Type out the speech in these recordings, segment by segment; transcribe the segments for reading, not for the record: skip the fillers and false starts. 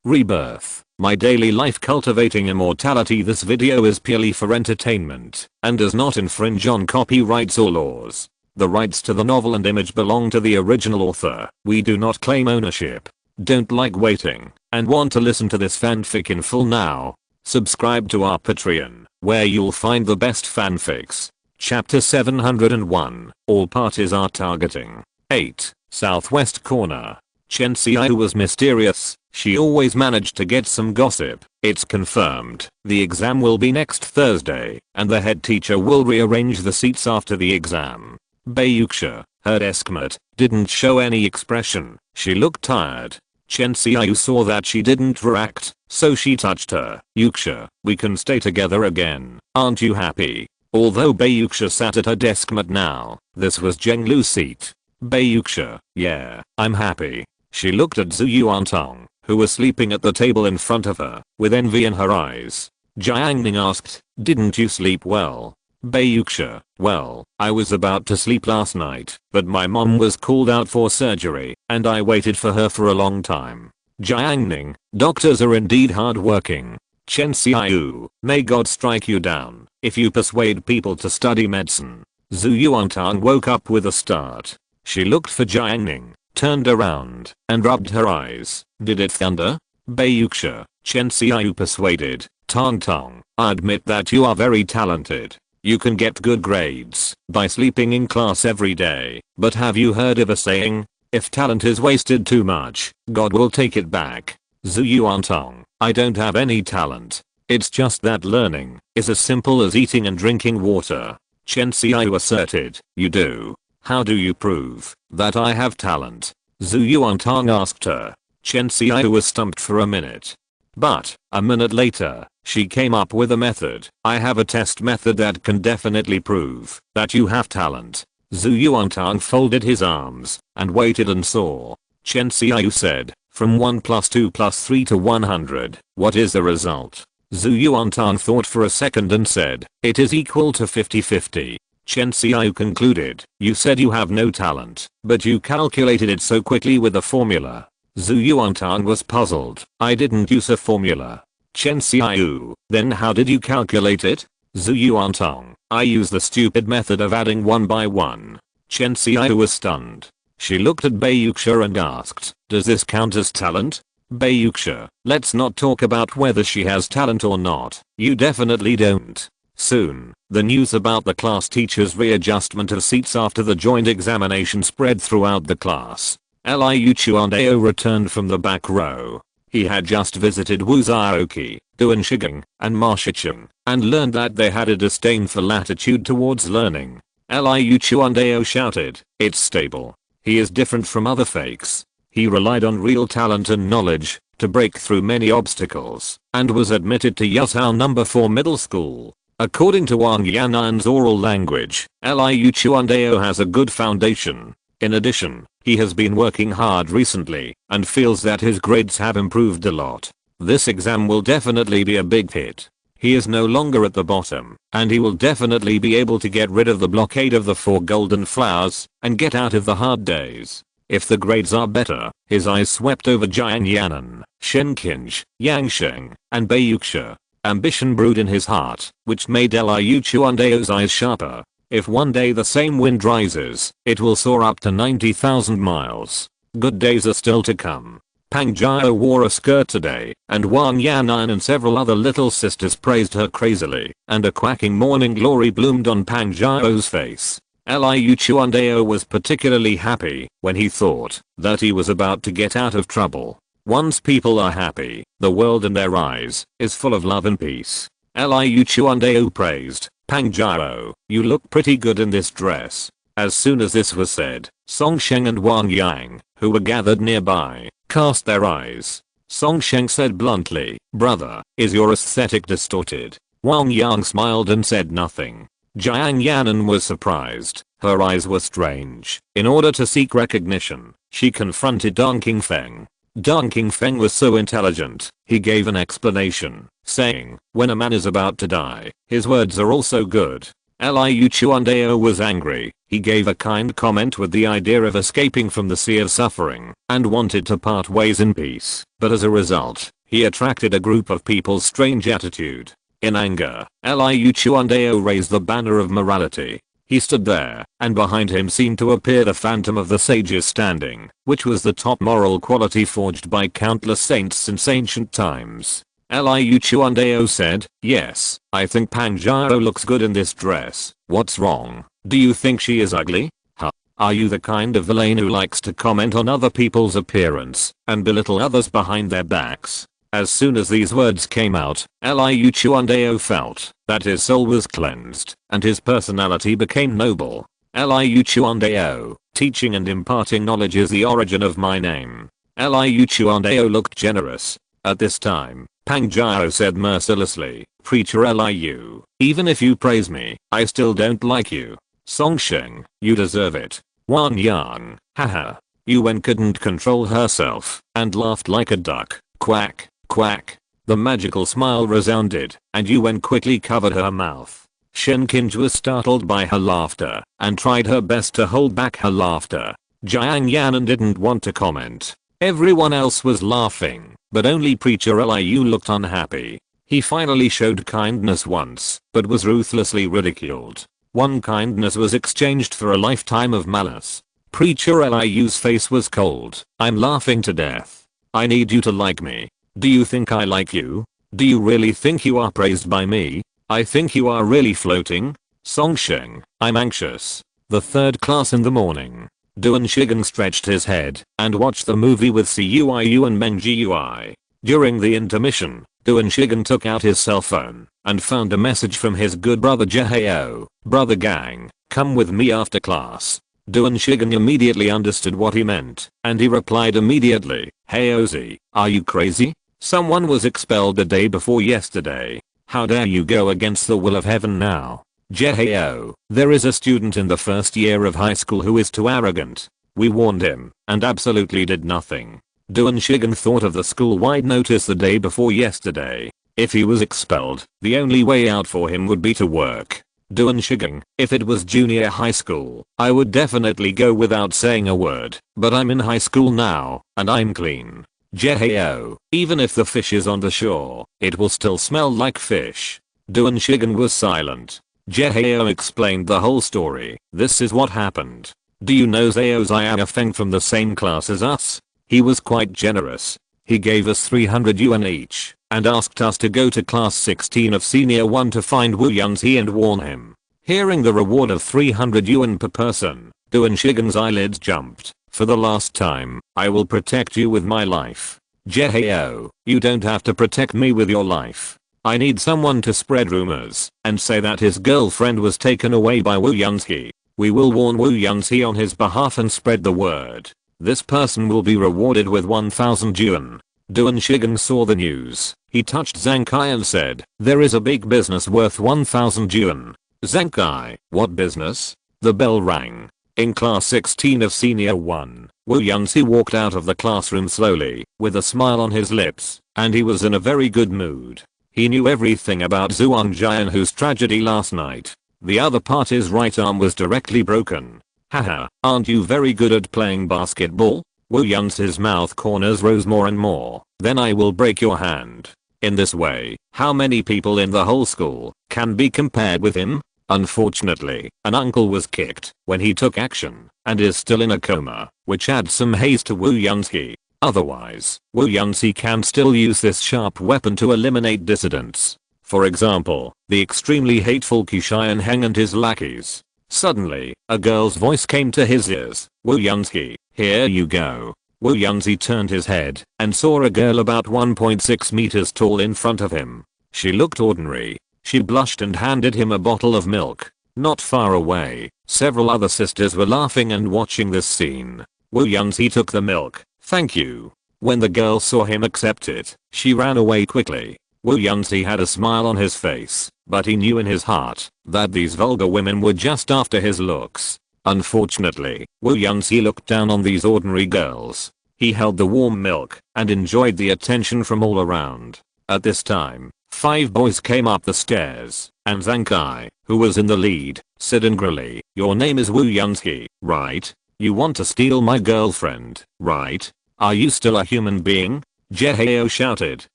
Rebirth, my daily life cultivating immortality. This video is purely for entertainment and does not infringe on copyrights or laws. The rights to the novel and image belong to the original author. We do not claim ownership. Don't like waiting and want to listen to this fanfic in full now? Subscribe to our Patreon, where you'll find the best fanfics. Chapter 701, all parties are targeting. 8. Southwest corner. Chen Xiao was mysterious. She always managed to get some gossip. It's confirmed. The exam will be next Thursday, and the head teacher will rearrange the seats after the exam. Bayuxia, her deskmate, didn't show any expression. She looked tired. Chen Xiao saw that she didn't react, so she touched her. Yuxia, we can stay together again. Aren't you happy? Although Bayuxia sat at her deskmate now, this was Zheng Lu's seat. Bayuxia, yeah, I'm happy. She looked at Zhu Yuantong, who was sleeping at the table in front of her, with envy in her eyes. Jiang Ning asked, didn't you sleep well? Bayuxia, well, I was about to sleep last night, but my mom was called out for surgery, and I waited for her for a long time. Jiang Ning, doctors are indeed hardworking. Chen Xiao, may God strike you down, if you persuade people to study medicine. Zhu Yuantong woke up with a start. She looked for Jiang Ning, turned around, and rubbed her eyes. Did it thunder? Bayuxia, Chen Xiao persuaded. Tong Tong, I admit that you are very talented. You can get good grades by sleeping in class every day, but have you heard of a saying? If talent is wasted too much, God will take it back. Zhu Yuantong, I don't have any talent. It's just that learning is as simple as eating and drinking water. Chen Xiao asserted. You do? How do you prove that I have talent? Zhu Yuantong asked her. Chen Xiao was stumped for a minute. But, a minute later, she came up with a method. I have a test method that can definitely prove that you have talent. Zhu Yuantong folded his arms and waited and saw. Chen Xiao said, from 1 plus 2 plus 3 to 100, what is the result? Zhu Yuantong thought for a second and said, it is equal to 50-50. Chen Xiao concluded, you said you have no talent, but you calculated it so quickly with a formula. Zhu Yuantong was puzzled. I didn't use a formula. Chen Xiao, then how did you calculate it? Zhu Yuantong, I used the stupid method of adding 1 by 1. Chen Xiao was stunned. She looked at Bayuxia and asked, does this count as talent? Bayuxia, let's not talk about whether she has talent or not. You definitely don't. Soon, the news about the class teacher's readjustment of seats after the joint examination spread throughout the class. Liu Chuandao returned from the back row. He had just visited Wu Zhaoqi, Duan Shigang, and Ma Shicheng, and learned that they had a disdain for latitude towards learning. Liu Chuandao shouted, it's stable. He is different from other fakes. He relied on real talent and knowledge to break through many obstacles, and was admitted to Yuzhou No. 4 middle school. According to Wang Yanan's oral language, Liu Chuandao has a good foundation. In addition, he has been working hard recently and feels that his grades have improved a lot. This exam will definitely be a big hit. He is no longer at the bottom, and he will definitely be able to get rid of the blockade of the 4 golden flowers and get out of the hard days. If the grades are better, his eyes swept over Jiang Yanan, Shen Qinj, Yang Sheng, and Bayuxia. Ambition brewed in his heart, which made Liu Chuandao's eyes sharper. If one day the same wind rises, it will soar up to 90,000 miles. Good days are still to come. Pang Jiao wore a skirt today, and Wang Yanan and several other little sisters praised her crazily, and a quacking morning glory bloomed on Pang Jiao's face. Liu Chuandao was particularly happy when he thought that he was about to get out of trouble. Once people are happy, the world in their eyes is full of love and peace. Liu Chuandao praised, Pang Jiao, you look pretty good in this dress. As soon as this was said, Song Sheng and Wang Yang, who were gathered nearby, cast their eyes. Song Sheng said bluntly, brother, is your aesthetic distorted? Wang Yang smiled and said nothing. Jiang Yanan was surprised. Her eyes were strange. In order to seek recognition, she confronted Dong Qingfeng. Dong Qingfeng was so intelligent, he gave an explanation, saying, when a man is about to die, his words are also good. Liu Chuandao was angry. He gave a kind comment with the idea of escaping from the sea of suffering and wanted to part ways in peace, but as a result, He attracted a group of people's strange attitude. In anger, Liu Chuandao raised the banner of morality. He stood there, and behind him seemed to appear the phantom of the sages standing, which was the top moral quality forged by countless saints since ancient times. Liu Chuandao said, "Yes, I think Pang Jiao looks good in this dress. What's wrong? Do you think she is ugly? Huh? Are you the kind of villain who likes to comment on other people's appearance and belittle others behind their backs?" As soon as these words came out, Liu Chuandao felt that his soul was cleansed and his personality became noble. Liu Chuandao, teaching and imparting knowledge is the origin of my name. Liu Chuandao looked generous. At this time, Pang Jiao said mercilessly, "Preacher Liu, even if you praise me, I still don't like you. Songsheng, you deserve it." Wan Yang, haha. Yuan couldn't control herself and laughed like a duck. Quack, quack. The magical smile resounded, and Yuan quickly covered her mouth. Shen Qinj was startled by her laughter and tried her best to hold back her laughter. Jiang Yanan didn't want to comment. Everyone else was laughing, but only Preacher Liu looked unhappy. He finally showed kindness once, but was ruthlessly ridiculed. One kindness was exchanged for a lifetime of malice. Preacher Liu's face was cold. "I'm laughing to death. I need you to like me. Do you think I like you? Do you really think you are praised by me? I think you are really floating. Songsheng, I'm anxious." The third class in the morning. Duan Shigen stretched his head and watched the movie with Cuiyu and Meng Gui. During the intermission, Duan Shigen took out his cell phone and found a message from his good brother Jehao. "Brother Gang, come with me after class." Duan Shigen immediately understood what he meant, and he replied immediately, "Hey Ozzy, are you crazy? Someone was expelled the day before yesterday. How dare you go against the will of heaven now?" "Jehao, there is a student in the first year of high school who is too arrogant. We warned him, and absolutely did nothing." Duan Shigen thought of the school-wide notice the day before yesterday. If he was expelled, the only way out for him would be to work. Duan Shigen, if it was junior high school, I would definitely go without saying a word, but I'm in high school now, and I'm clean. Jehao, even if the fish is on the shore, it will still smell like fish. Duan Shigen was silent. Jehao explained the whole story. "This is what happened. Do you know Zhao Xiaofeng from the same class as us? He was quite generous. He gave us 300 yuan each and asked us to go to class 16 of senior 1 to find Wu Yunzi and warn him." Hearing the reward of 300 yuan per person, Duan Shigen's eyelids jumped. "For the last time, I will protect you with my life." "Jehao, you don't have to protect me with your life. I need someone to spread rumors and say that his girlfriend was taken away by Wu Yunzi. We will warn Wu Yunzi on his behalf and spread the word. This person will be rewarded with 1000 yuan." Duan Shigen saw the news. He touched Zhang Kai and said, "There is a big business worth 1000 yuan." "Zhang Kai, what business?" The bell rang. In class 16 of senior 1, Wu Yunzi walked out of the classroom slowly, with a smile on his lips, and he was in a very good mood. He knew everything about Zhuang Jian, whose tragedy last night. The other party's right arm was directly broken. "Haha, aren't you very good at playing basketball?" Wu Yunzi's mouth corners rose more and more. "Then I will break your hand." In this way, how many people in the whole school can be compared with him? Unfortunately, an uncle was kicked when he took action and is still in a coma, which adds some haste to Wu Yunzi. Otherwise, Wu Yunzi can still use this sharp weapon to eliminate dissidents. For example, the extremely hateful Qishan Heng and his lackeys. Suddenly, a girl's voice came to his ears. "Wu Yunzi, here you go." Wu Yunzi turned his head and saw a girl about 1.6 meters tall in front of him. She looked ordinary. She blushed and handed him a bottle of milk. Not far away, several other sisters were laughing and watching this scene. Wu Yunzi took the milk. "Thank you." When the girl saw him accept it, she ran away quickly. Wu Yunzi had a smile on his face, but he knew in his heart that these vulgar women were just after his looks. Unfortunately, Wu Yunzi looked down on these ordinary girls. He held the warm milk and enjoyed the attention from all around. At this time, 5 boys came up the stairs, and Zhang Kai, who was in the lead, said angrily, "Your name is Wu Yunzi, right? You want to steal my girlfriend, right? Are you still a human being?" Jiang shouted,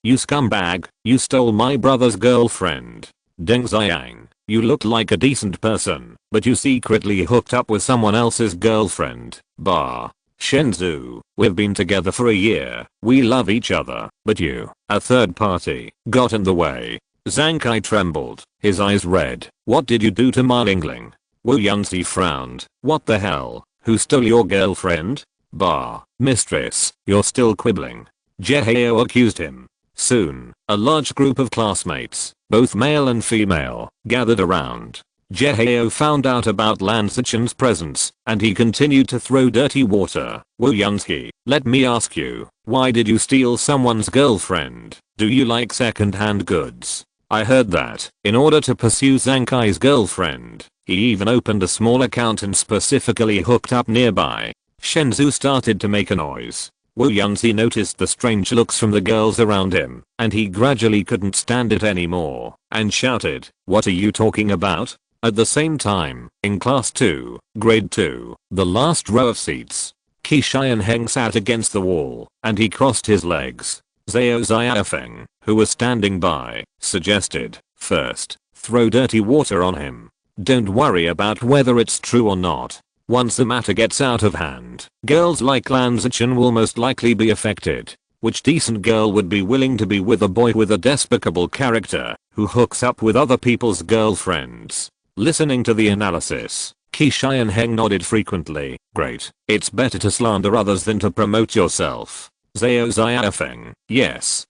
"You scumbag, you stole my brother's girlfriend. Deng Xiang, you look like a decent person, but you secretly hooked up with someone else's girlfriend. Bah. Shenzhou, we've been together for a year, we love each other, but you, a third party, got in the way." Zhang Kai trembled, his eyes red. "What did you do to Ma Lingling?" Wu Yunzi frowned. "What the hell? Who stole your girlfriend?" "Bah, mistress, you're still quibbling." Jiang accused him. Soon, a large group of classmates, both male and female, gathered around. Jiang found out about Lan Zichen's presence, and he continued to throw dirty water. "Wu Yunzi, let me ask you, why did you steal someone's girlfriend? Do you like second-hand goods?" I heard that, in order to pursue Zhang Kai's girlfriend, he even opened a small account and specifically hooked up nearby. Shenzhou started to make a noise. Wu Yunzi noticed the strange looks from the girls around him, and he gradually couldn't stand it anymore, and shouted, "What are you talking about?" At the same time, in class 2, grade 2, the last row of seats, Qi Xianheng sat against the wall, and he crossed his legs. Zhao Xiafeng, who was standing by, suggested, "First, throw dirty water on him. Don't worry about whether it's true or not. Once the matter gets out of hand, girls like Lan Zichen will most likely be affected. Which decent girl would be willing to be with a boy with a despicable character, who hooks up with other people's girlfriends?" Listening to the analysis, Qi Xianheng nodded frequently. "Great, it's better to slander others than to promote yourself." Zhao Xiafeng, yes,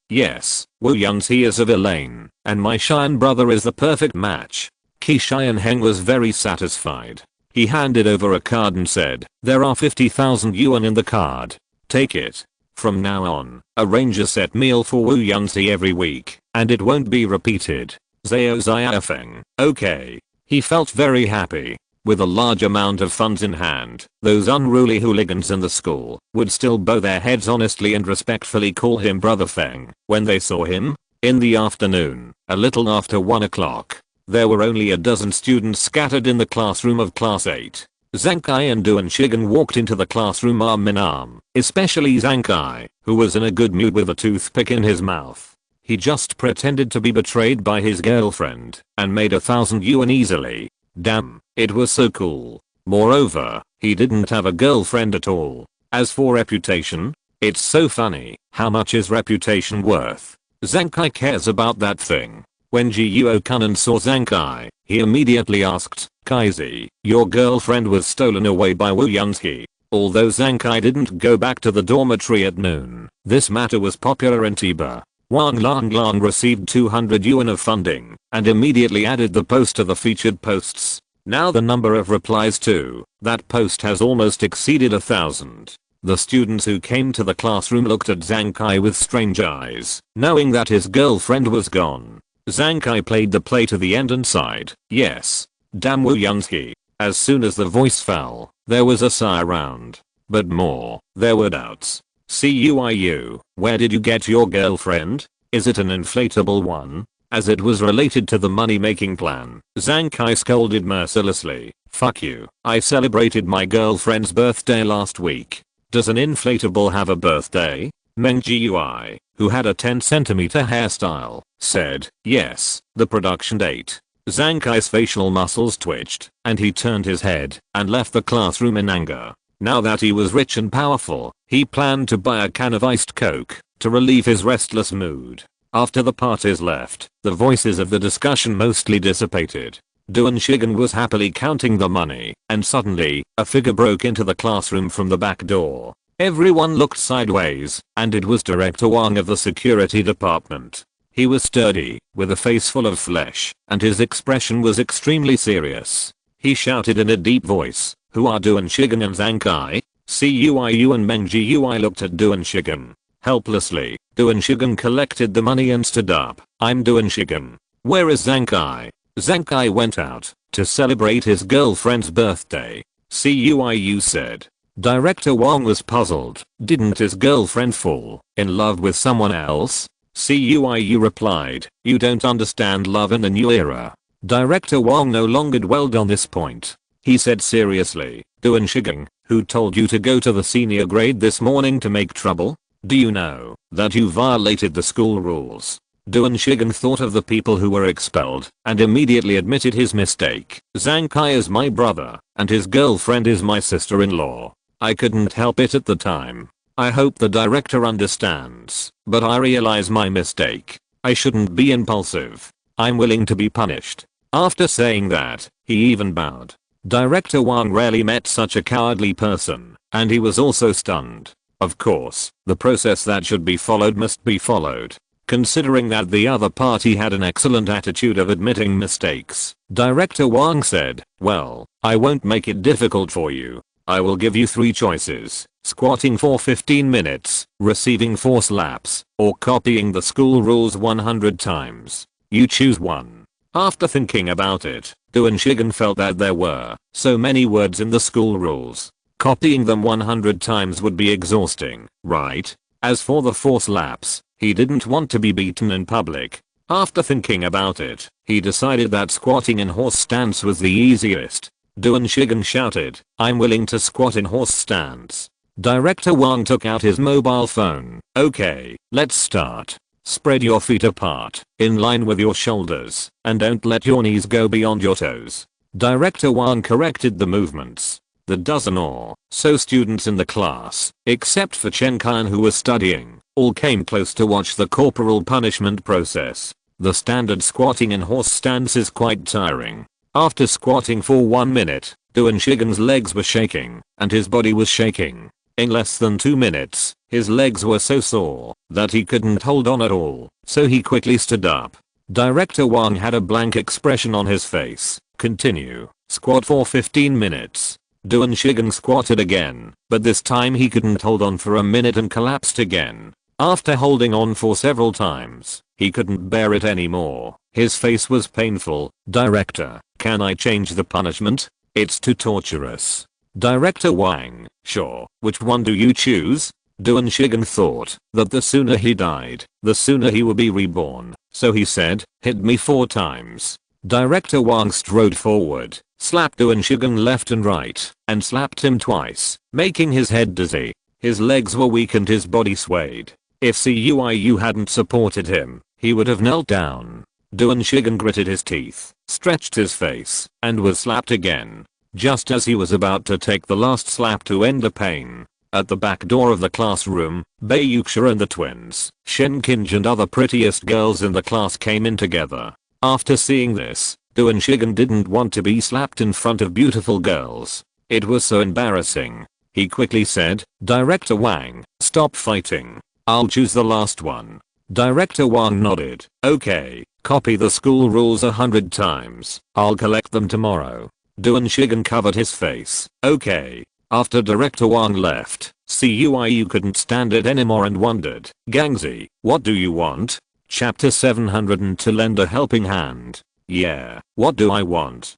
Wu Yunzi is a villain, and my Xian brother is the perfect match." Qi Xianheng was very satisfied. He handed over a card and said, "There are 50,000 yuan in the card. Take it. From now on, arrange a set meal for Wu Yunzi every week, and it won't be repeated." Zhao Xiafeng, okay. He felt very happy. With a large amount of funds in hand, those unruly hooligans in the school would still bow their heads honestly and respectfully call him Brother Feng when they saw him. In the afternoon, a little after 1 o'clock, there were only a dozen students scattered in the classroom of class 8. Zhang Kai and Duan Shigen walked into the classroom arm in arm, especially Zhang Kai, who was in a good mood with a toothpick in his mouth. He just pretended to be betrayed by his girlfriend and made 1,000 yuan easily. Damn, it was so cool. Moreover, he didn't have a girlfriend at all. As for reputation, it's so funny. How much is reputation worth? Zhang Kai cares about that thing. When Jiuo Kunan saw Zhang Kai, he immediately asked, "Kaizi, your girlfriend was stolen away by Wu Yunzi." Although Zhang Kai didn't go back to the dormitory at noon, this matter was popular in Tiba. Wang Langlong received 200 yuan of funding and immediately added the post to the featured posts. Now the number of replies to that post has almost exceeded 1,000. The students who came to the classroom looked at Zhang Kai with strange eyes, knowing that his girlfriend was gone. Zhang Kai played the play to the end and sighed, "Yes. Damn Wu Yunzi." As soon as the voice fell, there was a sigh around. But more, there were doubts. "Cuiu, where did you get your girlfriend? Is it an inflatable one?" As it was related to the money-making plan, Zhang Kai scolded mercilessly. "Fuck you. I celebrated my girlfriend's birthday last week. Does an inflatable have a birthday?" Meng Jiui, who had a 10-centimeter hairstyle, said, "Yes, the production date." Zhang Kai's facial muscles twitched, and he turned his head and left the classroom in anger. Now that he was rich and powerful, he planned to buy a can of iced coke to relieve his restless mood. After the parties left, the voices of the discussion mostly dissipated. Duan Shigen was happily counting the money, and suddenly, a figure broke into the classroom from the back door. Everyone looked sideways, and it was Director Wang of the security department. He was sturdy, with a face full of flesh, and his expression was extremely serious. He shouted in a deep voice, "Who are Duan Shigen and Zhang Kai?" Cuiu and Meng Jiui looked at Duan Shigen. Helplessly, Duan Shigen collected the money and stood up. "I'm Duan Shigen. Where is Zhang Kai?" Zhang Kai went out to celebrate his girlfriend's birthday. Cuiu said. Director Wang was puzzled. Didn't his girlfriend fall in love with someone else? Cuiu replied, "You don't understand love in the new era." Director Wang no longer dwelled on this point. He said seriously, "Duan Shigen, who told you to go to the senior grade this morning to make trouble?" Do you know that you violated the school rules? Duan Shigen thought of the people who were expelled and immediately admitted his mistake. Zhang Kai is my brother and his girlfriend is my sister-in-law. I couldn't help it at the time. I hope the director understands, but I realize my mistake. I shouldn't be impulsive. I'm willing to be punished. After saying that, he even bowed. Director Wang rarely met such a cowardly person, and he was also stunned. Of course, the process that should be followed must be followed. Considering that the other party had an excellent attitude of admitting mistakes, Director Wang said, well, I won't make it difficult for you. I will give you 3 choices: squatting for 15 minutes, receiving 4 slaps, or copying the school rules 100 times. You choose one. After thinking about it, Duan Shigen felt that there were so many words in the school rules. Copying them 100 times would be exhausting, right? As for the 4 slaps, he didn't want to be beaten in public. After thinking about it, he decided that squatting in horse stance was the easiest. Duan Shigen shouted, I'm willing to squat in horse stance. Director Wang took out his mobile phone. Okay, let's start. Spread your feet apart, in line with your shoulders, and don't let your knees go beyond your toes. Director Wang corrected the movements. The dozen or so students in the class, except for Chen Kan who was studying, all came close to watch the corporal punishment process. The standard squatting in horse stance is quite tiring. After squatting for 1 minute, Duan Shigen's legs were shaking, and his body was shaking. In less than 2 minutes, his legs were so sore that he couldn't hold on at all, so he quickly stood up. Director Wang had a blank expression on his face. Continue. Squat for 15 minutes. Duan Shigen squatted again, but this time he couldn't hold on for a minute and collapsed again. After holding on for several times, he couldn't bear it anymore. His face was painful. Director, can I change the punishment? It's too torturous. Director Wang, sure, which one do you choose? Duan Shigen thought that the sooner he died, the sooner he would be reborn, so he said, hit me 4 times. Director Wang strode forward, slapped Duan Shigen left and right, and slapped him twice, making his head dizzy. His legs were weak and his body swayed. If Cuiu hadn't supported him, he would have knelt down. Duan Shigen gritted his teeth, stretched his face, and was slapped again. Just as he was about to take the last slap to end the pain, at the back door of the classroom, Bei Yuxia and the twins, Shen Qinj and other prettiest girls in the class came in together. After seeing this, Duan Shigen didn't want to be slapped in front of beautiful girls. It was so embarrassing. He quickly said, Director Wang, stop fighting. I'll choose the last one. Director Wang nodded. Okay, copy the school rules 100 times. I'll collect them tomorrow. Duan Shigen covered his face. Okay. After Director Wang left, Cuiu couldn't stand it anymore and wondered, Gangzi, what do you want? Chapter 702 Lend a helping hand. Yeah, what do I want?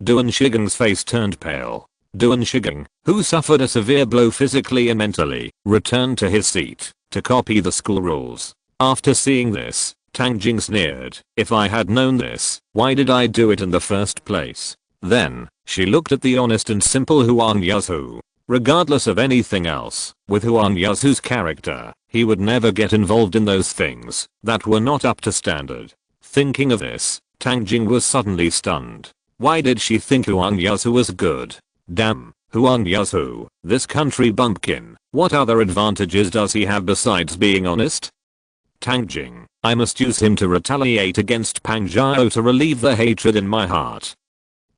Duan Shigen's face turned pale. Duan Shigen, who suffered a severe blow physically and mentally, returned to his seat to copy the school rules. After seeing this, Tang Jing sneered, if I had known this, why did I do it in the first place? Then, she looked at the honest and simple Huang Yazhu. Regardless of anything else, with Huang Yazhu's character, he would never get involved in those things that were not up to standard. Thinking of this, Tang Jing was suddenly stunned. Why did she think Huang Yazhu was good? Damn, Huang Yazhu, this country bumpkin, what other advantages does he have besides being honest? Tang Jing, I must use him to retaliate against Pang Zhao to relieve the hatred in my heart.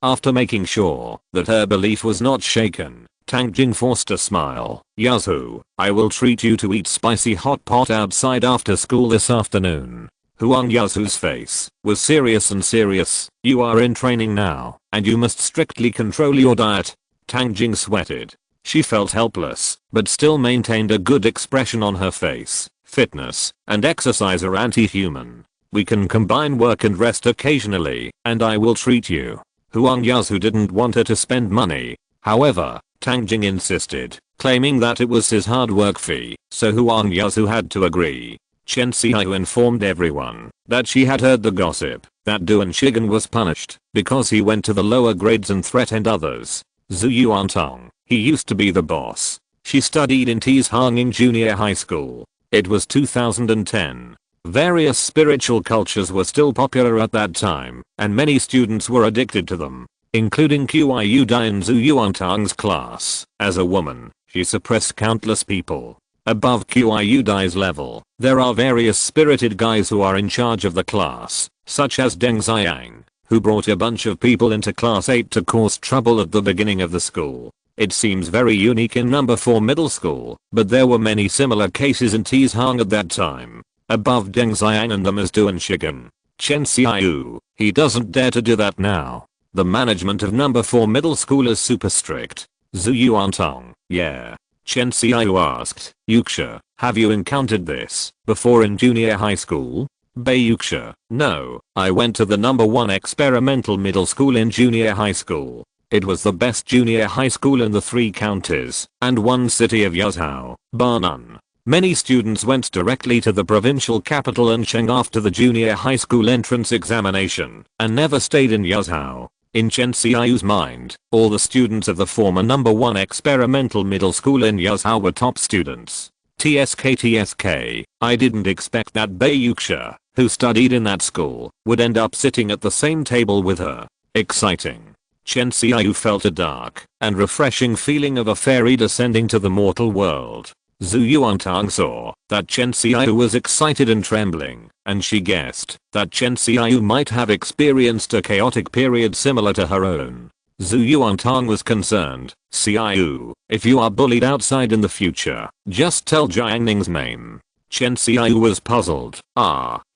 After making sure that her belief was not shaken, Tang Jing forced a smile. Yazhu, I will treat you to eat spicy hot pot outside after school this afternoon. Huang Yazhu's face was serious and serious. You are in training now, and you must strictly control your diet. Tang Jing sweated. She felt helpless, but still maintained a good expression on her face. Fitness and exercise are anti-human. We can combine work and rest occasionally, and I will treat you. Huang Yazhu didn't want her to spend money. However, Tang Jing insisted, claiming that it was his hard work fee, so Huang Yazhu had to agree. Chen Xiaoyu informed everyone that she had heard the gossip that Duan Shigen was punished because he went to the lower grades and threatened others. Zhu Yuantong, he used to be the boss. She studied in Jiang Junior High School. It was 2010. Various spiritual cultures were still popular at that time, and many students were addicted to them, including Qiu Dai in Zhu Yuantang's class. As a woman, she suppressed countless people. Above Qiu Dai's level, there are various spirited guys who are in charge of the class, such as Deng Xiang, who brought a bunch of people into class 8 to cause trouble at the beginning of the school. It seems very unique in number 4 middle school, but there were many similar cases in Tizhang at that time. Above Deng Xiang and them is Duan Shigan, Chen Xiaoyu. He doesn't dare to do that now. The management of number 4 middle school is super strict. Zhu Yuantong, yeah. Chen Xiaoyu asked, Yuxia, have you encountered this before in junior high school? Bei Yuxia, no, I went to the number 1 experimental middle school in junior high school. It was the best junior high school in the 3 counties and 1 city of Yazhou, bar none. Many students went directly to the provincial capital Ansheng after the junior high school entrance examination and never stayed in Yazhou. In Chen Xiaoyu's mind, all the students of the former number 1 experimental middle school in Yazhou were top students. TSK, I didn't expect that Bei Yuxia, who studied in that school, would end up sitting at the same table with her. Exciting. Chen Xiaoyu felt a dark and refreshing feeling of a fairy descending to the mortal world. Zhu Yuantang saw that Chen Xiaoyu was excited and trembling, and she guessed that Chen Xiaoyu might have experienced a chaotic period similar to her own. Zhu Yuantang was concerned. Xiaoyu, if you are bullied outside in the future, just tell Jiang Ning's name. Chen Xiaoyu was puzzled.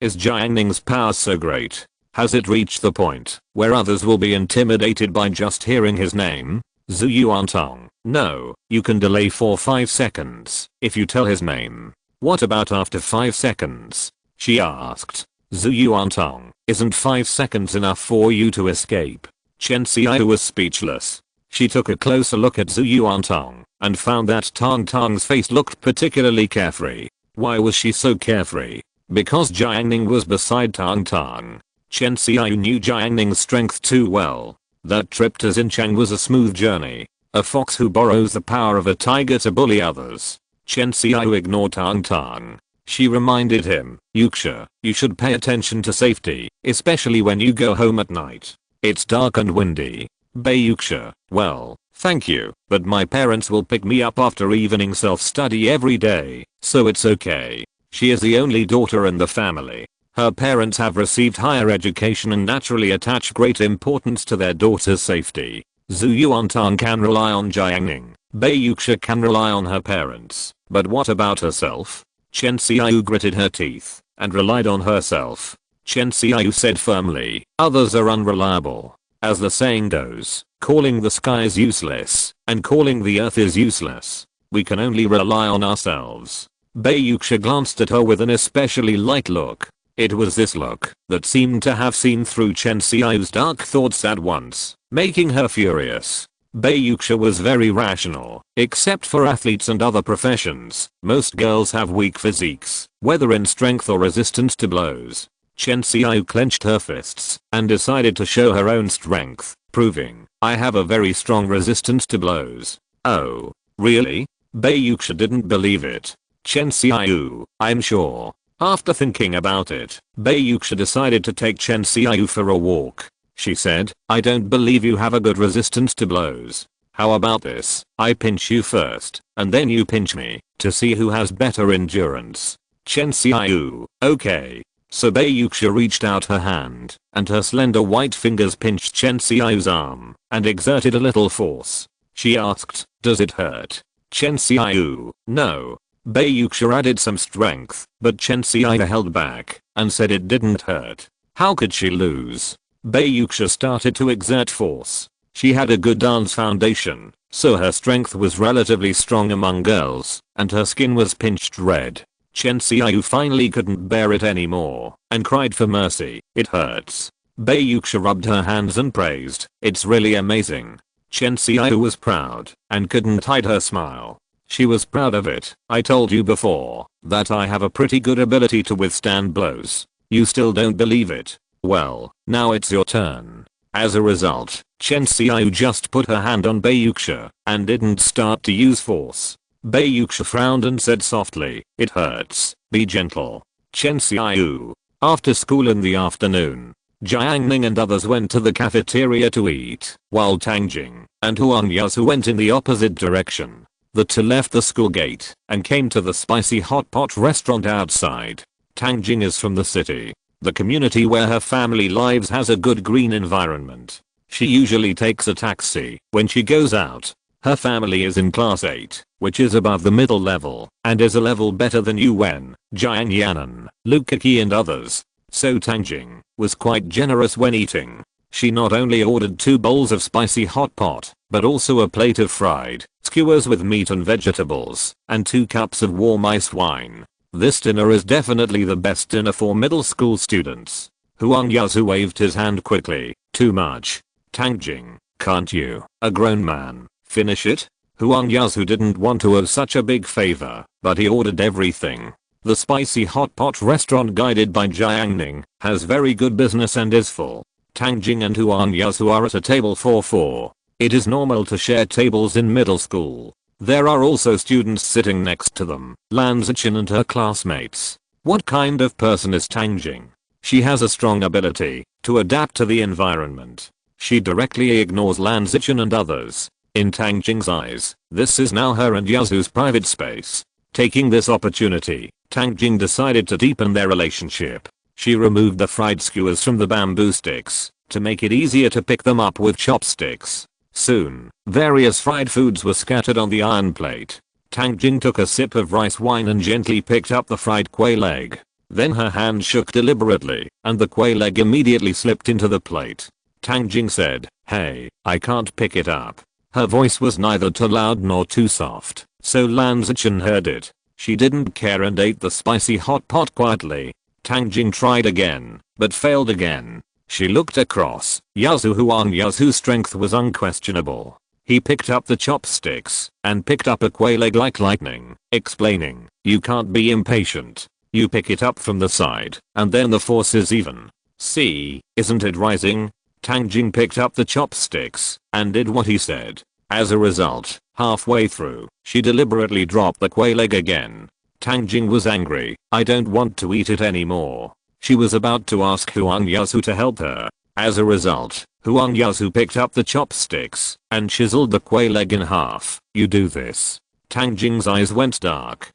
Is Jiang Ning's power so great? Has it reached the point where others will be intimidated by just hearing his name? Zhu Yuantong, no, you can delay for 5 seconds if you tell his name. What about after 5 seconds? She asked. Zhu Yuantong, isn't 5 seconds enough for you to escape? Chen Xiaoyu was speechless. She took a closer look at Zhu Yuantong and found that Tang Tang's face looked particularly carefree. Why was she so carefree? Because Jiang Ning was beside Tang Tang. Chen Xiaoyu knew Jiang Ning's strength too well. That trip to Xinjiang was a smooth journey. A fox who borrows the power of a tiger to bully others. Chen Xiaoyu ignored Tang Tang. She reminded him, Yuxia, you should pay attention to safety, especially when you go home at night. It's dark and windy. Bei Yuxia, well, thank you, but my parents will pick me up after evening self-study every day, so it's okay. She is the only daughter in the family. Her parents have received higher education and naturally attach great importance to their daughter's safety. Zhu Yuantang can rely on Jiang Ning. Bei Yuxia can rely on her parents. But what about herself? Chen Xiaoyu gritted her teeth and relied on herself. Chen Xiaoyu said firmly, others are unreliable. As the saying goes, calling the sky is useless and calling the earth is useless. We can only rely on ourselves. Bei Yuxia glanced at her with an especially light look. It was this look that seemed to have seen through Chen Xiaoyu's dark thoughts at once, making her furious. Bei Yuxia was very rational, except for athletes and other professions. Most girls have weak physiques, whether in strength or resistance to blows. Chen Xiaoyu clenched her fists and decided to show her own strength, proving, I have a very strong resistance to blows. Oh, really? Bei Yuxia didn't believe it. Chen Xiaoyu, I'm sure. After thinking about it, Bei Yuxia decided to take Chen Xiaoyu for a walk. She said, I don't believe you have a good resistance to blows. How about this? I pinch you first, and then you pinch me, to see who has better endurance. Chen Xiaoyu, okay. So Bei Yuxia reached out her hand, and her slender white fingers pinched Chen Xiaoyu's arm, and exerted a little force. She asked, does it hurt? Chen Xiaoyu, no. Bei Yuxia added some strength, but Chen Xiaoyu held back and said it didn't hurt. How could she lose? Bei Yuxia started to exert force. She had a good dance foundation, so her strength was relatively strong among girls, and her skin was pinched red. Chen Xiaoyu finally couldn't bear it anymore and cried for mercy. It hurts. Bei Yuxia rubbed her hands and praised, it's really amazing. Chen Xiaoyu was proud and couldn't hide her smile. She was proud of it. I told you before that I have a pretty good ability to withstand blows. You still don't believe it? Well, now it's your turn. As a result, Chen Xiaoyu just put her hand on Bei Yuxia and didn't start to use force. Bayuxia frowned and said softly, "It hurts. Be gentle." Chen Xiaoyu. After school in the afternoon, Jiang Ning and others went to the cafeteria to eat, while Tang Jing and Huang Yasu went in the opposite direction. The two left the school gate and came to the spicy hot pot restaurant outside. Tang Jing is from the city, the community where her family lives has a good green environment. She usually takes a taxi when she goes out. Her family is in class 8, which is above the middle level, and is a level better than Yuan, Jiang Yanan, Lukaki and others. So Tang Jing was quite generous when eating. She not only ordered 2 bowls of spicy hot pot, but also a plate of fried skewers with meat and vegetables, and 2 cups of warm iced wine. This dinner is definitely the best dinner for middle school students. Huang Yasu waved his hand quickly. Too much. Tang Jing, can't you, a grown man, finish it? Huang Yasu didn't want to owe such a big favor, but he ordered everything. The spicy hot pot restaurant guided by Jiang Ning has very good business and is full. Tang Jing and Huang Yasu are at a table for 4. It is normal to share tables in middle school. There are also students sitting next to them, Lan Zichen and her classmates. What kind of person is Tang Jing? She has a strong ability to adapt to the environment. She directly ignores Lan Zichen and others. In Tang Jing's eyes, this is now her and Yasu's private space. Taking this opportunity, Tang Jing decided to deepen their relationship. She removed the fried skewers from the bamboo sticks to make it easier to pick them up with chopsticks. Soon, various fried foods were scattered on the iron plate. Tang Jing took a sip of rice wine and gently picked up the fried quail egg. Then her hand shook deliberately, and the quail egg immediately slipped into the plate. Tang Jing said, "Hey, I can't pick it up." Her voice was neither too loud nor too soft, so Lan Zichen heard it. She didn't care and ate the spicy hot pot quietly. Tang Jing tried again, but failed again. She looked across. Huang Yasu's strength was unquestionable. He picked up the chopsticks and picked up a quail egg like lightning, explaining, "You can't be impatient. You pick it up from the side, and then the force is even. See, isn't it rising?" Tang Jing picked up the chopsticks and did what he said. As a result, halfway through, she deliberately dropped the quail egg again. Tang Jing was angry. "I don't want to eat it anymore." She was about to ask Huang Yasu to help her. As a result, Huang Yasu picked up the chopsticks and chiseled the quail egg in half. "You do this." Tang Jing's eyes went dark.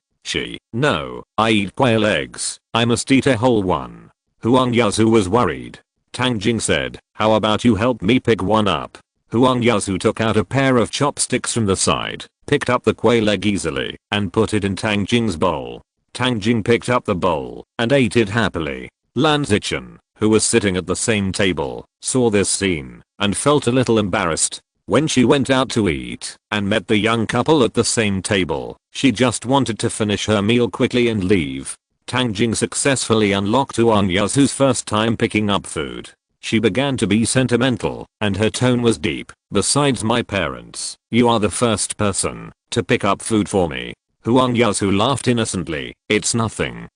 No, I eat quail eggs. I must eat a whole one." Huang Yasu was worried. Tang Jing said, "How about you help me pick one up?" Huang Yasu took out a pair of chopsticks from the side, picked up the quail egg easily, and put it in Tang Jing's bowl. Tang Jing picked up the bowl and ate it happily. Lan Zichen, who was sitting at the same table, saw this scene and felt a little embarrassed. When she went out to eat and met the young couple at the same table, she just wanted to finish her meal quickly and leave. Tang Jing successfully unlocked Huang Yasu's first time picking up food. She began to be sentimental, and her tone was deep. "Besides my parents, you are the first person to pick up food for me." Huang Yasu laughed innocently. It's nothing.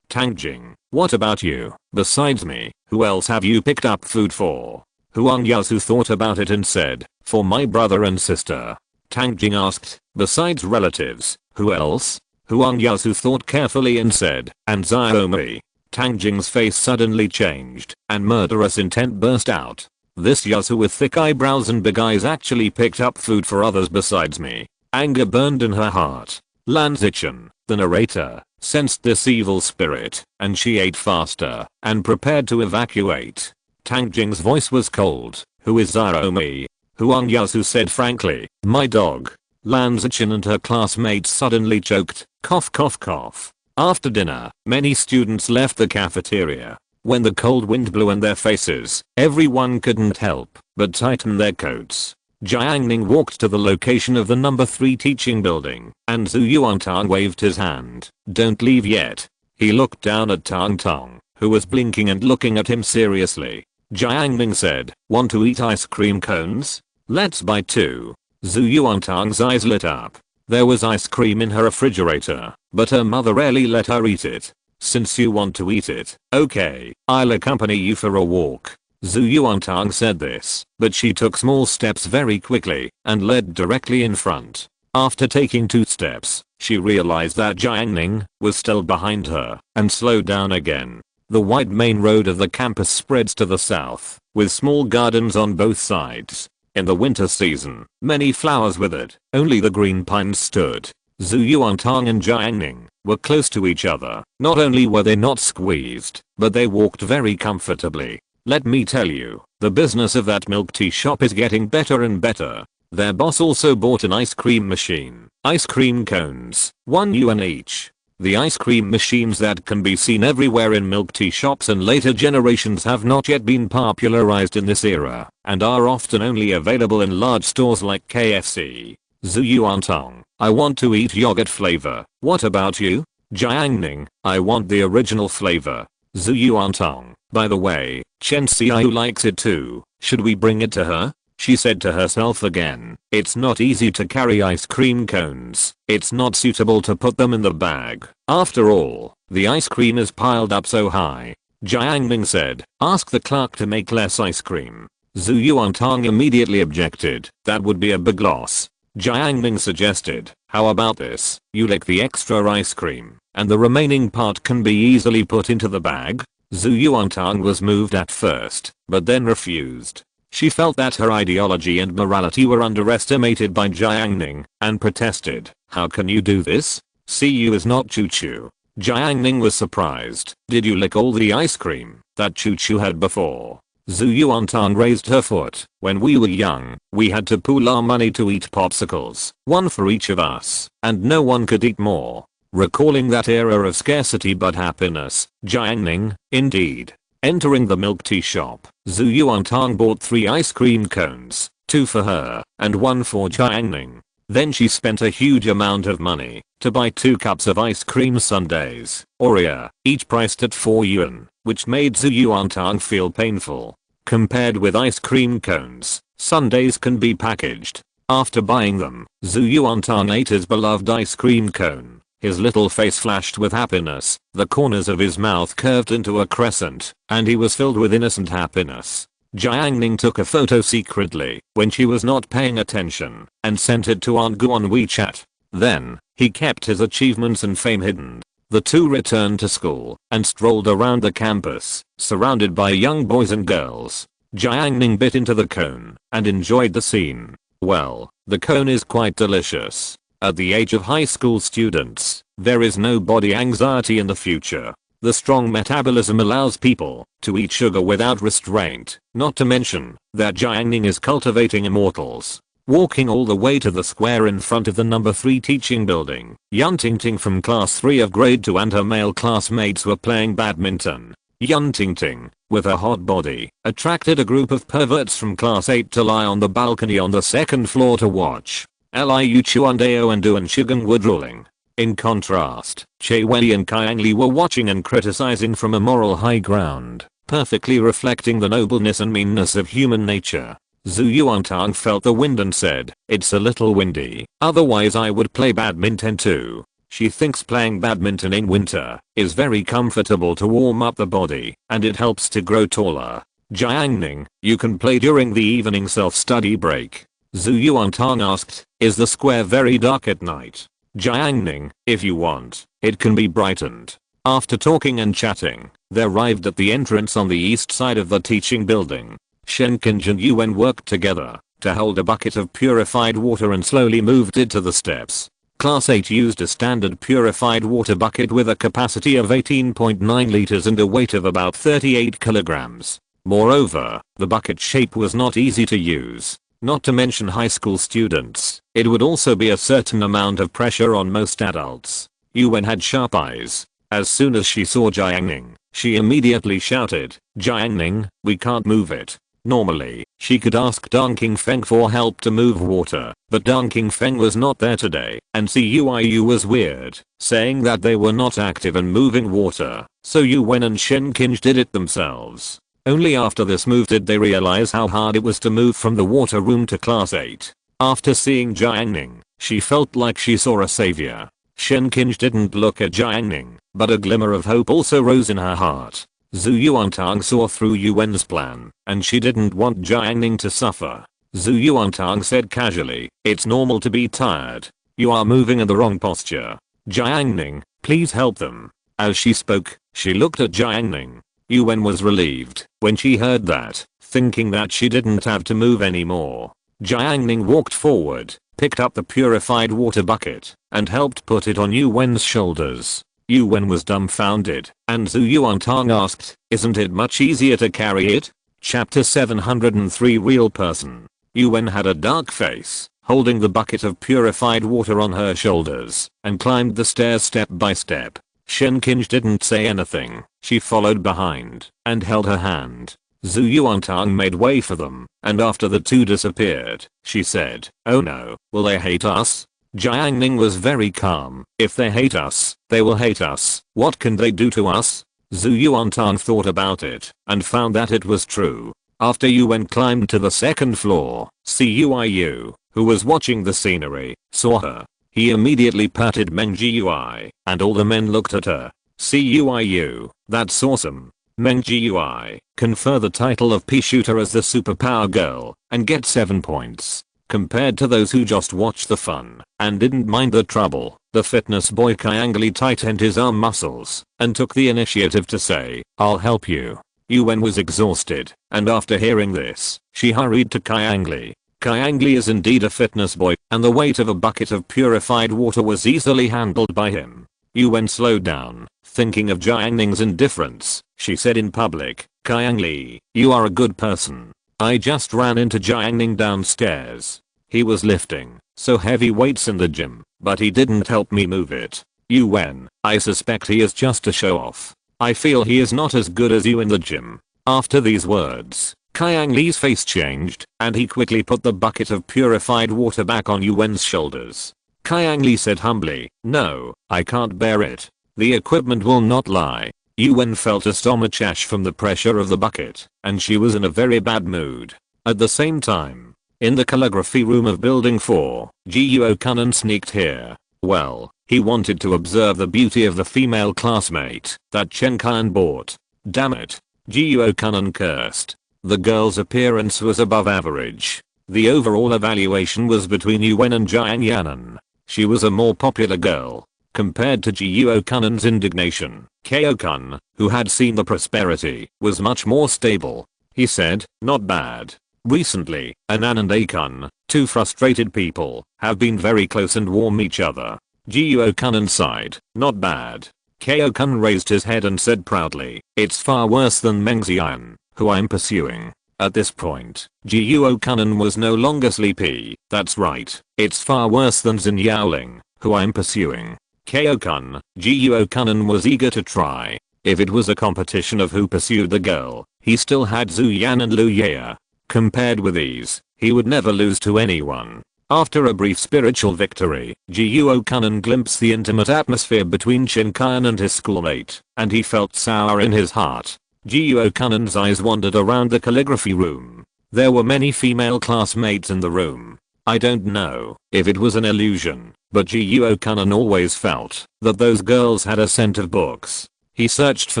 Tang Jing, what about you? Besides me, who else have you picked up food for? Huang Yasu thought about it and said, "For my brother and sister." Tang Jing asked, "Besides relatives, who else?" Huang Yasu thought carefully and said, "And Xiaomi." Tang Jing's face suddenly changed, and murderous intent burst out. This Yasu with thick eyebrows and big eyes actually picked up food for others besides me. Anger burned in her heart. Lan Zichen, the narrator, sensed this evil spirit, and she ate faster and prepared to evacuate. Tang Jing's voice was cold. "Who is Xiaomi?" Huang Yasu said frankly, "My dog." Lan Zichen and her classmates suddenly choked. Cough cough cough. After dinner, many students left the cafeteria. When the cold wind blew in their faces, everyone couldn't help but tighten their coats. Jiang Ning walked to the location of the number 3 teaching building, and Zhu Yuantang waved his hand. "Don't leave yet." He looked down at Tang Tong, who was blinking and looking at him seriously. Jiang Ning said, "Want to eat ice cream cones? Let's buy 2. Zhu Yuantang's eyes lit up. There was ice cream in her refrigerator, but her mother rarely let her eat it. "Since you want to eat it, okay, I'll accompany you for a walk." Zhu Yuantang said this, but she took small steps very quickly and led directly in front. After taking 2 steps, she realized that Jiang Ning was still behind her and slowed down again. The wide main road of the campus spreads to the south, with small gardens on both sides. In the winter season, many flowers withered, only the green pines stood. Zhu Yuantang and Jiang Ning were close to each other. Not only were they not squeezed, but they walked very comfortably. Let me tell you, the business of that milk tea shop is getting better and better. Their boss also bought an ice cream machine. Ice cream cones, 1 yuan each. The ice cream machines that can be seen everywhere in milk tea shops and later generations have not yet been popularized in this era, and are often only available in large stores like KFC. Zhu Yuantang, I want to eat yogurt flavor. What about you? Jiang Ning, I want the original flavor. Zhu Yuantang, by the way, Chen Xiao likes it too. Should we bring it to her? She said to herself again, it's not easy to carry ice cream cones. It's not suitable to put them in the bag. After all, the ice cream is piled up so high. Jiang Ning said, ask the clerk to make less ice cream. Zhu Yuantang immediately objected, that would be a big loss. Jiang Ning suggested, how about this, you lick the extra ice cream, and the remaining part can be easily put into the bag? Zhu Yuantang was moved at first, but then refused. She felt that her ideology and morality were underestimated by Jiang Ning, and protested, how can you do this? CU is not choo-choo. Jiang Ning was surprised, did you lick all the ice cream that choo-choo had before? Zhu Yuantang raised her foot, when we were young, we had to pool our money to eat popsicles, 1 for each of us, and no one could eat more. Recalling that era of scarcity but happiness, Jiang Ning, indeed. Entering the milk tea shop, Zhu Yuantang bought 3 ice cream cones, 2 for her, and 1 for Jiang Ning. Then she spent a huge amount of money to buy 2 cups of ice cream sundaes, Oreo, each priced at 4 yuan, which made Zhu Yuantang feel painful. Compared with ice cream cones, sundaes can be packaged. After buying them, Zhu Yuantang ate his beloved ice cream cone. His little face flashed with happiness, the corners of his mouth curved into a crescent, and he was filled with innocent happiness. Jiang Ning took a photo secretly when she was not paying attention and sent it to Aunt Gu on WeChat. Then, he kept his achievements and fame hidden. The two returned to school and strolled around the campus, surrounded by young boys and girls. Jiang Ning bit into the cone and enjoyed the scene. Well, the cone is quite delicious. At the age of high school students, there is no body anxiety in the future. The strong metabolism allows people to eat sugar without restraint, not to mention that Jiang Ning is cultivating immortals. Walking all the way to the square in front of the number 3 teaching building, Yan Tingting from class 3 of grade 2 and her male classmates were playing badminton. Yan Tingting, with her hot body, attracted a group of perverts from class 8 to lie on the balcony on the 2nd floor to watch. Liu Chuandao and Duan Shigang were drooling. In contrast, Che Wei and Kaiang Li were watching and criticizing from a moral high ground, perfectly reflecting the nobleness and meanness of human nature. Zhu Yuantang felt the wind and said, it's a little windy, otherwise I would play badminton too. She thinks playing badminton in winter is very comfortable to warm up the body, and it helps to grow taller. Jiang Ning, you can play during the evening self-study break. Zhu Yuantang asked, is the square very dark at night? Jiang Ning, if you want, it can be brightened. After talking and chatting, they arrived at the entrance on the east side of the teaching building. Shen Qinj and Yuan worked together to hold a bucket of purified water and slowly moved it to the steps. Class 8 used a standard purified water bucket with a capacity of 18.9 liters and a weight of about 38 kilograms. Moreover, the bucket shape was not easy to use. Not to mention high school students, it would also be a certain amount of pressure on most adults. Yuan had sharp eyes. As soon as she saw Jiang Ning, she immediately shouted, Jiang Ning, we can't move it. Normally, she could ask Dong Qingfeng for help to move water, but Dong Qingfeng was not there today, and Cuiyu was weird, saying that they were not active in moving water, so Yuan and Shen Qinj did it themselves. Only after this move did they realize how hard it was to move from the water room to class 8. After seeing Jiang Ning, she felt like she saw a savior. Shen Qinj didn't look at Jiang Ning, but a glimmer of hope also rose in her heart. Zhu Yuantang saw through Yuan's plan, and she didn't want Jiang Ning to suffer. Zhu Yuantang said casually, it's normal to be tired. You are moving in the wrong posture. Jiang Ning, please help them. As she spoke, she looked at Jiang Ning. Yuwen was relieved when she heard that, thinking that she didn't have to move anymore. Jiang Ning walked forward, picked up the purified water bucket, and helped put it on Yuwen's shoulders. Yuwen was dumbfounded, and Zhu Yuantang asked, isn't it much easier to carry it? Chapter 703 Real Person. Yuwen had a dark face, holding the bucket of purified water on her shoulders, and climbed the stairs step by step. Shen Qinj didn't say anything. She followed behind, and held her hand. Zhu Yuantang made way for them, and after the two disappeared, she said, oh no, will they hate us? Jiang Ning was very calm. If they hate us, they will hate us. What can they do to us? Zhu Yuantang thought about it, and found that it was true. After Yuwen climbed to the second floor, Cuiyu, who was watching the scenery, saw her. He immediately patted Meng Jiui, and all the men looked at her. Cuiyu, that's awesome. Meng Jiui, confer the title of pea shooter as the superpower girl, and get 7 points. Compared to those who just watched the fun, and didn't mind the trouble, the fitness boy Qiangli tightened his arm muscles, and took the initiative to say, I'll help you. Yuwen was exhausted, and after hearing this, she hurried to Qiangli. Qiangli is indeed a fitness boy, and the weight of a bucket of purified water was easily handled by him. Yuwen slowed down, thinking of Jiang Ning's indifference. She said in public, Qiangli, you are a good person. I just ran into Jiang Ning downstairs. He was lifting so heavy weights in the gym, but he didn't help me move it. Yuwen, I suspect he is just a show off. I feel he is not as good as you in the gym. After these words, Qiangli's face changed, and he quickly put the bucket of purified water back on Yuwen's shoulders. Qiangli said humbly, no, I can't bear it. The equipment will not lie. Yuwen felt a stomach ache from the pressure of the bucket, and she was in a very bad mood. At the same time, in the calligraphy room of building 4, Jiuo Kunan sneaked here. Well, he wanted to observe the beauty of the female classmate that Chen Qian bought. Damn it. Jiuo Kunan cursed. The girl's appearance was above average. The overall evaluation was between Yuwen and Jiang Yanan. She was a more popular girl. Compared to Jiuo Kunan's indignation, Kao-kun, who had seen the prosperity, was much more stable. He said, not bad. Recently, Anan and A-kun, two frustrated people, have been very close and warm each other. Jiuo Kunan sighed, not bad. Kao-kun raised his head and said proudly, it's far worse than Meng Xian, who I'm pursuing. At this point, Jiuo Kunan was no longer sleepy. That's right, it's far worse than Xin Yaoling, who I'm pursuing. Kao-kun, Jiuo Kunan was eager to try. If it was a competition of who pursued the girl, he still had Zhu Yan and Lu Ye. Compared with these, he would never lose to anyone. After a brief spiritual victory, Jiuo Kunan glimpsed the intimate atmosphere between Chen Qian and his schoolmate, and he felt sour in his heart. Jiuo Kunan's eyes wandered around the calligraphy room. There were many female classmates in the room. I don't know if it was an illusion, but Jiuo Kunan always felt that those girls had a scent of books. He searched for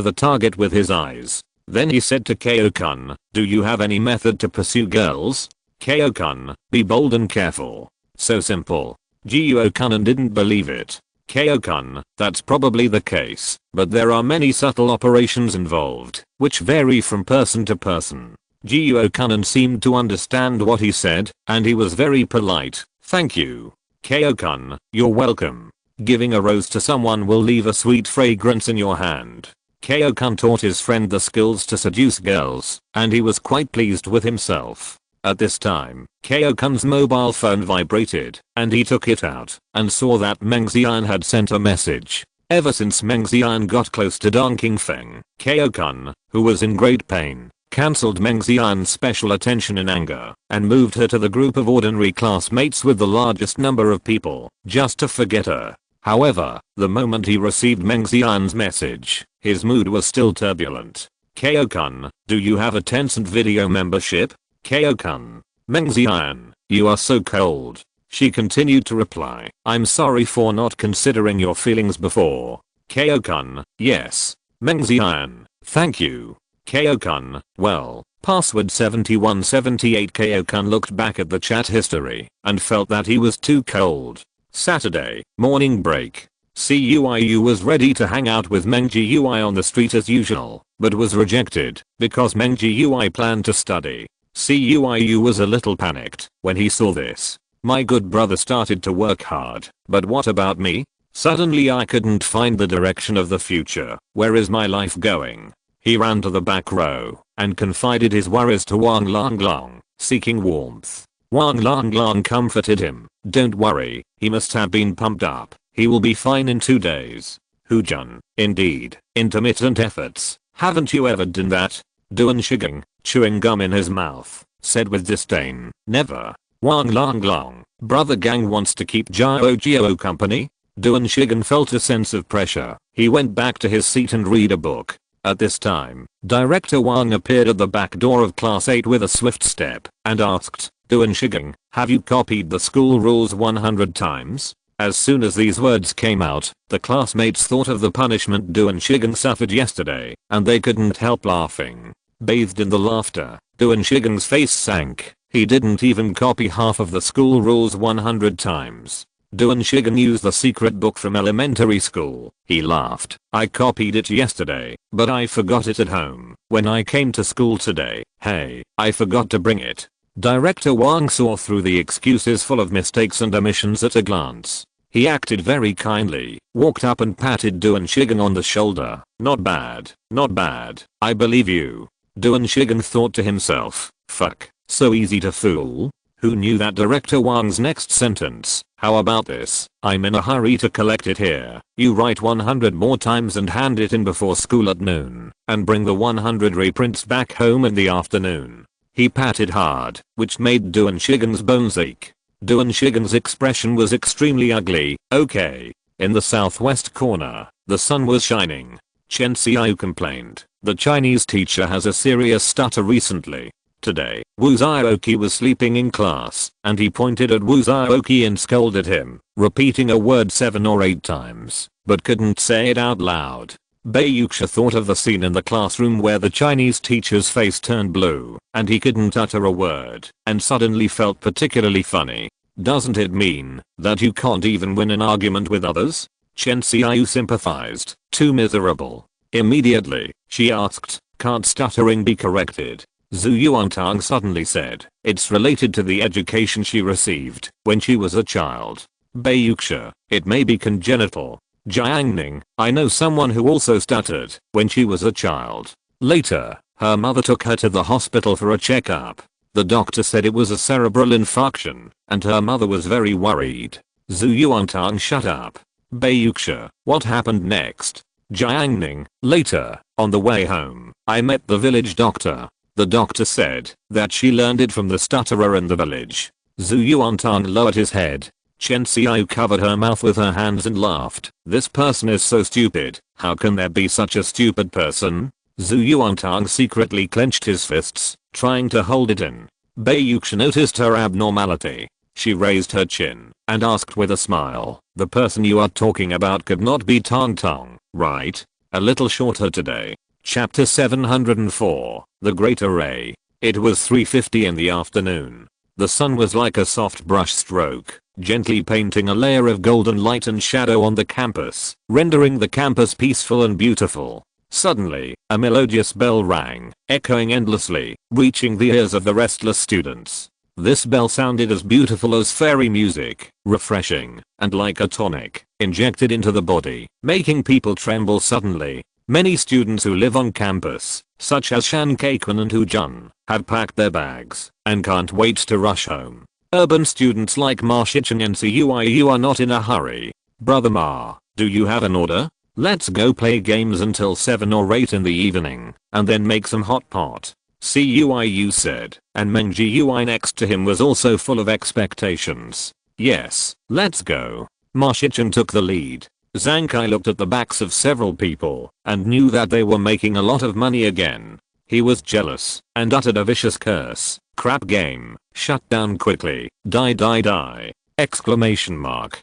the target with his eyes. Then he said to Kao-kun, do you have any method to pursue girls? Kao-kun, be bold and careful. So simple. Jiuo Kunan didn't believe it. Kao-kun, that's probably the case, but there are many subtle operations involved, which vary from person to person. Jiuo Kunan seemed to understand what he said, and he was very polite. Thank you. Kao-kun, you're welcome. Giving a rose to someone will leave a sweet fragrance in your hand. Kao-kun taught his friend the skills to seduce girls, and he was quite pleased with himself. At this time, Kao-kun's mobile phone vibrated, and he took it out, and saw that Meng Xian had sent a message. Ever since Meng Xian got close to Dong Qingfeng, Kao-kun, who was in great pain, cancelled Meng Xian's special attention in anger, and moved her to the group of ordinary classmates with the largest number of people, just to forget her. However, the moment he received Meng Xian's message, his mood was still turbulent. Kao-kun, do you have a Tencent video membership? Kao-kun, Meng Xian, you are so cold. She continued to reply, I'm sorry for not considering your feelings before. Kao-kun, yes. Meng Xian, thank you. Kao-kun, well, password 7178. Kao-kun looked back at the chat history and felt that he was too cold. Saturday, morning break. CUIU was ready to hang out with Meng Jiui on the street as usual, but was rejected because Meng Jiui planned to study. CUIU was a little panicked when he saw this. My good brother started to work hard, but what about me? Suddenly I couldn't find the direction of the future. Where is my life going? He ran to the back row and confided his worries to Wang Longlong, seeking warmth. Wang Longlong comforted him. Don't worry, he must have been pumped up. He will be fine in 2 days. Hujun, indeed, intermittent efforts. Haven't you ever done that? Duan Shigang, chewing gum in his mouth, said with disdain. Never. Wang Longlong, brother Gang wants to keep Jiao Jiao company? Duan Shigang felt a sense of pressure. He went back to his seat and read a book. At this time, Director Wang appeared at the back door of class 8 with a swift step and asked, Duan Shigang, have you copied the school rules 100 times? As soon as these words came out, the classmates thought of the punishment Duan Shigang suffered yesterday, and they couldn't help laughing. Bathed in the laughter, Duan Shigang's face sank. He didn't even copy half of the school rules 100 times. Duan Shigang used the secret book from elementary school. He laughed. I copied it yesterday, but I forgot it at home. When I came to school today, hey, I forgot to bring it. Director Wang saw through the excuses full of mistakes and omissions at a glance. He acted very kindly, walked up and patted Duan Shigang on the shoulder. Not bad, not bad, I believe you. Duan Shigang thought to himself, fuck, so easy to fool. Who knew that Director Wang's next sentence? How about this? I'm in a hurry to collect it here. You write 100 more times and hand it in before school at noon, and bring the 100 reprints back home in the afternoon. He patted hard, which made Duan Shigang's bones ache. Duan Shigang's expression was extremely ugly. Okay. In the southwest corner, the sun was shining. Chen Xiao complained. The Chinese teacher has a serious stutter recently. Today, Wu Zhaoqi was sleeping in class, and he pointed at Wu Zhaoqi and scolded him, repeating a word 7 or 8 times, but couldn't say it out loud. Bei Yuxia thought of the scene in the classroom where the Chinese teacher's face turned blue, and he couldn't utter a word, and suddenly felt particularly funny. Doesn't it mean that you can't even win an argument with others? Chen Xiao sympathized. Too miserable. Immediately, she asked, can't stuttering be corrected? Zhu Yuantang suddenly said, it's related to the education she received when she was a child. Bei Yuxia, it may be congenital. Jiang Ning, I know someone who also stuttered when she was a child. Later, her mother took her to the hospital for a checkup. The doctor said it was a cerebral infarction, and her mother was very worried. Zhu Yuantang, shut up. Bei Yuxia, what happened next? Jiang Ning, later, on the way home, I met the village doctor. The doctor said that she learned it from the stutterer in the village. Zhu Yuantang lowered his head. Chen Xiao covered her mouth with her hands and laughed. This person is so stupid. How can there be such a stupid person? Zhu Yuantang secretly clenched his fists, trying to hold it in. Bei Yuxia noticed her abnormality. She raised her chin and asked with a smile, the person you are talking about could not be Tong Tong, right? A little shorter today. Chapter 704, The Great Array. It was 3:50 in the afternoon. The sun was like a soft brush stroke, gently painting a layer of golden light and shadow on the campus, rendering the campus peaceful and beautiful. Suddenly, a melodious bell rang, echoing endlessly, reaching the ears of the restless students. This bell sounded as beautiful as fairy music, refreshing, and like a tonic, injected into the body, making people tremble suddenly. Many students who live on campus, such as Shan Kaikun and Hujun, have packed their bags and can't wait to rush home. Urban students like Ma Shicheng and Ciyu are not in a hurry. Brother Ma, do you have an order? Let's go play games until 7 or 8 in the evening, and then make some hot pot. Ciyu said, and Meng Jiui next to him was also full of expectations. Yes, let's go. Ma Shicheng took the lead. Zhang Kai looked at the backs of several people and knew that they were making a lot of money again. He was jealous and uttered a vicious curse. Crap game. Shut down quickly. Die die die. Exclamation mark.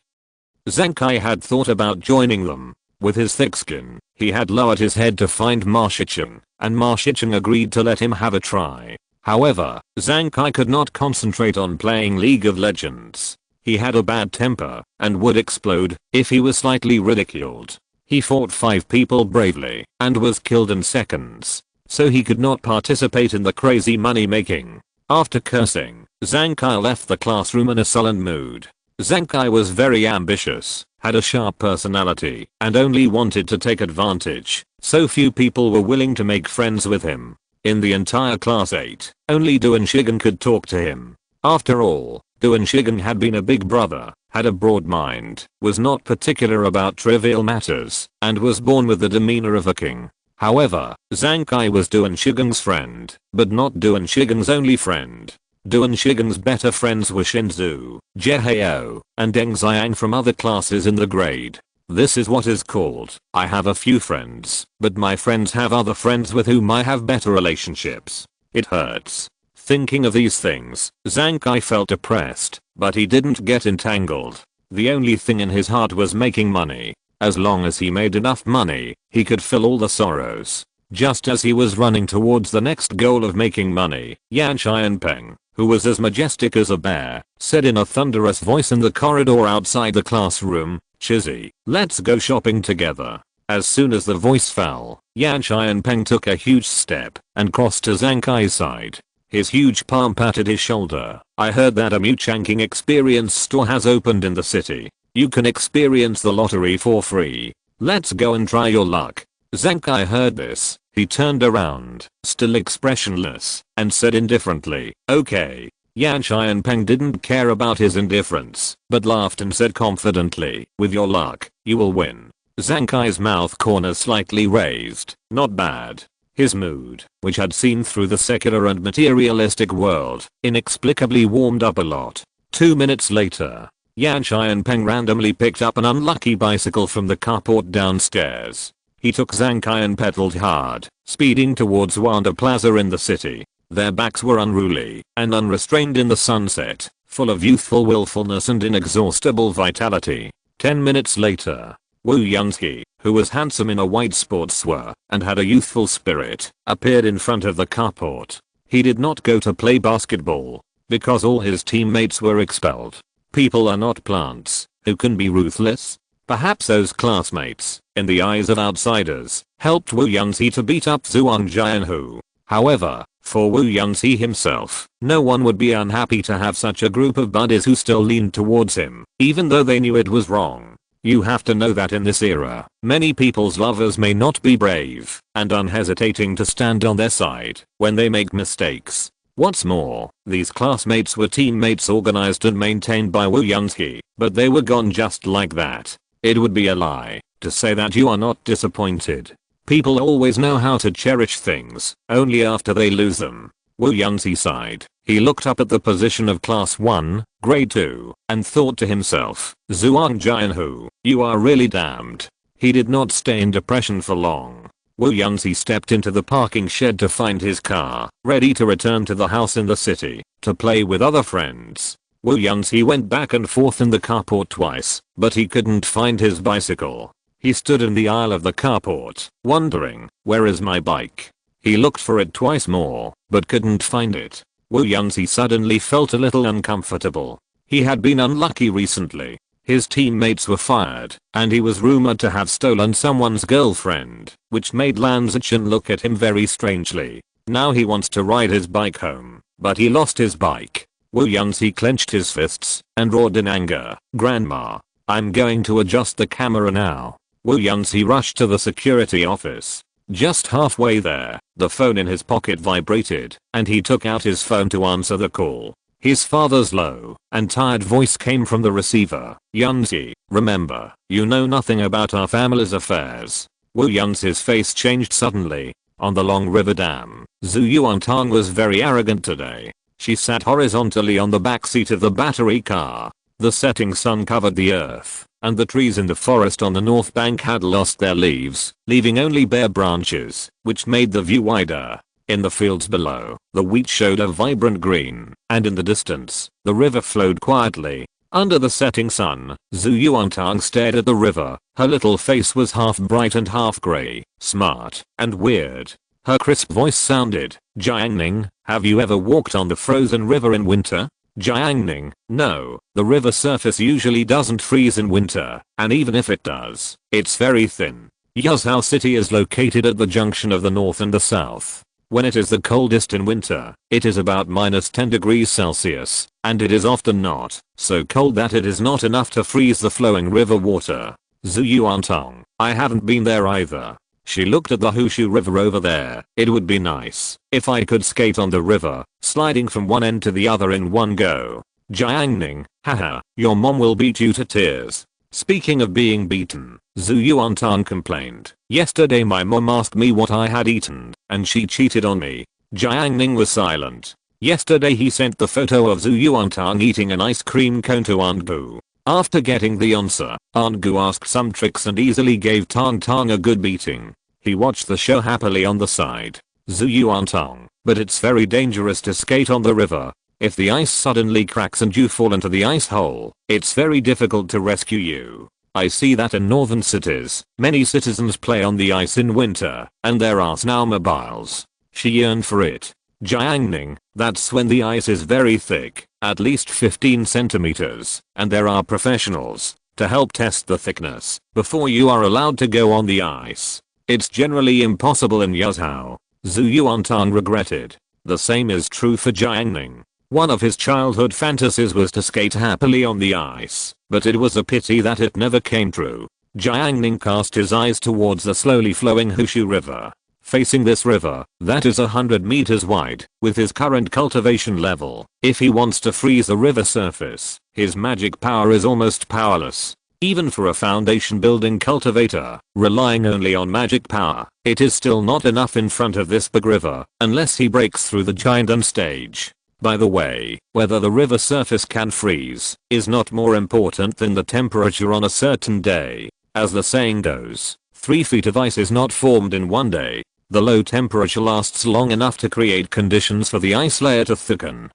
Zhang Kai had thought about joining them. With his thick skin, he had lowered his head to find Ma Shicheng, and Ma Shicheng agreed to let him have a try. However, Zhang Kai could not concentrate on playing League of Legends. He had a bad temper and would explode if he was slightly ridiculed. He fought 5 people bravely and was killed in seconds, so he could not participate in the crazy money making. After cursing, Zhang Kai left the classroom in a sullen mood. Zhang Kai was very ambitious, had a sharp personality, and only wanted to take advantage, so few people were willing to make friends with him. In the entire class 8, only Duan Shigen could talk to him. After all, Duan Shigen had been a big brother, had a broad mind, was not particular about trivial matters, and was born with the demeanor of a king. However, Zhang Kai was Duan Shigen's friend, but not Duan Shigen's only friend. Duan Shigen's better friends were Shinzu, Jeheo, and Deng Xiang from other classes in the grade. This is what is called, I have a few friends, but my friends have other friends with whom I have better relationships. It hurts. Thinking of these things, Zhang Kai felt depressed, but he didn't get entangled. The only thing in his heart was making money. As long as he made enough money, he could fill all the sorrows. Just as he was running towards the next goal of making money, Yan Xianpeng, who was as majestic as a bear, said in a thunderous voice in the corridor outside the classroom, "Chizzy, let's go shopping together." As soon as the voice fell, Yan Xianpeng took a huge step and crossed to Zhang Kai's side. His huge palm patted his shoulder. "I heard that a Muchangking experience store has opened in the city. You can experience the lottery for free. Let's go and try your luck." Zhang Kai heard this. He turned around, still expressionless, and said indifferently, "Okay." Yan Xianpeng didn't care about his indifference, but laughed and said confidently, "With your luck, you will win." Zhang Kai's mouth corners slightly raised. Not bad. His mood, which had seen through the secular and materialistic world, inexplicably warmed up a lot. 2 minutes later, Yan Xianpeng randomly picked up an unlucky bicycle from the carport downstairs. He took Zhang Kai and pedaled hard, speeding towards Wanda Plaza in the city. Their backs were unruly and unrestrained in the sunset, full of youthful willfulness and inexhaustible vitality. 10 minutes later, Wu Yunsky, who was handsome in a white sportswear and had a youthful spirit, appeared in front of the carport. He did not go to play basketball, because all his teammates were expelled. People are not plants, who can be ruthless. Perhaps those classmates, in the eyes of outsiders, helped Wu Yunsky to beat up Zhuang Jianhu. However, for Wu Yunsky himself, no one would be unhappy to have such a group of buddies who still leaned towards him, even though they knew it was wrong. You have to know that in this era, many people's lovers may not be brave and unhesitating to stand on their side when they make mistakes. What's more, these classmates were teammates organized and maintained by Wu Yunsky, but they were gone just like that. It would be a lie to say that you are not disappointed. People always know how to cherish things, only after they lose them. Wu Yunsky sighed. He looked up at the position of class 1, grade 2, and thought to himself, "Zhuang Jianhu, you are really damned." He did not stay in depression for long. Wu Yunsky stepped into the parking shed to find his car, ready to return to the house in the city, to play with other friends. Wu Yunsky went back and forth in the carport twice, but he couldn't find his bicycle. He stood in the aisle of the carport, wondering, "Where is my bike?" He looked for it twice more, but couldn't find it. Wu Yunsky suddenly felt a little uncomfortable. He had been unlucky recently. His teammates were fired, and he was rumored to have stolen someone's girlfriend, which made Lan Zichen look at him very strangely. Now he wants to ride his bike home, but he lost his bike. Wu Yunsky clenched his fists and roared in anger, "Grandma, I'm going to adjust the camera now." Wu Yunsky rushed to the security office. Just halfway there, the phone in his pocket vibrated, and he took out his phone to answer the call. His father's low and tired voice came from the receiver. "Yunsky, remember, you know nothing about our family's affairs." Wu Yunsky's face changed suddenly. On the Long River Dam, Zhu Yuantang was very arrogant today. She sat horizontally on the back seat of the battery car. The setting sun covered the earth, and the trees in the forest on the north bank had lost their leaves, leaving only bare branches, which made the view wider. In the fields below, the wheat showed a vibrant green, and in the distance, the river flowed quietly. Under the setting sun, Zhu Yuantang stared at the river. Her little face was half bright and half grey, smart, and weird. Her crisp voice sounded, "Jiang Ning, have you ever walked on the frozen river in winter?" Jiang Ning, no, the river surface usually doesn't freeze in winter, and even if it does, it's very thin. Yuzhou City is located at the junction of the north and the south. When it is the coldest in winter, it is about -10 degrees Celsius, and it is often not so cold that it is not enough to freeze the flowing river water. Zuyuantong, I haven't been there either. She looked at the Hushu River over there. It would be nice if I could skate on the river, sliding from one end to the other in one go. Jiang Ning, haha, your mom will beat you to tears. Speaking of being beaten, Zuyuantong complained. Yesterday my mom asked me what I had eaten, and she cheated on me. Jiang Ning was silent. Yesterday he sent the photo of Zuyuantong eating an ice cream cone to Aunt Gu. After getting the answer, Aunt Gu asked some tricks and easily gave Tong Tong a good beating. He watched the show happily on the side. Zuyuantong, but it's very dangerous to skate on the river. If the ice suddenly cracks and you fall into the ice hole, it's very difficult to rescue you. I see that in northern cities, many citizens play on the ice in winter, and there are snowmobiles. She yearned for it. Jiang Ning, that's when the ice is very thick, at least 15 centimeters, and there are professionals to help test the thickness before you are allowed to go on the ice. It's generally impossible in Yuzhou. Zuyuantong regretted. The same is true for Jiang Ning. One of his childhood fantasies was to skate happily on the ice, but it was a pity that it never came true. Jiang Ning cast his eyes towards the slowly flowing Hushu River. Facing this river, that is 100 meters wide, with his current cultivation level, if he wants to freeze the river surface, his magic power is almost powerless. Even for a foundation building cultivator, relying only on magic power, it is still not enough in front of this big river, unless he breaks through the giant stage. By the way, whether the river surface can freeze is not more important than the temperature on a certain day. As the saying goes, 3 feet of ice is not formed in one day. The low temperature lasts long enough to create conditions for the ice layer to thicken.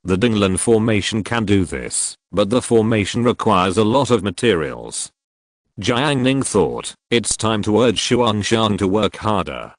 The Dinglan formation can do this, but the formation requires a lot of materials. Jiang Ning thought, it's time to urge Xuangshan to work harder.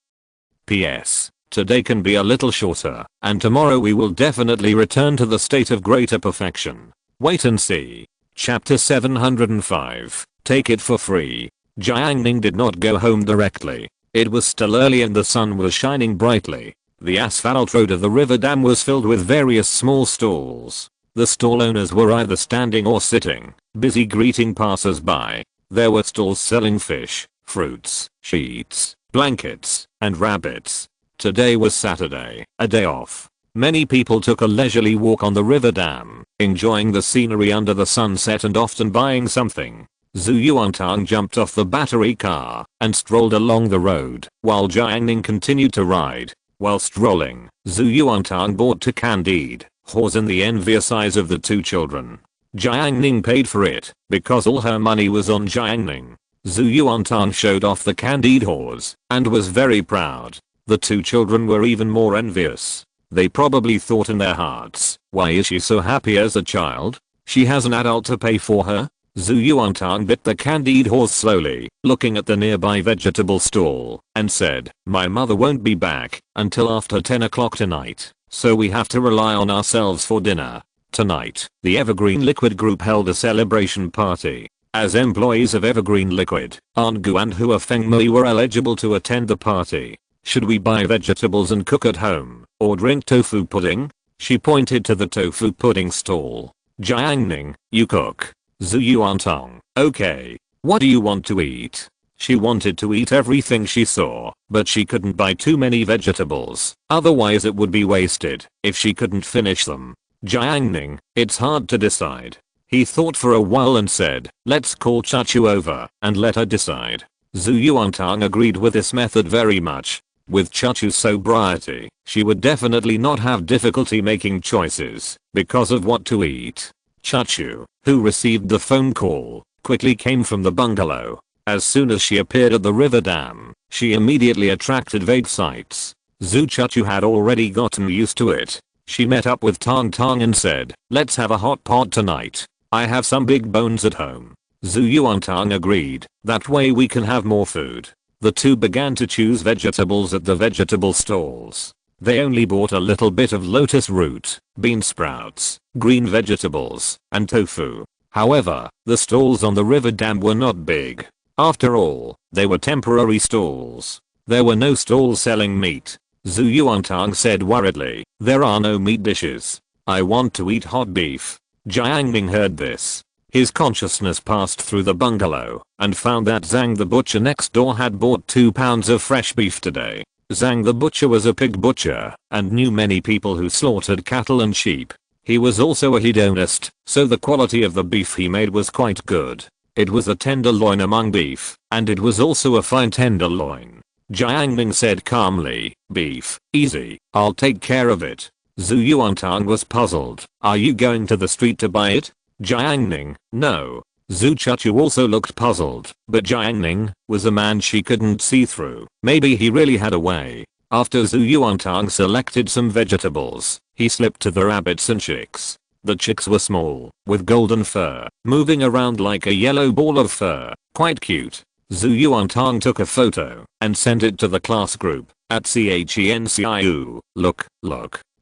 P.S. Today can be a little shorter, and tomorrow we will definitely return to the state of greater perfection. Wait and see. Chapter 705. Take it for free. Jiang Ning did not go home directly. It was still early and the sun was shining brightly. The asphalt road of the river dam was filled with various small stalls. The stall owners were either standing or sitting, busy greeting passers-by. There were stalls selling fish, fruits, sheets, blankets, and rabbits. Today was Saturday, a day off. Many people took a leisurely walk on the river dam, enjoying the scenery under the sunset and often buying something. Zuyuantong jumped off the battery car and strolled along the road, while Jiang Ning continued to ride. While strolling, Zuyuantong bought 2 candied haws in the envious eyes of the 2 children. Jiang Ning paid for it, because all her money was on Jiang Ning. Zuyuantong showed off the candied haws, and was very proud. The 2 children were even more envious. They probably thought in their hearts, why is she so happy as a child? She has an adult to pay for her? Zuyuantong bit the candied haws slowly, looking at the nearby vegetable stall, and said, my mother won't be back until after 10 o'clock tonight, so we have to rely on ourselves for dinner. Tonight, the Evergreen Liquid Group held a celebration party. As employees of Evergreen Liquid, Aunt Gu and Hua Fengmei were eligible to attend the party. Should we buy vegetables and cook at home, or drink tofu pudding? She pointed to the tofu pudding stall. Jiang Ning, you cook. Zuyuantong, okay. What do you want to eat? She wanted to eat everything she saw, but she couldn't buy too many vegetables, otherwise it would be wasted if she couldn't finish them. Jiang Ning, it's hard to decide. He thought for a while and said, let's call Chachu over and let her decide. Zuyuantong agreed with this method very much. With Chachu's sobriety, she would definitely not have difficulty making choices because of what to eat. Chachu, who received the phone call, quickly came from the bungalow. As soon as she appeared at the river dam, she immediately attracted vague sights. Chachu had already gotten used to it. She met up with Tong Tong and said, let's have a hot pot tonight. I have some big bones at home. Zuyuantong agreed, that way we can have more food. The 2 began to choose vegetables at the vegetable stalls. They only bought a little bit of lotus root, bean sprouts, green vegetables, and tofu. However, the stalls on the river dam were not big. After all, they were temporary stalls. There were no stalls selling meat. Zhu Yuantang said worriedly, "There are no meat dishes. I want to eat hot beef." Jiang Ning heard this. His consciousness passed through the bungalow and found that Zhang the butcher next door had bought 2 pounds of fresh beef today. Zhang the butcher was a pig butcher and knew many people who slaughtered cattle and sheep. He was also a hedonist, so the quality of the beef he made was quite good. It was a tenderloin among beef, and it was also a fine tenderloin. Jiang Ning said calmly, "Beef, easy, I'll take care of it." Zhu Yuantang was puzzled. "Are you going to the street to buy it?" Jiang Ning, "No." Zhu Chuchu also looked puzzled, but Jiang Ning was a man she couldn't see through. Maybe he really had a way. After Zhu Yuantang selected some vegetables, he slipped to the rabbits and chicks. The chicks were small, with golden fur, moving around like a yellow ball of fur. Quite cute. Zhu Yuantang took a photo and sent it to the class group at CHENCIU. Look.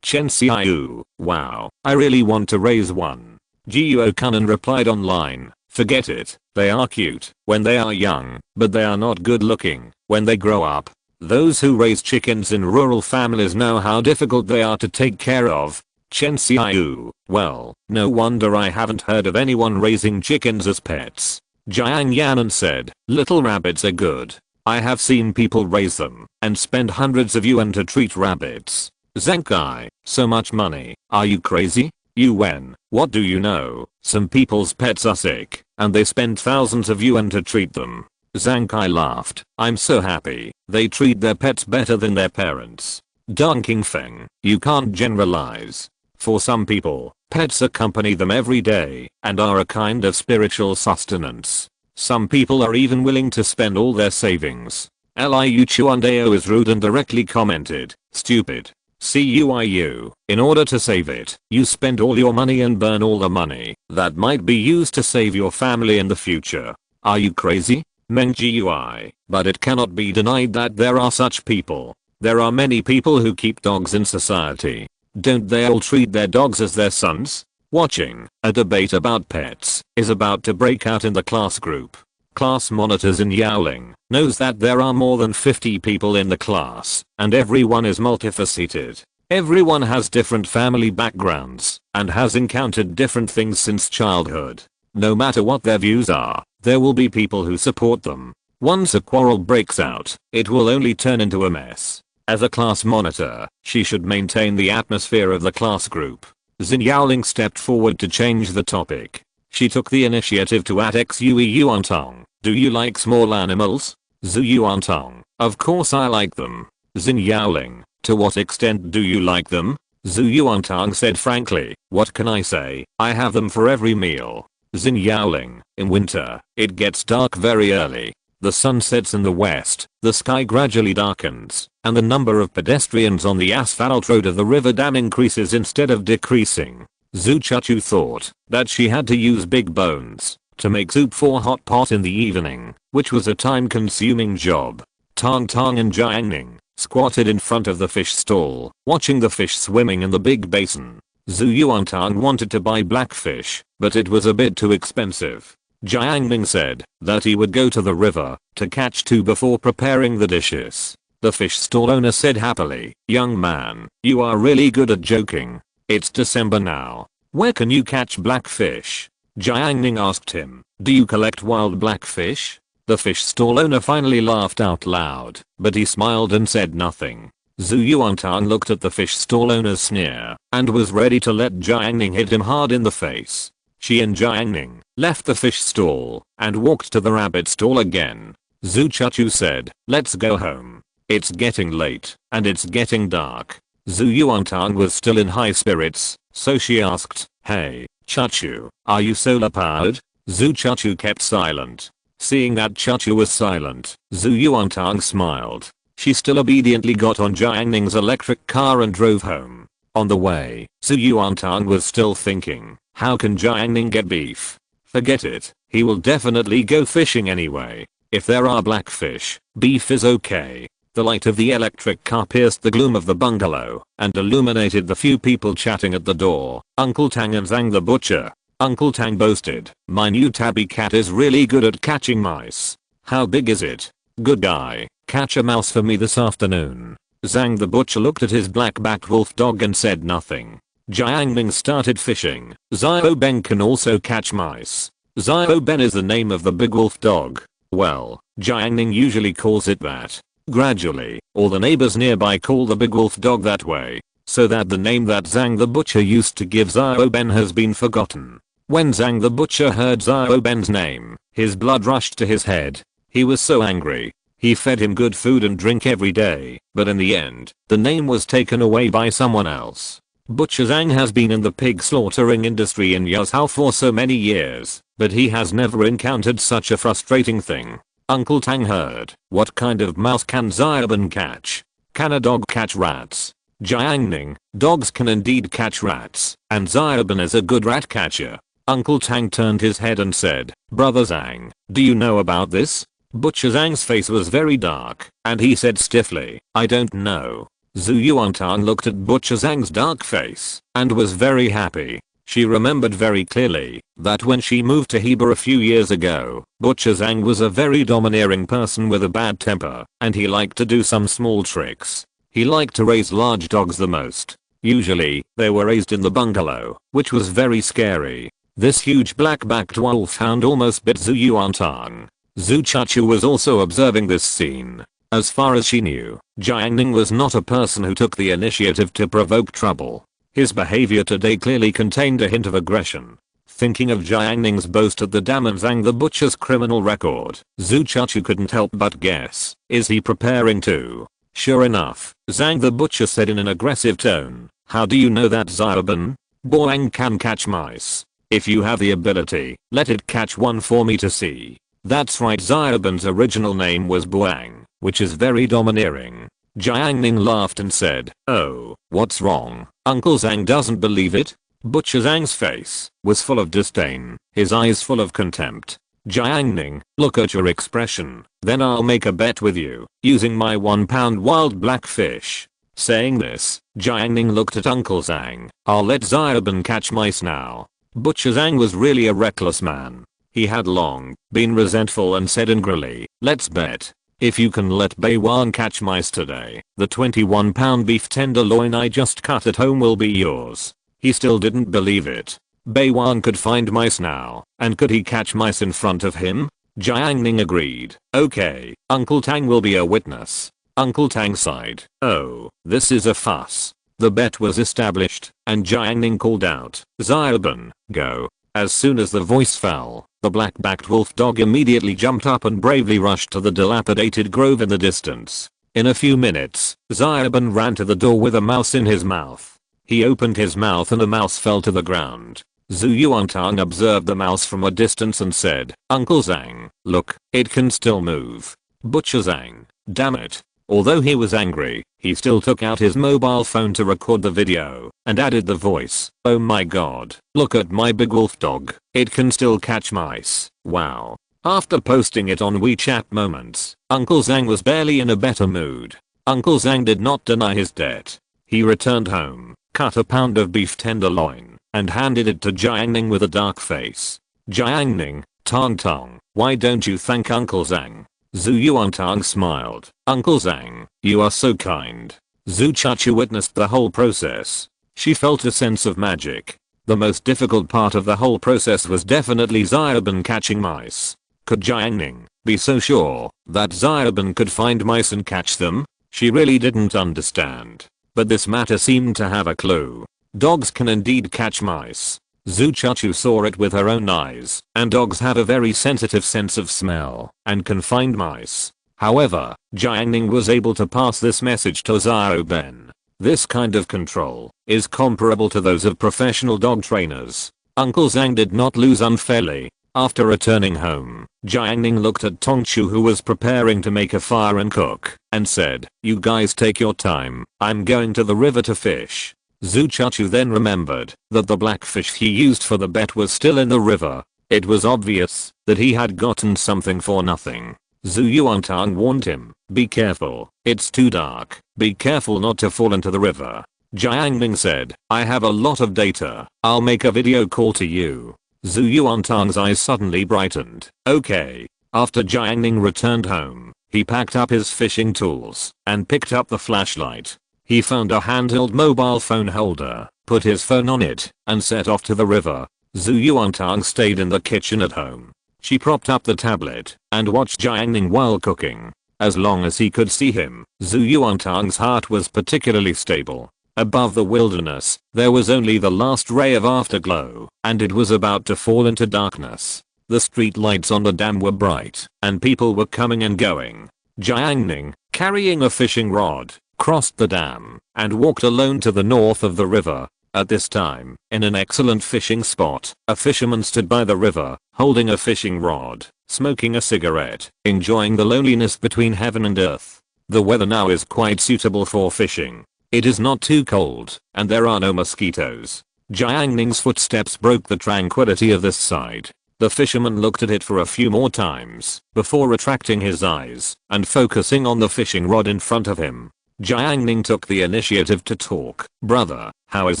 Chen-ciu, wow, I really want to raise one. Jiuo Kunan replied online, "Forget it, they are cute when they are young, but they are not good looking when they grow up." Those who raise chickens in rural families know how difficult they are to take care of. Chen-ciu, well, no wonder I haven't heard of anyone raising chickens as pets. Jiang Yanan said, "Little rabbits are good. I have seen people raise them and spend hundreds of yuan to treat rabbits." Zenkai, so much money, are you crazy? Yuan, what do you know? Some people's pets are sick, and they spend thousands of yuan to treat them. Zankai laughed, "I'm so happy, they treat their pets better than their parents." Dong Qingfeng, you can't generalize. For some people, pets accompany them every day and are a kind of spiritual sustenance. Some people are even willing to spend all their savings. Liu Chuandao is rude and directly commented, "Stupid. CUIU, in order to save it, you spend all your money and burn all the money that might be used to save your family in the future. Are you crazy?" Meng GUI, but it cannot be denied that there are such people. There are many people who keep dogs in society. Don't they all treat their dogs as their sons? Watching a debate about pets is about to break out in the class group. Class monitors in Yaoling knows that there are more than 50 people in the class, and everyone is multifaceted. Everyone has different family backgrounds and has encountered different things since childhood. No matter what their views are, there will be people who support them. Once a quarrel breaks out, it will only turn into a mess. As a class monitor, she should maintain the atmosphere of the class group. Xin Yaoling stepped forward to change the topic. She took the initiative to at Xue Yuantong, "Do you like small animals?" Zhu Yuantong, "Of course I like them." Xin Yaoling, "To what extent do you like them?" Zhu Yuantang said frankly, "What can I say, I have them for every meal." Xin Yaoling, "In winter, it gets dark very early. The sun sets in the west, the sky gradually darkens, and the number of pedestrians on the asphalt road of the river dam increases instead of decreasing." Zhu Chuchu thought that she had to use big bones to make soup for hot pot in the evening, which was a time-consuming job. Tong Tong and Jiang Ning squatted in front of the fish stall, watching the fish swimming in the big basin. Zhu Yuantang wanted to buy blackfish, but it was a bit too expensive. Jiang Ning said that he would go to the river to catch 2 before preparing the dishes. The fish stall owner said happily, "Young man, you are really good at joking. It's December now. Where can you catch blackfish?" Jiang Ning asked him, "Do you collect wild blackfish?" The fish stall owner finally laughed out loud, but he smiled and said nothing. Zhu Yuantang looked at the fish stall owner's sneer and was ready to let Jiang Ning hit him hard in the face. She and Jiang Ning left the fish stall and walked to the rabbit stall again. Zhu Chuchu said, "Let's go home. It's getting late and it's getting dark." Zhu Yuantang was still in high spirits, so she asked, "Hey, Chuchu, are you solar powered?" Zhu Chuchu kept silent. Seeing that Chuchu was silent, Zhu Yuantang smiled. She still obediently got on Jiang Ning's electric car and drove home. On the way, Zhu Yuantang was still thinking, how can Jiang Ning get beef? Forget it, he will definitely go fishing anyway. If there are blackfish, beef is okay. The light of the electric car pierced the gloom of the bungalow and illuminated the few people chatting at the door, Uncle Tang and Zhang the butcher. Uncle Tang boasted, "My new tabby cat is really good at catching mice." "How big is it?" "Good guy, catch a mouse for me this afternoon." Zhang the butcher looked at his black-backed wolf dog and said nothing. Jiang Ning started fishing. Xiao Ben can also catch mice. Xiao Ben is the name of the big wolf dog. Well, Jiang Ning usually calls it that. Gradually, all the neighbors nearby call the big wolf dog that way, so that the name that Zhang the butcher used to give Xiao Ben has been forgotten. When Zhang the butcher heard Xiao Ben's name, his blood rushed to his head. He was so angry. He fed him good food and drink every day, but in the end, the name was taken away by someone else. Butcher Zhang has been in the pig slaughtering industry in Yuzhou for so many years, but he has never encountered such a frustrating thing. Uncle Tang heard, "What kind of mouse can Xiaoben catch? Can a dog catch rats?" Jiang Ning, "Dogs can indeed catch rats, and Xiaoben is a good rat catcher." Uncle Tang turned his head and said, "Brother Zhang, do you know about this?" Butcher Zhang's face was very dark, and he said stiffly, "I don't know." Zhu Yuantang looked at Butcher Zhang's dark face and was very happy. She remembered very clearly that when she moved to Hebei a few years ago, Butcher Zhang was a very domineering person with a bad temper, and he liked to do some small tricks. He liked to raise large dogs the most. Usually, they were raised in the bungalow, which was very scary. This huge black-backed wolfhound almost bit Zhu Yuantang. Zhu Chachu was also observing this scene. As far as she knew, Jiang Ning was not a person who took the initiative to provoke trouble. His behavior today clearly contained a hint of aggression. Thinking of Jiang Ning's boast at the dam and Zhang the butcher's criminal record, Zhu Chachu couldn't help but guess, is he preparing to? Sure enough, Zhang the butcher said in an aggressive tone, "How do you know that Xiaoben? Boang can catch mice. If you have the ability, let it catch one for me to see." That's right, Xiaoben's original name was Boang, which is very domineering. Jiang Ning laughed and said, "Oh, what's wrong? Uncle Zhang doesn't believe it?" Butcher Zhang's face was full of disdain, his eyes full of contempt. "Jiang Ning, look at your expression, then I'll make a bet with you, using my 1-pound wild black fish." Saying this, Jiang Ning looked at Uncle Zhang. "I'll let Xiaoben catch mice now." Butcher Zhang was really a reckless man. He had long been resentful and said angrily, "Let's bet. If you can let Beiwan catch mice today, the 21-pound beef tenderloin I just cut at home will be yours." He still didn't believe it. Beiwan could find mice now, and could he catch mice in front of him? Jiang Ning agreed. "Okay, Uncle Tang will be a witness." Uncle Tang sighed. "Oh, this is a fuss." The bet was established, and Jiang Ning called out, "Xiaoben, go." As soon as the voice fell, the black-backed wolf dog immediately jumped up and bravely rushed to the dilapidated grove in the distance. In a few minutes, Xiaoben ran to the door with a mouse in his mouth. He opened his mouth and the mouse fell to the ground. Zhu Yuantang observed the mouse from a distance and said, "Uncle Zhang, look, it can still move." Butcher Zhang, damn it. Although he was angry, he still took out his mobile phone to record the video and added the voice, "Oh my god, look at my big wolf dog, it can still catch mice, wow." After posting it on WeChat Moments, Uncle Zhang was barely in a better mood. Uncle Zhang did not deny his debt. He returned home, cut a pound of beef tenderloin, and handed it to Jiang Ning with a dark face. "Jiang Ning, Tong Tong, why don't you thank Uncle Zhang?" Zhu Yuantang smiled. "Uncle Zhang, you are so kind." Zhu Chachu witnessed the whole process. She felt a sense of magic. The most difficult part of the whole process was definitely Xiaoben catching mice. Could Jiang Ning be so sure that Xiaoben could find mice and catch them? She really didn't understand. But this matter seemed to have a clue. Dogs can indeed catch mice. Zhu Chachu saw it with her own eyes, and dogs have a very sensitive sense of smell and can find mice. However, Jiang Ning was able to pass this message to Xiaoben. This kind of control is comparable to those of professional dog trainers. Uncle Zhang did not lose unfairly. After returning home, Jiang Ning looked at Tongchu, who was preparing to make a fire and cook, and said, "You guys take your time, I'm going to the river to fish." Zhu Chachu then remembered that the blackfish he used for the bet was still in the river. It was obvious that he had gotten something for nothing. Zhu Yuantang warned him, be careful, it's too dark, be careful not to fall into the river. Jiang Ning said, I have a lot of data, I'll make a video call to you. Zhu Yuantang's eyes suddenly brightened. Okay. After Jiang Ning returned home, he packed up his fishing tools and picked up the flashlight. He found a handheld mobile phone holder, put his phone on it, and set off to the river. Zhu Yuantang stayed in the kitchen at home. She propped up the tablet and watched Jiang Ning while cooking. As long as he could see him, Zhu Yuantang's heart was particularly stable. Above the wilderness, there was only the last ray of afterglow, and it was about to fall into darkness. The street lights on the dam were bright, and people were coming and going. Jiang Ning, carrying a fishing rod, crossed the dam, and walked alone to the north of the river. At this time, in an excellent fishing spot, a fisherman stood by the river, holding a fishing rod, smoking a cigarette, enjoying the loneliness between heaven and earth. The weather now is quite suitable for fishing. It is not too cold, and there are no mosquitoes. Jiang Ning's footsteps broke the tranquility of this side. The fisherman looked at it for a few more times, before retracting his eyes, and focusing on the fishing rod in front of him. Jiang Ning took the initiative to talk. Brother, how is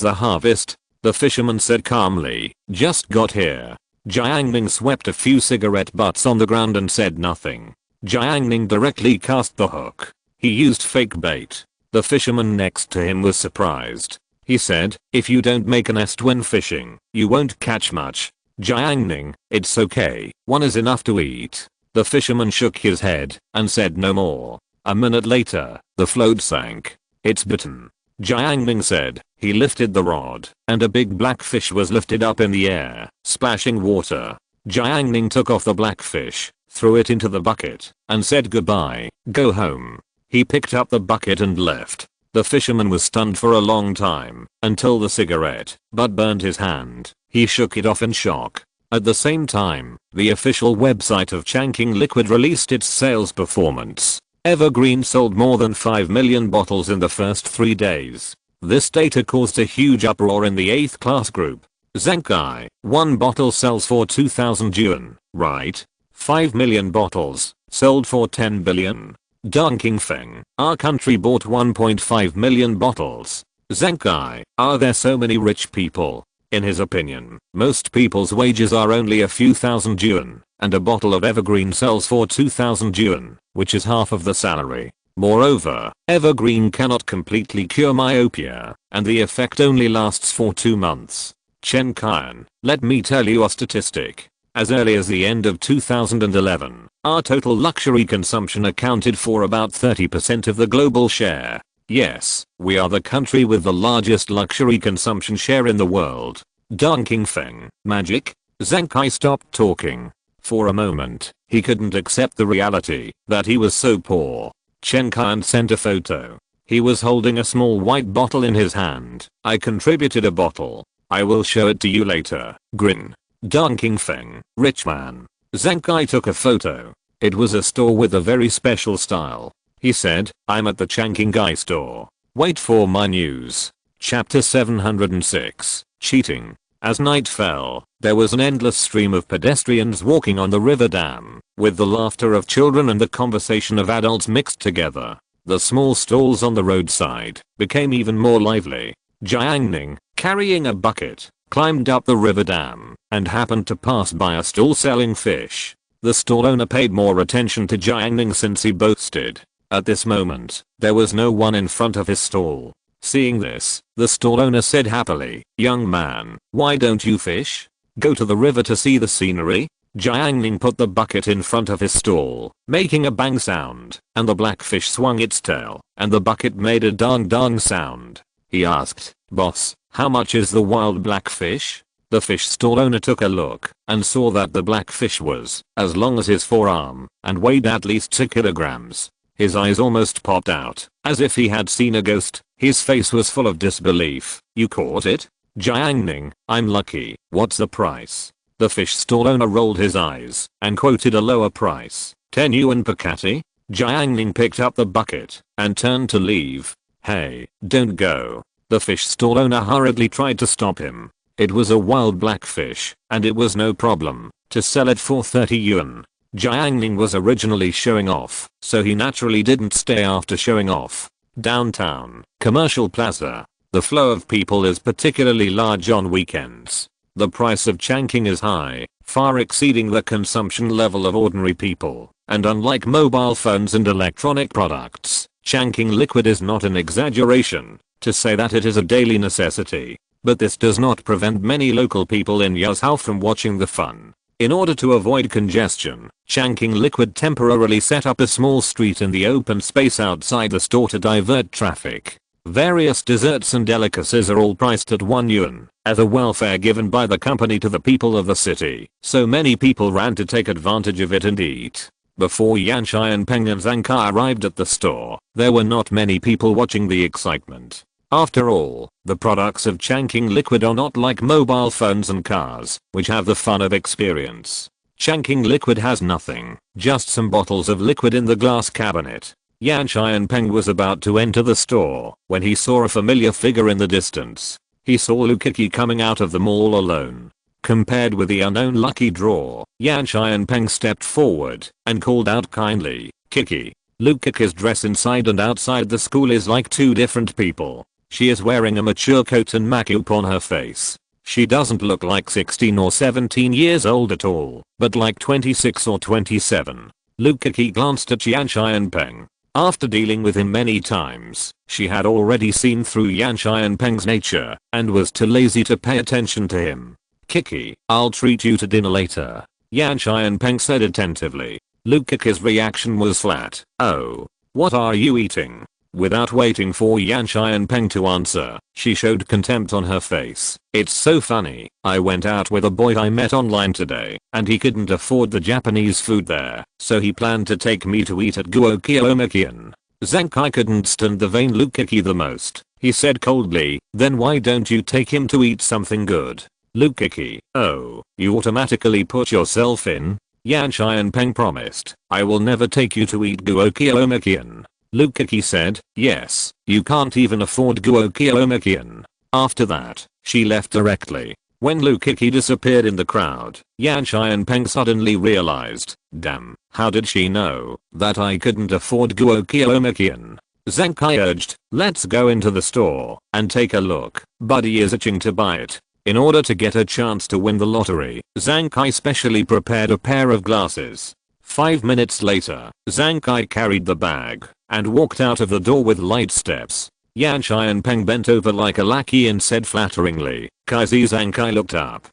the harvest? The fisherman said calmly, just got here. Jiang Ning swept a few cigarette butts on the ground and said nothing. Jiang Ning directly cast the hook. He used fake bait. The fisherman next to him was surprised. He said, if you don't make a nest when fishing, you won't catch much. Jiang Ning, it's okay, one is enough to eat. The fisherman shook his head and said no more. A minute later, the float sank. It's bitten. Jiang Ning said. He lifted the rod, and a big black fish was lifted up in the air, splashing water. Jiang Ning took off the black fish, threw it into the bucket, and said goodbye, go home. He picked up the bucket and left. The fisherman was stunned for a long time, until the cigarette butt burned his hand. He shook it off in shock. At the same time, the official website of Changqing Liquid released its sales performance. Evergreen sold more than 5 million bottles in the first 3 days. This data caused a huge uproar in the 8th class group. Zenkai, one bottle sells for 2,000 yuan, right? 5 million bottles, sold for 10 billion. Deng Qingfeng, our country bought 1.5 million bottles. Zenkai, are there so many rich people? In his opinion, most people's wages are only a few thousand yuan, and a bottle of Evergreen sells for 2,000 yuan, which is half of the salary. Moreover, Evergreen cannot completely cure myopia, and the effect only lasts for 2 months. Chen Qian, let me tell you a statistic. As early as the end of 2011, our total luxury consumption accounted for about 30% of the global share. Yes, we are the country with the largest luxury consumption share in the world. Deng Qingfeng, magic? Zenkai stopped talking. For a moment, he couldn't accept the reality that he was so poor. Chen Qian sent a photo. He was holding a small white bottle in his hand. I contributed a bottle. I will show it to you later. Grin. Deng Qingfeng, rich man. Zenkai took a photo. It was a store with a very special style. He said, I'm at the Changqing Guy store. Wait for my news. Chapter 706, Cheating. As night fell, there was an endless stream of pedestrians walking on the river dam, with the laughter of children and the conversation of adults mixed together. The small stalls on the roadside became even more lively. Jiang Ning, carrying a bucket, climbed up the river dam and happened to pass by a stall selling fish. The stall owner paid more attention to Jiang Ning since he boasted. At this moment, there was no one in front of his stall. Seeing this, the stall owner said happily, young man, why don't you fish? Go to the river to see the scenery? Jiang Ning put the bucket in front of his stall, making a bang sound, and the black fish swung its tail, and the bucket made a dong dong sound. He asked, boss, how much is the wild black fish? The fish stall owner took a look, and saw that the black fish was as long as his forearm, and weighed at least 6 kilograms. His eyes almost popped out, as if he had seen a ghost. His face was full of disbelief. You caught it? Jiang Ning, I'm lucky. What's the price? The fish stall owner rolled his eyes, and quoted a lower price. 10 yuan per catty? Jiang Ning picked up the bucket, and turned to leave. Hey, don't go. The fish stall owner hurriedly tried to stop him. It was a wild black fish, and it was no problem to sell it for 30 yuan. Jiang Ning was originally showing off, so he naturally didn't stay after showing off. Downtown, Commercial Plaza. The flow of people is particularly large on weekends. The price of Changqing is high, far exceeding the consumption level of ordinary people, and unlike mobile phones and electronic products, Changqing liquid is not an exaggeration to say that it is a daily necessity. But this does not prevent many local people in Yuzhou from watching the fun. In order to avoid congestion, Changqing Liquid temporarily set up a small street in the open space outside the store to divert traffic. Various desserts and delicacies are all priced at 1 yuan, as a welfare given by the company to the people of the city, so many people ran to take advantage of it and eat. Before Yan Xianpeng and Zhang Kai arrived at the store, there were not many people watching the excitement. After all, the products of Changqing Liquid are not like mobile phones and cars, which have the fun of experience. Changqing Liquid has nothing, just some bottles of liquid in the glass cabinet. Yan Xianpeng was about to enter the store when he saw a familiar figure in the distance. He saw Lu Kiki coming out of the mall alone. Compared with the unknown lucky draw, Yan Xianpeng stepped forward and called out kindly, "Kiki." Lu Kiki's dress inside and outside the school is like two different people. She is wearing a mature coat and makeup on her face. She doesn't look like 16 or 17 years old at all, but like 26 or 27. Lu Kiki glanced at Yan Xianpeng. After dealing with him many times, she had already seen through Yan Xianpeng's nature and was too lazy to pay attention to him. "Kiki, I'll treat you to dinner later," Yan Xianpeng said attentively. Lu Kiki's reaction was flat. "Oh, what are you eating?" Without waiting for Yan Xianpeng to answer, she showed contempt on her face. "It's so funny, I went out with a boy I met online today, and he couldn't afford the Japanese food there, so he planned to take me to eat at Guokyo-Omakian." Zhang Kai couldn't stand the vain Lu Kiki the most. He said coldly, "Then why don't you take him to eat something good?" Lu Kiki, "Oh, you automatically put yourself in?" Yan Xianpeng promised, "I will never take you to eat Guokyo-Omakian." Lu Kiki said, "Yes, you can't even afford Guokyo-Omakian." After that, she left directly. When Lu Kiki disappeared in the crowd, Yan Xianpeng suddenly realized, "Damn, how did she know that I couldn't afford Guokyo-Omakian?" Zhang Kai urged, "Let's go into the store and take a look. Buddy is itching to buy it." In order to get a chance to win the lottery, Zhang Kai specially prepared a pair of glasses. 5 minutes later, Zhang Kai carried the bag and walked out of the door with light steps. Yan Xianpeng bent over like a lackey and said flatteringly, "Kaizi." Zhang Kai looked up.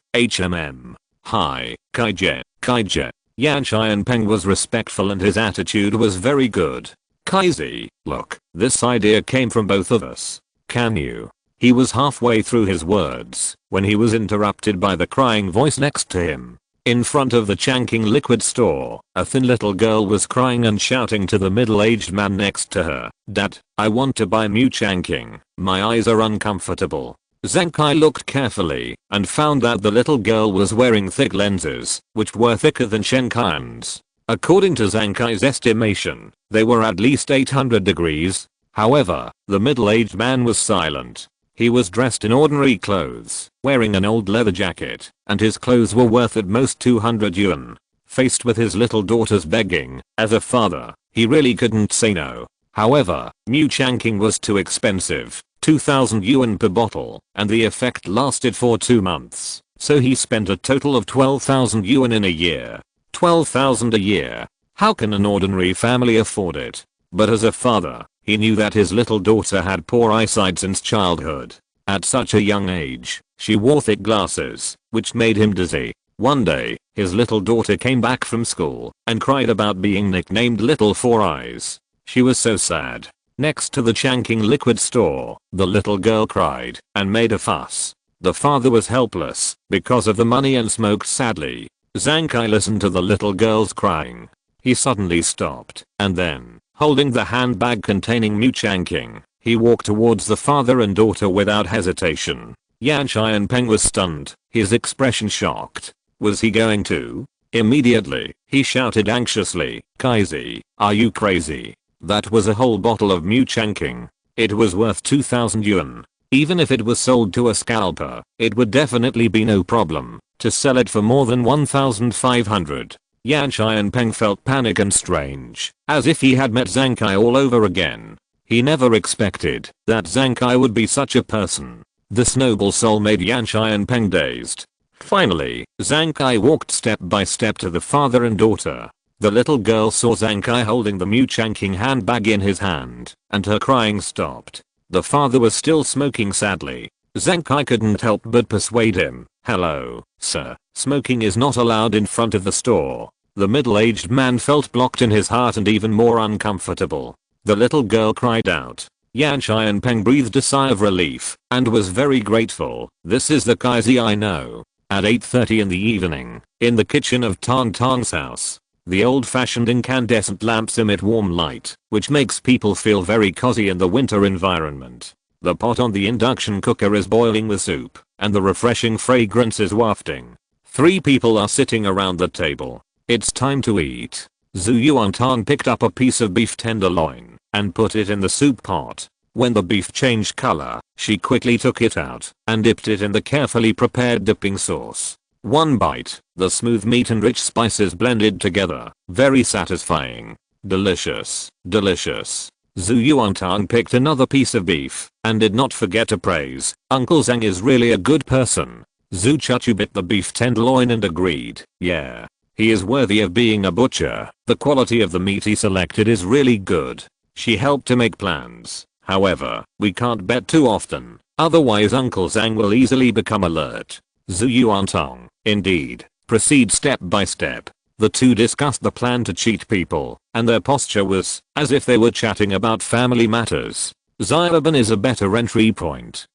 "Hi, Kaije, Kaije." Yan Xianpeng was respectful and his attitude was very good. "Kaizi, look, this idea came from both of us. Can you?" He was halfway through his words when he was interrupted by the crying voice next to him. In front of the Changqing Liquid store, a thin little girl was crying and shouting to the middle-aged man next to her, "Dad, I want to buy Mu Changqing. My eyes are uncomfortable." Zhang Kai looked carefully and found that the little girl was wearing thick lenses, which were thicker than Shen Kan's. According to Zhang Kai's estimation, they were at least 800 degrees. However, the middle-aged man was silent. He was dressed in ordinary clothes, wearing an old leather jacket, and his clothes were worth at most 200 yuan. Faced with his little daughter's begging, as a father, he really couldn't say no. However, Mu Changqing was too expensive, 2,000 yuan per bottle, and the effect lasted for 2 months, so he spent a total of 12,000 yuan in a year. 12,000 a year. How can an ordinary family afford it? But as a father, he knew that his little daughter had poor eyesight since childhood. At such a young age, she wore thick glasses, which made him dizzy. One day, his little daughter came back from school and cried about being nicknamed Little Four Eyes. She was so sad. Next to the Changqing Liquid store, the little girl cried and made a fuss. The father was helpless because of the money and smoked sadly. Zhang Kai listened to the little girl's crying. He suddenly stopped, and then, holding the handbag containing Mu Changqing, he walked towards the father and daughter without hesitation. Yan Xianpeng was stunned, his expression shocked. Was he going to? Immediately, he shouted anxiously, "Kaizi, are you crazy? That was a whole bottle of Mu Changqing. It was worth 2,000 yuan. Even if it was sold to a scalper, it would definitely be no problem to sell it for more than 1,500. Yan Xianpeng felt panic and strange, as if he had met Zhang Kai all over again. He never expected that Zhang Kai would be such a person. This noble soul made Yan Xianpeng dazed. Finally, Zhang Kai walked step by step to the father and daughter. The little girl saw Zhang Kai holding the Mu Changqing handbag in his hand, and her crying stopped. The father was still smoking sadly. Zhang Kai couldn't help but persuade him. "Hello, sir. Smoking is not allowed in front of the store." The middle-aged man felt blocked in his heart and even more uncomfortable. The little girl cried out. Yan Xianpeng breathed a sigh of relief and was very grateful. "This is the Kaizi I know." At 8:30 in the evening, in the kitchen of Tang Tang's house, the old-fashioned incandescent lamps emit warm light, which makes people feel very cozy in the winter environment. The pot on the induction cooker is boiling with soup, and the refreshing fragrance is wafting. 3 people are sitting around the table. It's time to eat. Zhu Yuantang picked up a piece of beef tenderloin and put it in the soup pot. When the beef changed color, she quickly took it out and dipped it in the carefully prepared dipping sauce. One bite, the smooth meat and rich spices blended together. Very satisfying. Delicious. Delicious. Zhu Yuantang picked another piece of beef and did not forget to praise, "Uncle Zhang is really a good person." Zhu Chuchu bit the beef tenderloin and agreed, "Yeah. He is worthy of being a butcher. The quality of the meat he selected is really good." She helped to make plans. "However, we can't bet too often, otherwise Uncle Zhang will easily become alert." Zhu Yuantang, indeed, proceed step by step. The two discussed the plan to cheat people, and their posture was as if they were chatting about family matters. Xiaoban is a better entry point.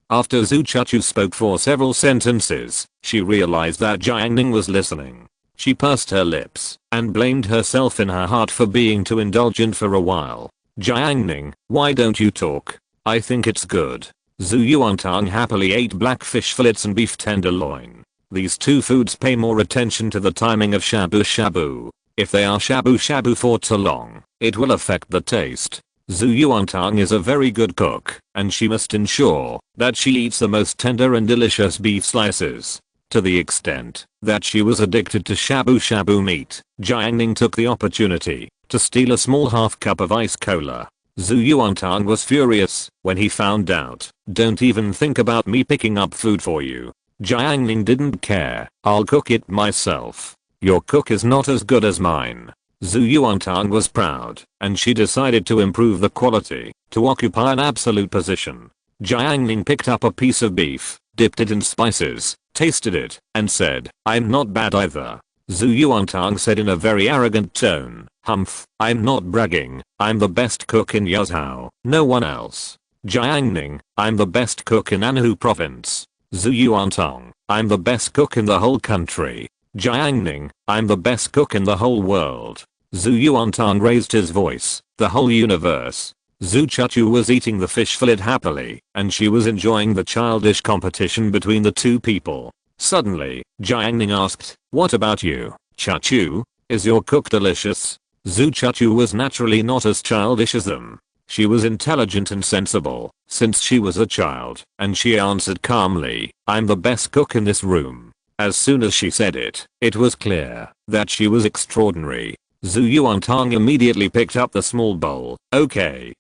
After Zhu Chuchu spoke for several sentences, she realized that Jiang Ning was listening. She pursed her lips and blamed herself in her heart for being too indulgent for a while. "Jiang Ning, why don't you talk? I think it's good." Zhu Yuantang happily ate black fish fillets and beef tenderloin. These two foods pay more attention to the timing of shabu shabu. If they are shabu shabu for too long, it will affect the taste. Zhu Yuantang is a very good cook, and she must ensure that she eats the most tender and delicious beef slices. To the extent that she was addicted to shabu shabu meat, Jiang Ning took the opportunity to steal a small half cup of ice cola. Zhu Yuantang was furious when he found out. "Don't even think about me picking up food for you." Jiang Ning didn't care. "I'll cook it myself. Your cook is not as good as mine." Zhu Yuantang was proud, and she decided to improve the quality to occupy an absolute position. Jiang Ning picked up a piece of beef, dipped it in spices, tasted it, and said, "I'm not bad either." Zhu Yuantang said in a very arrogant tone, "Humph, I'm not bragging. I'm the best cook in Yazhou, no one else." Jiang Ning, "I'm the best cook in Anhu province." Zhu Yuantang, "I'm the best cook in the whole country." Jiang Ning, "I'm the best cook in the whole world." Zhu Yuantang raised his voice, "The whole universe." Zhu Chuchu was eating the fish fillet happily, and she was enjoying the childish competition between the two people. Suddenly, Jiang Ning asked, "What about you, Chuchu? Is your cook delicious?" Zhu Chuchu was naturally not as childish as them. She was intelligent and sensible, since she was a child, and she answered calmly, "I'm the best cook in this room." As soon as she said it, it was clear that she was extraordinary. Zhu Yuantang immediately picked up the small bowl. Okay,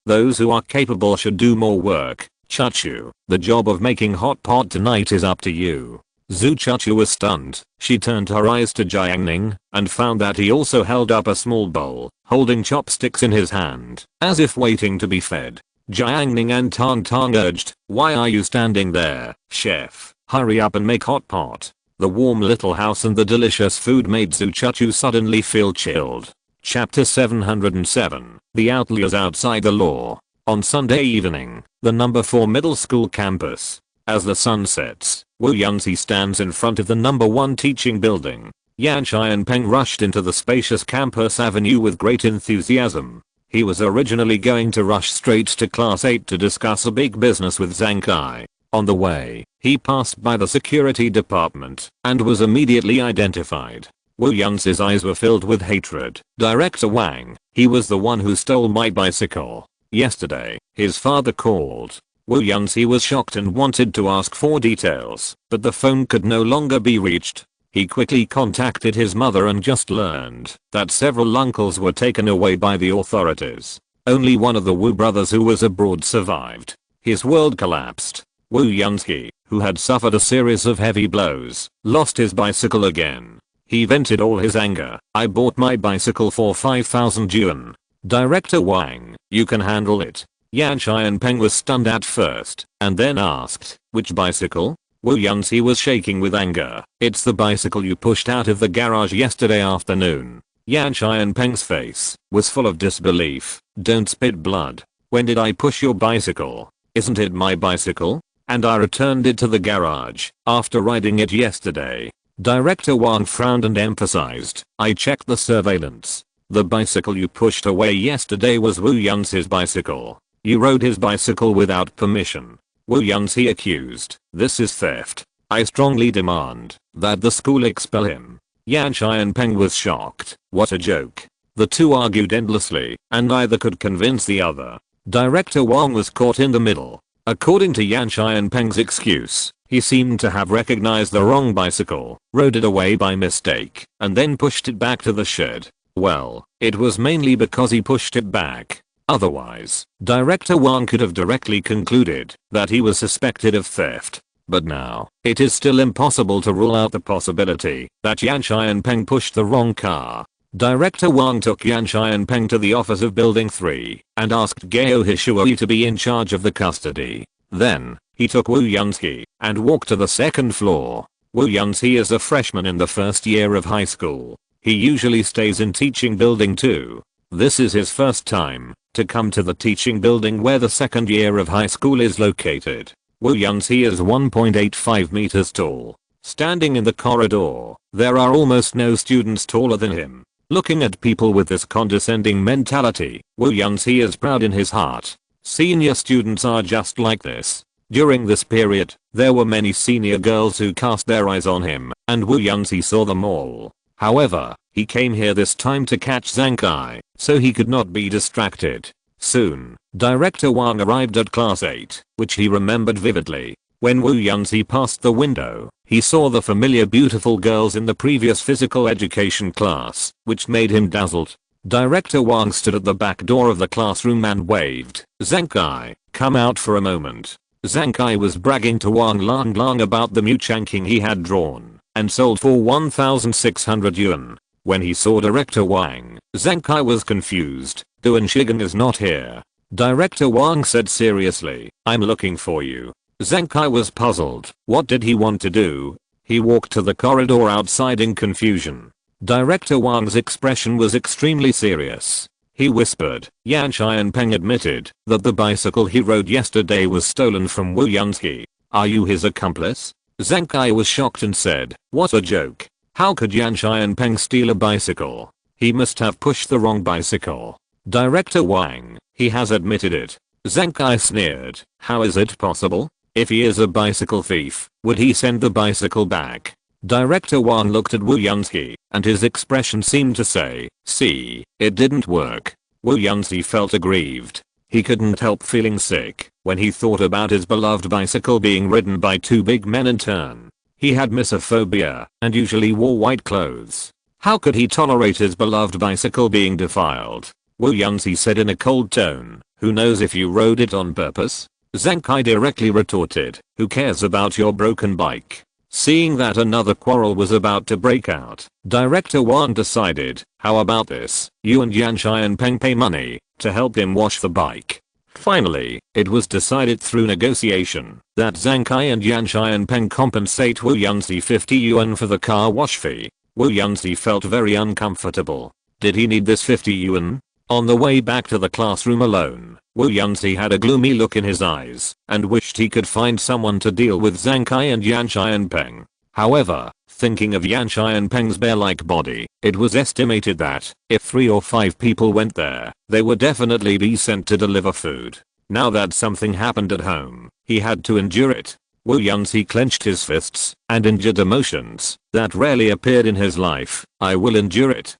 those who are capable should do more work. Chuchu, the job of making hot pot tonight is up to you." Zhu Chuchu was stunned. She turned her eyes to Jiang Ning and found that he also held up a small bowl, holding chopsticks in his hand, as if waiting to be fed. Jiang Ning and Tang Tang urged, "Why are you standing there, chef? Hurry up and make hot pot." The warm little house and the delicious food made Zhu Chuchu suddenly feel chilled. Chapter 707, The Outliers Outside the Law. On Sunday evening, the number 4 middle school campus. As the sun sets, Wu Yunzi stands in front of the number 1 teaching building. Yan Xianpeng rushed into the spacious campus avenue with great enthusiasm. He was originally going to rush straight to class 8 to discuss a big business with Zhang Kai. On the way, he passed by the security department and was immediately identified. Wu Yunzi's eyes were filled with hatred. "Director Wang, he was the one who stole my bicycle. Yesterday, his father called." Wu Yunzi was shocked and wanted to ask for details, but the phone could no longer be reached. He quickly contacted his mother and just learned that several uncles were taken away by the authorities. Only one of the Wu brothers who was abroad survived. His world collapsed. Wu Yunsky, who had suffered a series of heavy blows, lost his bicycle again. He vented all his anger. "I bought my bicycle for 5,000 yuan. Director Wang, you can handle it." Yan Xianpeng was stunned at first, and then asked, "Which bicycle?" Wu Yunsky was shaking with anger. "It's the bicycle you pushed out of the garage yesterday afternoon." Yan Xianpeng's face was full of disbelief. "Don't spit blood. When did I push your bicycle? Isn't it my bicycle? And I returned it to the garage after riding it yesterday." Director Wang frowned and emphasized, "I checked the surveillance. The bicycle you pushed away yesterday was Wu Yunsky's bicycle. You rode his bicycle without permission." Wu Yunsky accused, "This is theft. I strongly demand that the school expel him." Yan Xianpeng was shocked. What a joke. The two argued endlessly, and neither could convince the other. Director Wang was caught in the middle. According to Yan Xianpeng's excuse, he seemed to have recognized the wrong bicycle, rode it away by mistake, and then pushed it back to the shed. Well, it was mainly because he pushed it back. Otherwise, Director Wang could have directly concluded that he was suspected of theft. But now, it is still impossible to rule out the possibility that Yan Xianpeng pushed the wrong car. Director Wang took Yan Xianpeng to the office of Building 3 and asked Gao Hishui to be in charge of the custody. Then, he took Wu Yunsky and walked to the second floor. Wu Yunsky is a freshman in the first year of high school. He usually stays in Teaching Building 2. This is his first time to come to the teaching building where the second year of high school is located. Wu Yunsky is 1.85 meters tall. Standing in the corridor, there are almost no students taller than him. Looking at people with this condescending mentality, Wu Yunsky is proud in his heart. Senior students are just like this. During this period, there were many senior girls who cast their eyes on him, and Wu Yunsky saw them all. However, he came here this time to catch Zhang Kai, so he could not be distracted. Soon, Director Wang arrived at class 8, which he remembered vividly. When Wu Yunsky passed the window, he saw the familiar beautiful girls in the previous physical education class, which made him dazzled. Director Wang stood at the back door of the classroom and waved, "Zhang Kai, come out for a moment." Zhang Kai was bragging to Wang Lang about the Mu Changqing he had drawn and sold for 1,600 yuan. When he saw Director Wang, Zhang Kai was confused. "Duan Shigen is not here." Director Wang said seriously, "I'm looking for you." Zhang Kai was puzzled. What did he want to do? He walked to the corridor outside in confusion. Director Wang's expression was extremely serious. He whispered. Yan Xianpeng admitted that the bicycle he rode yesterday was stolen from Wu Yunsky. "Are you his accomplice?" Zhang Kai was shocked and said, "What a joke. How could Yan Xianpeng steal a bicycle? He must have pushed the wrong bicycle." Director Wang, "He has admitted it." Zhang Kai sneered. "How is it possible? If he is a bicycle thief, would he send the bicycle back?" Director Wang looked at Wu Yunsky, and his expression seemed to say, "See, it didn't work." Wu Yunsky felt aggrieved. He couldn't help feeling sick when he thought about his beloved bicycle being ridden by two big men in turn. He had misophobia and usually wore white clothes. How could he tolerate his beloved bicycle being defiled? Wu Yunsky said in a cold tone, "Who knows if you rode it on purpose?" Zhang Kai directly retorted, "Who cares about your broken bike?" Seeing that another quarrel was about to break out, Director Wang decided, "How about this? You and Yan Xianpeng pay money to help him wash the bike." Finally, it was decided through negotiation that Zhang Kai and Yan Xianpeng compensate Wu Yunsky 50 yuan for the car wash fee. Wu Yunsky felt very uncomfortable. Did he need this 50 yuan? On the way back to the classroom alone, Wu Yunsky had a gloomy look in his eyes and wished he could find someone to deal with Zhang Kai and Yan Xianpeng. However, thinking of Yan Xianpeng's bear-like body, it was estimated that if 3 or 5 people went there, they would definitely be sent to deliver food. Now that something happened at home, he had to endure it. Wu Yunsky clenched his fists and injured emotions that rarely appeared in his life. "I will endure it."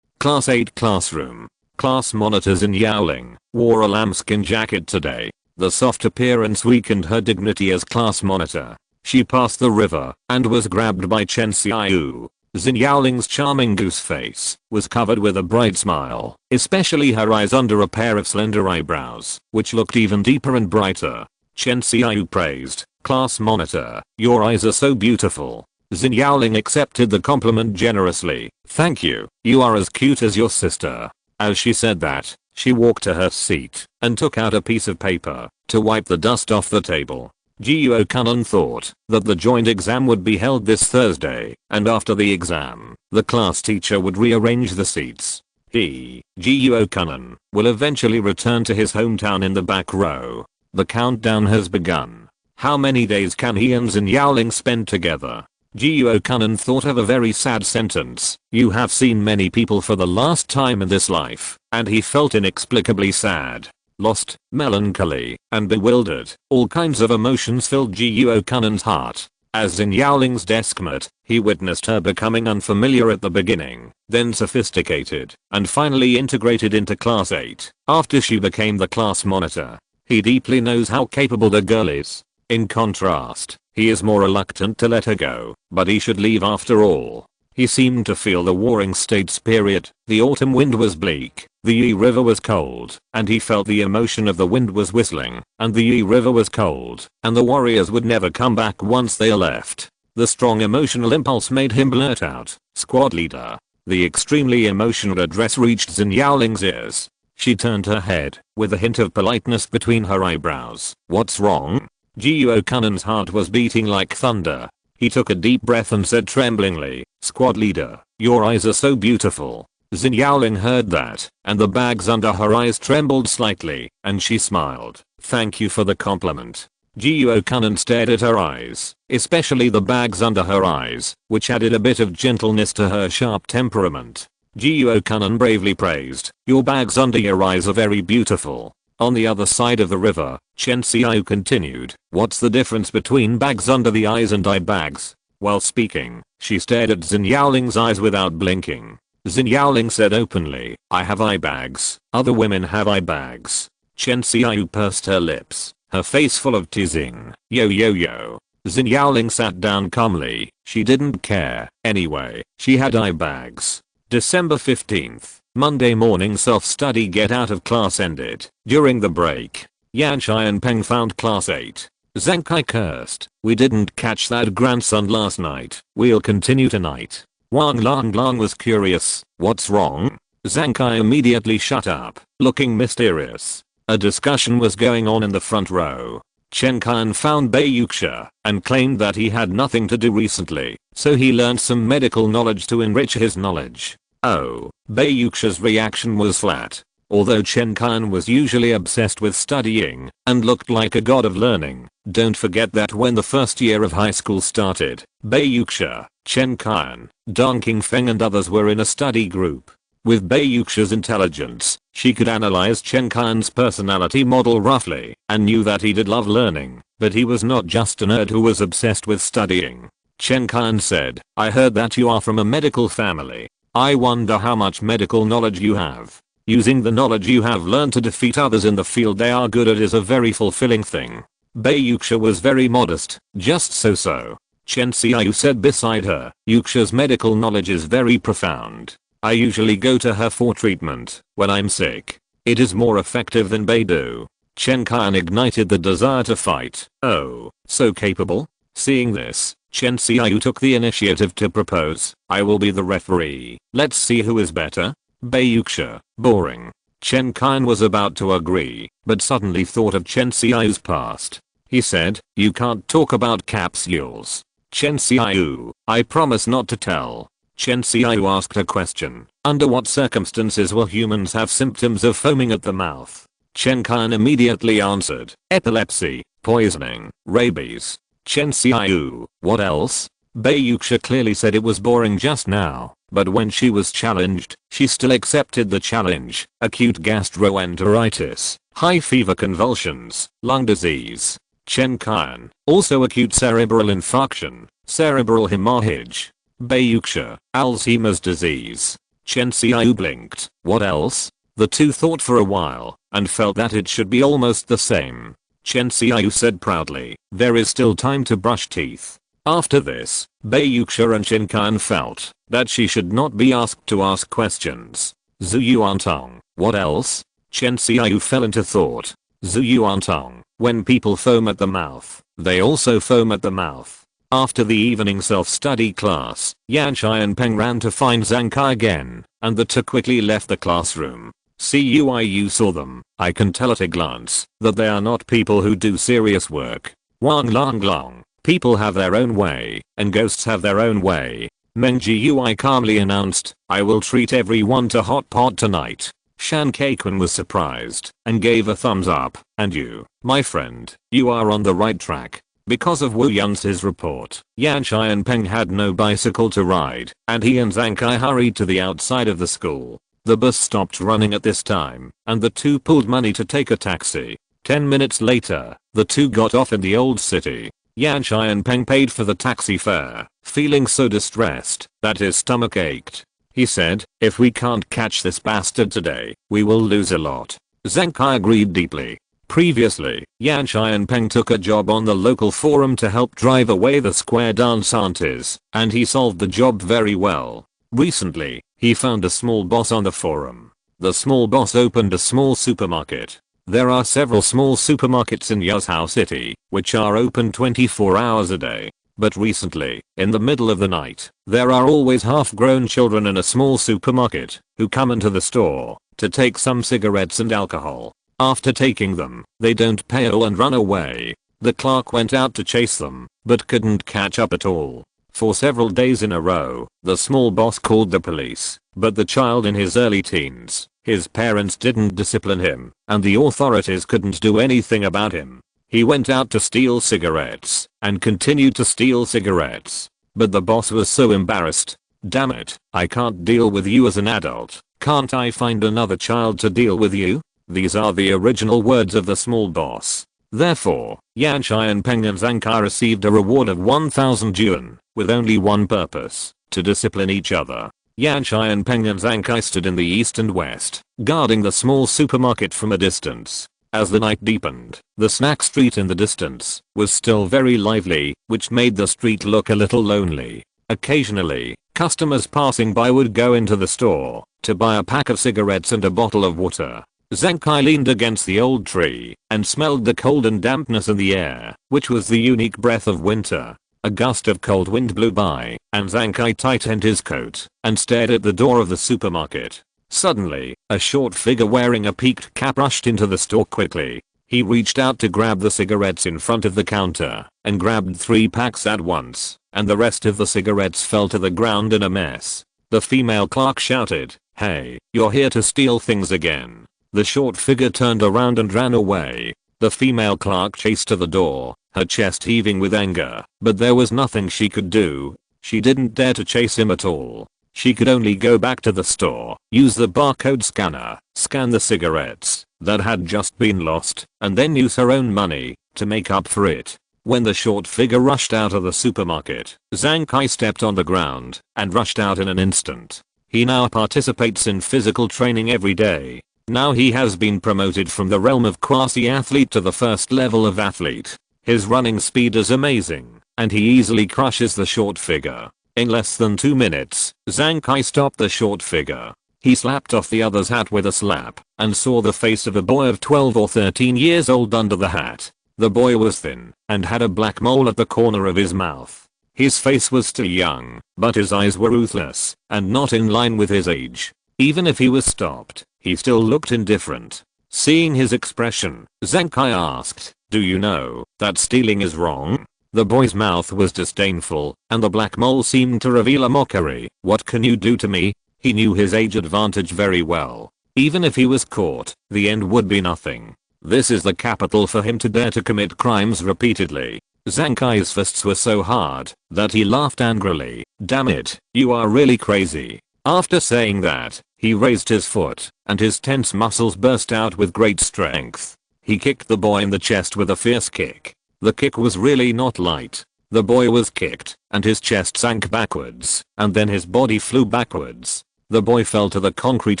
Class 8 classroom. Class monitors in Yaoling wore a lambskin jacket today. The soft appearance weakened her dignity as class monitor. She passed the river and was grabbed by Chen Xiaoyu. Xin Yaoling's charming goose face was covered with a bright smile, especially her eyes under a pair of slender eyebrows, which looked even deeper and brighter. Chen Xiaoyu praised, "Class monitor, your eyes are so beautiful." Xin Yaoling accepted the compliment generously. "Thank you, you are as cute as your sister." As she said that, she walked to her seat and took out a piece of paper to wipe the dust off the table. Jiuo Kanan thought that the joint exam would be held this Thursday, and after the exam, the class teacher would rearrange the seats. Jiuo Kanan will eventually return to his hometown in the back row. The countdown has begun. How many days can he and Xin Yaoling spend together? Jiuo Kanan thought of a very sad sentence. You have seen many people for the last time in this life, and he felt inexplicably sad, lost, melancholy, and bewildered. All kinds of emotions filled Jiuo Kanan's heart. As Xin Yaoling's deskmate, he witnessed her becoming unfamiliar at the beginning, then sophisticated, and finally integrated into Class 8. After she became the class monitor, he deeply knows how capable the girl is. In contrast, he is more reluctant to let her go, but he should leave after all. He seemed to feel the warring state spirit. The autumn wind was bleak, the Yi River was cold, and he felt the emotion of the wind was whistling, and the Yi River was cold, and the warriors would never come back once they left. The strong emotional impulse made him blurt out, "Squad leader." The extremely emotional address reached Xin Yaoling's ears. She turned her head, with a hint of politeness between her eyebrows. "What's wrong?" Jiuo Kanan's heart was beating like thunder. He took a deep breath and said tremblingly, "Squad leader, your eyes are so beautiful." Xin Yaoling heard that, and the bags under her eyes trembled slightly, and she smiled. "Thank you for the compliment." Jiuo Kanan stared at her eyes, especially the bags under her eyes, which added a bit of gentleness to her sharp temperament. Jiuo Kanan bravely praised, "Your bags under your eyes are very beautiful." On the other side of the river, Chen Xiao continued, "What's the difference between bags under the eyes and eye bags?" While speaking, she stared at Xin Yaoling's eyes without blinking. Xin Yaoling said openly, "I have eye bags, other women have eye bags." Chen Xiao pursed her lips, her face full of teasing. "Yo yo yo." Xin Yaoling sat down calmly. She didn't care. Anyway, she had eye bags. December 15th. Monday morning self-study get out of class ended. During the break, Yanchai and Peng found class 8. Zankai cursed, "We didn't catch that grandson last night. We'll continue tonight." Wang Lang was curious. "What's wrong?" Zankai immediately shut up, looking mysterious. A discussion was going on in the front row. Chen Kan found Bei Yuxia and claimed that he had nothing to do recently, so he learned some medical knowledge to enrich his knowledge. Oh, Bei Yuxia's reaction was flat. Although Chen Kan was usually obsessed with studying and looked like a god of learning, don't forget that when the first year of high school started, Bei Yuxia, Chen Kan, Dong Qingfeng and others were in a study group. With Bei Yuxia's intelligence, she could analyze Chen Kan's personality model roughly and knew that he did love learning, but he was not just a nerd who was obsessed with studying. Chen Kan said, "I heard that you are from a medical family. I wonder how much medical knowledge you have. Using the knowledge you have learned to defeat others in the field they are good at is a very fulfilling thing." Bei Yuxia was very modest, just so. Chen Xiao said beside her, "Yuxia's medical knowledge is very profound. I usually go to her for treatment when I'm sick. It is more effective than Beidou." Chen Kan ignited the desire to fight. "Oh, so capable?" Seeing this, Chen Xiao took the initiative to propose, "I will be the referee. Let's see who is better." Bei Yuxia, boring. Chen Kan was about to agree, but suddenly thought of Chen Xiao's past. He said, "You can't talk about capsules." Chen Xiao, "I promise not to tell." Chen Xiao asked a question. "Under what circumstances will humans have symptoms of foaming at the mouth?" Chen Kan immediately answered, "Epilepsy, poisoning, rabies." Chen Xiao, "What else?" Bei Yuxia clearly said it was boring just now, but when she was challenged, she still accepted the challenge. Acute gastroenteritis, high fever convulsions, lung disease. Chen Kan, also acute cerebral infarction, cerebral hemorrhage. Bei Yuxia, Alzheimer's disease. Chen Xiao blinked. "What else?" The two thought for a while, and felt that it should be almost the same. Chen Xiaoyu said proudly. There is still time to brush teeth. After this, Bai Yuxia and Shin Kan felt that she should not be asked to ask questions. Zhu Yuantong, what else? Chen Xiaoyu fell into thought. Zhu Yuantong, when people foam at the mouth, they also foam at the mouth. After the evening self-study class, Yan Shai and Peng ran to find Zhang Kai again, and the two quickly left the classroom. CUIU saw them. I can tell at a glance that they are not people who do serious work. Wang Long Long. People have their own way, and ghosts have their own way. Meng Gui calmly announced, I will treat everyone to hot pot tonight. Shan Kaikun was surprised, and gave a thumbs up, and you, my friend, you are on the right track. Because of Wu Yun's report, Yan Shai and Peng had no bicycle to ride, and he and Zhang Kai hurried to the outside of the school. The bus stopped running at this time, and the two pooled money to take a taxi. 10 minutes later, the two got off in the old city. Yan Shai and Peng paid for the taxi fare, feeling so distressed that his stomach ached. He said, if we can't catch this bastard today, we will lose a lot. Zhang Kai agreed deeply. Previously, Yan Shai and Peng took a job on the local forum to help drive away the square dansantes, and he solved the job very well. Recently, he found a small boss on the forum. The small boss opened a small supermarket. There are several small supermarkets in Yuzhou City, which are open 24 hours a day. But recently, in the middle of the night, there are always half-grown children in a small supermarket who come into the store to take some cigarettes and alcohol. After taking them, they don't pay all and run away. The clerk went out to chase them, but couldn't catch up at all. For several days in a row, the small boss called the police, but the child in his early teens, his parents didn't discipline him, and the authorities couldn't do anything about him. He went out to steal cigarettes, and continued to steal cigarettes. But the boss was so embarrassed. Damn it, I can't deal with you as an adult. Can't I find another child to deal with you? These are the original words of the small boss. Therefore, Yan Shai and Peng and Zhang Kai received a reward of 1000 yuan, with only one purpose, to discipline each other. Yan Shai and Peng and Zhang Kai stood in the east and west, guarding the small supermarket from a distance. As the night deepened, the snack street in the distance was still very lively, which made the street look a little lonely. Occasionally, customers passing by would go into the store to buy a pack of cigarettes and a bottle of water. Zhang Kai leaned against the old tree and smelled the cold and dampness in the air, which was the unique breath of winter. A gust of cold wind blew by, and Zhang Kai tightened his coat and stared at the door of the supermarket. Suddenly, a short figure wearing a peaked cap rushed into the store quickly. He reached out to grab the cigarettes in front of the counter and grabbed 3 packs at once, and the rest of the cigarettes fell to the ground in a mess. The female clerk shouted, "Hey, you're here to steal things again." The short figure turned around and ran away. The female clerk chased to the door, her chest heaving with anger, but there was nothing she could do. She didn't dare to chase him at all. She could only go back to the store, use the barcode scanner, scan the cigarettes that had just been lost, and then use her own money to make up for it. When the short figure rushed out of the supermarket, Zhang Kai stepped on the ground and rushed out in an instant. He now participates in physical training every day. Now he has been promoted from the realm of quasi-athlete to the first level of athlete. His running speed is amazing, and he easily crushes the short figure. In less than 2 minutes, Zhang Kai stopped the short figure. He slapped off the other's hat with a slap, and saw the face of a boy of 12 or 13 years old under the hat. The boy was thin, and had a black mole at the corner of his mouth. His face was still young, but his eyes were ruthless, and not in line with his age. Even if he was stopped, he still looked indifferent. Seeing his expression, Zhang Kai asked, "Do you know that stealing is wrong?" The boy's mouth was disdainful, and the black mole seemed to reveal a mockery. "What can you do to me?" He knew his age advantage very well. Even if he was caught, the end would be nothing. This is the capital for him to dare to commit crimes repeatedly. Zhang Kai's fists were so hard that he laughed angrily. "Damn it, you are really crazy." After saying that, he raised his foot, and his tense muscles burst out with great strength. He kicked the boy in the chest with a fierce kick. The kick was really not light. The boy was kicked, and his chest sank backwards, and then his body flew backwards. The boy fell to the concrete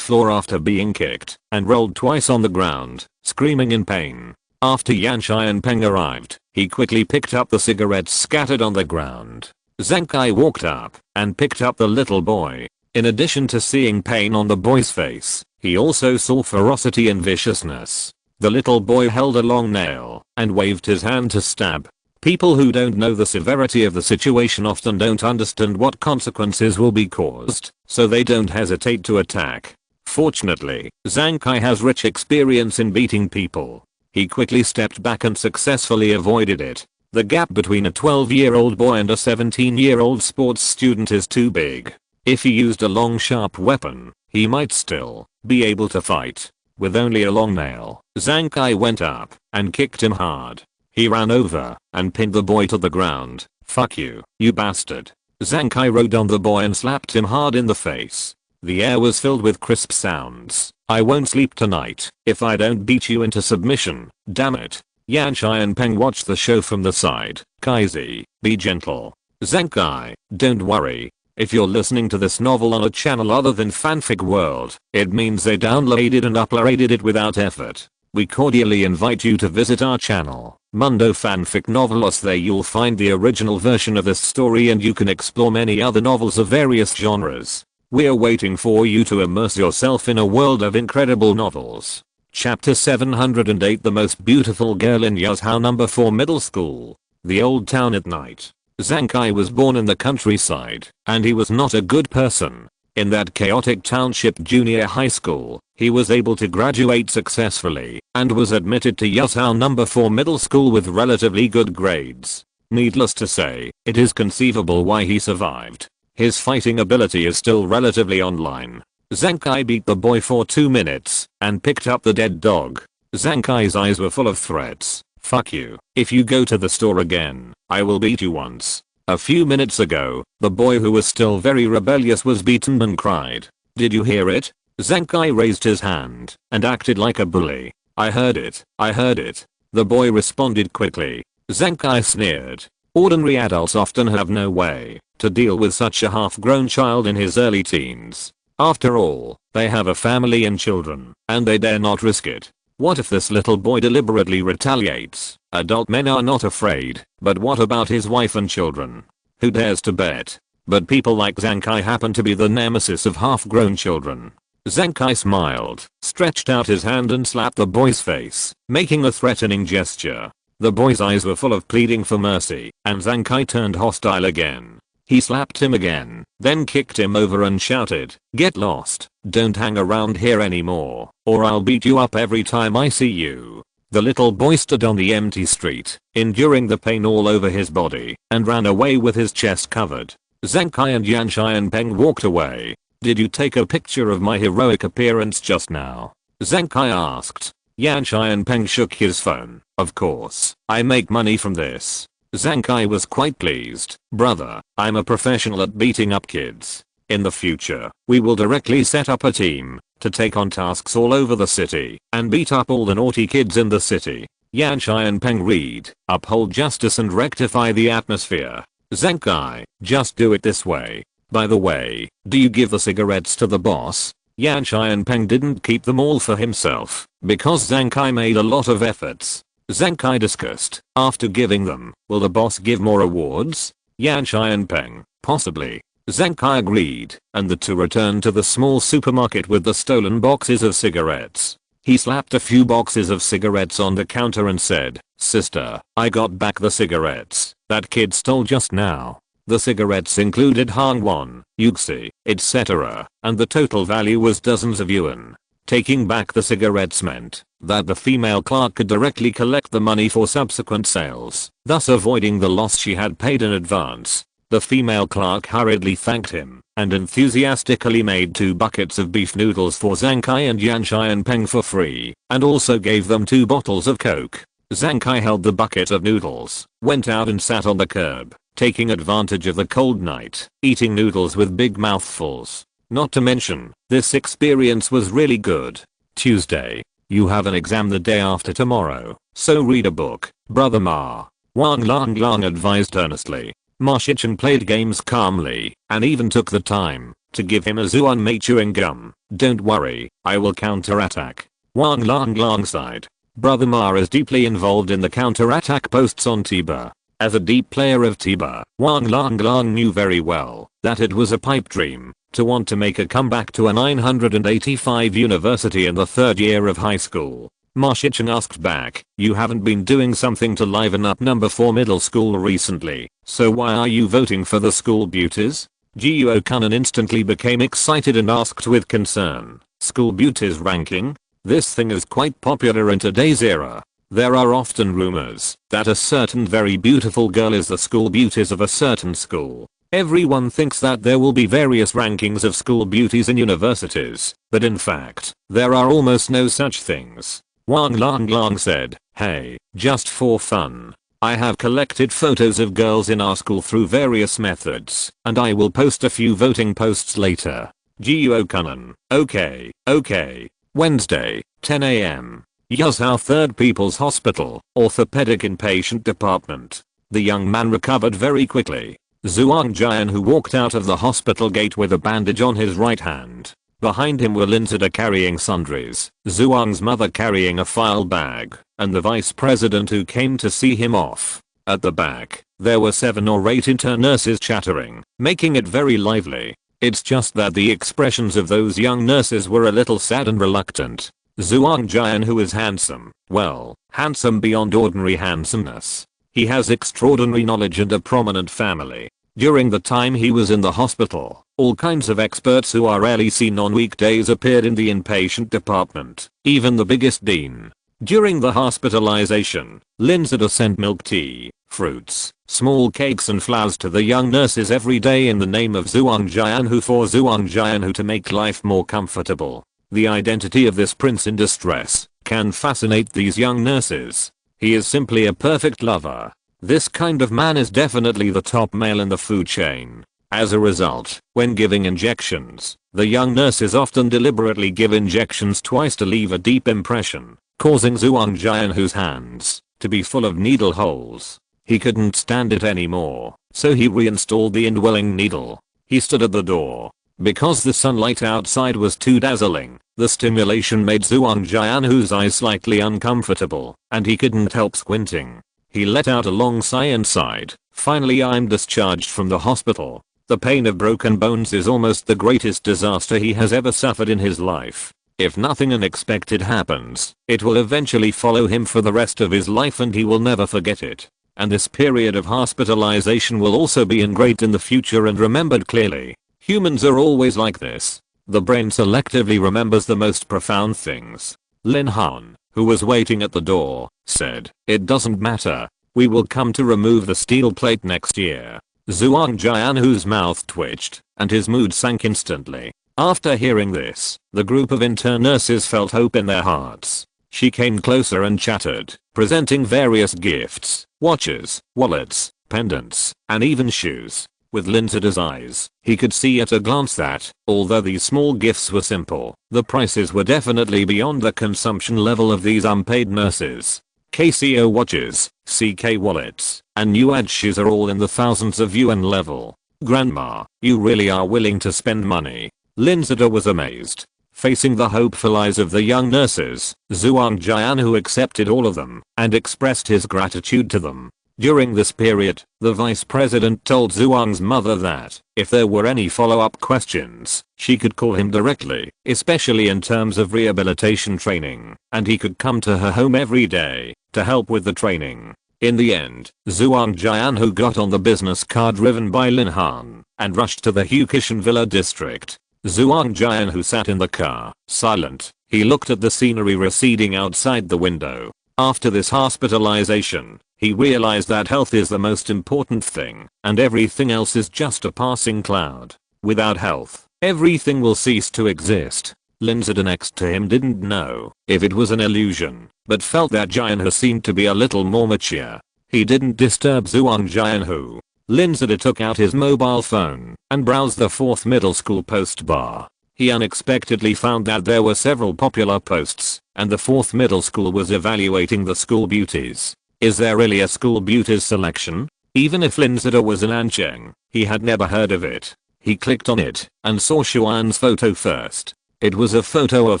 floor after being kicked, and rolled twice on the ground, screaming in pain. After Yan Shai and Peng arrived, he quickly picked up the cigarettes scattered on the ground. Zhang Kai walked up and picked up the little boy. In addition to seeing pain on the boy's face, he also saw ferocity and viciousness. The little boy held a long nail and waved his hand to stab. People who don't know the severity of the situation often don't understand what consequences will be caused, so they don't hesitate to attack. Fortunately, Zhang Kai has rich experience in beating people. He quickly stepped back and successfully avoided it. The gap between a 12-year-old boy and a 17-year-old sports student is too big. If he used a long sharp weapon, he might still be able to fight. With only a long nail, Zhang Kai went up and kicked him hard. He ran over and pinned the boy to the ground. "Fuck you, you bastard." Zhang Kai rode on the boy and slapped him hard in the face. The air was filled with crisp sounds. "I won't sleep tonight if I don't beat you into submission, damn it." Yan Shai and Peng watched the show from the side. "Kaizi, be gentle." Zhang Kai, "Don't worry. If you're listening to this novel on a channel other than Fanfic World, it means they downloaded and uploaded it without effort. We cordially invite you to visit our channel, Mundo Fanfic Novelos. There you'll find the original version of this story and you can explore many other novels of various genres. We're waiting for you to immerse yourself in a world of incredible novels. Chapter 708, The Most Beautiful Girl in Yazhou No. 4 Middle School. The Old Town at Night. Zhang Kai was born in the countryside, and he was not a good person. In that chaotic township junior high school, he was able to graduate successfully, and was admitted to Yazhou No. 4 Middle School with relatively good grades. Needless to say, it is conceivable why he survived. His fighting ability is still relatively online. Zhang Kai beat the boy for 2 minutes, and picked up the dead dog. Zhang Kai's eyes were full of threats. "Fuck you. If you go to the store again, I will beat you once." A few minutes ago, the boy who was still very rebellious was beaten and cried. "Did you hear it?" Zhang Kai raised his hand and acted like a bully. I heard it. I heard it." The boy responded quickly. Zhang Kai sneered. Ordinary adults often have no way to deal with such a half-grown child in his early teens. After all, they have a family and children, and they dare not risk it. What if this little boy deliberately retaliates? Adult men are not afraid, but what about his wife and children? Who dares to bet? But people like Zhang Kai happen to be the nemesis of half-grown children. Zhang Kai smiled, stretched out his hand and slapped the boy's face, making a threatening gesture. The boy's eyes were full of pleading for mercy, and Zhang Kai turned hostile again. He slapped him again, then kicked him over and shouted, "Get lost, don't hang around here anymore, or I'll beat you up every time I see you." The little boy stood on the empty street, enduring the pain all over his body, and ran away with his chest covered. Zhang Kai and Yan Shai and Peng walked away. "Did you take a picture of my heroic appearance just now?" Zhang Kai asked. Yan Shai and Peng shook his phone. "Of course, I make money from this." Zhang Kai was quite pleased. "Brother, I'm a professional at beating up kids. In the future, we will directly set up a team to take on tasks all over the city and beat up all the naughty kids in the city." Yan Shai and Peng read, "Uphold justice and rectify the atmosphere." Zhang Kai, "Just do it this way. By the way, do you give the cigarettes to the boss?" Yan Shai and Peng didn't keep them all for himself, because Zhang Kai made a lot of efforts. Zhang Kai discussed, "After giving them, will the boss give more awards?" Yan Shai and Peng, "Possibly." Zhang Kai agreed, and the two returned to the small supermarket with the stolen boxes of cigarettes. He slapped a few boxes of cigarettes on the counter and said, "Sister, I got back the cigarettes that kid stole just now." The cigarettes included Hangwon, Yuxi, etc., and the total value was dozens of yuan. Taking back the cigarettes meant that the female clerk could directly collect the money for subsequent sales, thus avoiding the loss she had paid in advance. The female clerk hurriedly thanked him and enthusiastically made 2 buckets of beef noodles for Zhang Kai and Yan Shai and Peng for free, and also gave them 2 bottles of Coke. Zhang Kai held the bucket of noodles, went out and sat on the curb, taking advantage of the cold night, eating noodles with big mouthfuls. Not to mention, this experience was really good. Tuesday. You have an exam the day after tomorrow, so read a book, Brother Ma. Wang Lang Lang advised earnestly. Ma Shichen played games calmly, and even took the time to give him a Zuan Mei chewing gum. "Don't worry, I will counterattack." Wang Lang Lang sighed. Brother Ma is deeply involved in the counter-attack posts on Tiba. As a deep player of Tiba, Wang Lang knew very well that it was a pipe dream to want to make a comeback to a 985 university in the third year of high school. Ma Shichen asked back, "You haven't been doing something to liven up number 4 middle school recently, so why are you voting for the school beauties?" Jiuo Kunan instantly became excited and asked with concern, "School beauties ranking? This thing is quite popular in today's era. There are often rumors that a certain very beautiful girl is the school beauties of a certain school. Everyone thinks that there will be various rankings of school beauties in universities, but in fact, there are almost no such things." Wang Lang said, "Hey, just for fun, I have collected photos of girls in our school through various methods, and I will post a few voting posts later." Jiuo Kunan, okay. Wednesday, 10 AM. Yuzhou Third People's Hospital, Orthopedic Inpatient Department. The young man recovered very quickly. Zhuang Jian, who walked out of the hospital gate with a bandage on his right hand. Behind him were Linzida carrying sundries, Zhuang's mother carrying a file bag, and the vice president who came to see him off. At the back, there were 7 or 8 intern nurses chattering, making it very lively. It's just that the expressions of those young nurses were a little sad and reluctant. Zhuang Jian, who is handsome, well, handsome beyond ordinary handsomeness. He has extraordinary knowledge and a prominent family. During the time he was in the hospital, all kinds of experts who are rarely seen on weekdays appeared in the inpatient department, even the biggest dean. During the hospitalization, Linzida sent milk tea, fruits, small cakes and flowers to the young nurses every day in the name of Zhuang Jianhu to make life more comfortable. The identity of this prince in distress can fascinate these young nurses. He is simply a perfect lover. This kind of man is definitely the top male in the food chain. As a result, when giving injections, the young nurses often deliberately give injections twice to leave a deep impression, causing Zhuang Jianhu's hands to be full of needle holes. He couldn't stand it anymore, so he reinstalled the indwelling needle. He stood at the door. Because the sunlight outside was too dazzling, the stimulation made Zhuang Jianhu's eyes slightly uncomfortable, and he couldn't help squinting. He let out a long sigh and sighed, "Finally I'm discharged from the hospital." The pain of broken bones is almost the greatest disaster he has ever suffered in his life. If nothing unexpected happens, it will eventually follow him for the rest of his life and he will never forget it. And this period of hospitalization will also be engraved in the future and remembered clearly. Humans are always like this. The brain selectively remembers the most profound things. Lin Han, who was waiting at the door, said, "It doesn't matter. We will come to remove the steel plate next year." Zhuang Jianhu's mouth twitched, and his mood sank instantly. After hearing this, the group of intern nurses felt hope in their hearts. She came closer and chattered, presenting various gifts, watches, wallets, pendants, and even shoes. With Linzida's eyes, he could see at a glance that, although these small gifts were simple, the prices were definitely beyond the consumption level of these unpaid nurses. KCO watches, CK wallets, and Nuad shoes are all in the thousands of yuan level. "Grandma, you really are willing to spend money." Linzida was amazed. Facing the hopeful eyes of the young nurses, Zhuang Jianhu accepted all of them and expressed his gratitude to them. During this period, the vice president told Zhuang's mother that, if there were any follow-up questions, she could call him directly, especially in terms of rehabilitation training, and he could come to her home every day to help with the training. In the end, Zhuang Jianhu got on the business car driven by Lin Han and rushed to the Hukishan Villa district. Zhuang Jianhu sat in the car, silent. He looked at the scenery receding outside the window. After this hospitalization, he realized that health is the most important thing, and everything else is just a passing cloud. Without health, everything will cease to exist. Linzida next to him didn't know if it was an illusion, but felt that Jianhu seemed to be a little more mature. He didn't disturb Zhuang Jianhu. Linzida took out his mobile phone and browsed the 4th middle school post bar. He unexpectedly found that there were several popular posts, and the 4th middle school was evaluating the school beauties. Is there really a school beauties selection? Even if Linzida was in Ancheng, he had never heard of it. He clicked on it and saw Xuan's photo first. It was a photo of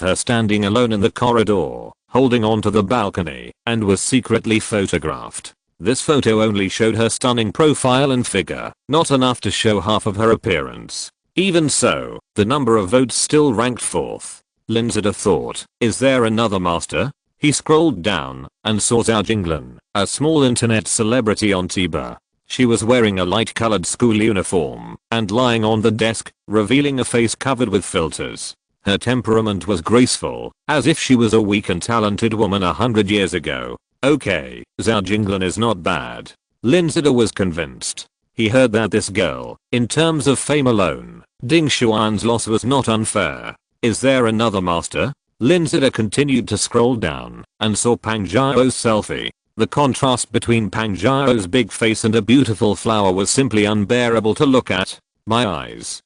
her standing alone in the corridor, holding onto the balcony, and was secretly photographed. This photo only showed her stunning profile and figure, not enough to show half of her appearance. Even so, the number of votes still ranked 4th. Linzada thought, is there another master? He scrolled down and saw Zhao Jinglin, a small internet celebrity on Tiba. She was wearing a light-colored school uniform and lying on the desk, revealing a face covered with filters. Her temperament was graceful, as if she was a weak and talented woman 100 years ago. Okay, Zhao Jinglin is not bad. Linzada was convinced. He heard that this girl, in terms of fame alone, Ding Xuan's loss was not unfair. Is there another master? Linzada continued to scroll down and saw Pang Jiao's selfie. The contrast between Pang Jiao's big face and a beautiful flower was simply unbearable to look at. My eyes.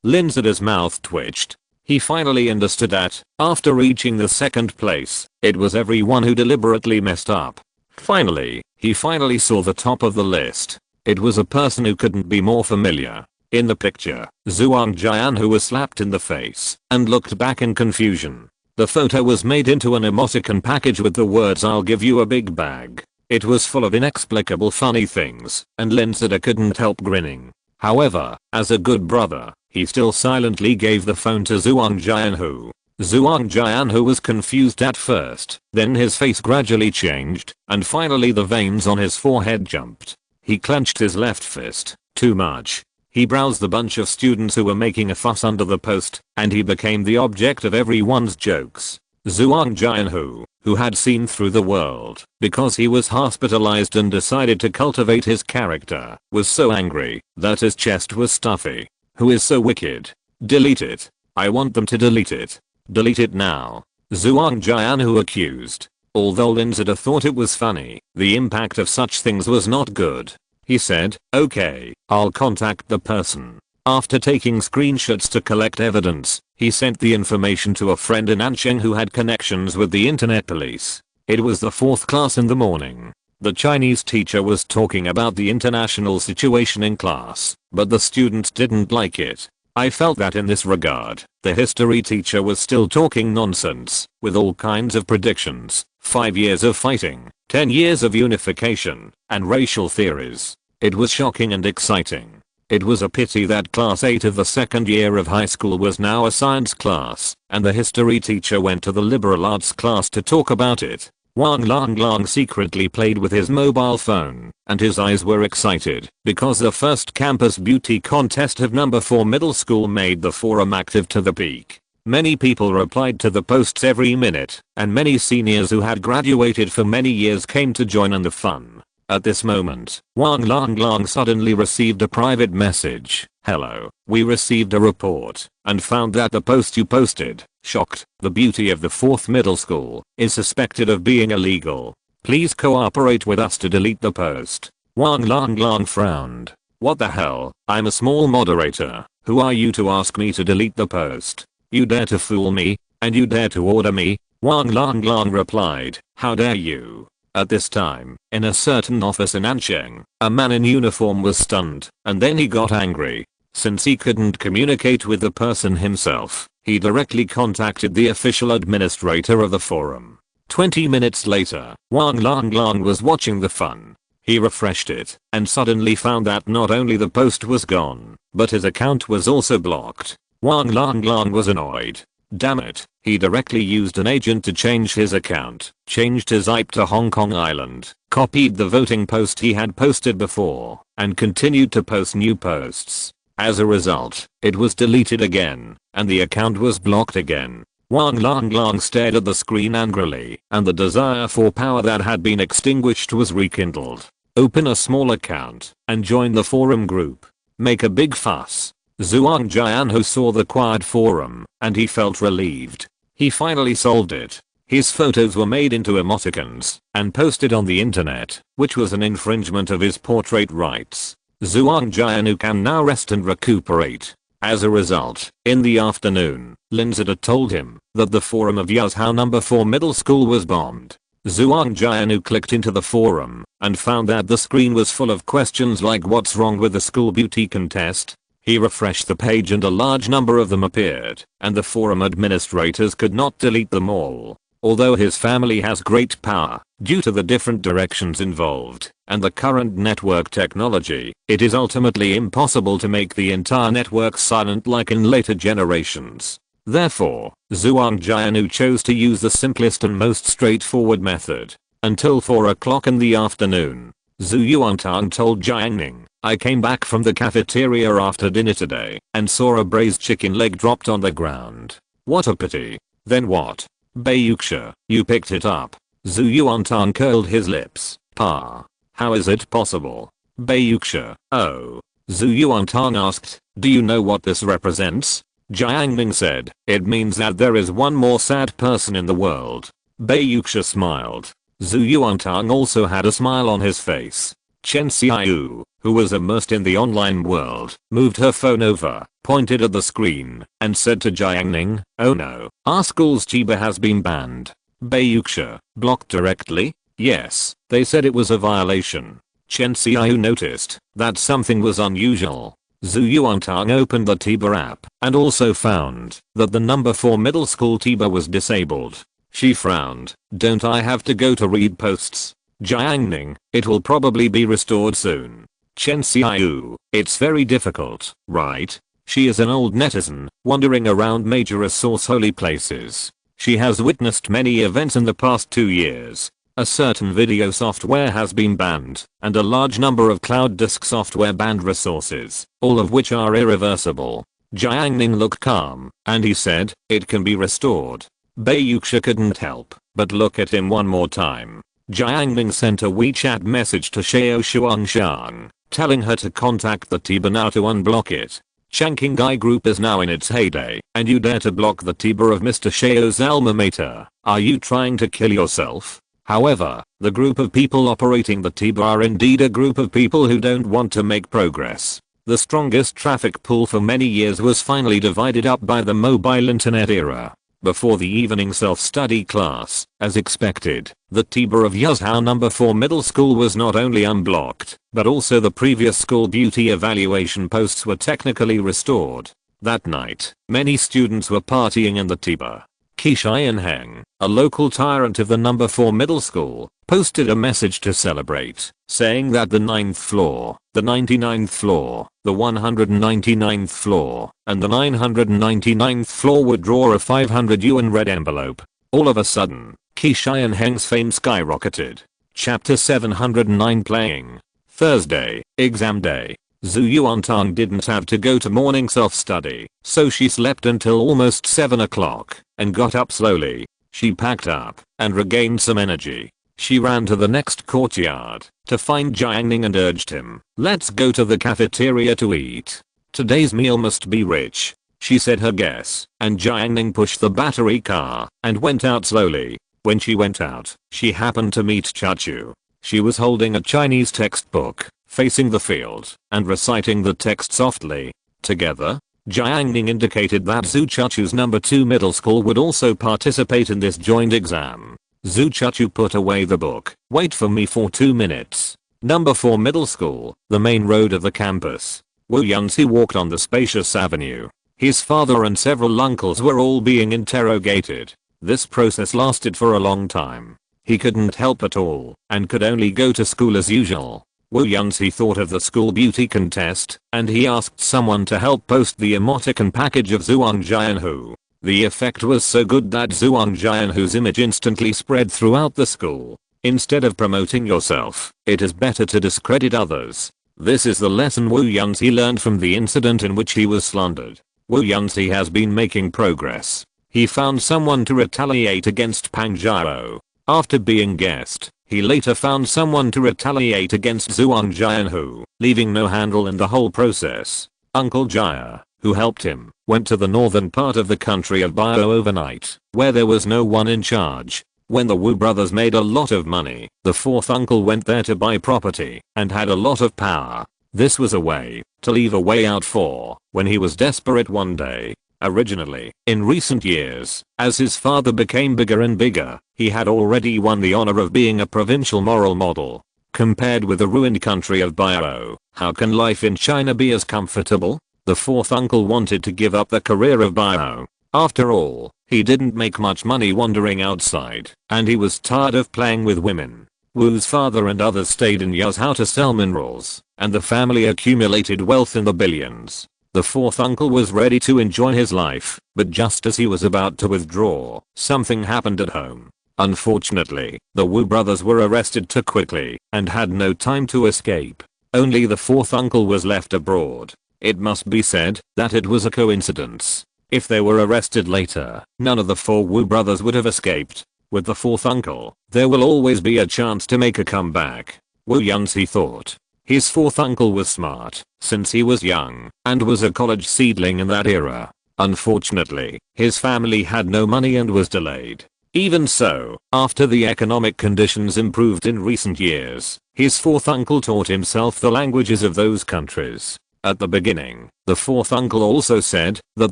Linzada's mouth twitched. He finally understood that, after reaching the 2nd place, it was everyone who deliberately messed up. Finally, he saw the top of the list. It was a person who couldn't be more familiar. In the picture, Zhuang Jian, who was slapped in the face and looked back in confusion. The photo was made into an emoticon package with the words "I'll give you a big bag." It was full of inexplicable funny things, and Linzada couldn't help grinning. However, as a good brother, he still silently gave the phone to Zhuang Jian, who was confused at first. Then his face gradually changed, and finally the veins on his forehead jumped. He clenched his left fist. Too much. He browsed the bunch of students who were making a fuss under the post, and he became the object of everyone's jokes. Zhuang Jian, who had seen through the world because he was hospitalized and decided to cultivate his character, was so angry that his chest was stuffy. Who is so wicked? Delete it. I want them to delete it. Delete it now. Zhuang Jian, who accused. Although Linzada thought it was funny, the impact of such things was not good. He said, okay, I'll contact the person. After taking screenshots to collect evidence, he sent the information to a friend in Ansheng who had connections with the internet police. It was the 4th class in the morning. The Chinese teacher was talking about the international situation in class, but the students didn't like it. I felt that in this regard, the history teacher was still talking nonsense, with all kinds of predictions, 5 years of fighting, 10 years of unification, and racial theories. It was shocking and exciting. It was a pity that class 8 of the 2nd year of high school was now a science class, and the history teacher went to the liberal arts class to talk about it. Wang Long secretly played with his mobile phone, and his eyes were excited because the first campus beauty contest of number 4 middle school made the forum active to the peak. Many people replied to the posts every minute, and many seniors who had graduated for many years came to join in the fun. At this moment, Wang Long suddenly received a private message. Hello, we received a report and found that the post you posted, shocked, the beauty of the 4th middle school, is suspected of being illegal. Please cooperate with us to delete the post. Wang Long frowned. What the hell? I'm a small moderator. Who are you to ask me to delete the post? You dare to fool me? And you dare to order me? Wang Long replied, how dare you? At this time, in a certain office in Ansheng, a man in uniform was stunned, and then he got angry. Since he couldn't communicate with the person himself, he directly contacted the official administrator of the forum. 20 minutes later, Wang Long was watching the fun. He refreshed it, and suddenly found that not only the post was gone, but his account was also blocked. Wang Long was annoyed. Damn it, he directly used an agent to change his account, changed his IP to Hong Kong Island, copied the voting post he had posted before, and continued to post new posts. As a result, it was deleted again, and the account was blocked again. Wang Long stared at the screen angrily, and the desire for power that had been extinguished was rekindled. Open a small account, and join the forum group. Make a big fuss. Zhuang Jian, who saw the quiet forum, and he felt relieved. He finally solved it. His photos were made into emoticons and posted on the internet, which was an infringement of his portrait rights. Zhuang Jian can now rest and recuperate. As a result, in the afternoon, Linzada told him that the forum of Yazhou number 4 middle school was bombed. Zhuang Jian clicked into the forum and found that the screen was full of questions like what's wrong with the school beauty contest. He refreshed the page and a large number of them appeared, and the forum administrators could not delete them all. Although his family has great power, due to the different directions involved, and the current network technology, it is ultimately impossible to make the entire network silent like in later generations. Therefore, Zhuang Jianhu chose to use the simplest and most straightforward method. Until 4 o'clock in the afternoon, Zhu Yuantang told Jiang Ning, "I came back from the cafeteria after dinner today and saw a braised chicken leg dropped on the ground. What a pity." "Then what?" "Bayuxia, you picked it up." Zhu Yuantang curled his lips. "Pa, how is it possible?" "Bayuxia, oh." Zhu Yuantang asked, "Do you know what this represents?" Jiang Ning said, "It means that there is one more sad person in the world." Bayuxia smiled. Zhu Yuantang also had a smile on his face. Chen Xiaoyu, who was immersed in the online world, moved her phone over, pointed at the screen, and said to Jiang Ning, "Oh no, our school's Chiba has been banned." Bayuxia, blocked directly? Yes, they said it was a violation. Chen Xiaoyu noticed that something was unusual. Zhu Yuantang opened the Tiba app and also found that the number 4 middle school Tiba was disabled. She frowned. "Don't I have to go to read posts?" Jiang Ning, "It will probably be restored soon." Chen Xiaoyu, "It's very difficult, right?" She is an old netizen, wandering around major resource holy places. She has witnessed many events in the past 2 years. A certain video software has been banned, and a large number of cloud disk software banned resources, all of which are irreversible. Jiang Ning looked calm, and he said, "It can be restored." Bayuxia couldn't help but look at him one more time. Jiang Ning sent a WeChat message to Xiao Shuangshan, telling her to contact the Tiba now to unblock it. Changqingai group is now in its heyday, and you dare to block the Tiba of Mr. Xiao's alma mater. Are you trying to kill yourself? However, the group of people operating the Tiba are indeed a group of people who don't want to make progress. The strongest traffic pool for many years was finally divided up by the mobile internet era. Before the evening self-study class, as expected, the Tiba of Yuzhou number 4 middle school was not only unblocked, but also the previous school beauty evaluation posts were technically restored. That night, many students were partying in the Tiba. Qianheng, a local tyrant of the number 4 middle school, posted a message to celebrate, saying that the 9th floor, the 99th floor, the 199th floor, and the 999th floor would draw a 500 yuan red envelope. All of a sudden, Qianheng's fame skyrocketed. Chapter 709 playing. Thursday, exam day. Zhu Yuantang didn't have to go to morning self-study, so she slept until almost 7 o'clock, and got up slowly. She packed up, and regained some energy. She ran to the next courtyard, to find Jiang Ning and urged him, "Let's go to the cafeteria to eat. Today's meal must be rich." She said her guess, and Jiang Ning pushed the battery car, and went out slowly. When she went out, she happened to meet Chachu. She was holding a Chinese textbook, facing the field, and reciting the text softly. Together, Jiang Ning indicated that Zhu Chachu's number 2 middle school would also participate in this joint exam. Zhu Chachu put away the book. "Wait for me for 2 minutes. Number 4 middle school, the main road of the campus." Wu Yunzi walked on the spacious avenue. His father and several uncles were all being interrogated. This process lasted for a long time. He couldn't help at all, and could only go to school as usual. Wu Yunzi thought of the school beauty contest, and he asked someone to help post the emoticon package of Zhuang Jianhu. The effect was so good that Zhuang Jianhu's image instantly spread throughout the school. Instead of promoting yourself, it is better to discredit others. This is the lesson Wu Yunzi learned from the incident in which he was slandered. Wu Yunzi has been making progress. He found someone to retaliate against Pang Zhao. After being guessed, he later found someone to retaliate against Zhuang Jianhu, leaving no handle in the whole process. Uncle Jia, who helped him, went to the northern part of the country of Bio overnight, where there was no one in charge. When the Wu brothers made a lot of money, the fourth uncle went there to buy property, and had a lot of power. This was a way to leave a way out for when he was desperate one day. Originally, in recent years, as his father became bigger and bigger, he had already won the honor of being a provincial moral model. Compared with the ruined country of Bio, how can life in China be as comfortable? The fourth uncle wanted to give up the career of Bio. After all, He didn't make much money wandering outside, and he was tired of playing with women. Wu's father and others stayed in Yazhou to sell minerals, and the family accumulated wealth in the billions. The fourth uncle was ready to enjoy his life, but just as he was about to withdraw, something happened at home. Unfortunately, the Wu brothers were arrested too quickly and had no time to escape. Only the fourth uncle was left abroad. It must be said that it was a coincidence. If they were arrested later, none of the 4 Wu brothers would have escaped. With the fourth uncle, there will always be a chance to make a comeback. Wu Yunzi thought. His fourth uncle was smart, since he was young, and was a college seedling in that era. Unfortunately, his family had no money and was delayed. Even so, after the economic conditions improved in recent years, his fourth uncle taught himself the languages of those countries. At the beginning, the fourth uncle also said that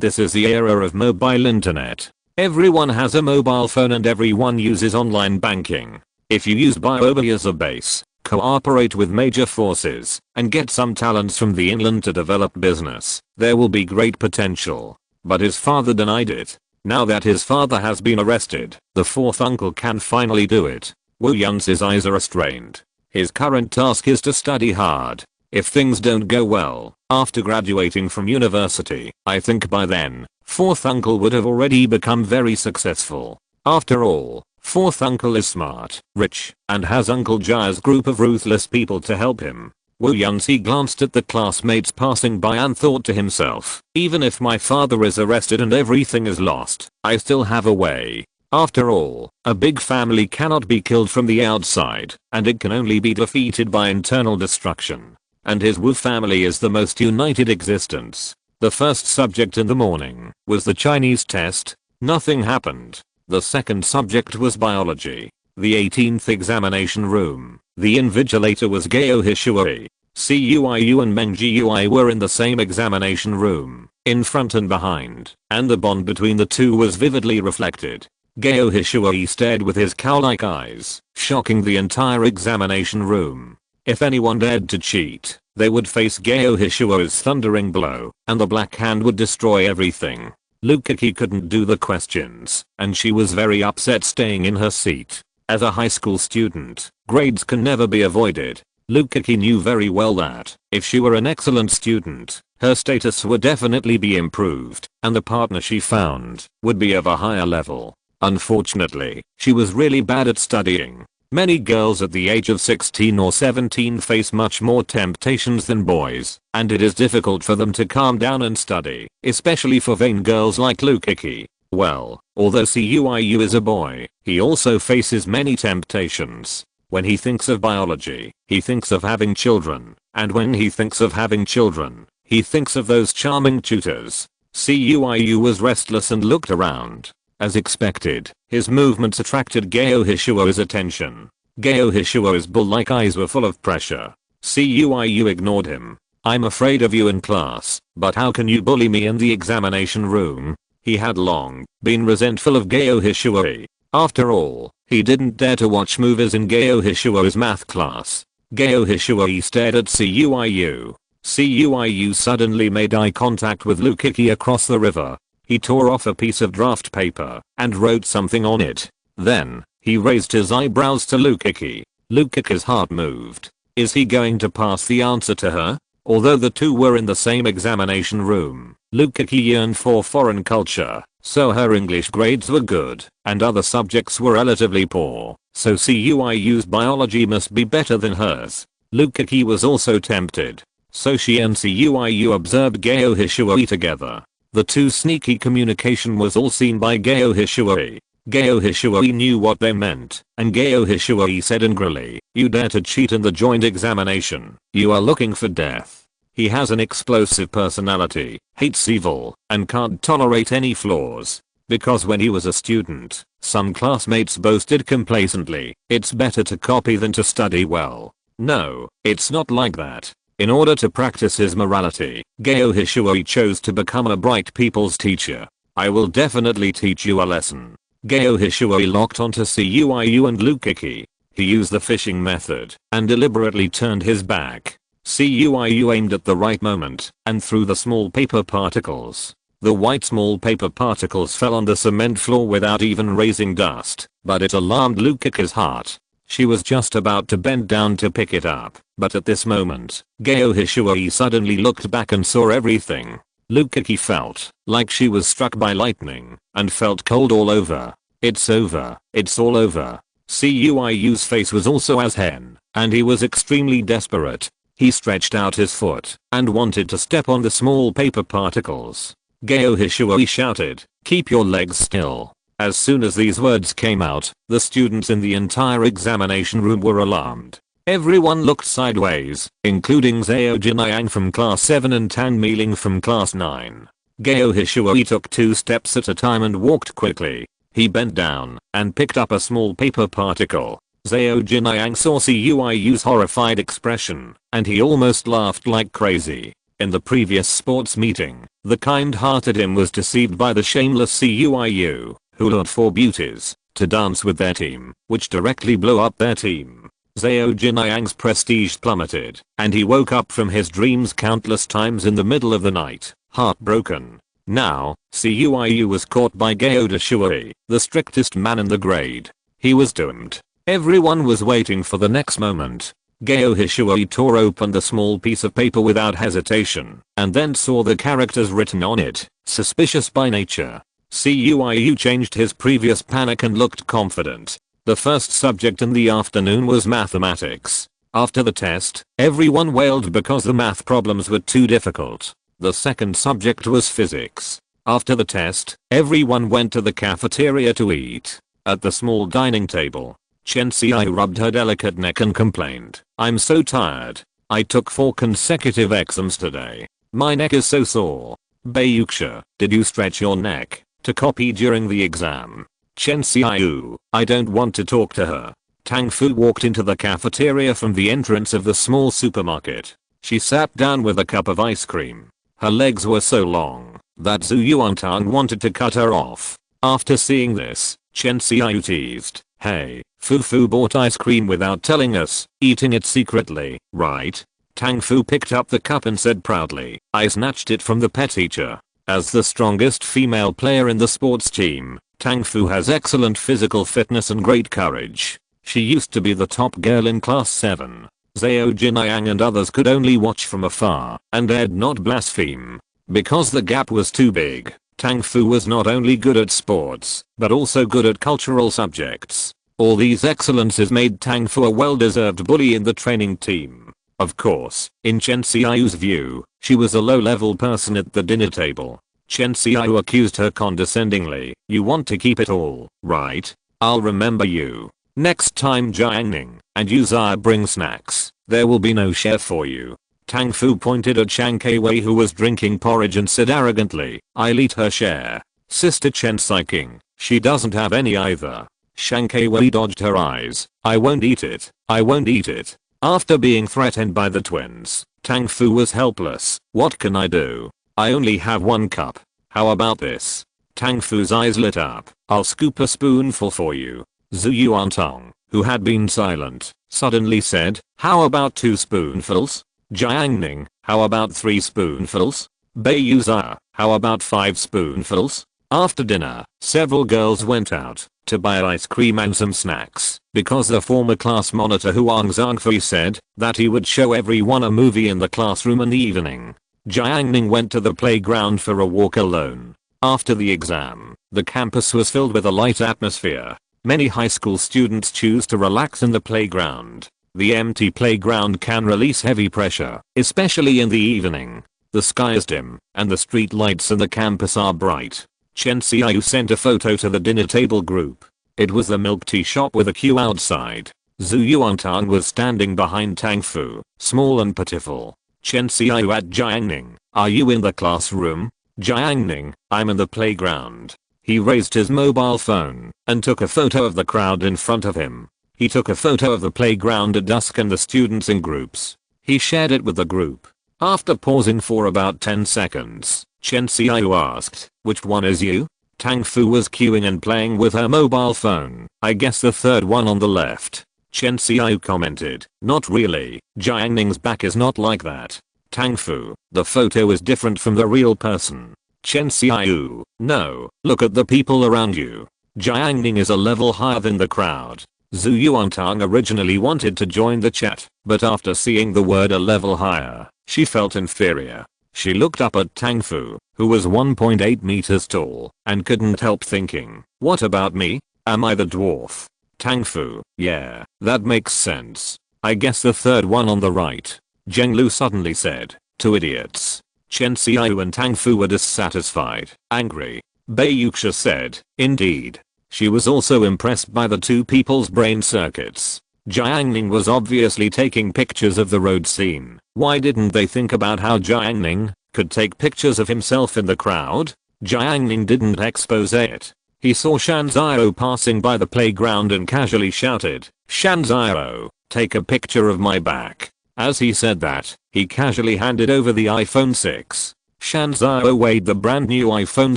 this is the era of mobile internet. Everyone has a mobile phone and everyone uses online banking. If you use Biobi as a base, cooperate with major forces, and get some talents from the inland to develop business, there will be great potential. But his father denied it. Now that his father has been arrested, the fourth uncle can finally do it. Wu Yunzi's eyes are strained. His current task is to study hard. If things don't go well, after graduating from university, I think by then, fourth uncle would have already become very successful. After all, fourth uncle is smart, rich, and has Uncle Jia's group of ruthless people to help him. Wu Yunzi glanced at the classmates passing by and thought to himself, even if my father is arrested and everything is lost, I still have a way. After all, a big family cannot be killed from the outside, and it can only be defeated by internal destruction. And his Wu family is the most united existence. The first subject in the morning was the Chinese test. Nothing happened. The second subject was biology. The 18th examination room. The invigilator was Gao Hishui. Cuiyu and Meng Jiui were in the same examination room, in front and behind, and the bond between the two was vividly reflected. Gao Hishui stared with his cow-like eyes, shocking the entire examination room. If anyone dared to cheat, they would face Gao Hishui's thundering blow, and the black hand would destroy everything. Lukaki couldn't do the questions, and she was very upset staying in her seat. As a high school student, grades can never be avoided. Lukaki knew very well that, if she were an excellent student, her status would definitely be improved, and the partner she found would be of a higher level. Unfortunately, she was really bad at studying. Many girls at the age of 16 or 17 face much more temptations than boys, and it is difficult for them to calm down and study, especially for vain girls like Lukaki. Well, although Cuiyu is a boy, he also faces many temptations. When he thinks of biology, he thinks of having children, and when he thinks of having children, he thinks of those charming tutors. Cuiyu was restless and looked around. As expected, his movements attracted Gao Hishui's attention. Gao Hishui's bull-like eyes were full of pressure. Cuiyu ignored him. I'm afraid of you in class, but how can you bully me in the examination room? He had long been resentful of Gao Hishui. After all, he didn't dare to watch movies in Gao Hishui's math class. Gao Hishui stared at Cuiyu. Cuiyu suddenly made eye contact with Lukaki across the river. He tore off a piece of draft paper and wrote something on it. Then, he raised his eyebrows to Lukaki. Lukaki's heart moved. Is he going to pass the answer to her? Although the two were in the same examination room, Lukaki yearned for foreign culture, so her English grades were good, and other subjects were relatively poor, so Cuiyu's biology must be better than hers. Lukaki was also tempted, so she and Cuiyu observed Gao Hishui together. The two sneaky communication was all seen by Gao Hishui. Gao Hishui knew what they meant, and Gao Hishui said angrily, you dare to cheat in the joint examination, you are looking for death. He has an explosive personality, hates evil, and can't tolerate any flaws. Because when he was a student, some classmates boasted complacently, it's better to copy than to study well. No, it's not like that. In order to practice his morality, Gao Hishui chose to become a bright people's teacher. I will definitely teach you a lesson. Gao Hishui locked onto Cuiyu and Lukaki. He used the fishing method and deliberately turned his back. Cuiyu aimed at the right moment and threw the small paper particles. The white small paper particles fell on the cement floor without even raising dust, but it alarmed Lukaku's heart. She was just about to bend down to pick it up, but at this moment, Geo Hishuoi suddenly looked back and saw everything. Lukaku felt like she was struck by lightning and felt cold all over. It's over. It's all over. Cuiu's face was also as hen, and he was extremely desperate. He stretched out his foot and wanted to step on the small paper particles. Geo Hishuoi shouted, "Keep your legs still." As soon as these words came out, the students in the entire examination room were alarmed. Everyone looked sideways, including Zhao Jinliang from class 7 and Tang Meiling from class 9. Geo Hishuoi took 2 steps at a time and walked quickly. He bent down and picked up a small paper particle. Zhao Jinliang saw Cuiu's horrified expression, and he almost laughed like crazy. In the previous sports meeting, the kind-hearted him was deceived by the shameless Cuiu, who lured 4 beauties to dance with their team, which directly blew up their team. Zhao Jinliang's prestige plummeted, and he woke up from his dreams countless times in the middle of the night, heartbroken. Now, Cuiu was caught by Geo Hishuoi, the strictest man in the grade. He was doomed. Everyone was waiting for the next moment. Geo Hishuoi tore open the small piece of paper without hesitation, and then saw the characters written on it, suspicious by nature. Cuiu changed his previous panic and looked confident. The first subject in the afternoon was mathematics. After the test, everyone wailed because the math problems were too difficult. The second subject was physics. After the test, everyone went to the cafeteria to eat. At the small dining table, Chen Xiao rubbed her delicate neck and complained, "I'm so tired. I took 4 consecutive exams today. My neck is so sore." Bayuxia, did you stretch your neck to copy during the exam? Chen Xiao, I don't want to talk to her. Tang Fu walked into the cafeteria from the entrance of the small supermarket. She sat down with a cup of ice cream. Her legs were so long that Zhu Yuantang wanted to cut her off. After seeing this, Chen Xiao teased, "Hey, Fu bought ice cream without telling us, eating it secretly, right?" Tang Fu picked up the cup and said proudly, "I snatched it from the pet teacher." As the strongest female player in the sports team, Tang Fu has excellent physical fitness and great courage. She used to be the top girl in class 7. Zhao Jinliang and others could only watch from afar and dared not blaspheme. Because the gap was too big, Tang Fu was not only good at sports, but also good at cultural subjects. All these excellences made Tang Fu a well-deserved bully in the training team. Of course, in Chen Xiao's view, she was a low-level person at the dinner table. Chen Xiao accused her condescendingly, "You want to keep it all, right? I'll remember you. Next time Jiang Ning and Yuzai bring snacks, there will be no share for you." Tang Fu pointed at Shang Keiwei who was drinking porridge and said arrogantly, "I'll eat her share." Sister Chen Saiking, she doesn't have any either. Shang Keiwei dodged her eyes, "I won't eat it. I won't eat it." After being threatened by the twins, Tang Fu was helpless. "What can I do? I only have 1 cup. How about this?" Tang Fu's eyes lit up. "I'll scoop a spoonful for you." Zhu Yuantang, who had been silent, suddenly said, "How about 2 spoonfuls? Jiang Ning, how about 3 spoonfuls? Bayuxia, how about 5 spoonfuls?" After dinner, several girls went out to buy ice cream and some snacks because the former class monitor Huang Zhangfei said that he would show everyone a movie in the classroom in the evening. Jiang Ning went to the playground for a walk alone. After the exam, the campus was filled with a light atmosphere. Many high school students choose to relax in the playground. The empty playground can release heavy pressure, especially in the evening. The sky is dim, and the street lights in the campus are bright. Chen Xiao sent a photo to the dinner table group. It was the milk tea shop with a queue outside. Zhu Yuantang was standing behind Tang Fu, small and pitiful. Chen Xiao at Jiang Ning, "Are you in the classroom?" Jiang Ning, "I'm in the playground." He raised his mobile phone and took a photo of the crowd in front of him. He took a photo of the playground at dusk and the students in groups. He shared it with the group. After pausing for about 10 seconds, Chen Xiao asked, "Which one is you?" Tang Fu was queuing and playing with her mobile phone. "I guess the third one on the left." Chen Xiao commented, "Not really, Jiang Ning's back is not like that." Tang Fu, "The photo is different from the real person." Chen Xiaoyu, no, look at the people around you. Jiang Ning is a level higher than the crowd. Zhu Yuantang originally wanted to join the chat, but after seeing the word a level higher, she felt inferior. She looked up at Tang Fu, who was 1.8 meters tall, and couldn't help thinking, what about me? Am I the dwarf? Tang Fu, yeah, that makes sense. I guess the third one on the right. Zheng Lu suddenly said, two idiots. Chen Xiaoyu and Tang Fu were dissatisfied, angry. Bai Yuxia said, indeed. She was also impressed by the two people's brain circuits. Jiang Ning was obviously taking pictures of the road scene. Why didn't they think about how Jiang Ning could take pictures of himself in the crowd? Jiang Ning didn't expose it. He saw Shan Zhao passing by the playground and casually shouted, Shan Zhao, take a picture of my back. As he said that, he casually handed over the iPhone 6. Shan Zhao weighed the brand new iPhone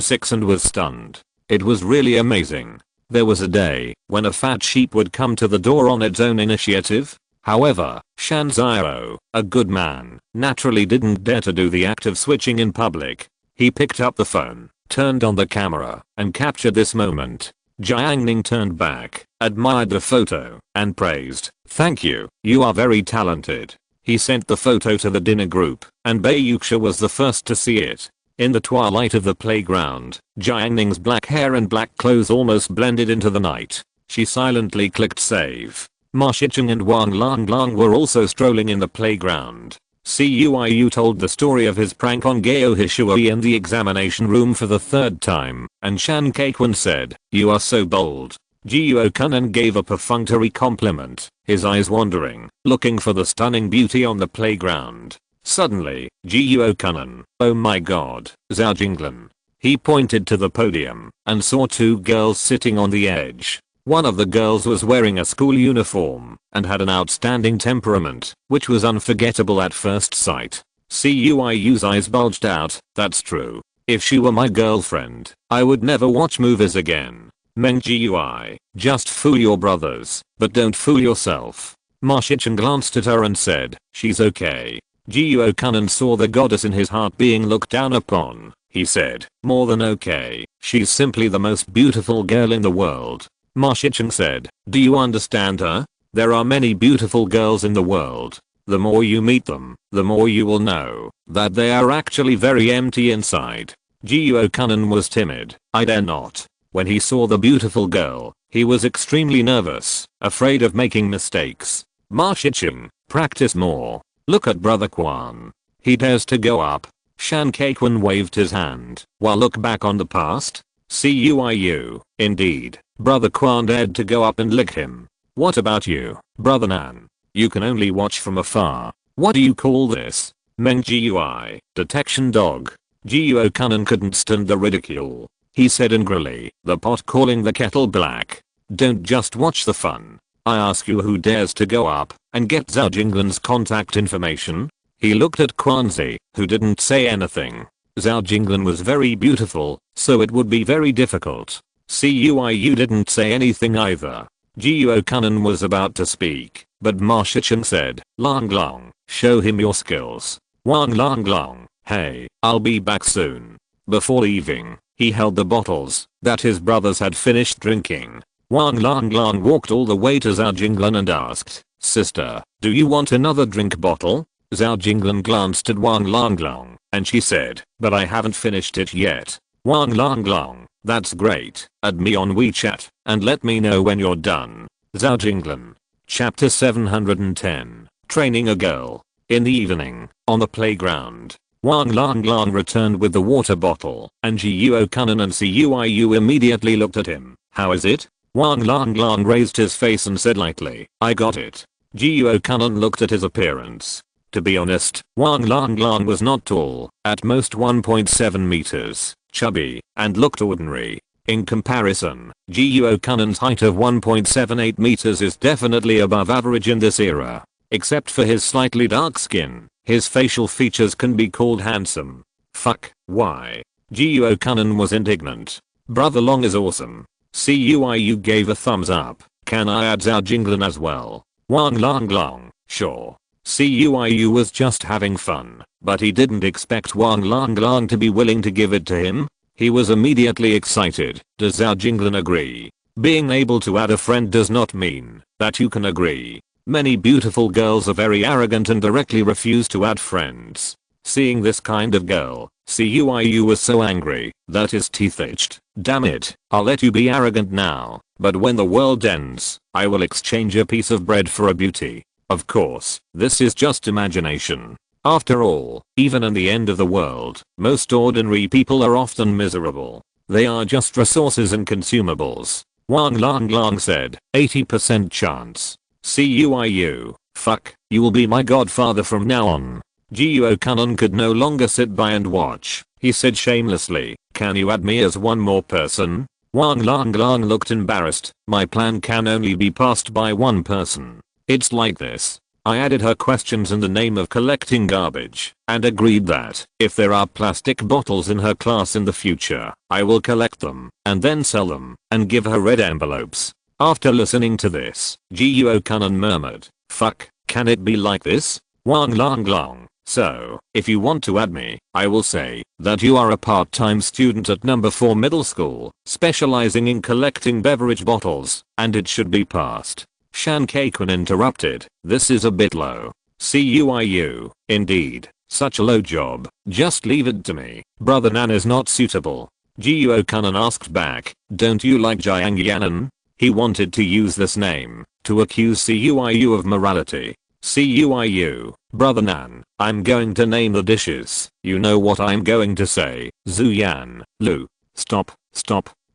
6 and was stunned. It was really amazing. There was a day when a fat sheep would come to the door on its own initiative. However, Shan Zhao, a good man, naturally didn't dare to do the act of switching in public. He picked up the phone, turned on the camera, and captured this moment. Jiang Ning turned back, admired the photo, and praised, thank you, you are very talented. He sent the photo to the dinner group, and Bai Yuxia was the first to see it. In the twilight of the playground, Jiang Ning's black hair and black clothes almost blended into the night. She silently clicked save. Ma Shicheng and Wang Langlong were also strolling in the playground. Cuiyu told the story of his prank on Gao Hishui in the examination room for the third time, and Shan Kaikwan said, you are so bold. Jiuo Kunan gave a perfunctory compliment, his eyes wandering, looking for the stunning beauty on the playground. Suddenly, Jiuo Kunan, oh my god, Zhao Jinglan. He pointed to the podium and saw two girls sitting on the edge. One of the girls was wearing a school uniform and had an outstanding temperament, which was unforgettable at first sight. Cuiyu's eyes bulged out, that's true. If she were my girlfriend, I would never watch movies again. Meng Jiui, just fool your brothers, but don't fool yourself. Ma Shicheng glanced at her and said, she's okay. Jiuo Kunan saw the goddess in his heart being looked down upon. He said, more than okay, she's simply the most beautiful girl in the world. Ma Shicheng said, do you understand her? There are many beautiful girls in the world. The more you meet them, the more you will know that they are actually very empty inside. Jiuo Kunan was timid. I dare not. When he saw the beautiful girl, he was extremely nervous, afraid of making mistakes. Ma Shicheng, practice more. Look at Brother Quan. He dares to go up. Shan Kaikwan waved his hand, while look back on the past. Cuiyu, indeed, Brother Quan dared to go up and lick him. What about you, Brother Nan? You can only watch from afar. What do you call this? Meng Jiui, detection dog. Jiuo Kunan couldn't stand the ridicule. He said angrily, the pot calling the kettle black. Don't just watch the fun. I ask you, who dares to go up and get Zhao Jinglan's contact information? He looked at Quanzi, who didn't say anything. Zhao Jinglan was very beautiful, so it would be very difficult. Cuiyu didn't say anything either. Jiuo Kunan was about to speak, but Ma Shicheng said, Langlong, show him your skills. Wang Langlong, hey, I'll be back soon. Before leaving, he held the bottles that his brothers had finished drinking. Wang Langlong walked all the way to Zhao Jinglan and asked, sister, do you want another drink bottle? Zhao Jinglan glanced at Wang Langlong, and she said, but I haven't finished it yet. Wang Langlong, that's great, add me on WeChat, and let me know when you're done. Zhao Jinglan. Chapter 710, Training a Girl. In the evening, on the playground, Wang Langlong returned with the water bottle, and Jiuo Kunan and Cuiyu immediately looked at him. How is it? Wang Langlong raised his face and said lightly, I got it. Jiuo Kunan looked at his appearance. To be honest, Wang Langlong was not tall, at most 1.7 meters, chubby, and looked ordinary. In comparison, Jiuo Kunan's height of 1.78 meters is definitely above average in this era. Except for his slightly dark skin, his facial features can be called handsome. Fuck, why? Jiuo Kunan was indignant. Brother Long is awesome. Cuiyu gave a thumbs up. Can I add Zhao Jinglan as well? Wang Langlong, sure. Cuiu was just having fun, but he didn't expect Wang Lang to be willing to give it to him. He was immediately excited. Does Zhao Jinglan agree? Being able to add a friend does not mean that you can agree. Many beautiful girls are very arrogant and directly refuse to add friends. Seeing this kind of girl, Cuiu was so angry that his teeth itched. Damn it, I'll let you be arrogant now, but when the world ends, I will exchange a piece of bread for a beauty. Of course, this is just imagination. After all, even in the end of the world, most ordinary people are often miserable. They are just resources and consumables. Wang Lang said, 80% chance. Cuiu, fuck, you will be my godfather from now on. Jiuo Kanon could no longer sit by and watch. He said shamelessly, can you add me as one more person? Wang Lang looked embarrassed. My plan can only be passed by one person. It's like this. I added her questions in the name of collecting garbage, and agreed that, if there are plastic bottles in her class in the future, I will collect them, and then sell them, and give her red envelopes. After listening to this, Jiuo Kanon murmured, fuck, can it be like this? Wang Lang. So, if you want to add me, I will say that you are a part-time student at number 4 middle school, specializing in collecting beverage bottles, and it should be passed. Shan Keikun interrupted, this is a bit low. Cuiu, indeed, such a low job, just leave it to me, brother Nan is not suitable. Jiuo Kanon asked back, don't you like Jiang Ning? He wanted to use this name to accuse Cuiu of morality. Cuiu, brother Nan, I'm going to name the dishes. You know what I'm going to say. Zuyan, Lu. Stop.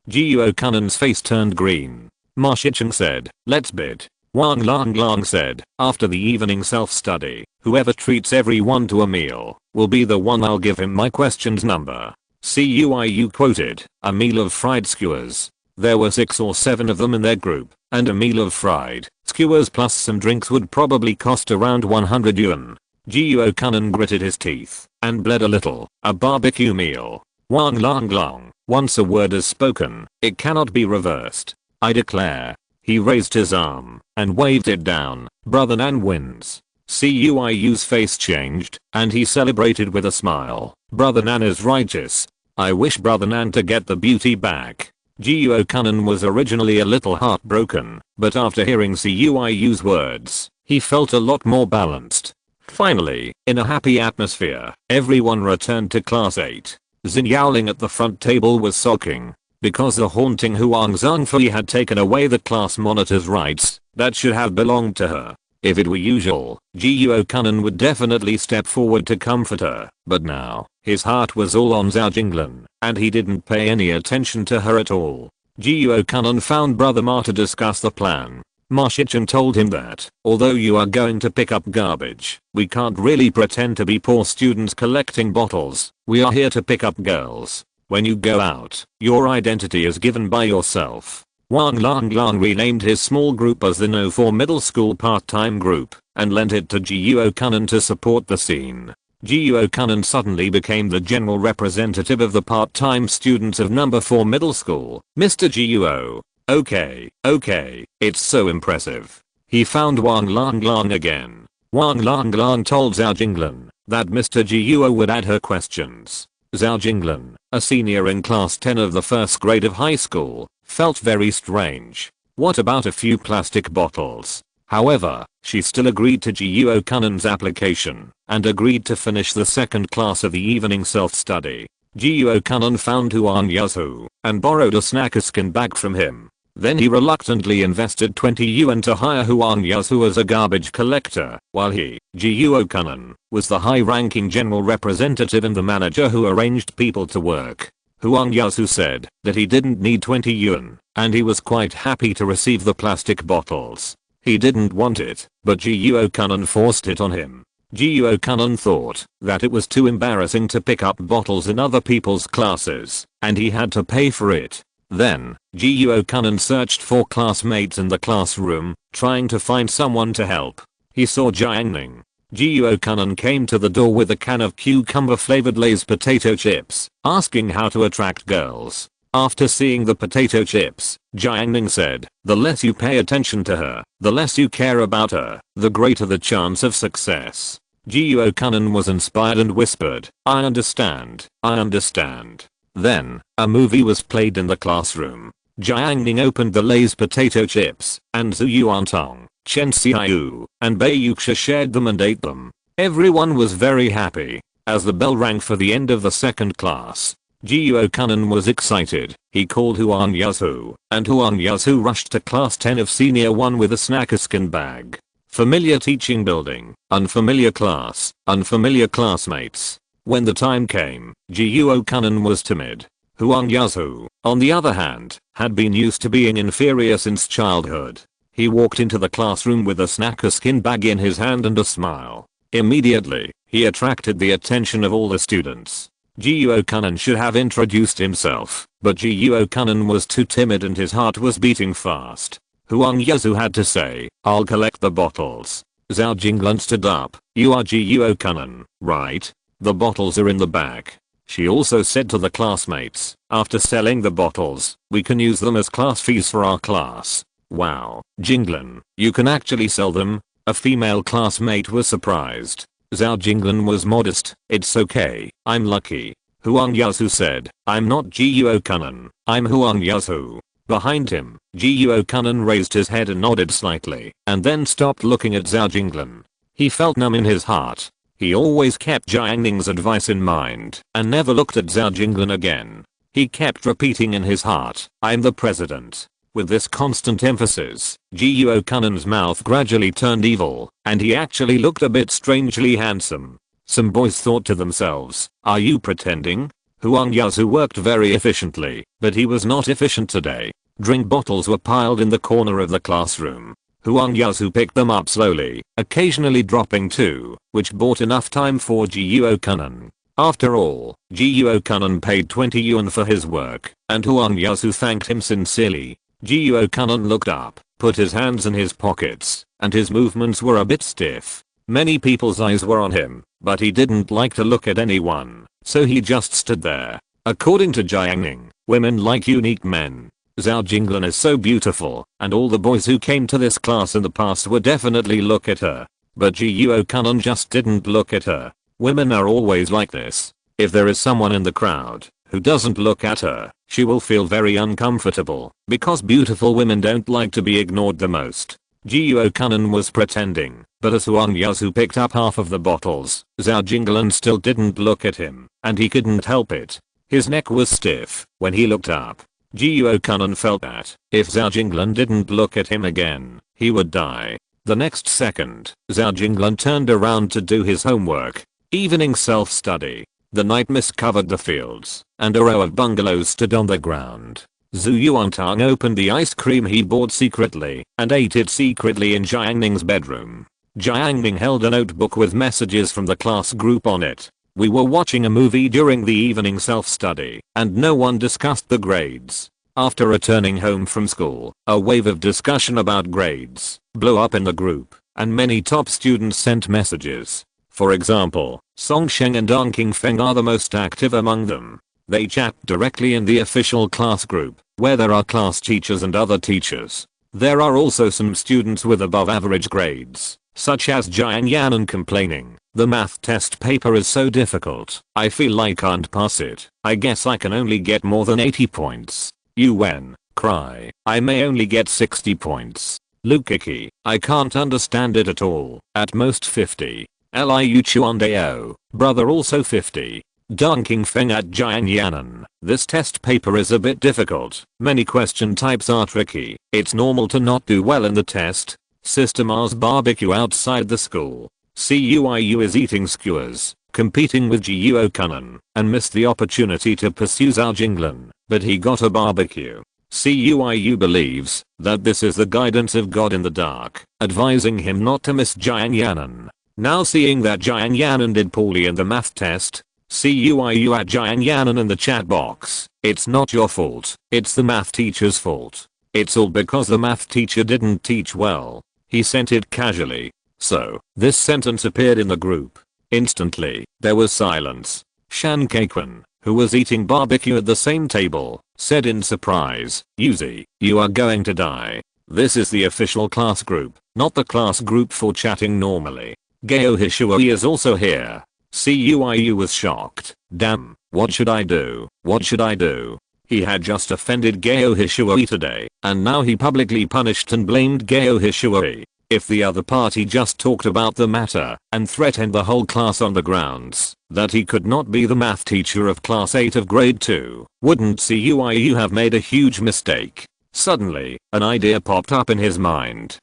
Jiuo Kanon's face turned green. Ma Shicheng said, let's bid. Wang Lang said, after the evening self-study, whoever treats everyone to a meal will be the one I'll give him my questions number. Cuiu quoted, a meal of fried skewers. There were 6 or 7 of them in their group, and a meal of fried skewers plus some drinks would probably cost around 100 yuan. Jiuo Kanon gritted his teeth and bled a little. A barbecue meal. Wang Lang. Once a word is spoken, it cannot be reversed. I declare. He raised his arm and waved it down. Brother Nan wins. Cuiu's face changed and he celebrated with a smile. Brother Nan is righteous. I wish Brother Nan to get the beauty back. Jiuo Kanon was originally a little heartbroken, but after hearing Cuiu's words, he felt a lot more balanced. Finally, in a happy atmosphere, everyone returned to class 8. Xin Yaoling at the front table was sulking because the haunting Huang Zhengfei had taken away the class monitor's rights that should have belonged to her. If it were usual, Jiuo Kanon would definitely step forward to comfort her, but now, his heart was all on Zhao Jinglan, and he didn't pay any attention to her at all. Jiuo Kanon found Brother Ma to discuss the plan. Ma Shicheng told him that, although you are going to pick up garbage, we can't really pretend to be poor students collecting bottles. We are here to pick up girls. When you go out, your identity is given by yourself. Wang Lang renamed his small group as the No 4 middle school part-time group and lent it to Jiuo Kanon to support the scene. Jiuo Kanon suddenly became the general representative of the part-time students of number 4 middle school. Mr. Jiuo. Okay, it's so impressive. He found Wang Lang again. Wang Lang told Zhao Jinglan that Mr. Jiuo would add her questions. Zhao Jinglan, a senior in class 10 of the first grade of high school, felt very strange. What about a few plastic bottles? However, she still agreed to Jiuo Kanon's application and agreed to finish the second class of the evening self-study. Jiuo Kanon found Huang Yazhu and borrowed a snack-skin bag from him. Then he reluctantly invested 20 yuan to hire Huang Yazhu as a garbage collector, while he, Jiuo Kanon, was the high-ranking general representative and the manager who arranged people to work. Huang Yazhu said that he didn't need 20 yuan, and he was quite happy to receive the plastic bottles. He didn't want it, but Jiuo Kanon forced it on him. Jiuo Kanon thought that it was too embarrassing to pick up bottles in other people's classes, and he had to pay for it. Then, Jiuo Kanon searched for classmates in the classroom, trying to find someone to help. He saw Jiang Ning. Jiuo Kanon came to the door with a can of cucumber flavored Lay's potato chips, asking how to attract girls. After seeing the potato chips, Jiang Ning said, "The less you pay attention to her, the less you care about her, the greater the chance of success." Jiuo Kunan was inspired and whispered, "I understand, I understand." Then, a movie was played in the classroom. Jiang Ning opened the Lay's potato chips, and Zhu Yuantong, Chen Xiaoyu, and Bai Yuxia shared them and ate them. Everyone was very happy. As the bell rang for the end of the second class, Jiuo Kunan was excited. He called Huang Yazhu, and Huang Yazhu rushed to class 10 of senior 1 with a snacker-skin bag. Familiar teaching building, unfamiliar class, unfamiliar classmates. When the time came, Jiuo Kunan was timid. Huang Yazhu, on the other hand, had been used to being inferior since childhood. He walked into the classroom with a snacker-skin bag in his hand and a smile. Immediately, he attracted the attention of all the students. Jiuo Kunan should have introduced himself, but Jiuo Kunan was too timid and his heart was beating fast. Huang Yazhu had to say, "I'll collect the bottles." Zhao Jinglan stood up. "You are Jiuo Kunan, right? The bottles are in the back." She also said to the classmates, "After selling the bottles, we can use them as class fees for our class." "Wow, Jinglan, you can actually sell them?" A female classmate was surprised. Zhao Jinglan was modest. "It's okay, I'm lucky." Huang Yazhu said, "I'm not Jiuo Kunan, I'm Huang Yazhu." Behind him, Jiuo Kunan raised his head and nodded slightly, and then stopped looking at Zhao Jinglan. He felt numb in his heart. He always kept Jiang Ning's advice in mind, and never looked at Zhao Jinglan again. He kept repeating in his heart, "I'm the president." With this constant emphasis, Jiuo Kunan's mouth gradually turned evil, and he actually looked a bit strangely handsome. Some boys thought to themselves, "Are you pretending?" Huang Yazhu worked very efficiently, but he was not efficient today. Drink bottles were piled in the corner of the classroom. Huang Yazhu picked them up slowly, occasionally dropping two, which bought enough time for Jiuo Kunan. After all, Jiuo Kunan paid 20 yuan for his work, and Huang Yazhu thanked him sincerely. Jiuo Kunan looked up, put his hands in his pockets, and his movements were a bit stiff. Many people's eyes were on him, but he didn't like to look at anyone, so he just stood there. According to Jiang Ning, women like unique men. Zhao Jinglan is so beautiful, and all the boys who came to this class in the past would definitely look at her. But Jiuo Kunan just didn't look at her. Women are always like this. If there is someone in the crowd who doesn't look at her, she will feel very uncomfortable, because beautiful women don't like to be ignored the most. Jiuo Kunan was pretending, but as Huang Yazhu picked up half of the bottles, Zhao Jinglan still didn't look at him, and he couldn't help it. His neck was stiff when he looked up. Jiuo Kunan felt that, if Zhao Jinglan didn't look at him again, he would die. The next second, Zhao Jinglan turned around to do his homework. Evening self-study. The night mist covered the fields, and a row of bungalows stood on the ground. Zhu Yuantang opened the ice cream he bought secretly, and ate it secretly in Jiang Ning's bedroom. Jiang Ning held a notebook with messages from the class group on it. We were watching a movie during the evening self-study, and no one discussed the grades. After returning home from school, a wave of discussion about grades blew up in the group, and many top students sent messages. For example, Song Sheng and Dong Qingfeng are the most active among them. They chat directly in the official class group, where there are class teachers and other teachers. There are also some students with above average grades, such as Jiang Yanan complaining, "The math test paper is so difficult, I feel I can't pass it. I guess I can only get more than 80 points. Yuan, cry, I may only get 60 points. Lukiki, I can't understand it at all, at most 50. Liu Chuandao, brother also 50. Dong Qingfeng at Jiang Yanan, this test paper is a bit difficult, many question types are tricky, it's normal to not do well in the test. Sister Ma's barbecue outside the school. Cuiu is eating skewers, competing with Jiuo Kunan, and missed the opportunity to pursue Zhao Jinglan, but he got a barbecue. Cuiu believes that this is the guidance of God in the dark, advising him not to miss Jiang Yanan. Now seeing that Jiang Yanan did poorly in the math test, Cuiu at Jiang Yanan in the chat box, it's not your fault, it's the math teacher's fault. It's all because the math teacher didn't teach well. He sent it casually. So, this sentence appeared in the group. Instantly, there was silence. Shan Keiquan, who was eating barbecue at the same table, said in surprise, "Yuzi, you are going to die. This is the official class group, not the class group for chatting normally. Gayo Hishuoi is also here." Cuiu was shocked. Damn, what should I do? What should I do? He had just offended Gayo Hishuoi today, and now he publicly punished and blamed Gayo Hishuoi. If the other party just talked about the matter and threatened the whole class on the grounds that he could not be the math teacher of class 8 of grade 2, wouldn't Cuiu have made a huge mistake? Suddenly, an idea popped up in his mind.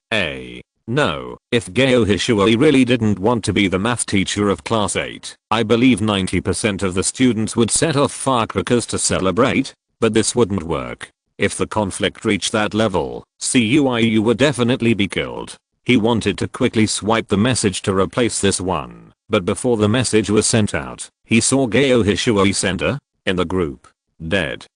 No, if Gayo Hishuoi really didn't want to be the math teacher of class 8, I believe 90% of the students would set off firecrackers to celebrate, but this wouldn't work. If the conflict reached that level, Cuiu would definitely be killed. He wanted to quickly swipe the message to replace this one, but before the message was sent out, he saw Gayo Hishuoi center in the group. Dead.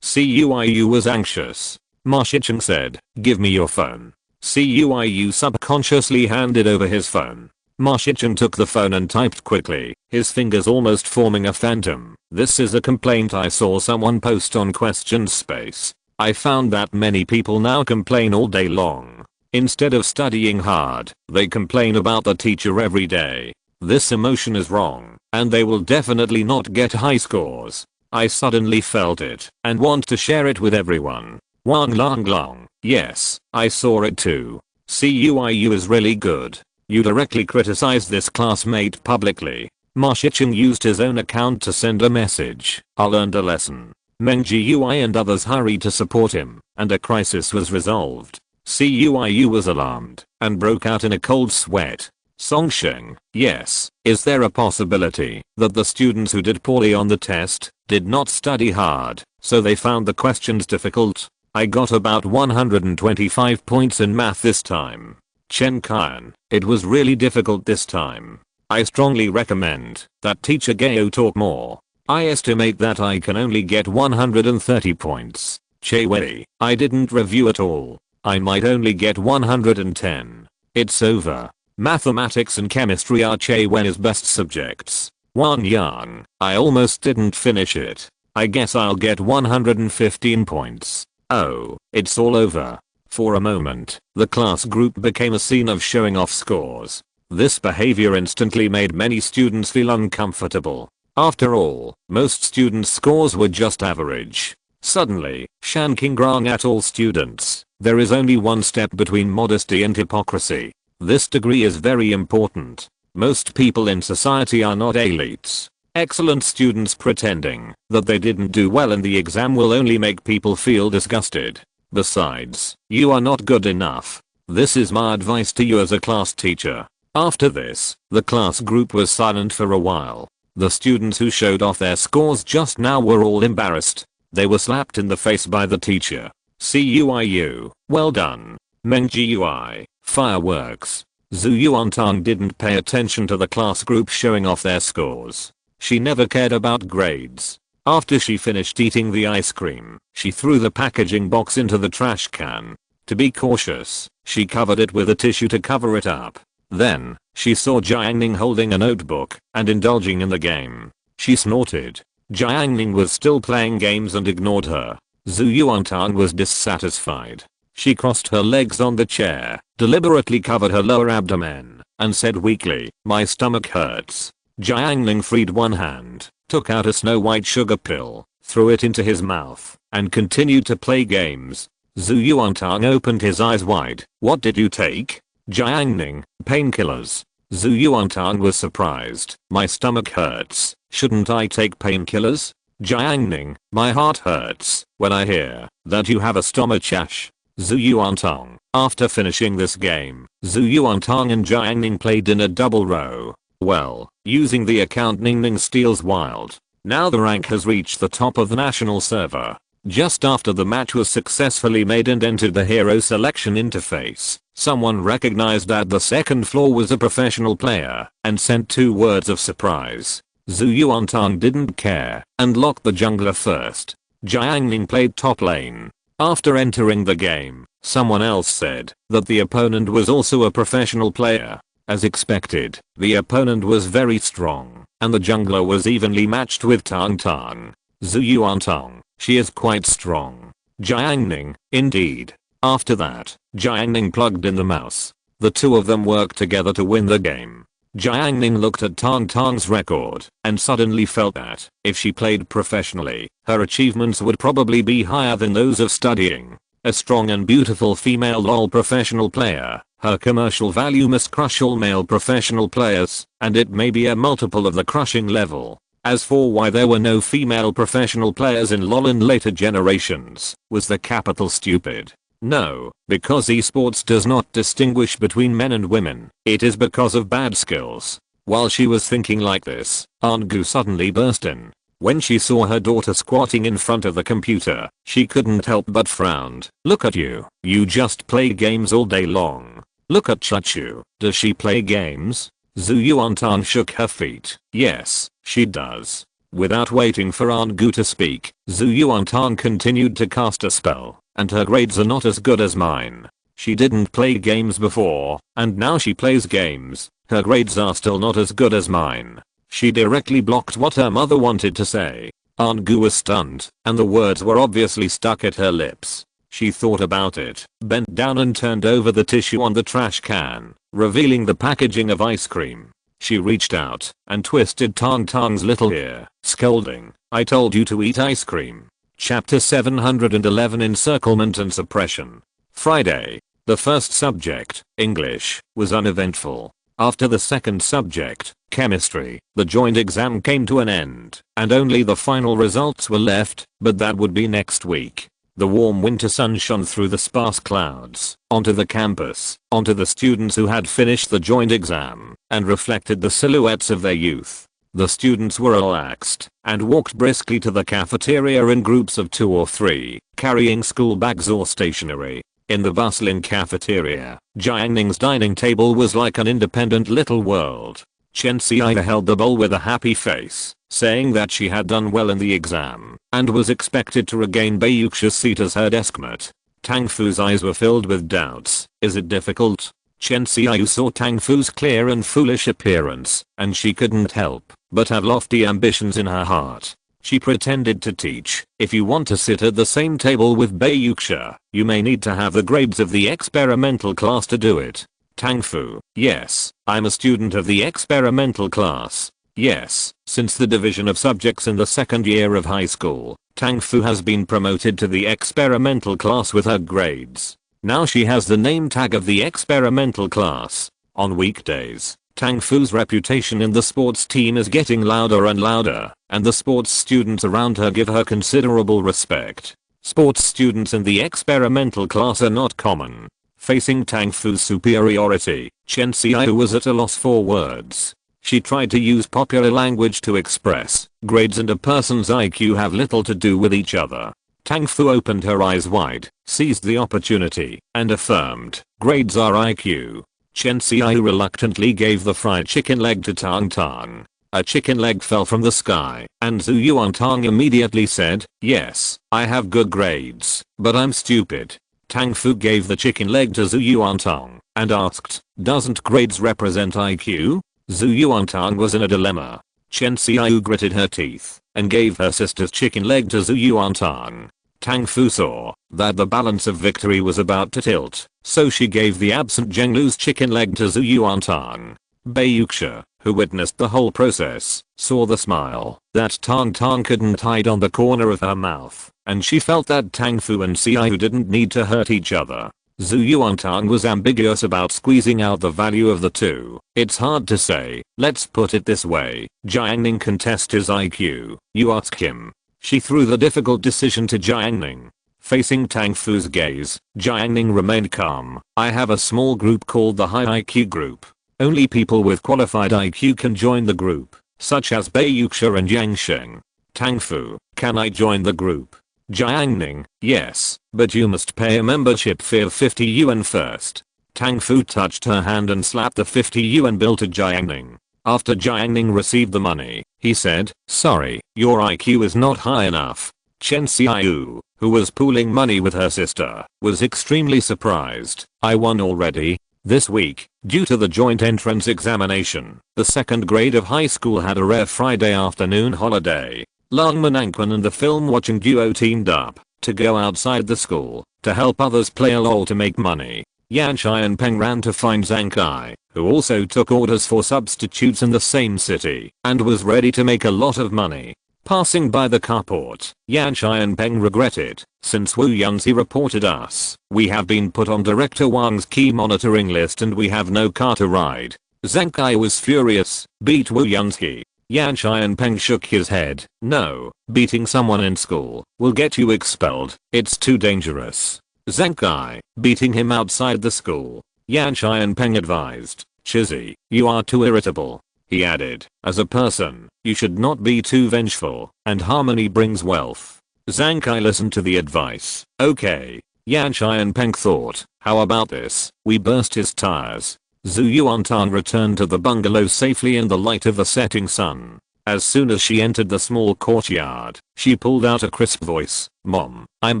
Cuiu was anxious. Ma Shicheng said, "Give me your phone." Cuiu subconsciously handed over his phone. Ma Shicheng took the phone and typed quickly, his fingers almost forming a phantom. "This is a complaint I saw someone post on question space. I found that many people now complain all day long. Instead of studying hard, they complain about the teacher every day. This emotion is wrong, and they will definitely not get high scores. I suddenly felt it and want to share it with everyone." Wang Long. "Yes, I saw it too. Cuiu is really good. You directly criticized this classmate publicly." Ma Shicheng used his own account to send a message. "I learned a lesson." Meng Jiui and others hurried to support him, and a crisis was resolved. Cuiu was alarmed and broke out in a cold sweat. "Songsheng, yes, is there a possibility that the students who did poorly on the test did not study hard, so they found the questions difficult? I got about 125 points in math this time. Chen Qian, it was really difficult this time. I strongly recommend that teacher Gayo talk more. I estimate that I can only get 130 points. Che Wei, I didn't review at all. I might only get 110. It's over. Mathematics and chemistry are Che Wei's best subjects. Wan Yang, I almost didn't finish it. I guess I'll get 115 points. Oh, it's all over." For a moment, the class group became a scene of showing off scores. This behavior instantly made many students feel uncomfortable. After all, most students' scores were just average. Suddenly, Shan Qingrang at all students, there is only one step between modesty and hypocrisy. This degree is very important. Most people in society are not elites. Excellent students pretending that they didn't do well in the exam will only make people feel disgusted. Besides, you are not good enough. This is my advice to you as a class teacher. After this, the class group was silent for a while. The students who showed off their scores just now were all embarrassed. They were slapped in the face by the teacher. Cuiu, well done. Meng Jiui, fireworks. Zhu Yuantang didn't pay attention to the class group showing off their scores. She never cared about grades. After she finished eating the ice cream, she threw the packaging box into the trash can. To be cautious, she covered it with a tissue to cover it up. Then, she saw Jiang Ning holding a notebook and indulging in the game. She snorted. Jiang Ning was still playing games and ignored her. Zhu Yuantang was dissatisfied. She crossed her legs on the chair, deliberately covered her lower abdomen, and said weakly, "My stomach hurts." Jiang Ning freed one hand, took out a snow white sugar pill, threw it into his mouth, and continued to play games. Zhu Yuantang opened his eyes wide. "What did you take?" Jiang Ning, "Painkillers." Zhu Yuantang was surprised. "My stomach hurts. Shouldn't I take painkillers?" Jiang Ning, "My heart hurts when I hear that you have a stomachache." Zhu Yuantang, after finishing this game, Zhu Yuantang and Jiang Ning played in a double row. Well, using the account Ning Ning Steals Wild. Now the rank has reached the top of the national server. Just after the match was successfully made and entered the hero selection interface, someone recognized that the second floor was a professional player and sent 2 words of surprise. Zhu Yuantang didn't care and locked the jungler first. Jiang Ning played top lane. After entering the game, someone else said that the opponent was also a professional player. As expected, the opponent was very strong, and the jungler was evenly matched with Tang Tang. Zhu Yuantong, she is quite strong. Jiang Ning, indeed. After that, Jiang Ning plugged in the mouse. The two of them worked together to win the game. Jiang Ning looked at Tang Tang's record and suddenly felt that, if she played professionally, her achievements would probably be higher than those of studying. A strong and beautiful female LoL professional player, her commercial value must crush all male professional players, and it may be a multiple of the crushing level. As for why there were no female professional players in LoL in later generations, was the capital stupid? No, because esports does not distinguish between men and women, it is because of bad skills. While she was thinking like this, Aunt Gu suddenly burst in. When she saw her daughter squatting in front of the computer, she couldn't help but frowned. Look at you, you just play games all day long. Look at Chachu, does she play games? Zhu Yuantan shook her feet. Yes, she does. Without waiting for Aunt Gu to speak, Zhu Yuantan continued to cast a spell, and her grades are not as good as mine. She didn't play games before, and now she plays games. Her grades are still not as good as mine. She directly blocked what her mother wanted to say. Aunt Gu was stunned, and the words were obviously stuck at her lips. She thought about it, bent down and turned over the tissue on the trash can, revealing the packaging of ice cream. She reached out and twisted Tang Tang's little ear, scolding, "I told you to eat ice cream." Chapter 711 Encirclement and Suppression. Friday. The first subject, English, was uneventful. After the second subject, chemistry, the joint exam came to an end, and only the final results were left, but that would be next week. The warm winter sun shone through the sparse clouds, onto the campus, onto the students who had finished the joint exam, and reflected the silhouettes of their youth. The students were relaxed, and walked briskly to the cafeteria in groups of 2 or 3, carrying school bags or stationery. In the bustling cafeteria, Jiang Ning's dining table was like an independent little world. Chen Xiai held the bowl with a happy face, saying that she had done well in the exam, and was expected to regain Bayuxia's seat as her deskmate. Tang Fu's eyes were filled with doubts. Is it difficult? Chen Xiai saw Tang Fu's clear and foolish appearance, and she couldn't help but have lofty ambitions in her heart. She pretended to teach. If you want to sit at the same table with Bayuxia, you may need to have the grades of the experimental class to do it. Tang Fu, yes, I'm a student of the experimental class. Yes, since the division of subjects in the second year of high school, Tang Fu has been promoted to the experimental class with her grades. Now she has the name tag of the experimental class. On weekdays, Tang Fu's reputation in the sports team is getting louder and louder, and the sports students around her give her considerable respect. Sports students in the experimental class are not common. Facing Tang Fu's superiority, Chen Xiai was at a loss for words. She tried to use popular language to express, grades and a person's IQ have little to do with each other. Tang Fu opened her eyes wide, seized the opportunity, and affirmed, grades are IQ. Chen Xiai reluctantly gave the fried chicken leg to Tang Tang. A chicken leg fell from the sky, and Zhu Yuantang immediately said, yes, I have good grades, but I'm stupid. Tang Fu gave the chicken leg to Zhu Yuantang, and asked, doesn't grades represent IQ? Zhu Yuantang was in a dilemma. Chen Xiaoyu gritted her teeth, and gave her sister's chicken leg to Zhu Yuantang. Tang Fu saw that the balance of victory was about to tilt, so she gave the absent Zhenglu's chicken leg to Zhu Yuantang. Bayuxia, who witnessed the whole process, saw the smile that Tang Tang couldn't hide on the corner of her mouth, and she felt that Tang Fu and Xiaoyu didn't need to hurt each other. Zhu Yuantang was ambiguous about squeezing out the value of the two. It's hard to say, let's put it this way, Jiang Ning can test his IQ, you ask him. She threw the difficult decision to Jiang Ning. Facing Tang Fu's gaze, Jiang Ning remained calm. I have a small group called the High IQ group. Only people with qualified IQ can join the group, such as Bayuxia and Yang Sheng. Tang Fu, can I join the group? Jiang Ning, yes, but you must pay a membership fee of 50 yuan first. Tang Fu touched her hand and slapped the 50 yuan bill to Jiang Ning. After Jiang Ning received the money, he said, sorry, your IQ is not high enough. Chen Xiaoyu, who was pooling money with her sister, was extremely surprised. I won already? This week, due to the joint entrance examination, the second grade of high school had a rare Friday afternoon holiday. Lang Manangquan and the film watching duo teamed up to go outside the school to help others play a LOL to make money. Yanshai and Peng ran to find Zhang Kai, who also took orders for substitutes in the same city and was ready to make a lot of money. Passing by the carport, Yanshai and Peng regretted, since Wu Yunzi reported us, we have been put on Director Wang's key monitoring list and we have no car to ride. Zhang Kai was furious, beat Wu Yunzi. Yanshai and Peng shook his head, no, beating someone in school will get you expelled, it's too dangerous. Zhang Kai, beating him outside the school. Yanshai and Peng advised, Chizzy, you are too irritable. He added, as a person, you should not be too vengeful, and harmony brings wealth. Zhang Kai listened to the advice. Okay. Yanshai and Peng thought, how about this? We burst his tires. Zhu Yuantang returned to the bungalow safely in the light of the setting sun. As soon as she entered the small courtyard, she pulled out a crisp voice, Mom, I'm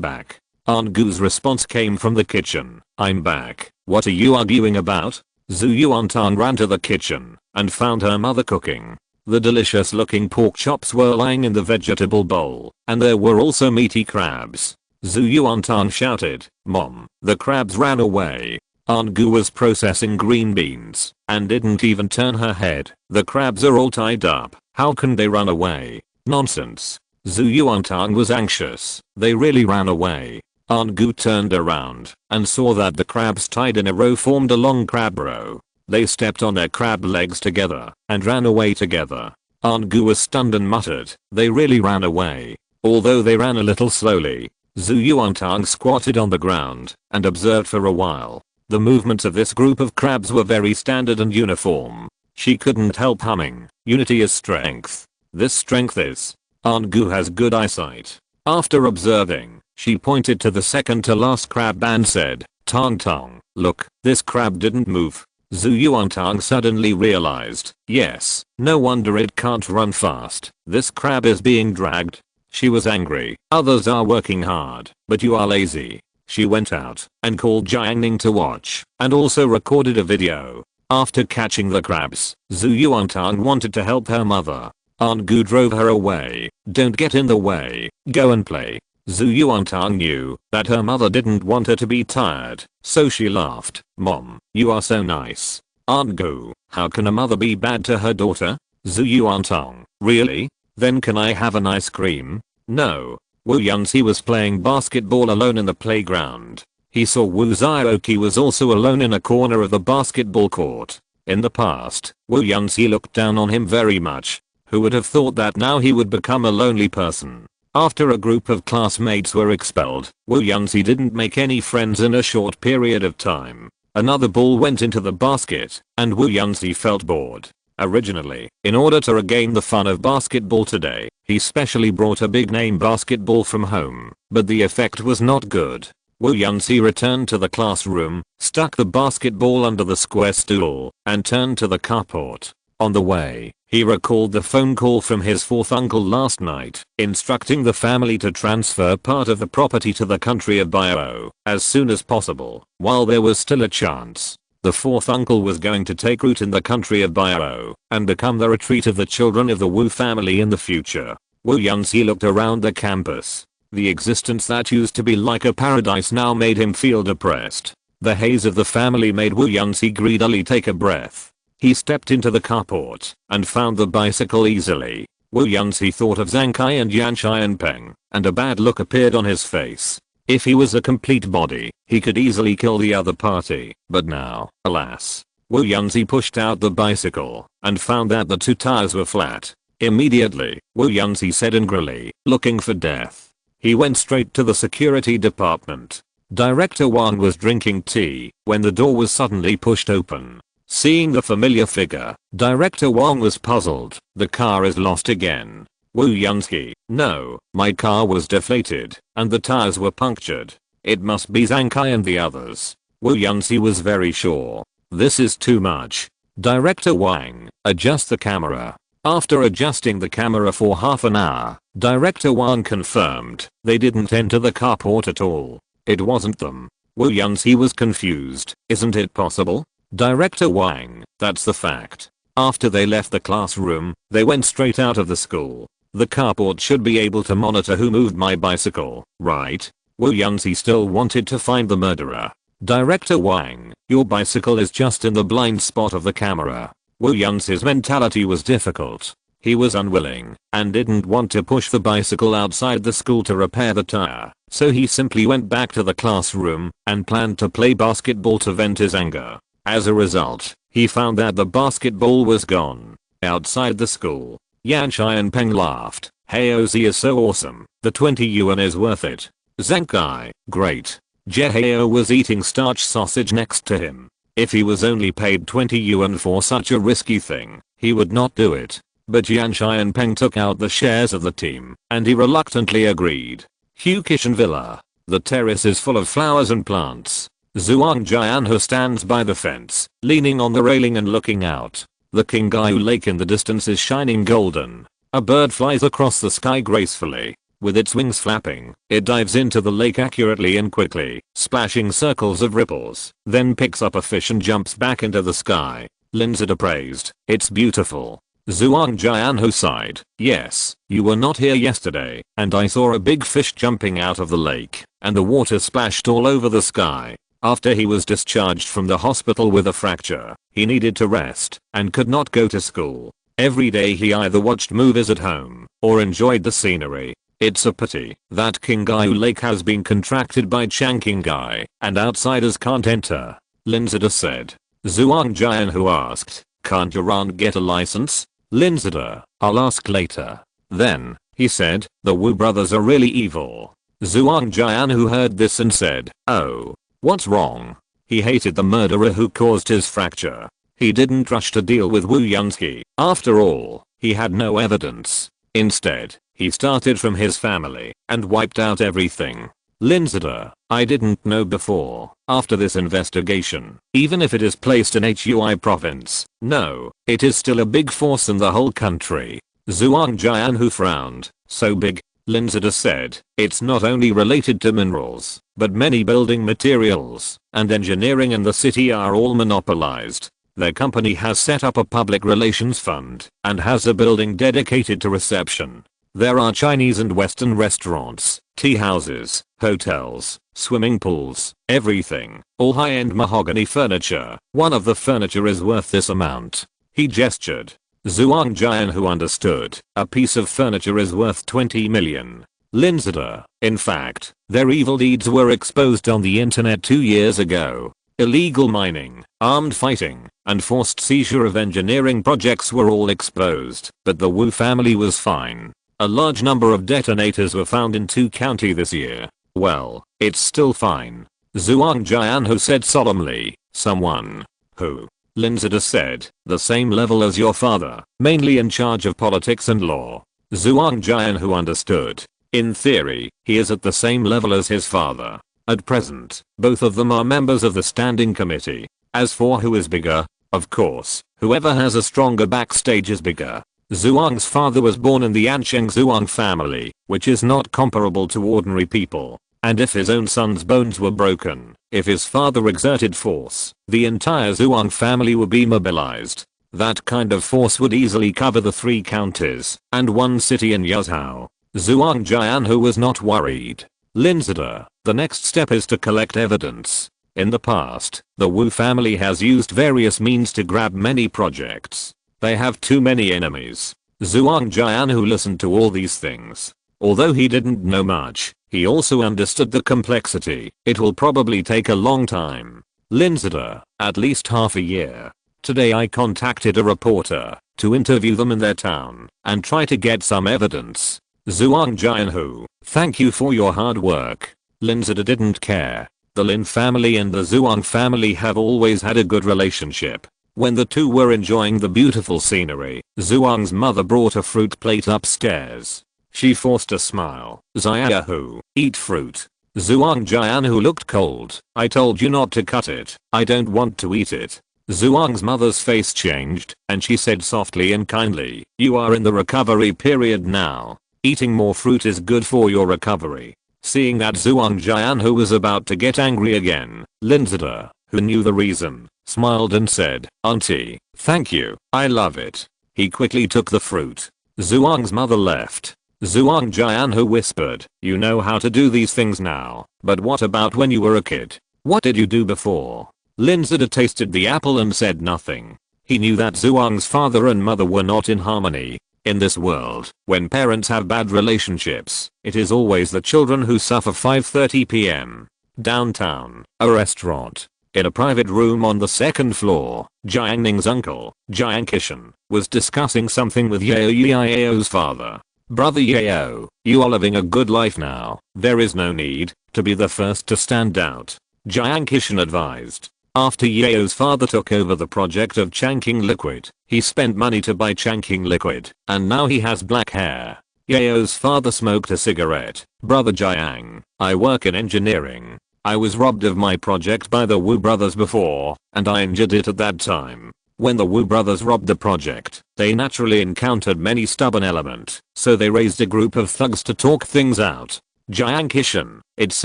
back. Aunt Gu's response came from the kitchen, I'm back. What are you arguing about? Zhu Yuantang ran to the kitchen and found her mother cooking. The delicious looking pork chops were lying in the vegetable bowl, and there were also meaty crabs. Zhu Yuantang shouted, Mom, the crabs ran away. Aunt Gu was processing green beans and didn't even turn her head. The crabs are all tied up, how can they run away? Nonsense. Zhu Yuantang was anxious, they really ran away. Aunt Gu turned around and saw that the crabs tied in a row formed a long crab row. They stepped on their crab legs together and ran away together. Aunt Gu was stunned and muttered, they really ran away. Although they ran a little slowly, Zhu Yuantang squatted on the ground and observed for a while. The movements of this group of crabs were very standard and uniform. She couldn't help humming, unity is strength. This strength is. Aunt Gu has good eyesight. After observing, she pointed to the second to last crab and said, Tong Tong, look, this crab didn't move. Zhu Yuantang suddenly realized, yes, no wonder it can't run fast. This crab is being dragged. She was angry. Others are working hard, but you are lazy. She went out and called Jiang Ning to watch and also recorded a video. After catching the crabs, Zhu Yuantang wanted to help her mother. Aunt Gu drove her away. Don't get in the way, go and play. Zhu Yuantang knew that her mother didn't want her to be tired, so she laughed. Mom, you are so nice. Aunt Gu, how can a mother be bad to her daughter? Zhu Yuantang, really? Then can I have an ice cream? No. Wu Yunzi was playing basketball alone in the playground. He saw Wu Zhaoqi was also alone in a corner of the basketball court. In the past, Wu Yunzi looked down on him very much. Who would have thought that now he would become a lonely person? After a group of classmates were expelled, Wu Yunzi didn't make any friends in a short period of time. Another ball went into the basket, and Wu Yunzi felt bored. Originally, in order to regain the fun of basketball today, he specially brought a big name basketball from home, but the effect was not good. Wu Yunzi returned to the classroom, stuck the basketball under the square stool, and turned to the carport. On the way, he recalled the phone call from his fourth uncle last night, instructing the family to transfer part of the property to the country of Bio as soon as possible, while there was still a chance. The fourth uncle was going to take root in the country of Bio and become the retreat of the children of the Wu family in the future. Wu Yunzi looked around the campus. The existence that used to be like a paradise now made him feel depressed. The haze of the family made Wu Yunzi greedily take a breath. He stepped into the carport and found the bicycle easily. Wu Yunzi thought of Zhang Kai and Yanshai and Peng, and a bad look appeared on his face. If he was a complete body, he could easily kill the other party, but now, alas. Wu Yunzi pushed out the bicycle and found that the two tires were flat. Immediately, Wu Yunzi said angrily, looking for death. He went straight to the security department. Director Wang was drinking tea when the door was suddenly pushed open. Seeing the familiar figure, Director Wang was puzzled. The car is lost again. Wu Yunzi, no, my car was deflated, and the tires were punctured. It must be Zhang Kai and the others. Wu Yunzi was very sure. This is too much. Director Wang, adjust the camera. After adjusting the camera for half an hour, Director Wang confirmed they didn't enter the carport at all. It wasn't them. Wu Yunzi was confused. Isn't it possible? Director Wang, that's the fact. After they left the classroom, they went straight out of the school. The carport should be able to monitor who moved my bicycle, right? Wu Yunzi still wanted to find the murderer. Director Wang, your bicycle is just in the blind spot of the camera. Wu Yunzi's mentality was difficult. He was unwilling and didn't want to push the bicycle outside the school to repair the tire, so he simply went back to the classroom and planned to play basketball to vent his anger. As a result, he found that the basketball was gone. Outside the school, Yan Qianpeng laughed. Hey Oz is so awesome, the 20 yuan is worth it. Zankai, great. Jeheo was eating starch sausage next to him. If he was only paid 20 yuan for such a risky thing, he would not do it. But Yan Qianpeng took out the shares of the team, and he reluctantly agreed. Hukishan Villa. The terrace is full of flowers and plants. Zhuang Jianhu stands by the fence, leaning on the railing and looking out. The Qinghai Lake in the distance is shining golden. A bird flies across the sky gracefully. With its wings flapping, it dives into the lake accurately and quickly, splashing circles of ripples, then picks up a fish and jumps back into the sky. Linzada praised, it's beautiful. Zhuang Jianhu sighed, yes, you were not here yesterday, and I saw a big fish jumping out of the lake, and the water splashed all over the sky. After he was discharged from the hospital with a fracture, he needed to rest, and could not go to school. Every day he either watched movies at home, or enjoyed the scenery. It's a pity that Qinghai Lake has been contracted by Changqinghai, and outsiders can't enter, Linzada said. Zhuang Jianhu asked, can't your aunt get a license? Linzada, I'll ask later. Then, he said, the Wu brothers are really evil. Zhuang Jianhu heard this and said, oh, what's wrong? He hated the murderer who caused his fracture. He didn't rush to deal with Wu Yunzi. After all, he had no evidence. Instead, he started from his family and wiped out everything. Linzada, I didn't know before. After this investigation, even if it is placed in Hui province, no, it is still a big force in the whole country. Zhuang Jianhu frowned. So big? Linzada said, it's not only related to minerals, but many building materials and engineering in the city are all monopolized. Their company has set up a public relations fund and has a building dedicated to reception. There are Chinese and Western restaurants, tea houses, hotels, swimming pools, everything, all high-end mahogany furniture. One of the furniture is worth this amount. He gestured. Zhuang Jianhu understood. A piece of furniture is worth 20 million. Linzada, in fact, their evil deeds were exposed on the internet 2 years ago. Illegal mining, armed fighting, and forced seizure of engineering projects were all exposed, but the Wu family was fine. A large number of detonators were found in 2 counties this year. Well, it's still fine. Zhuang Jianhu said solemnly. Someone who? Linzada said, the same level as your father, mainly in charge of politics and law. Zhuang Jianhu understood. In theory, he is at the same level as his father. At present, both of them are members of the standing committee. As for who is bigger, of course, whoever has a stronger backstage is bigger. Zhuang's father was born in the Ansheng Zhuang family, which is not comparable to ordinary people. And if his own son's bones were broken, if his father exerted force, the entire Zhuang family would be mobilized. That kind of force would easily cover the 3 counties and 1 city in Yuzhou. Zhuang Jianhu was not worried. Linzada, the next step is to collect evidence. In the past, the Wu family has used various means to grab many projects. They have too many enemies. Zhuang Jianhu listened to all these things. Although he didn't know much, he also understood the complexity. It will probably take a long time. Linzada, at least half a year. Today I contacted a reporter to interview them in their town and try to get some evidence. Zhuang Jianhu, thank you for your hard work. Linzada didn't care. The Lin family and the Zhuang family have always had a good relationship. When the two were enjoying the beautiful scenery, Zhuang's mother brought a fruit plate upstairs. She forced a smile. Xiaohu, eat fruit. Zhuang Jianhu looked cold. I told you not to cut it. I don't want to eat it. Zhuang's mother's face changed, and she said softly and kindly, you are in the recovery period now. Eating more fruit is good for your recovery. Seeing that Zhuang Jianhu was about to get angry again, Linzada, who knew the reason, smiled and said, "Auntie, thank you, I love it." He quickly took the fruit. Zhuang's mother left. Zhuang Jianhu whispered, "You know how to do these things now, but what about when you were a kid? What did you do before?" Lin Zida tasted the apple and said nothing. He knew that Zhuang's father and mother were not in harmony. In this world, when parents have bad relationships, it is always the children who suffer. 5:30 p.m. Downtown, a restaurant. In a private room on the second floor, Jiang Ning's uncle, Jiang Kishan, was discussing something with Yao's father. "Brother Yao, you are living a good life now. There is no need to be the first to stand out," Jiang Kishan advised. After Yao's father took over the project of Changqing liquid, he spent money to buy Changqing liquid, and now he has black hair. Yao's father smoked a cigarette. "Brother Jiang, I work in engineering. I was robbed of my project by the Wu brothers before, and I injured it at that time. When the Wu brothers robbed the project, they naturally encountered many stubborn elements, so they raised a group of thugs to talk things out." Jiang Kishan, "It's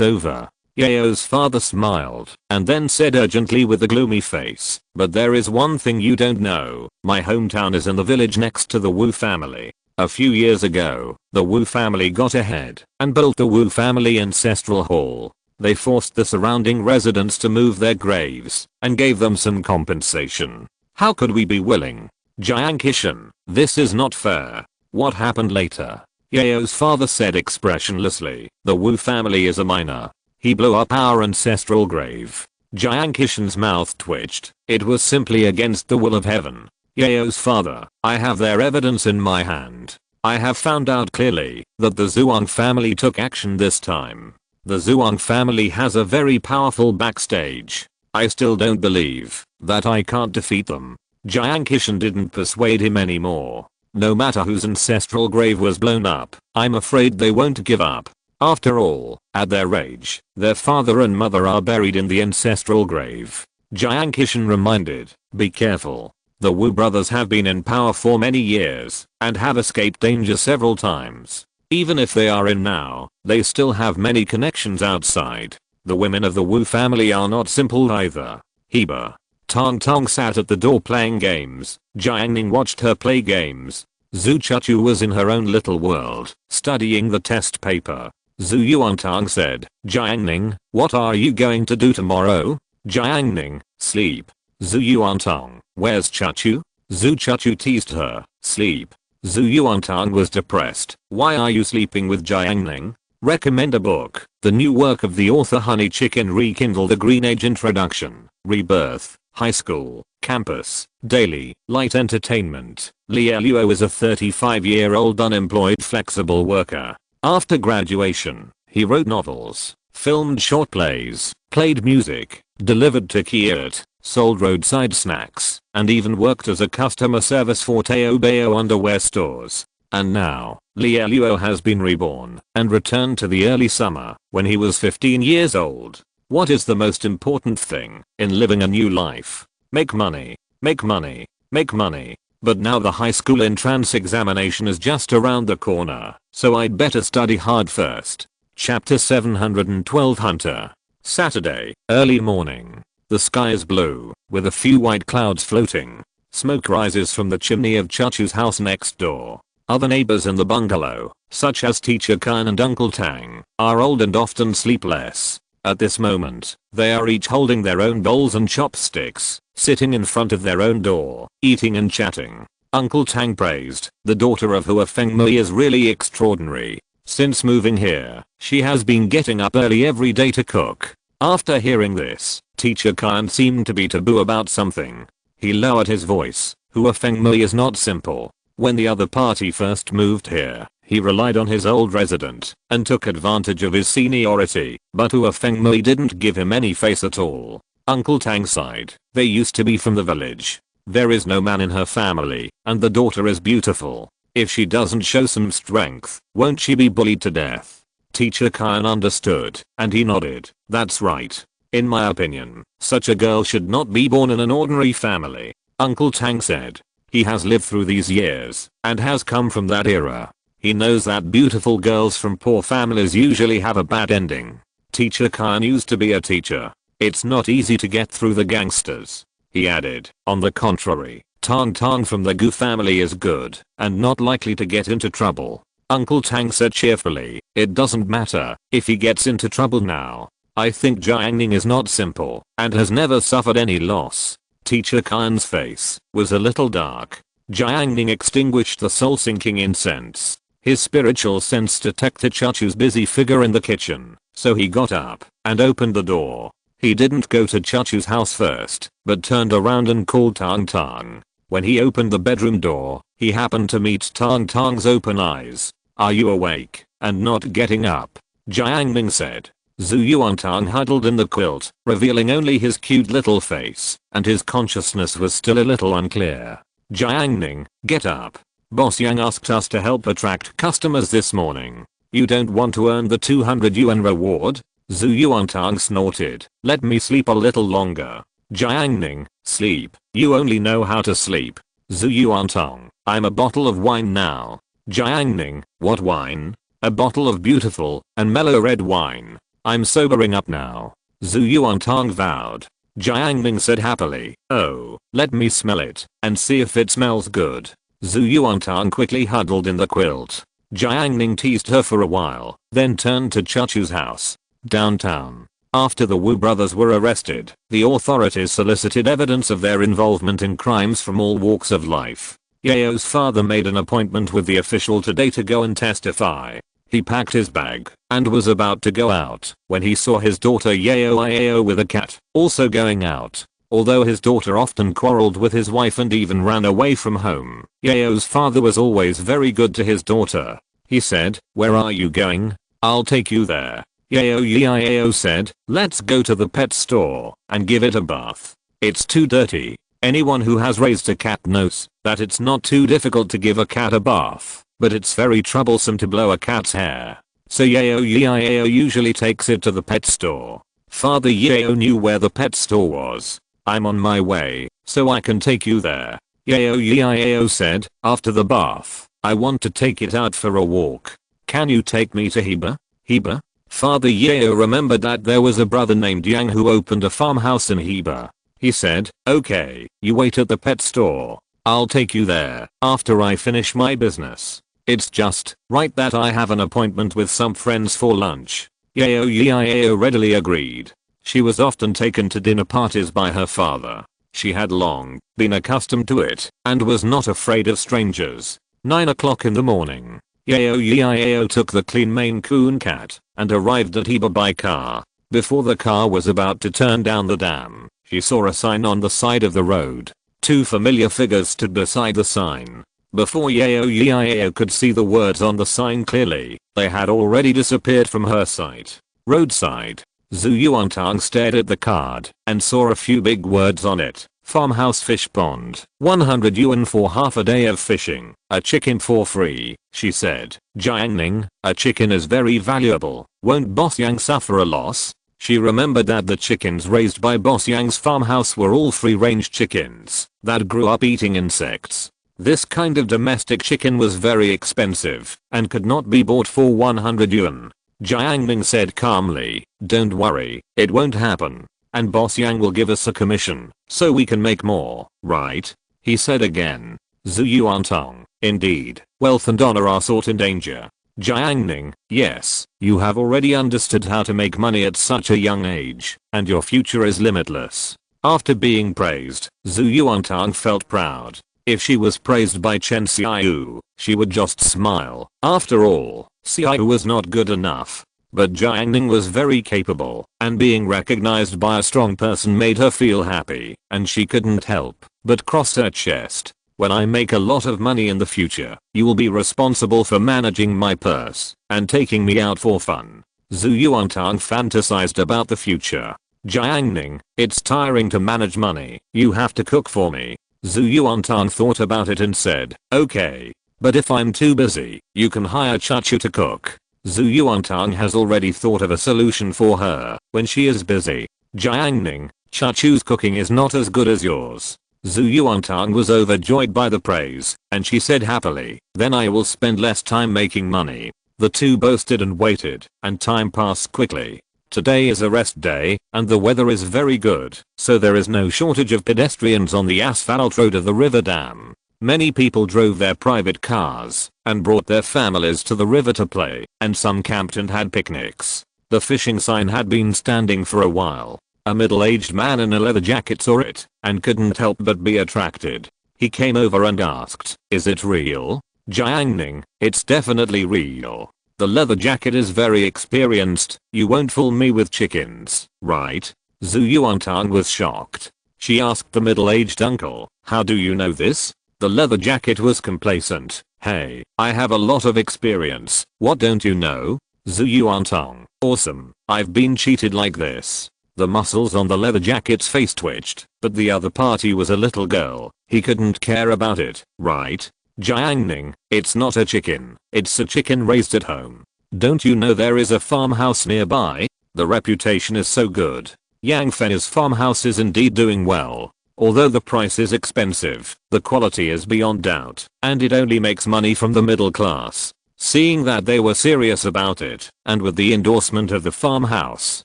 over." Yao's father smiled and then said urgently with a gloomy face, "But there is one thing you don't know. My hometown is in the village next to the Wu family. A few years ago, the Wu family got ahead and built the Wu family ancestral hall. They forced the surrounding residents to move their graves and gave them some compensation. How could we be willing?" Jiang Kishan, "This is not fair." "What happened later?" Yao's father said expressionlessly, "The Wu family is a miner. He blew up our ancestral grave." Jiang Kishan's mouth twitched. "It was simply against the will of heaven." Yao's father, "I have their evidence in my hand. I have found out clearly that the Zhuang family took action this time. The Zhuang family has a very powerful backstage. I still don't believe that I can't defeat them." Jiang Kishan didn't persuade him anymore. "No matter whose ancestral grave was blown up, I'm afraid they won't give up. After all, at their age, their father and mother are buried in the ancestral grave." Jiang Kishan reminded, "Be careful. The Wu brothers have been in power for many years and have escaped danger several times. Even if they are in now, they still have many connections outside. The women of the Wu family are not simple either." Heba. Tong Tong sat at the door playing games. Jiang Ning watched her play games. Zhu Chuchu was in her own little world, studying the test paper. Zhu Yuantang said, "Jiang Ning, what are you going to do tomorrow?" Jiang Ning, "Sleep." Zhu Yuantang, "Where's Chuchu?" Zhu Chuchu teased her, "Sleep." Zhu Yuantang was depressed. "Why are you sleeping with Jiang Ning?" Recommend a book. The new work of the author Honey Chicken rekindled the Green Age introduction. Rebirth, high school, campus, daily, light entertainment. Liu Luo is a 35-year-old unemployed flexible worker. After graduation, he wrote novels, filmed short plays, played music, delivered takeout, sold roadside snacks, and even worked as a customer service for Teo Bao underwear stores. And now, Liu Luo has been reborn and returned to the early summer when he was 15 years old. What is the most important thing in living a new life? Make money, make money, make money. But now the high school entrance examination is just around the corner, so I'd better study hard first. Chapter 712 Hunter. Saturday, early morning. The sky is blue, with a few white clouds floating. Smoke rises from the chimney of Chuchu's house next door. Other neighbors in the bungalow, such as Teacher Khan and Uncle Tang, are old and often sleepless. At this moment, they are each holding their own bowls and chopsticks, sitting in front of their own door, eating and chatting. Uncle Tang praised, "The daughter of Hua Fengmei is really extraordinary. Since moving here, she has been getting up early every day to cook." After hearing this, Teacher Khan seemed to be taboo about something. He lowered his voice. "Hua Fengmei is not simple. When the other party first moved here, he relied on his old resident and took advantage of his seniority, but Hua Fengmei didn't give him any face at all." Uncle Tang sighed. "They used to be from the village. There is no man in her family, and the daughter is beautiful. If she doesn't show some strength, won't she be bullied to death?" Teacher Khan understood, and he nodded. "That's right. In my opinion, such a girl should not be born in an ordinary family." Uncle Tang said. He has lived through these years, and has come from that era. He knows that beautiful girls from poor families usually have a bad ending. Teacher Khan used to be a teacher. It's not easy to get through the gangsters. he added. On the contrary, Tang Tang from the Gu family is good and not likely to get into trouble. Uncle Tang said cheerfully, it doesn't matter if he gets into trouble now. I think Jiang Ning is not simple and has never suffered any loss. Teacher Khan's face was a little dark. Jiang Ning extinguished the soul-sinking incense. His spiritual sense detected Chachu's busy figure in the kitchen, so he got up and opened the door. He didn't go to Chachu's house first, but turned around and called Tang Tang. When he opened the bedroom door, he happened to meet Tang Tang's open eyes. Are you awake and not getting up? Jiang Ning said. Zhu Yuantang huddled in the quilt, revealing only his cute little face, and his consciousness was still a little unclear. Jiang Ning, get up. Boss Yang asked us to help attract customers this morning. You don't want to earn the 200 yuan reward? Zhu Yuantang snorted. Let me sleep a little longer. Jiang Ning, sleep. You only know how to sleep. Zhu Yuantang, I'm a bottle of wine now. Jiang Ning, what wine? A bottle of beautiful and mellow red wine. I'm sobering up now. Zhu Yuantang vowed. Jiang Ning said happily, oh, let me smell it and see if it smells good. Zhu Yuantang quickly huddled in the quilt. Jiang Ning teased her for a while, then turned to Chachu's house. Downtown. After the Wu brothers were arrested, the authorities solicited evidence of their involvement in crimes from all walks of life. Yao's father made an appointment with the official today to go and testify. He packed his bag and was about to go out when he saw his daughter Yao with a cat, also going out. Although his daughter often quarreled with his wife and even ran away from home, Yao's father was always very good to his daughter. He said, where are you going? I'll take you there. Yao said, let's go to the pet store and give it a bath. It's too dirty. Anyone who has raised a cat knows that it's not too difficult to give a cat a bath, but it's very troublesome to blow a cat's hair. So Yao usually takes it to the pet store. Father Yao knew where the pet store was. I'm on my way, so I can take you there. Yao said, after the bath, I want to take it out for a walk. Can you take me to Heba? Heba? Father Yao remembered that there was a brother named Yang who opened a farmhouse in Heba. He said, okay, you wait at the pet store. I'll take you there after I finish my business. It's just right that I have an appointment with some friends for lunch. Yao readily agreed. She was often taken to dinner parties by her father. She had long been accustomed to it and was not afraid of strangers. 9 o'clock in the morning. Yao took the clean Maine Coon cat and arrived at Heba by car. Before the car was about to turn down the dam, she saw a sign on the side of the road. Two familiar figures stood beside the sign. Before Yao could see the words on the sign clearly, they had already disappeared from her sight. Roadside. Zhu Yuantang stared at the card and saw a few big words on it. Farmhouse fish pond. 100 yuan for half a day of fishing. A chicken for free, she said. Jiang Ning, a chicken is very valuable. Won't Boss Yang suffer a loss? She remembered that the chickens raised by Boss Yang's farmhouse were all free-range chickens that grew up eating insects. This kind of domestic chicken was very expensive and could not be bought for 100 yuan. Jiang Ning said calmly, don't worry, it won't happen. And Boss Yang will give us a commission, so we can make more, right? He said again. Zhu Yuantang, indeed, wealth and honor are sought in danger. Jiang Ning, yes, you have already understood how to make money at such a young age, and your future is limitless. After being praised, Zhu Yuantang felt proud. If she was praised by Chen Xiaoyu, she would just smile. After all, Xiaoyu was not good enough. But Jiang Ning was very capable, and being recognized by a strong person made her feel happy, and she couldn't help but cross her chest. When I make a lot of money in the future, you will be responsible for managing my purse and taking me out for fun. Zhu Yuantang fantasized about the future. Jiang Ning, it's tiring to manage money. You have to cook for me. Zhu Yuantang thought about it and said, okay. But if I'm too busy, you can hire Chachu to cook. Zhu Yuantang has already thought of a solution for her when she is busy. Jiang Ning, Chachu's cooking is not as good as yours. Zhu Yuantang was overjoyed by the praise, and she said happily, then I will spend less time making money. The two boasted and waited, and time passed quickly. Today is a rest day, and the weather is very good, so there is no shortage of pedestrians on the asphalt road of the river dam. Many people drove their private cars and brought their families to the river to play, and some camped and had picnics. The fishing sign had been standing for a while. A middle-aged man in a leather jacket saw it and couldn't help but be attracted. He came over and asked, "Is it real?" Jiang Ning, "It's definitely real. The leather jacket is very experienced. You won't fool me with chickens, right?" Zhu Yuantang was shocked. She asked the middle-aged uncle, "How do you know this?" The leather jacket was complacent. "Hey, I have a lot of experience. What don't you know?" Zhu Yuantang, "Awesome. I've been cheated like this." The muscles on the leather jacket's face twitched, but the other party was a little girl. He couldn't care about it, right? Jiang Ning, "It's not a chicken. It's a chicken raised at home. Don't you know there is a farmhouse nearby? The reputation is so good." Yang Fei's farmhouse is indeed doing well. Although the price is expensive, the quality is beyond doubt, and it only makes money from the middle class. Seeing that they were serious about it, and with the endorsement of the farmhouse,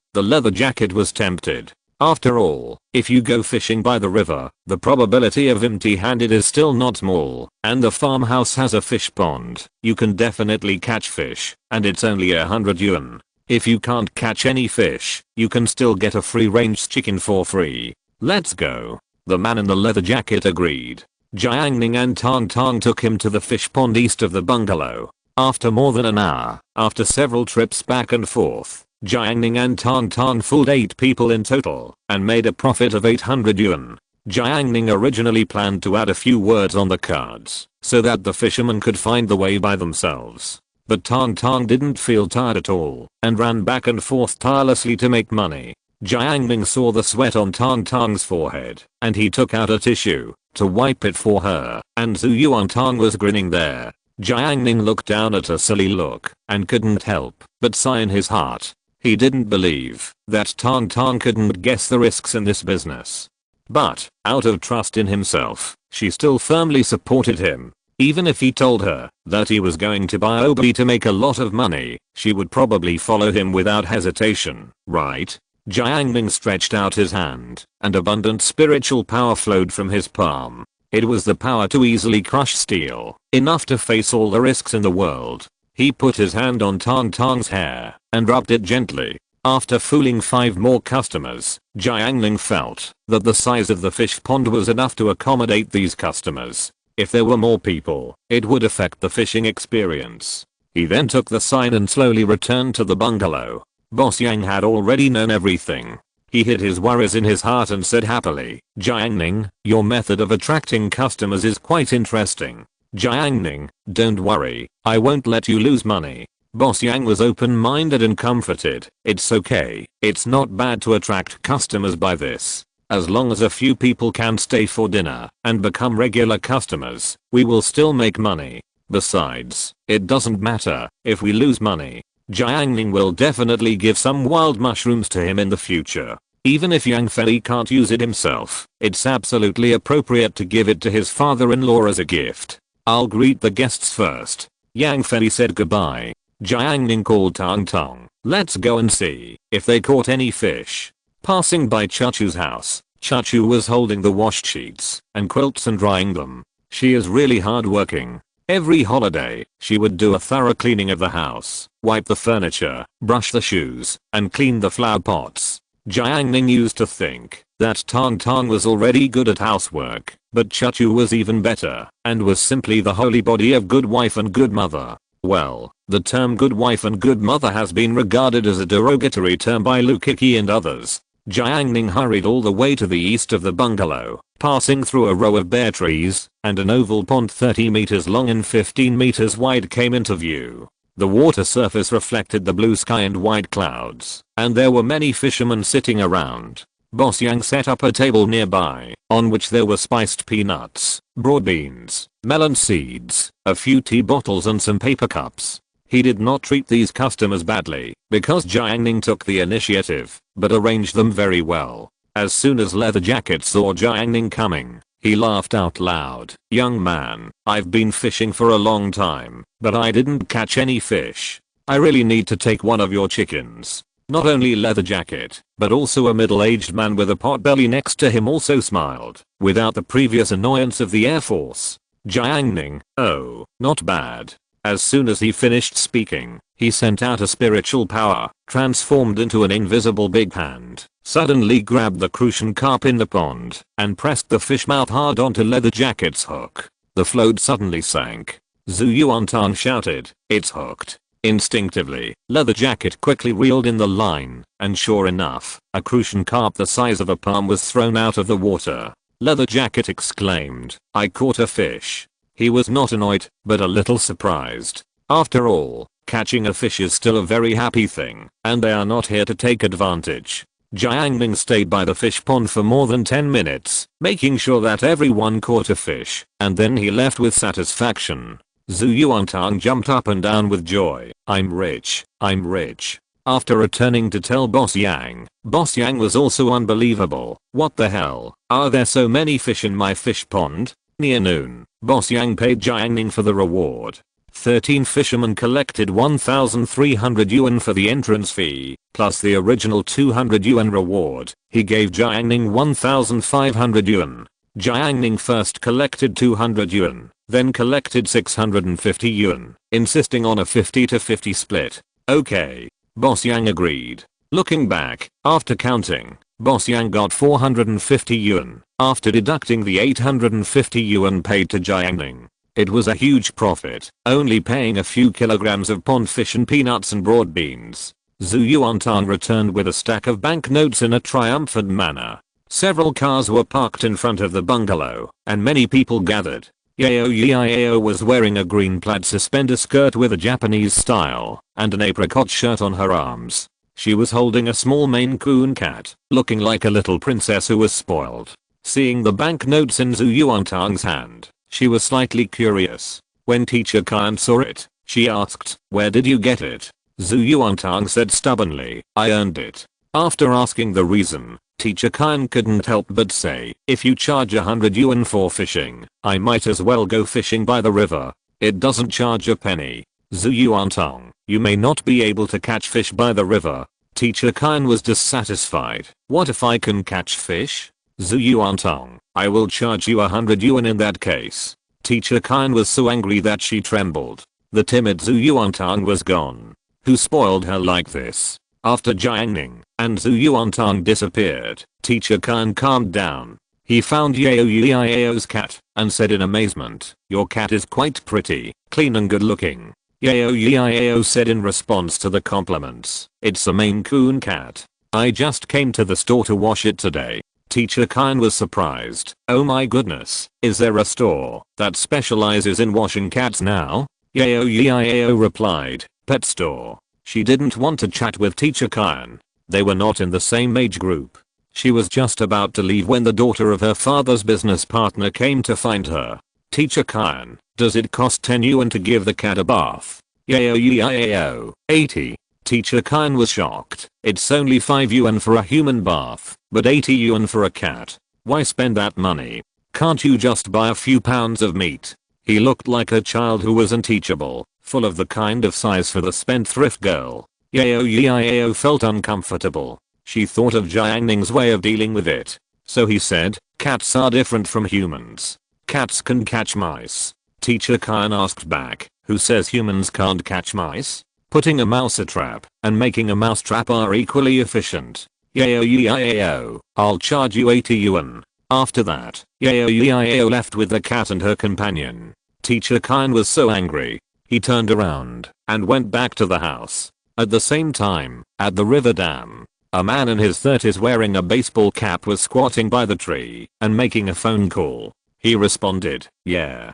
the leather jacket was tempted. After all, if you go fishing by the river, the probability of empty-handed is still not small, and the farmhouse has a fish pond. You can definitely catch fish, and it's only 100 yuan. If you can't catch any fish, you can still get a free-range chicken for free. Let's go. The man in the leather jacket agreed. Jiang Ning and Tang Tang took him to the fish pond east of the bungalow. After more than an hour, after several trips back and forth, Jiang Ning and Tang Tang fooled 8 people in total and made a profit of 800 yuan. Jiang Ning originally planned to add a few words on the cards so that the fishermen could find the way by themselves. But Tang Tang didn't feel tired at all and ran back and forth tirelessly to make money. Jiang Ning saw the sweat on Tang Tang's forehead, and he took out a tissue to wipe it for her, and Zhu Yuantang was grinning there. Jiang Ning looked down at her silly look and couldn't help but sigh in his heart. He didn't believe that Tang Tang couldn't guess the risks in this business. But, out of trust in himself, she still firmly supported him. Even if he told her that he was going to buy Obi to make a lot of money, she would probably follow him without hesitation, right? Jiang Ning stretched out his hand, and abundant spiritual power flowed from his palm. It was the power to easily crush steel, enough to face all the risks in the world. He put his hand on Tang Tang's hair, and rubbed it gently. After fooling 5 more customers, Jiang Ning felt that the size of the fish pond was enough to accommodate these customers. If there were more people, it would affect the fishing experience. He then took the sign and slowly returned to the bungalow. Boss Yang had already known everything. He hid his worries in his heart and said happily, "Jiang Ning, your method of attracting customers is quite interesting." Jiang Ning, "Don't worry, I won't let you lose money." Boss Yang was open-minded and comforted. "It's okay, it's not bad to attract customers by this. As long as a few people can stay for dinner and become regular customers, we will still make money. Besides, it doesn't matter if we lose money. Jiang Ning will definitely give some wild mushrooms to him in the future. Even if Yang Fei can't use it himself, it's absolutely appropriate to give it to his father-in-law as a gift. I'll greet the guests first." Yang Fei said goodbye. Jiang Ning called Tang Tang, "Let's go and see if they caught any fish." Passing by Chachu's house, Chachu was holding the wash sheets and quilts and drying them. She is really hardworking. Every holiday, she would do a thorough cleaning of the house, wipe the furniture, brush the shoes, and clean the flower pots. Jiang Ning used to think that Tang Tang was already good at housework, but Chachu was even better, and was simply the holy body of good wife and good mother. Well, the term good wife and good mother has been regarded as a derogatory term by Lu Kiki and others. Jiang Ning hurried all the way to the east of the bungalow, passing through a row of bare trees, and an oval pond 30 meters long and 15 meters wide came into view. The water surface reflected the blue sky and white clouds, and there were many fishermen sitting around. Boss Yang set up a table nearby, on which there were spiced peanuts, broad beans, melon seeds, a few tea bottles and some paper cups. He did not treat these customers badly, because Jiang Ning took the initiative, but arranged them very well. As soon as Leather Jacket saw Jiang Ning coming, he laughed out loud. "Young man, I've been fishing for a long time, but I didn't catch any fish. I really need to take one of your chickens." Not only leather jacket, but also a middle-aged man with a potbelly next to him also smiled, without the previous annoyance of the Air Force. Jiang Ning, oh, not bad. As soon as he finished speaking, he sent out a spiritual power, transformed into an invisible big hand, suddenly grabbed the crucian carp in the pond, and pressed the fish mouth hard onto leather jacket's hook. The float suddenly sank. Zhu Yuantang shouted, "It's hooked." Instinctively, leather jacket quickly reeled in the line, and sure enough, a crucian carp the size of a palm was thrown out of the water. Leather jacket exclaimed, "I caught a fish." He was not annoyed, but a little surprised. After all, catching a fish is still a very happy thing, and they are not here to take advantage. Jiang Ning stayed by the fish pond for more than 10 minutes, making sure that everyone caught a fish, and then he left with satisfaction. Zhu Yuantang jumped up and down with joy. I'm rich, I'm rich. After returning to tell Boss Yang was also unbelievable. What the hell, are there so many fish in my fish pond? Near noon, Boss Yang paid Jiang Ning for the reward. 13 fishermen collected 1,300 yuan for the entrance fee, plus the original 200 yuan reward. He gave Jiang Ning 1,500 yuan. Jiang Ning first collected 200 yuan, then collected 650 yuan, insisting on a 50-50 split. Okay. Boss Yang agreed. Looking back, after counting, Boss Yang got 450 yuan, after deducting the 850 yuan paid to Jiang Ning. It was a huge profit, only paying a few kilograms of pond fish and peanuts and broad beans. Zhu Yuantang returned with a stack of banknotes in a triumphant manner. Several cars were parked in front of the bungalow, and many people gathered. Yao was wearing a green plaid suspender skirt with a Japanese style, and an apricot shirt on her arms. She was holding a small Maine Coon cat, looking like a little princess who was spoiled. Seeing the banknotes in Zhu Yuantang's hand, she was slightly curious. When Teacher Khan saw it, she asked, "Where did you get it?" Zhu Yuantang said stubbornly, "I earned it." After asking the reason, Teacher Khan couldn't help but say, "If you charge 100 yuan for fishing, I might as well go fishing by the river. It doesn't charge a penny." Zhu Yuantang, "You may not be able to catch fish by the river." Teacher Khan was dissatisfied. "What if I can catch fish?" Zhu Yuantang, "I will charge you 100 yuan in that case." Teacher Khan was so angry that she trembled. The timid Zhu Yuantang was gone. Who spoiled her like this? After Jiang Ning and Zhu Yuantang disappeared, Teacher Khan calmed down. He found Yao's cat and said in amazement, "Your cat is quite pretty, clean and good looking." Yao said in response to the compliments, "It's a Maine Coon cat. I just came to the store to wash it today." Teacher Khan was surprised. "Oh my goodness, is there a store that specializes in washing cats now?" Yao replied, "Pet store." She didn't want to chat with Teacher Khan. They were not in the same age group. She was just about to leave when the daughter of her father's business partner came to find her. "Teacher Khan, does it cost 10 yuan to give the cat a bath?" Yao, 80. Teacher Khan was shocked. "It's only 5 yuan for a human bath, but 80 yuan for a cat. Why spend that money? Can't you just buy a few pounds of meat?" He looked like a child who was unteachable, full of the kind of size for the spendthrift girl. Yao felt uncomfortable. She thought of Jiang Ning's way of dealing with it. So he said, "Cats are different from humans. Cats can catch mice." Teacher Khan asked back, "Who says humans can't catch mice? Putting a mouse trap and making a mouse trap are equally efficient." Yao, "I'll charge you 80 yuan. After that, Yao left with the cat and her companion. Teacher Khan was so angry. He turned around and went back to the house. At the same time, at the river dam, a man in his 30s wearing a baseball cap was squatting by the tree and making a phone call. He responded, yeah,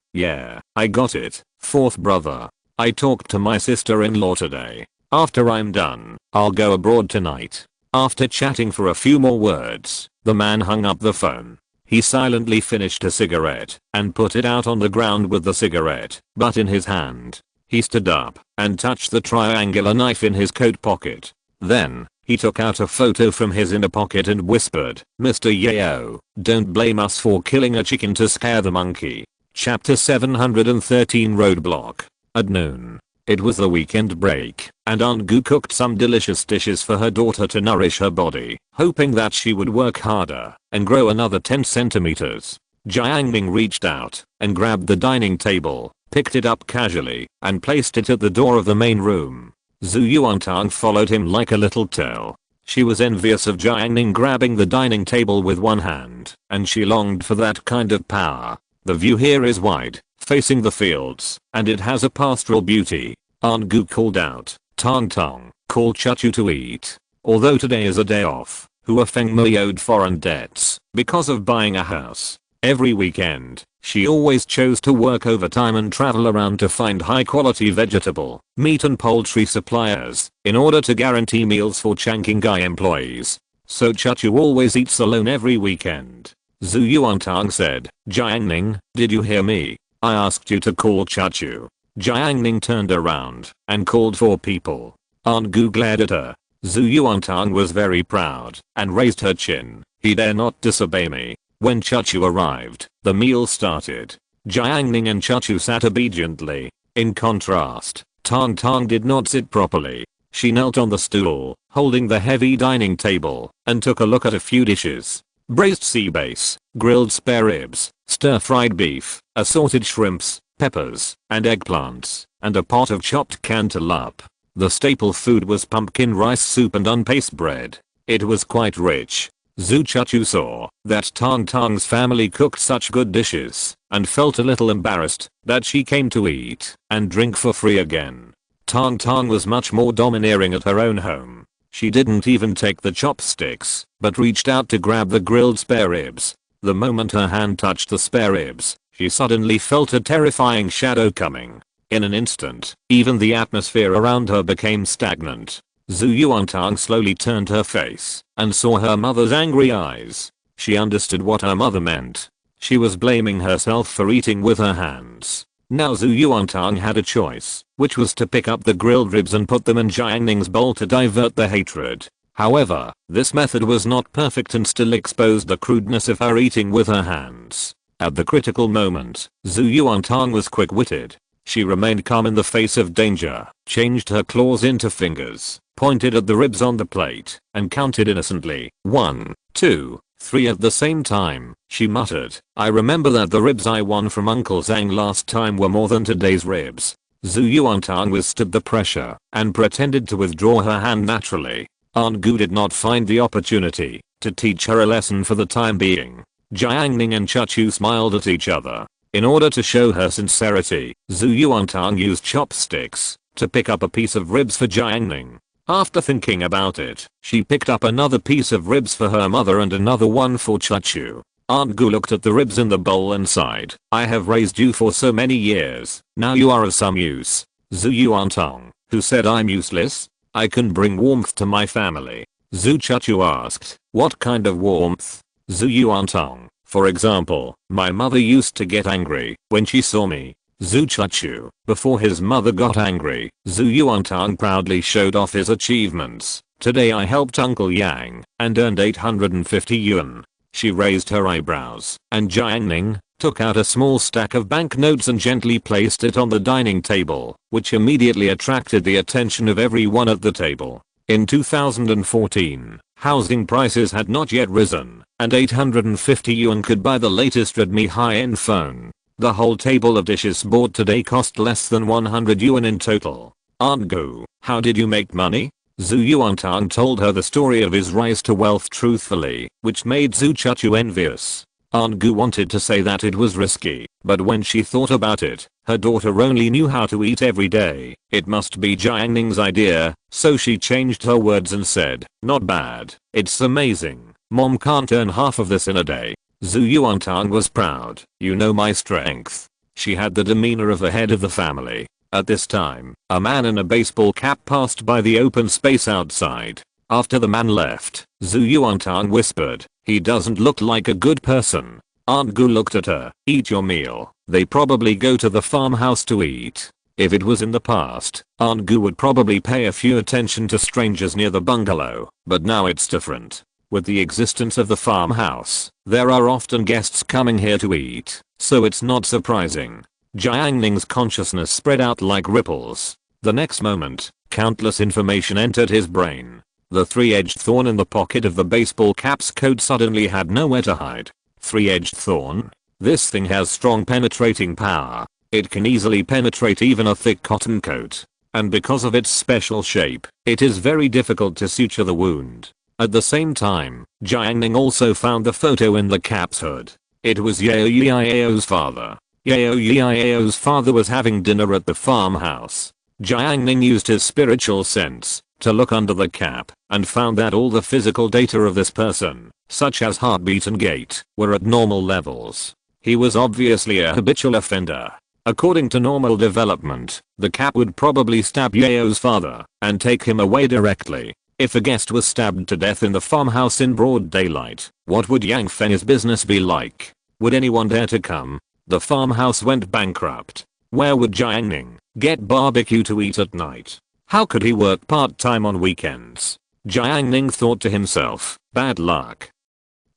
I got it, fourth brother. I talked to my sister-in-law today. After I'm done, I'll go abroad tonight." After chatting for a few more words, the man hung up the phone. He silently finished a cigarette and put it out on the ground with the cigarette butt in his hand. He stood up and touched the triangular knife in his coat pocket. Then, he took out a photo from his inner pocket and whispered, "Mr. Yao, don't blame us for killing a chicken to scare the monkey." Chapter 713 Roadblock. At noon. It was the weekend break, and Aunt Gu cooked some delicious dishes for her daughter to nourish her body, hoping that she would work harder and grow another 10 centimeters. Jiang Ning reached out and grabbed the dining table, picked it up casually, and placed it at the door of the main room. Zhu Yuantang followed him like a little tail. She was envious of Jiang Ning grabbing the dining table with one hand, and she longed for that kind of power. The view here is wide, facing the fields, and it has a pastoral beauty. Aunt Gu called out, "Tong Tong, call Chachu to eat." Although today is a day off, Hua Fengmei owed foreign debts because of buying a house. Every weekend, she always chose to work overtime and travel around to find high quality vegetable, meat and poultry suppliers in order to guarantee meals for Changqinghai employees. So Chachu always eats alone every weekend. Zhu Yuantang said, "Jiang Ning, did you hear me? I asked you to call Chachu." Jiang Ning turned around and called for people. Aunt Gu glared at her. Zhu Yuantang was very proud and raised her chin. "He dare not disobey me." When Chachu arrived, the meal started. Jiang Ning and Chachu sat obediently. In contrast, Tong Tong did not sit properly. She knelt on the stool, holding the heavy dining table, and took a look at a few dishes. Braised sea bass, grilled spare ribs, stir-fried beef, assorted shrimps, peppers, and eggplants, and a pot of chopped cantaloupe. The staple food was pumpkin rice soup and unpaste bread. It was quite rich. Zhu Chachu saw that Tong Tong's family cooked such good dishes and felt a little embarrassed that she came to eat and drink for free again. Tong Tong was much more domineering at her own home. She didn't even take the chopsticks, but reached out to grab the grilled spare ribs. The moment her hand touched the spare ribs, she suddenly felt a terrifying shadow coming. In an instant, even the atmosphere around her became stagnant. Zhu Yuantang slowly turned her face and saw her mother's angry eyes. She understood what her mother meant. She was blaming herself for eating with her hands. Now Zhu Yuantang had a choice, which was to pick up the grilled ribs and put them in Jiang Ning's bowl to divert the hatred. However, this method was not perfect and still exposed the crudeness of her eating with her hands. At the critical moment, Zhu Yuantang was quick-witted. She remained calm in the face of danger, changed her claws into fingers, pointed at the ribs on the plate, and counted innocently, 1, 2, 3 at the same time. She muttered, "I remember that the ribs I won from Uncle Zhang last time were more than today's ribs." Zhu Yuantang withstood the pressure and pretended to withdraw her hand naturally. Aunt Gu did not find the opportunity to teach her a lesson for the time being. Jiang Ning and Chachu smiled at each other. In order to show her sincerity, Zhu Yuantang used chopsticks to pick up a piece of ribs for Jiang Ning. After thinking about it, she picked up another piece of ribs for her mother and another one for Chachu. Aunt Gu looked at the ribs in the bowl and sighed. "I have raised you for so many years, now you are of some use." Zhu Yuantang, who said I'm useless? I can bring warmth to my family. Zhu Chachu asked, "What kind of warmth?" Zhu Yuantang, "For example, my mother used to get angry when she saw me." Zhu Chachu, before his mother got angry, Zhu Yuantang proudly showed off his achievements. "Today I helped Uncle Yang and earned 850 yuan. She raised her eyebrows, and Jiang Ning took out a small stack of banknotes and gently placed it on the dining table, which immediately attracted the attention of everyone at the table. In 2014, housing prices had not yet risen, and 850 yuan could buy the latest Redmi high-end phone. The whole table of dishes bought today cost less than 100 yuan in total. Aunt Gu, how did you make money? Zhu Yuantang told her the story of his rise to wealth truthfully, which made Zhu Chachu envious. Aunt Gu wanted to say that it was risky, but when she thought about it, her daughter only knew how to eat every day. It must be Jiang Ning's idea, so she changed her words and said, "Not bad, it's amazing. Mom can't earn half of this in a day." Zhu Yuantang was proud. "You know my strength." She had the demeanor of the head of the family. At this time, a man in a baseball cap passed by the open space outside. After the man left, Zhu Yuantang whispered, "He doesn't look like a good person." Aunt Gu looked at her. "Eat your meal. They probably go to the farmhouse to eat." If it was in the past, Aunt Gu would probably pay a few attention to strangers near the bungalow, but now it's different. With the existence of the farmhouse, there are often guests coming here to eat, so it's not surprising. Jiang Ning's consciousness spread out like ripples. The next moment, Countless information entered his brain. The three-edged thorn in the pocket of the baseball cap's coat suddenly had nowhere to hide. Three-edged thorn? This thing has strong penetrating power. It can easily penetrate even a thick cotton coat. And because of its special shape, it is very difficult to suture the wound. At the same time, Jiang Ning also found the photo in the cap's hood. It was Yao Yiao's father. Yao Yiao's father was having dinner at the farmhouse. Jiang Ning used his spiritual sense to look under the cap and found that all the physical data of this person, such as heartbeat and gait, were at normal levels. He was obviously a habitual offender. According to normal development, the cap would probably stab Yao's father and take him away directly. If a guest was stabbed to death in the farmhouse in broad daylight, what would Yang Feng's business be like? Would anyone dare to come? The farmhouse went bankrupt. Where would Jiang Ning get barbecue to eat at night? How could he work part-time on weekends? Jiang Ning thought to himself, bad luck.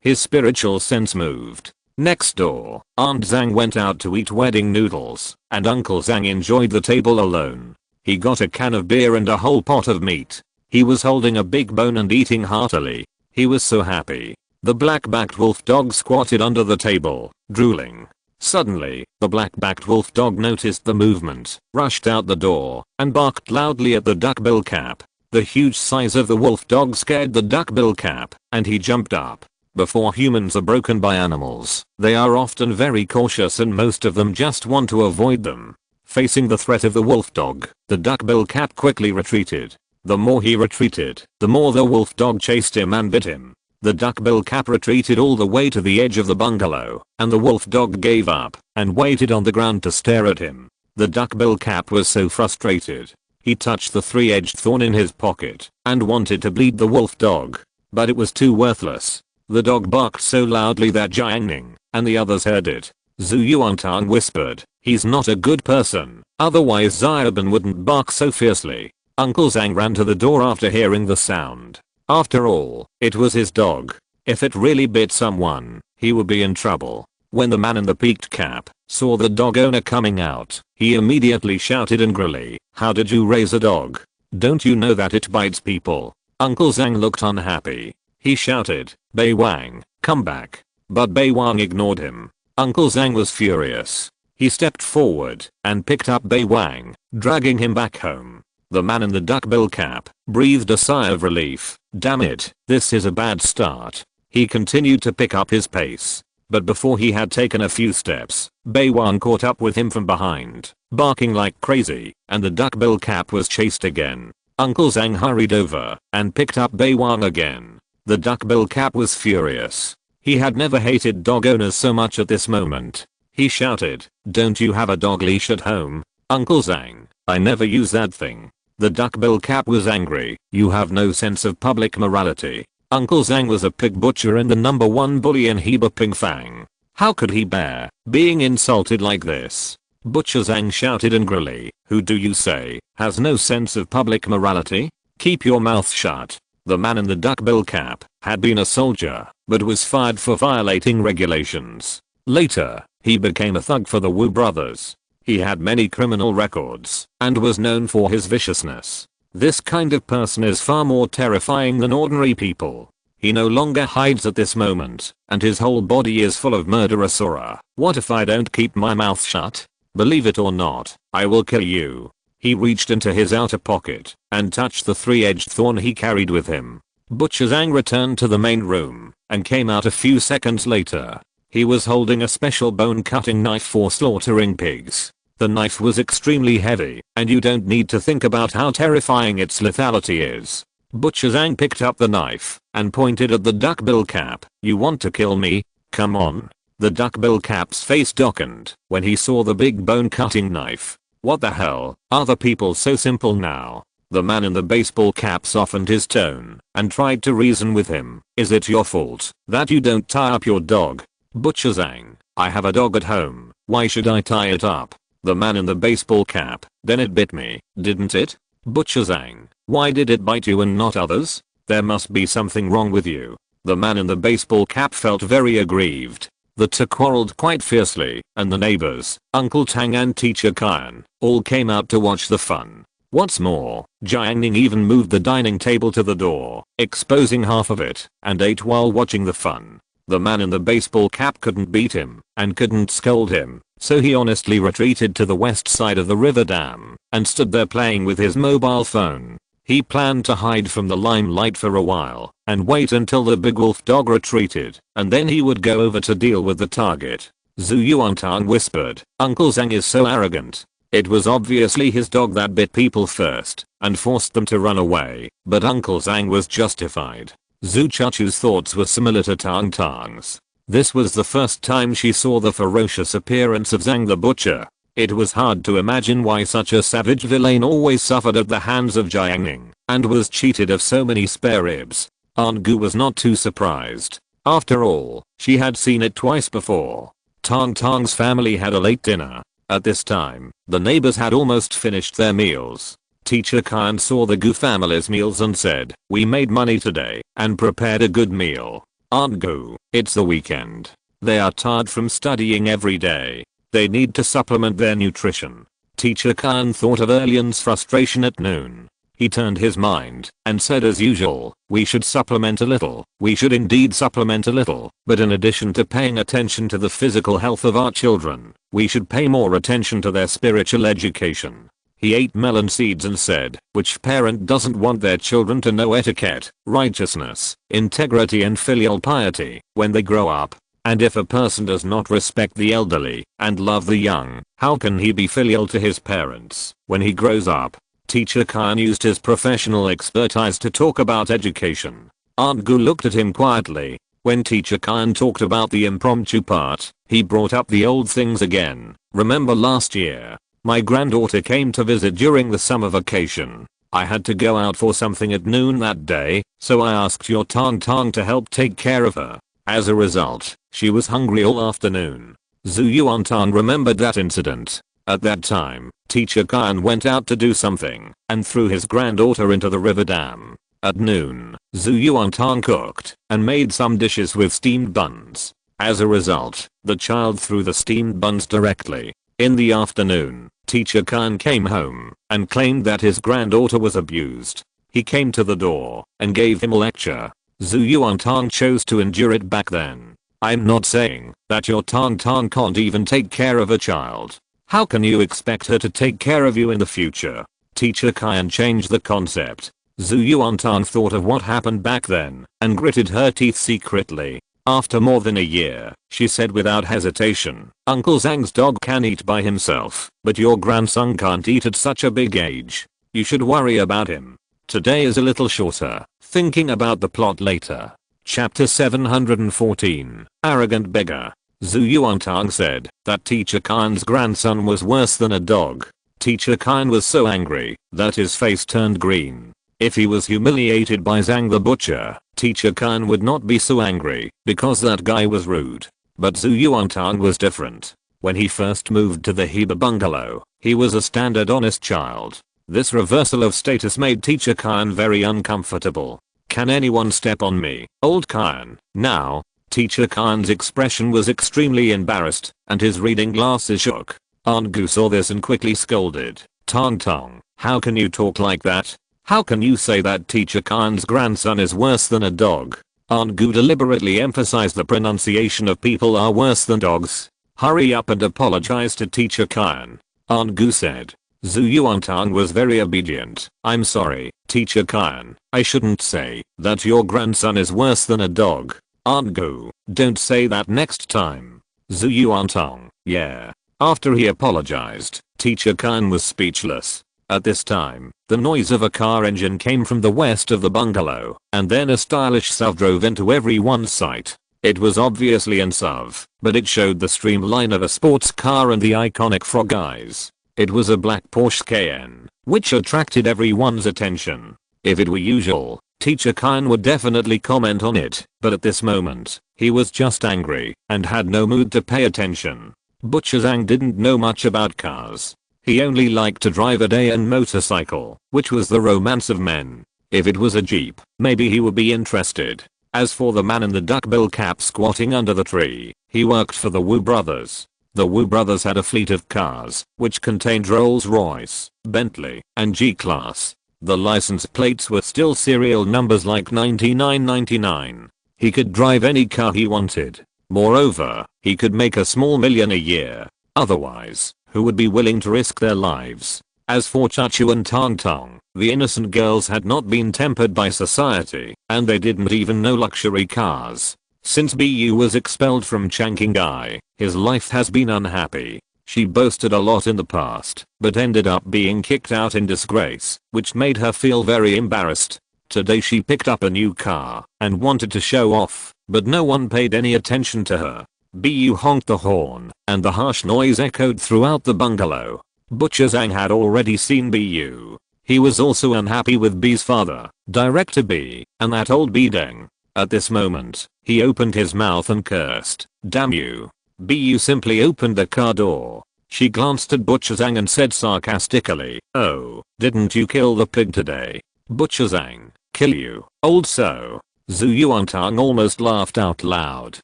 His spiritual sense moved. Next door, Aunt Zhang went out to eat wedding noodles, and Uncle Zhang enjoyed the table alone. He got a can of beer and a whole pot of meat. He was holding a big bone and eating heartily. He was so happy. The black-backed wolf dog squatted under the table, drooling. Suddenly, the black-backed wolf dog noticed the movement, rushed out the door, and barked loudly at the duckbill cap. The huge size of the wolf dog scared the duckbill cap, and he jumped up. Before humans are broken by animals, they are often very cautious and most of them just want to avoid them. Facing the threat of the wolf dog, the duckbill cap quickly retreated. The more he retreated, the more the wolf dog chased him and bit him. The duckbill cap retreated all the way to the edge of the bungalow, and the wolf dog gave up and waited on the ground to stare at him. The duckbill cap was so frustrated. He touched the three-edged thorn in his pocket and wanted to bleed the wolf dog, but it was too worthless. The dog barked so loudly that Jiang Ning and the others heard it. Zhu Yuantang whispered, he's not a good person, otherwise Xiaoban wouldn't bark so fiercely. Uncle Zhang ran to the door after hearing the sound. After all, it was his dog. If it really bit someone, he would be in trouble. When the man in the peaked cap saw the dog owner coming out, he immediately shouted angrily, how did you raise a dog? Don't you know that it bites people? Uncle Zhang looked unhappy. He shouted, Bei Wang, come back. But Bei Wang ignored him. Uncle Zhang was furious. He stepped forward and picked up Bei Wang, dragging him back home. The man in the duckbill cap breathed a sigh of relief. Damn it, this is a bad start. He continued to pick up his pace. But before he had taken a few steps, Bei Wang caught up with him from behind, barking like crazy, and the duckbill cap was chased again. Uncle Zhang hurried over and picked up Bei Wang again. The duckbill cap was furious. He had never hated dog owners so much at this moment. He shouted, don't you have a dog leash at home? Uncle Zhang, I never use that thing. The duckbill cap was angry, you have no sense of public morality. Uncle Zhang was a pig butcher and the #1 bully in Heba Pingfang. How could he bear being insulted like this? Butcher Zhang shouted angrily, who do you say has no sense of public morality? Keep your mouth shut. The man in the duckbill cap had been a soldier, but was fired for violating regulations. Later, he became a thug for the Wu brothers. He had many criminal records and was known for his viciousness. This kind of person is far more terrifying than ordinary people. He no longer hides at this moment, and his whole body is full of murderous aura. What if I don't keep my mouth shut? Believe it or not, I will kill you. He reached into his outer pocket and touched the three-edged thorn he carried with him. Butcher Zhang returned to the main room and came out a few seconds later. He was holding a special bone-cutting knife for slaughtering pigs. The knife was extremely heavy, and you don't need to think about how terrifying its lethality is. Butcher Zhang picked up the knife and pointed at the duckbill cap. You want to kill me? Come on. The duckbill cap's face darkened when he saw the big bone-cutting knife. What the hell, are the people so simple now? The man in the baseball cap softened his tone and tried to reason with him. Is it your fault that you don't tie up your dog? Butcher Zhang, I have a dog at home. Why should I tie it up? The man in the baseball cap, then it bit me, didn't it? Butcher Zhang, why did it bite you and not others? There must be something wrong with you. The man in the baseball cap felt very aggrieved. The two quarreled quite fiercely, and the neighbors, Uncle Tang and Teacher Kyan, all came out to watch the fun. What's more, Jiang Ning even moved the dining table to the door, exposing half of it, and ate while watching the fun. The man in the baseball cap couldn't beat him, and couldn't scold him, so he honestly retreated to the west side of the river dam, and stood there playing with his mobile phone. He planned to hide from the limelight for a while, and wait until the big wolf dog retreated, and then he would go over to deal with the target. Zhu Yuantang whispered, "Uncle Zhang is so arrogant." It was obviously his dog that bit people first, and forced them to run away, but Uncle Zhang was justified. Zhu Chuchu's thoughts were similar to Tang Tang's. This was the first time she saw the ferocious appearance of Zhang the Butcher. It was hard to imagine why such a savage villain always suffered at the hands of Jiang Ning, and was cheated of so many spare ribs. Aunt Gu was not too surprised. After all, she had seen it twice before. Tang Tang's family had a late dinner. At this time, the neighbors had almost finished their meals. Teacher Khan saw the Gu family's meals and said, "We made money today and prepared a good meal. Aunt Gu, it's the weekend. They are tired from studying every day. They need to supplement their nutrition." Teacher Khan thought of Erlian's frustration at noon. He turned his mind and said, as usual, "We should supplement a little. We should indeed supplement a little, but in addition to paying attention to the physical health of our children, we should pay more attention to their spiritual education." He ate melon seeds and said, "Which parent doesn't want their children to know etiquette, righteousness, integrity and filial piety when they grow up? And if a person does not respect the elderly and love the young, how can he be filial to his parents when he grows up?" Teacher Khan used his professional expertise to talk about education. Aunt Gu looked at him quietly. When Teacher Khan talked about the impromptu part, he brought up the old things again. "Remember last year? My granddaughter came to visit during the summer vacation. I had to go out for something at noon that day, so I asked your Tang Tang to help take care of her. As a result, she was hungry all afternoon." Zhu Yuantang remembered that incident. At that time, Teacher Khan went out to do something and threw his granddaughter into the river dam. At noon, Zhu Yuantang cooked and made some dishes with steamed buns. As a result, the child threw the steamed buns directly. In the afternoon, Teacher Khan came home and claimed that his granddaughter was abused. He came to the door and gave him a lecture. Zhu Yuantang chose to endure it back then. "I'm not saying that your Tang Tang can't even take care of a child. How can you expect her to take care of you in the future?" Teacher Khan changed the concept. Zhu Yuantang thought of what happened back then and gritted her teeth secretly. After more than a year, she said without hesitation, "Uncle Zhang's dog can eat by himself, but your grandson can't eat at such a big age. You should worry about him." Today is a little shorter. Thinking about the plot later. Chapter 714, Arrogant Beggar. Zhu Yuantang said that Teacher Khan's grandson was worse than a dog. Teacher Khan was so angry that his face turned green. If he was humiliated by Zhang the Butcher, Teacher Khan would not be so angry because that guy was rude. But Zhu Yuantang was different. When he first moved to the Heba bungalow, he was a standard honest child. This reversal of status made Teacher Khan very uncomfortable. "Can anyone step on me, old Khan, now?" Teacher Khan's expression was extremely embarrassed, and his reading glasses shook. Aunt Gu saw this and quickly scolded, "Tang Tang, how can you talk like that? How can you say that Teacher Khan's grandson is worse than a dog?" Aunt Gu deliberately emphasized the pronunciation of people are worse than dogs. "Hurry up and apologize to Teacher Khan," Aunt Gu said. Zhu Yuantang was very obedient. "I'm sorry, Teacher Khan. I shouldn't say that your grandson is worse than a dog." Aunt Gu, "Don't say that next time." Zhu Yuantang, "Yeah." After he apologized, Teacher Khan was speechless. At this time, the noise of a car engine came from the west of the bungalow, and then a stylish SUV drove into everyone's sight. It was obviously an SUV, but it showed the streamline of a sports car and the iconic frog eyes. It was a black Porsche Cayenne, which attracted everyone's attention. If it were usual, Teacher Khan would definitely comment on it, but at this moment, he was just angry and had no mood to pay attention. Butcher Zhang didn't know much about cars. He only liked to drive a day-and motorcycle, which was the romance of men. If it was a jeep, maybe he would be interested. As for the man in the duckbill cap squatting under the tree, he worked for the Wu brothers. The Wu brothers had a fleet of cars, which contained Rolls-Royce, Bentley, and G-Class. The license plates were still serial numbers like 9999. He could drive any car he wanted. Moreover, he could make a small million a year. Otherwise, who would be willing to risk their lives? As for Chachu and Tong Tong, the innocent girls had not been tempered by society, and they didn't even know luxury cars. Since BU was expelled from Changqinghai, his life has been unhappy. She boasted a lot in the past, but ended up being kicked out in disgrace, which made her feel very embarrassed. Today she picked up a new car and wanted to show off, but no one paid any attention to her. BU honked the horn, and the harsh noise echoed throughout the bungalow. Butcher Zhang had already seen BU. He was also unhappy with B's father, Director B, and that old Bideng. At this moment, he opened his mouth and cursed, "Damn you." BU simply opened the car door. She glanced at Butcher Zhang and said sarcastically, "Oh, didn't you kill the pig today?" Butcher Zhang, "Kill you, old so." Zhu Yuantang almost laughed out loud.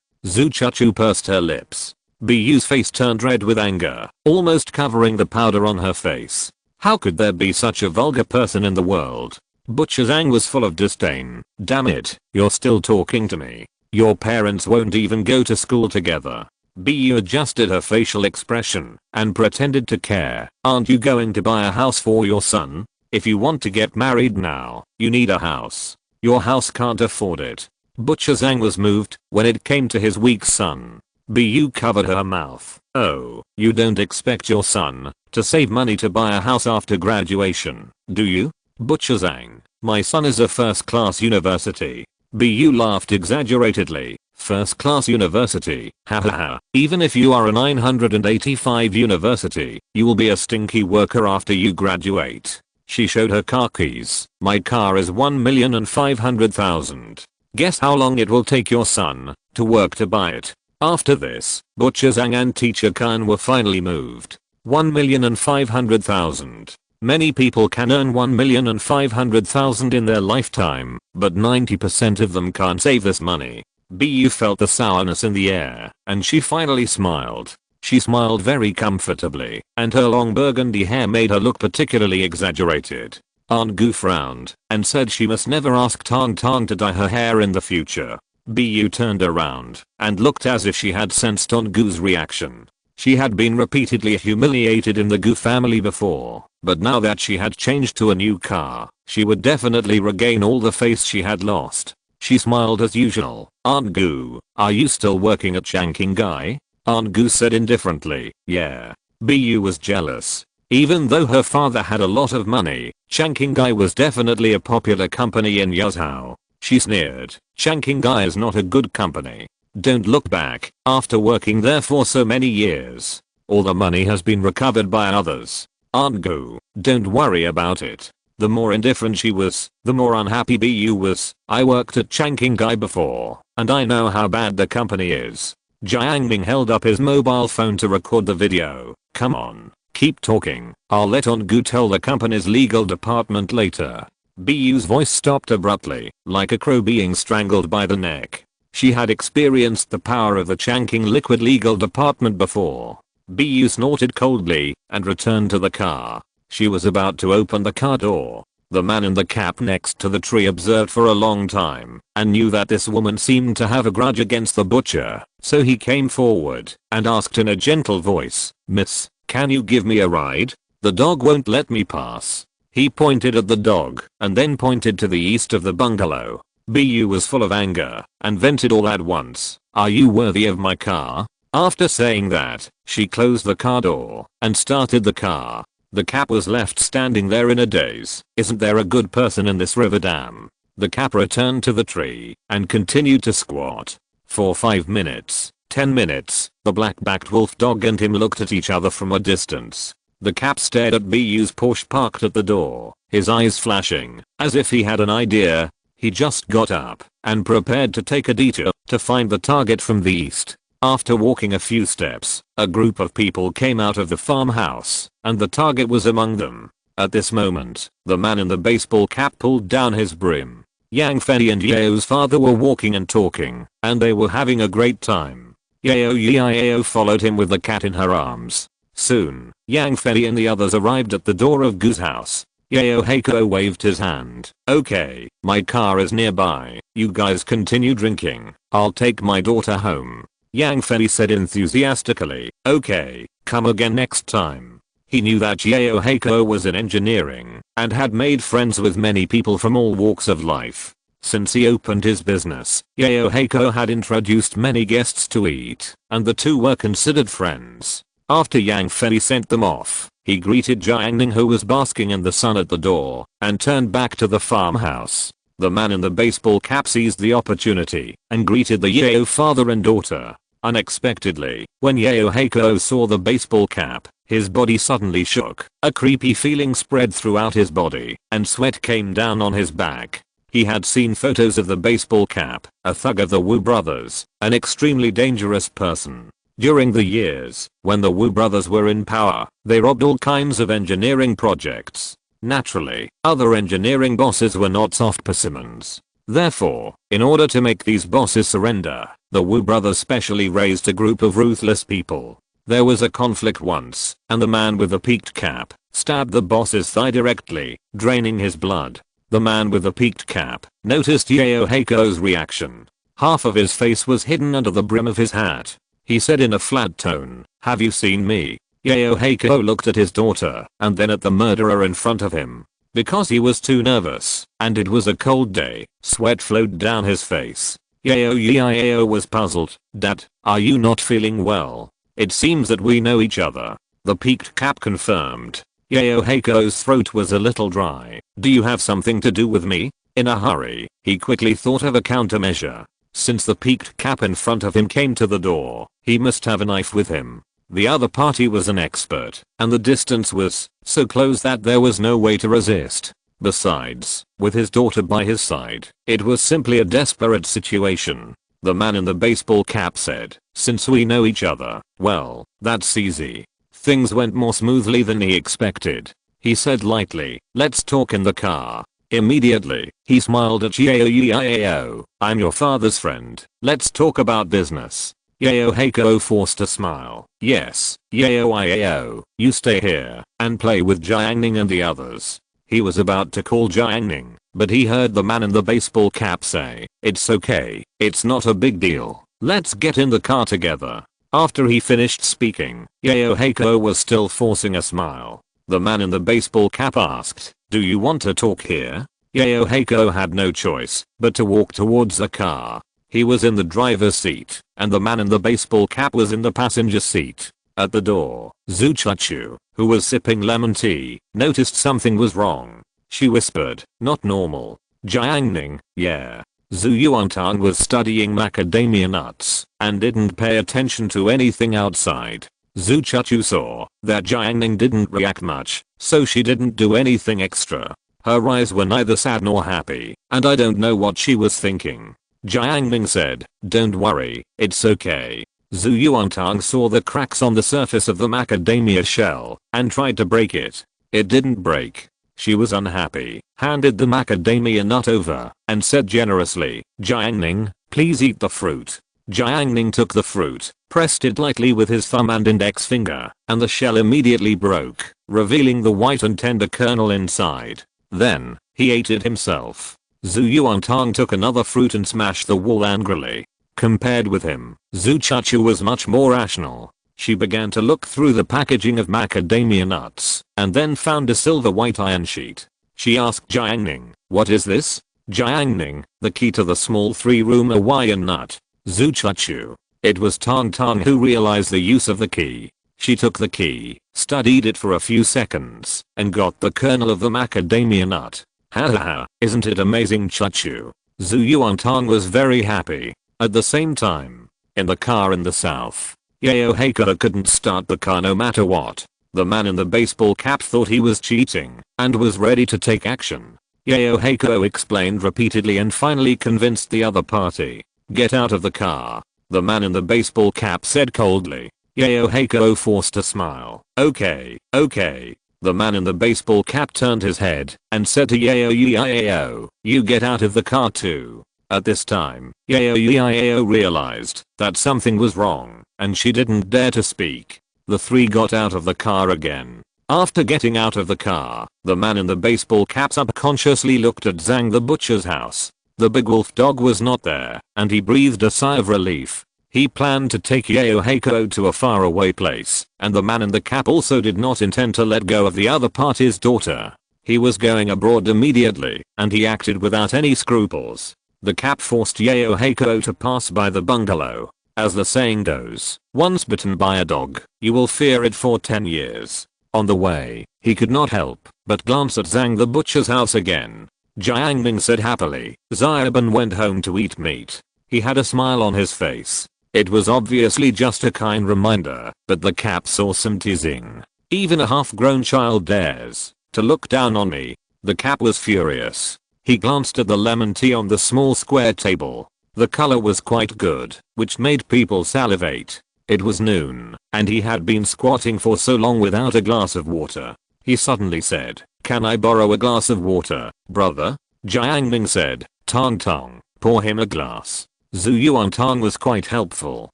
Zhu Chuchu pursed her lips. BU's face turned red with anger, almost covering the powder on her face. How could there be such a vulgar person in the world? Butcher Zhang was full of disdain. "Damn it, you're still talking to me. Your parents won't even go to school together." BU adjusted her facial expression and pretended to care. "Aren't you going to buy a house for your son? If you want to get married now, you need a house. Your house can't afford it." Butcher Zhang was moved when it came to his weak son. BU covered her mouth. "Oh, you don't expect your son to save money to buy a house after graduation, do you?" Butcher Zhang, "My son is a first-class university." BU laughed exaggeratedly. "First-class university, hahaha. Even if you are a 985 university, you will be a stinky worker after you graduate." She showed her car keys. "My car is 1,500,000. Guess how long it will take your son to work to buy it." After this, Butcher Zhang and Teacher Khan were finally moved. 1,500,000. Many people can earn 1,500,000 in their lifetime, but 90% of them can't save this money. BU felt the sourness in the air, and she finally smiled. She smiled very comfortably, and her long burgundy hair made her look particularly exaggerated. Aunt Gu frowned, and said she must never ask Tong Tong to dye her hair in the future. BU turned around, and looked as if she had sensed Aunt Gu's reaction. She had been repeatedly humiliated in the Gu family before, but now that she had changed to a new car, she would definitely regain all the face she had lost. She smiled as usual. "Aunt Gu, are you still working at Changqinghai?" Aunt Gu said indifferently, "Yeah." BU was jealous. Even though her father had a lot of money, Changqinghai was definitely a popular company in Yazhou. She sneered, "Changqinghai is not a good company. Don't look back, after working there for so many years. All the money has been recovered by others." Aunt Gu, "Don't worry about it." The more indifferent she was, the more unhappy BU was. "I worked at Changqinghai before, and I know how bad the company is." Jiang Ning held up his mobile phone to record the video. "Come on, keep talking. I'll let Aunt Gu tell the company's legal department later." BU's voice stopped abruptly, like a crow being strangled by the neck. She had experienced the power of the Changqing liquid legal department before. BU snorted coldly and returned to the car. She was about to open the car door. The man in the cap next to the tree observed for a long time and knew that this woman seemed to have a grudge against the butcher, so he came forward and asked in a gentle voice, "Miss, can you give me a ride? The dog won't let me pass." He pointed at the dog and then pointed to the east of the bungalow. BU was full of anger and vented all at once. "Are you worthy of my car?" After saying that, she closed the car door and started the car. The cap was left standing there in a daze. "Isn't there a good person in this river dam?" The cap returned to the tree and continued to squat. For 5 minutes, 10 minutes, the black-backed wolf dog and him looked at each other from a distance. The cap stared at BU's Porsche parked at the door, his eyes flashing, as if he had an idea. He just got up and prepared to take a detour to find the target from the east. After walking a few steps, a group of people came out of the farmhouse, and the target was among them. At this moment, the man in the baseball cap pulled down his brim. Yang Fei and Yao's father were walking and talking, and they were having a great time. Yao Yiao followed him with the cat in her arms. Soon, Yang Fei and the others arrived at the door of Gu's house. Yao Heiko waved his hand. Okay, my car is nearby. You guys continue drinking. I'll take my daughter home. Yang Fei said enthusiastically. Okay, come again next time. He knew that Yao Heiko was in engineering and had made friends with many people from all walks of life. Since he opened his business, Yao Heiko had introduced many guests to eat, and the two were considered friends. After Yang Fei sent them off, he greeted Jiang Ning, who was basking in the sun at the door, and turned back to the farmhouse. The man in the baseball cap seized the opportunity and greeted the Yao father and daughter. Unexpectedly, when Yao Heiko saw the baseball cap, his body suddenly shook. A creepy feeling spread throughout his body, and sweat came down on his back. He had seen photos of the baseball cap, a thug of the Wu brothers, an extremely dangerous person. During the years, when the Wu brothers were in power, they robbed all kinds of engineering projects. Naturally, other engineering bosses were not soft specimens. Therefore, in order to make these bosses surrender, the Wu brothers specially raised a group of ruthless people. There was a conflict once, and the man with the peaked cap stabbed the boss's thigh directly, draining his blood. The man with the peaked cap noticed Yao Heiko's reaction. Half of his face was hidden under the brim of his hat. He said in a flat tone, "Have you seen me?" Yao Heiko looked at his daughter and then at the murderer in front of him. Because he was too nervous, and it was a cold day, sweat flowed down his face. Yao Yiao was puzzled. "Dad, are you not feeling well? It seems that we know each other." The peaked cap confirmed. Yao Heiko's throat was a little dry. "Do you have something to do with me?" In a hurry, he quickly thought of a countermeasure. Since the peaked cap in front of him came to the door, he must have a knife with him. The other party was an expert, and the distance was so close that there was no way to resist. Besides, with his daughter by his side, it was simply a desperate situation. The man in the baseball cap said, "Since we know each other, well, that's easy." Things went more smoothly than he expected. He said lightly, "Let's talk in the car." Immediately, he smiled at Yao Yiao. "I'm your father's friend. Let's talk about business." Yao Heiko forced a smile. "Yes, Yao Yiao, you stay here and play with Jiang Ning and the others." He was about to call Jiang Ning, but he heard the man in the baseball cap say, "It's okay, it's not a big deal. Let's get in the car together." After he finished speaking, Yao Heiko was still forcing a smile. The man in the baseball cap asked, "Do you want to talk here?" Yao Heiko had no choice but to walk towards the car. He was in the driver's seat, and the man in the baseball cap was in the passenger seat. At the door, Zhu Chachu, who was sipping lemon tea, noticed something was wrong. She whispered, "Not normal." Jiang Ning, yeah. Zhu Yuantang was studying macadamia nuts and didn't pay attention to anything outside. Zhu Chachu saw that Jiang Ning didn't react much, so she didn't do anything extra. Her eyes were neither sad nor happy, and I don't know what she was thinking. Jiang Ning said, "Don't worry, it's okay." Zhu Yuantang saw the cracks on the surface of the macadamia shell and tried to break it. It didn't break. She was unhappy, handed the macadamia nut over, and said generously, "Jiang Ning, please eat the fruit." Jiang Ning took the fruit, pressed it lightly with his thumb and index finger, and the shell immediately broke, revealing the white and tender kernel inside. Then, he ate it himself. Zhu Yuantang took another fruit and smashed the wall angrily. Compared with him, Zhu Chachu was much more rational. She began to look through the packaging of macadamia nuts, and then found a silver white iron sheet. She asked Jiang Ning, "What is this?" Jiang Ning, "The key to the small 3-room Hawaiian nut." Zhu Chachu. It was Tang Tang who realized the use of the key. She took the key, studied it for a few seconds, and got the kernel of the macadamia nut. "Ha ha ha, isn't it amazing, Chachu?" Zhu Yuantang was very happy. At the same time, in the car in the south, Yao Heiko couldn't start the car no matter what. The man in the baseball cap thought he was cheating and was ready to take action. Yao Heiko explained repeatedly and finally convinced the other party. "Get out of the car," the man in the baseball cap said coldly. Yao Heiko forced a smile. Okay. The man in the baseball cap turned his head and said to Yao Yiao, "You get out of the car too." At this time, Yao realized that something was wrong, and she didn't dare to speak. The three got out of the car again. After getting out of the car, the man in the baseball cap subconsciously looked at Zhang the butcher's house. The big wolf dog was not there, and he breathed a sigh of relief. He planned to take Yao to a faraway place, and the man in the cap also did not intend to let go of the other party's daughter. He was going abroad immediately, and he acted without any scruples. The cap forced Yao to pass by the bungalow. As the saying goes, once bitten by a dog, you will fear it for 10 years. On the way, he could not help but glance at Zhang the butcher's house again. Jiang Ning said happily, Xiaoban went home to eat meat. He had a smile on his face. It was obviously just a kind reminder, but the cap saw some teasing. Even a half-grown child dares to look down on me. The cap was furious. He glanced at the lemon tea on the small square table. The color was quite good, which made people salivate. It was noon, and he had been squatting for so long without a glass of water. He suddenly said, "Can I borrow a glass of water, brother?" Jiang Ning said, "Tong Tong, pour him a glass." Zhu Yuantang was quite helpful.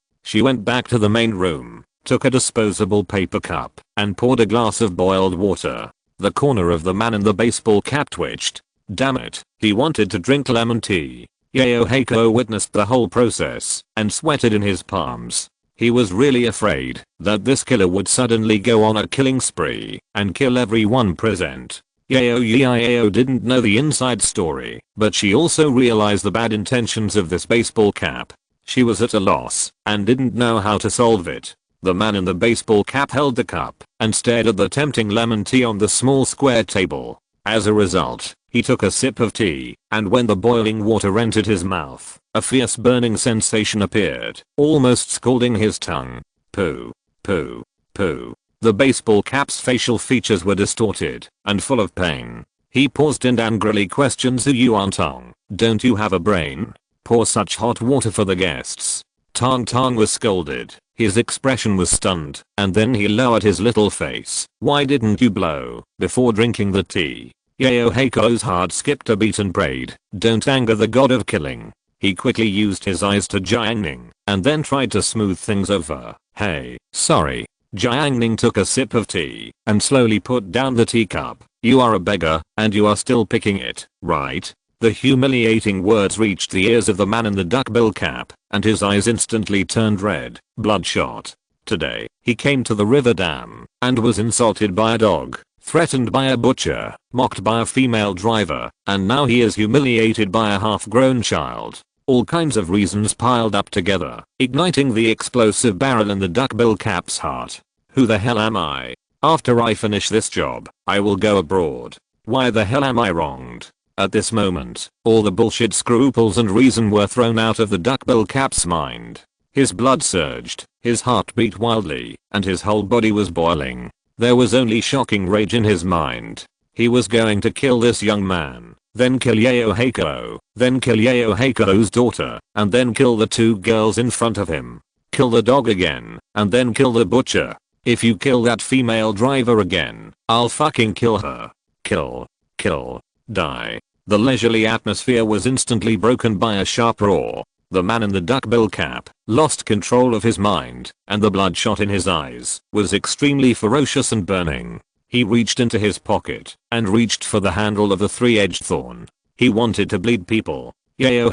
She went back to the main room, took a disposable paper cup, and poured a glass of boiled water. The corner of the man in the baseball cap twitched. Damn it, he wanted to drink lemon tea. Yao witnessed the whole process and sweated in his palms. He was really afraid that this killer would suddenly go on a killing spree and kill everyone present. Yao didn't know the inside story, but she also realized the bad intentions of this baseball cap. She was at a loss and didn't know how to solve it. The man in the baseball cap held the cup and stared at the tempting lemon tea on the small square table. As a result, he took a sip of tea, and when the boiling water entered his mouth, a fierce burning sensation appeared, almost scalding his tongue. Poo. Poo. Poo. The baseball cap's facial features were distorted and full of pain. He paused and angrily questioned Zhu Yuantang, "Don't you have a brain? Pour such hot water for the guests." Tang Tang was scolded. His expression was stunned, and then he lowered his little face. "Why didn't you blow before drinking the tea?" Yao heart skipped a beat and prayed, "Don't anger the god of killing." He quickly used his eyes to Jiang Ning, and then tried to smooth things over. "Hey, sorry." Jiang Ning took a sip of tea and slowly put down the teacup. "You are a beggar, and you are still picking it, right?" The humiliating words reached the ears of the man in the duckbill cap, and his eyes instantly turned red, bloodshot. Today, he came to the river dam, and was insulted by a dog, threatened by a butcher, mocked by a female driver, and now he is humiliated by a half-grown child. All kinds of reasons piled up together, igniting the explosive barrel in the duckbill cap's heart. Who the hell am I? After I finish this job, I will go abroad. Why the hell am I wronged? At this moment, all the bullshit scruples and reason were thrown out of the duckbill cap's mind. His blood surged, his heart beat wildly, and his whole body was boiling. There was only shocking rage in his mind. He was going to kill this young man, then kill Yao, then kill Yao's daughter, and then kill the two girls in front of him. Kill the dog again, and then kill the butcher. If you kill that female driver again, I'll fucking kill her. Kill. Kill. Die. The leisurely atmosphere was instantly broken by a sharp roar. The man in the duckbill cap lost control of his mind, and the bloodshot in his eyes was extremely ferocious and burning. He reached into his pocket and reached for the handle of the three-edged thorn. He wanted to bleed people. Yao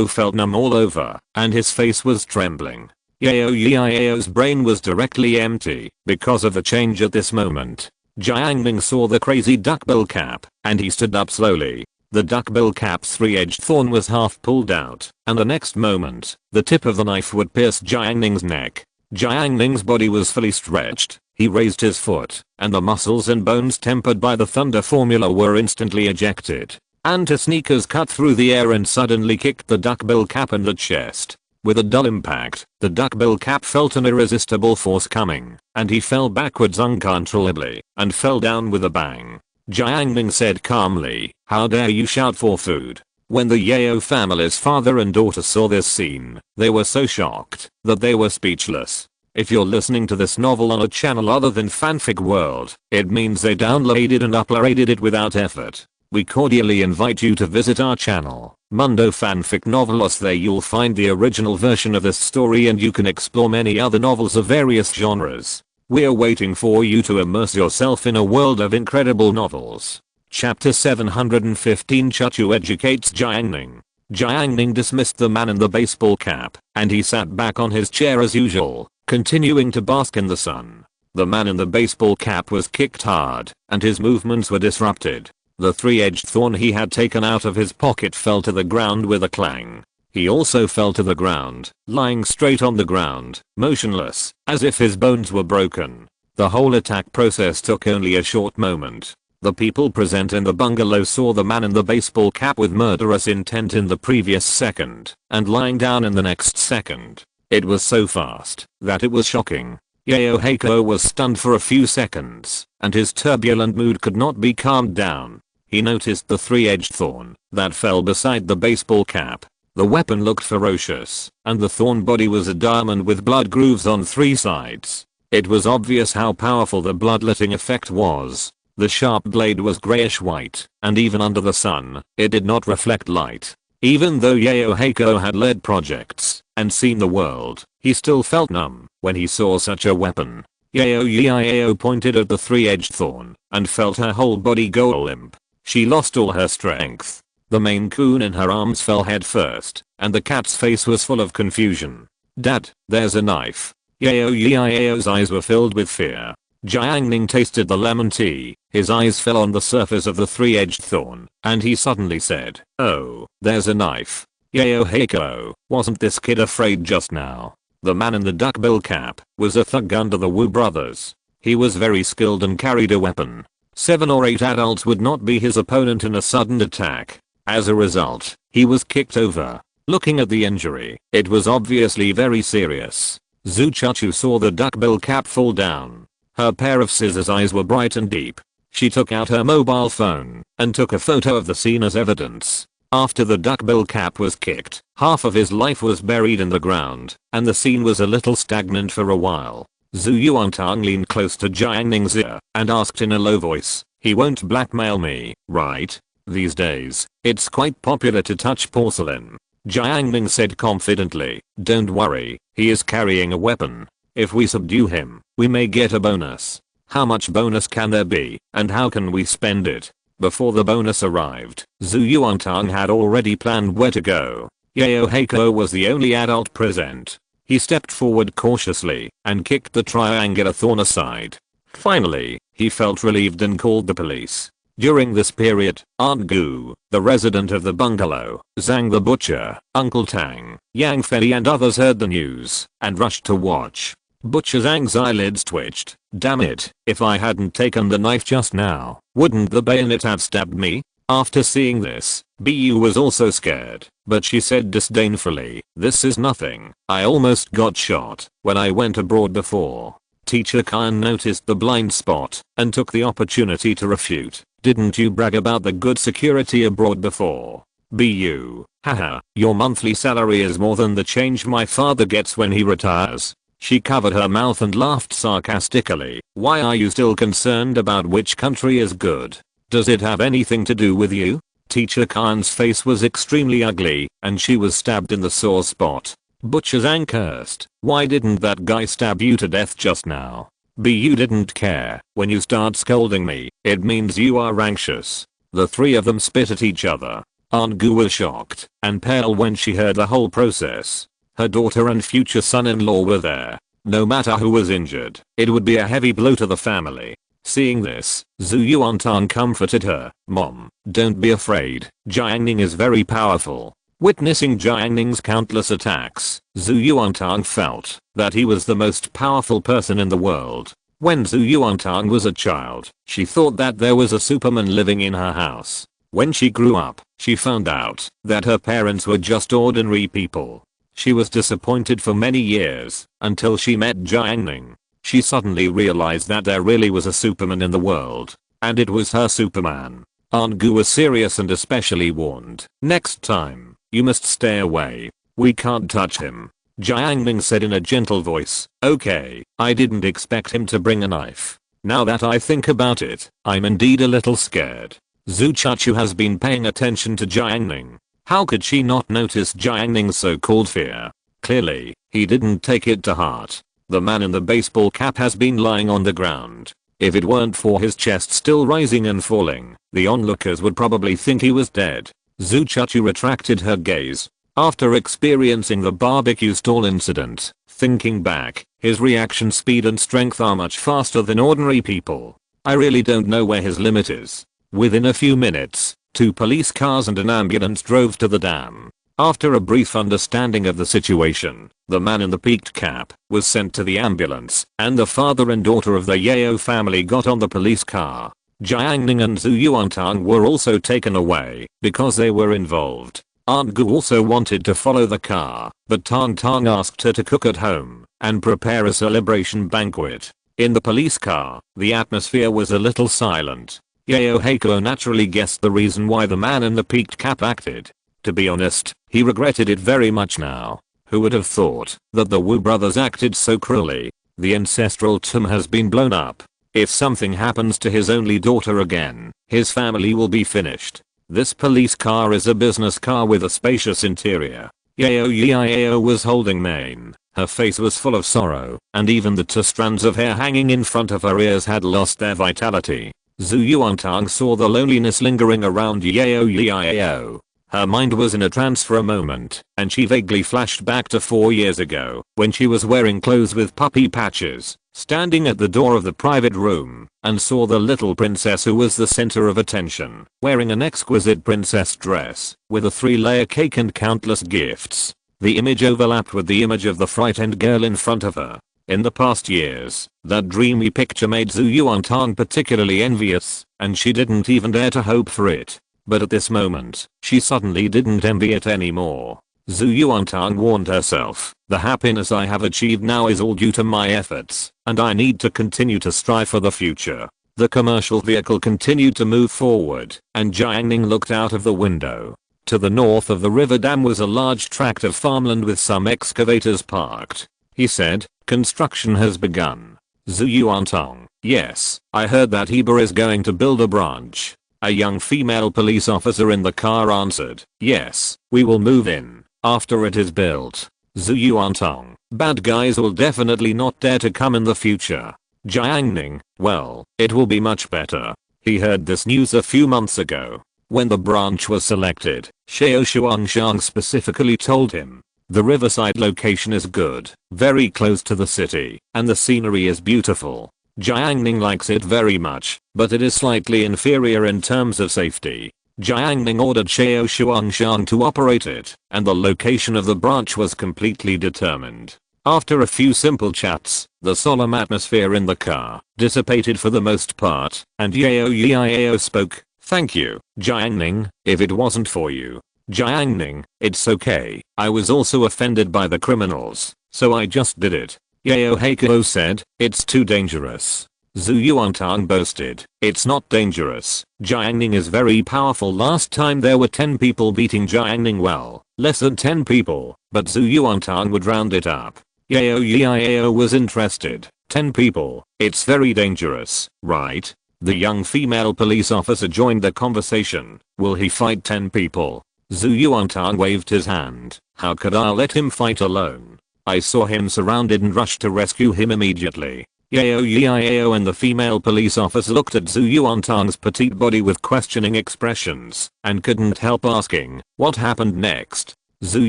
felt numb all over, and his face was trembling. Yao's brain was directly empty because of the change at this moment. Jiang Ning saw the crazy duckbill cap, and he stood up slowly. The duckbill cap's three-edged thorn was half pulled out, and the next moment, the tip of the knife would pierce Jiang Ning's neck. Jiang Ning's body was fully stretched. He raised his foot, and the muscles and bones tempered by the thunder formula were instantly ejected. Anti-sneakers cut through the air and suddenly kicked the duckbill cap in the chest. With a dull impact, the duckbill cap felt an irresistible force coming, and he fell backwards uncontrollably, and fell down with a bang. Jiang Ning said calmly, "How dare you shout for food?" When the Yao family's father and daughter saw this scene, they were so shocked that they were speechless. If you're listening to this novel on a channel other than Fanfic World, it means they downloaded and uploaded it without effort. We cordially invite you to visit our channel. Mundo fanfic novelos. There you'll find the original version of this story, and you can explore many other novels of various genres. We're waiting for you to immerse yourself in a world of incredible novels. Chapter 715. Chachu educates Jiang Ning. Jiang Ning dismissed the man in the baseball cap, and he sat back on his chair as usual, continuing to bask in the sun. The man in the baseball cap was kicked hard, and his movements were disrupted. The three-edged thorn he had taken out of his pocket fell to the ground with a clang. He also fell to the ground, lying straight on the ground, motionless, as if his bones were broken. The whole attack process took only a short moment. The people present in the bungalow saw the man in the baseball cap with murderous intent in the previous second, and lying down in the next second. It was so fast that it was shocking. Yao Heiko was stunned for a few seconds, and his turbulent mood could not be calmed down. He noticed the three-edged thorn that fell beside the baseball cap. The weapon looked ferocious, and the thorn body was a diamond with blood grooves on three sides. It was obvious how powerful the bloodletting effect was. The sharp blade was grayish white, and even under the sun, it did not reflect light. Even though Yao Heiko had led projects and seen the world, he still felt numb when he saw such a weapon. Yao pointed at the three-edged thorn and felt her whole body go limp. She lost all her strength. The Maine Coon in her arms fell head first, and the cat's face was full of confusion. "Dad, there's a knife." Yao's eyes were filled with fear. Jiang Ning tasted the lemon tea. His eyes fell on the surface of the three-edged thorn, and he suddenly said, "Oh, there's a knife." Yao Heiko, wasn't this kid afraid just now? The man in the duckbill cap was a thug under the Wu brothers. He was very skilled and carried a weapon. 7 or 8 adults would not be his opponent in a sudden attack. As a result, he was kicked over. Looking at the injury, it was obviously very serious. Zhu Chachu saw the duckbill cap fall down. Her pair of scissors eyes were bright and deep. She took out her mobile phone and took a photo of the scene as evidence. After the duckbill cap was kicked, half of his life was buried in the ground, and the scene was a little stagnant for a while. Zhu Yuantang leaned close to Jiang Ning's ear and asked in a low voice, "He won't blackmail me, right? These days, it's quite popular to touch porcelain." Jiang Ning said confidently, "Don't worry, he is carrying a weapon. If we subdue him, we may get a bonus." How much bonus can there be, and how can we spend it? Before the bonus arrived, Zhu Yuantang had already planned where to go. Yao Heiko was the only adult present. He stepped forward cautiously and kicked the triangular thorn aside. Finally, he felt relieved and called the police. During this period, Aunt Gu, the resident of the bungalow, Zhang the butcher, Uncle Tang, Yang Fei and others heard the news and rushed to watch. Butcher Zhang's eyelids twitched. "Damn it, if I hadn't taken the knife just now, wouldn't the bayonet have stabbed me?" After seeing this, Bu was also scared, but she said disdainfully, "This is nothing. I almost got shot when I went abroad before." Teacher Khan noticed the blind spot and took the opportunity to refute. "Didn't you brag about the good security abroad before?" Bu, haha, your monthly salary is more than the change my father gets when he retires. She covered her mouth and laughed sarcastically. "Why are you still concerned about which country is good? Does it have anything to do with you?" Teacher Khan's face was extremely ugly, and she was stabbed in the sore spot. Butcher Zhang cursed. "Why didn't that guy stab you to death just now?" "Bu didn't care. When you start scolding me, it means you are anxious." The three of them spit at each other. Aunt Gu was shocked and pale when she heard the whole process. Her daughter and future son-in-law were there. No matter who was injured, it would be a heavy blow to the family. Seeing this, Zhu Yuantang comforted her. "Mom, don't be afraid. Jiang Ning is very powerful." Witnessing Jiang Ning's countless attacks, Zhu Yuantang felt that he was the most powerful person in the world. When Zhu Yuantang was a child, she thought that there was a Superman living in her house. When she grew up, she found out that her parents were just ordinary people. She was disappointed for many years until she met Jiang Ning. She suddenly realized that there really was a Superman in the world, and it was her Superman. Aunt Gu was serious and especially warned, "Next time, you must stay away. We can't touch him." Jiang Ning said in a gentle voice, "Okay, I didn't expect him to bring a knife. Now that I think about it, I'm indeed a little scared." Zhu Chachu has been paying attention to Jiang Ning. How could she not notice Jiang Ning's so-called fear? Clearly, he didn't take it to heart. The man in the baseball cap has been lying on the ground. If it weren't for his chest still rising and falling, the onlookers would probably think he was dead. Zhu Chuchu retracted her gaze. After experiencing the barbecue stall incident, thinking back, his reaction speed and strength are much faster than ordinary people. I really don't know where his limit is. Within a few minutes, 2 police cars and an ambulance drove to the dam. After a brief understanding of the situation, the man in the peaked cap was sent to the ambulance, and the father and daughter of the Yeo family got on the police car. Jiang Ning and Zhu Yuantang were also taken away because they were involved. Aunt Gu also wanted to follow the car, but Tang Tang asked her to cook at home and prepare a celebration banquet. In the police car, the atmosphere was a little silent. Yeo Heiko naturally guessed the reason why the man in the peaked cap acted. To be honest, he regretted it very much now. Who would have thought that the Wu brothers acted so cruelly? The ancestral tomb has been blown up. If something happens to his only daughter again, his family will be finished. This police car is a business car with a spacious interior. Yeo Yeo was holding mane. Her face was full of sorrow, and even the 2 strands of hair hanging in front of her ears had lost their vitality. Zhu Yuantang saw the loneliness lingering around Yeo Yeo. Her mind was in a trance for a moment, and she vaguely flashed back to 4 years ago, when she was wearing clothes with puppy patches, standing at the door of the private room, and saw the little princess who was the center of attention, wearing an exquisite princess dress, with a 3-layer cake and countless gifts. The image overlapped with the image of the frightened girl in front of her. In the past years, that dreamy picture made Zhu Yuantang particularly envious, and she didn't even dare to hope for it. But at this moment, she suddenly didn't envy it anymore. Zhu Yuantang warned herself, the happiness I have achieved now is all due to my efforts, and I need to continue to strive for the future. The commercial vehicle continued to move forward, and Jiang Ning looked out of the window. To the north of the river dam was a large tract of farmland with some excavators parked. He said, construction has begun. Zhu Yuantang, yes, I heard that Heber is going to build a branch. A young female police officer in the car answered, yes, we will move in after it is built. Zhu Yuantang, bad guys will definitely not dare to come in the future. Jiang Ning, well, it will be much better. He heard this news a few months ago. When the branch was selected, Xiao Shuangshang specifically told him, the riverside location is good, very close to the city, and the scenery is beautiful. Jiang Ning likes it very much, but it is slightly inferior in terms of safety. Jiang Ning ordered Xiao Shuangshang to operate it, and the location of the branch was completely determined. After a few simple chats, the solemn atmosphere in the car dissipated for the most part, and Yeo Yeo spoke, thank you, Jiang Ning, if it wasn't for you. Jiang Ning, it's okay, I was also offended by the criminals, so I just did it. Yeo Heiko said, it's too dangerous. Zhu Yuantang boasted, it's not dangerous. Jiang Ning is very powerful. Last time there were 10 people beating Jiang Ning, well, less than 10 people, but Zhu Yuantang would round it up. Yeo Yeo was interested, 10 people, it's very dangerous, right? The young female police officer joined the conversation, will he fight 10 people? Zhu Yuantang waved his hand, how could I let him fight alone? I saw him surrounded and rushed to rescue him immediately. Yeo Yeo and the female police officer looked at Zhu Yuantang's petite body with questioning expressions, and couldn't help asking, what happened next? Zhu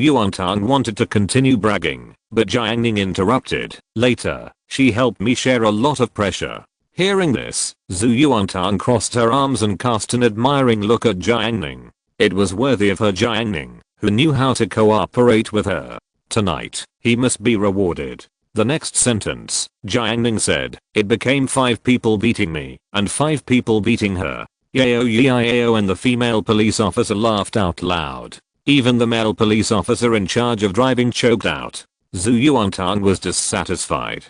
Yuantang wanted to continue bragging, but Jiang Ning interrupted, later, she helped me share a lot of pressure. Hearing this, Zhu Yuantang crossed her arms and cast an admiring look at Jiang Ning. It was worthy of her. Jiang Ning, who knew how to cooperate with her. Tonight, he must be rewarded. The next sentence, Jiang Ning said, it became 5 people beating me, and 5 people beating her. Yeo Yeo and the female police officer laughed out loud. Even the male police officer in charge of driving choked out. Zhu Yuantang was dissatisfied.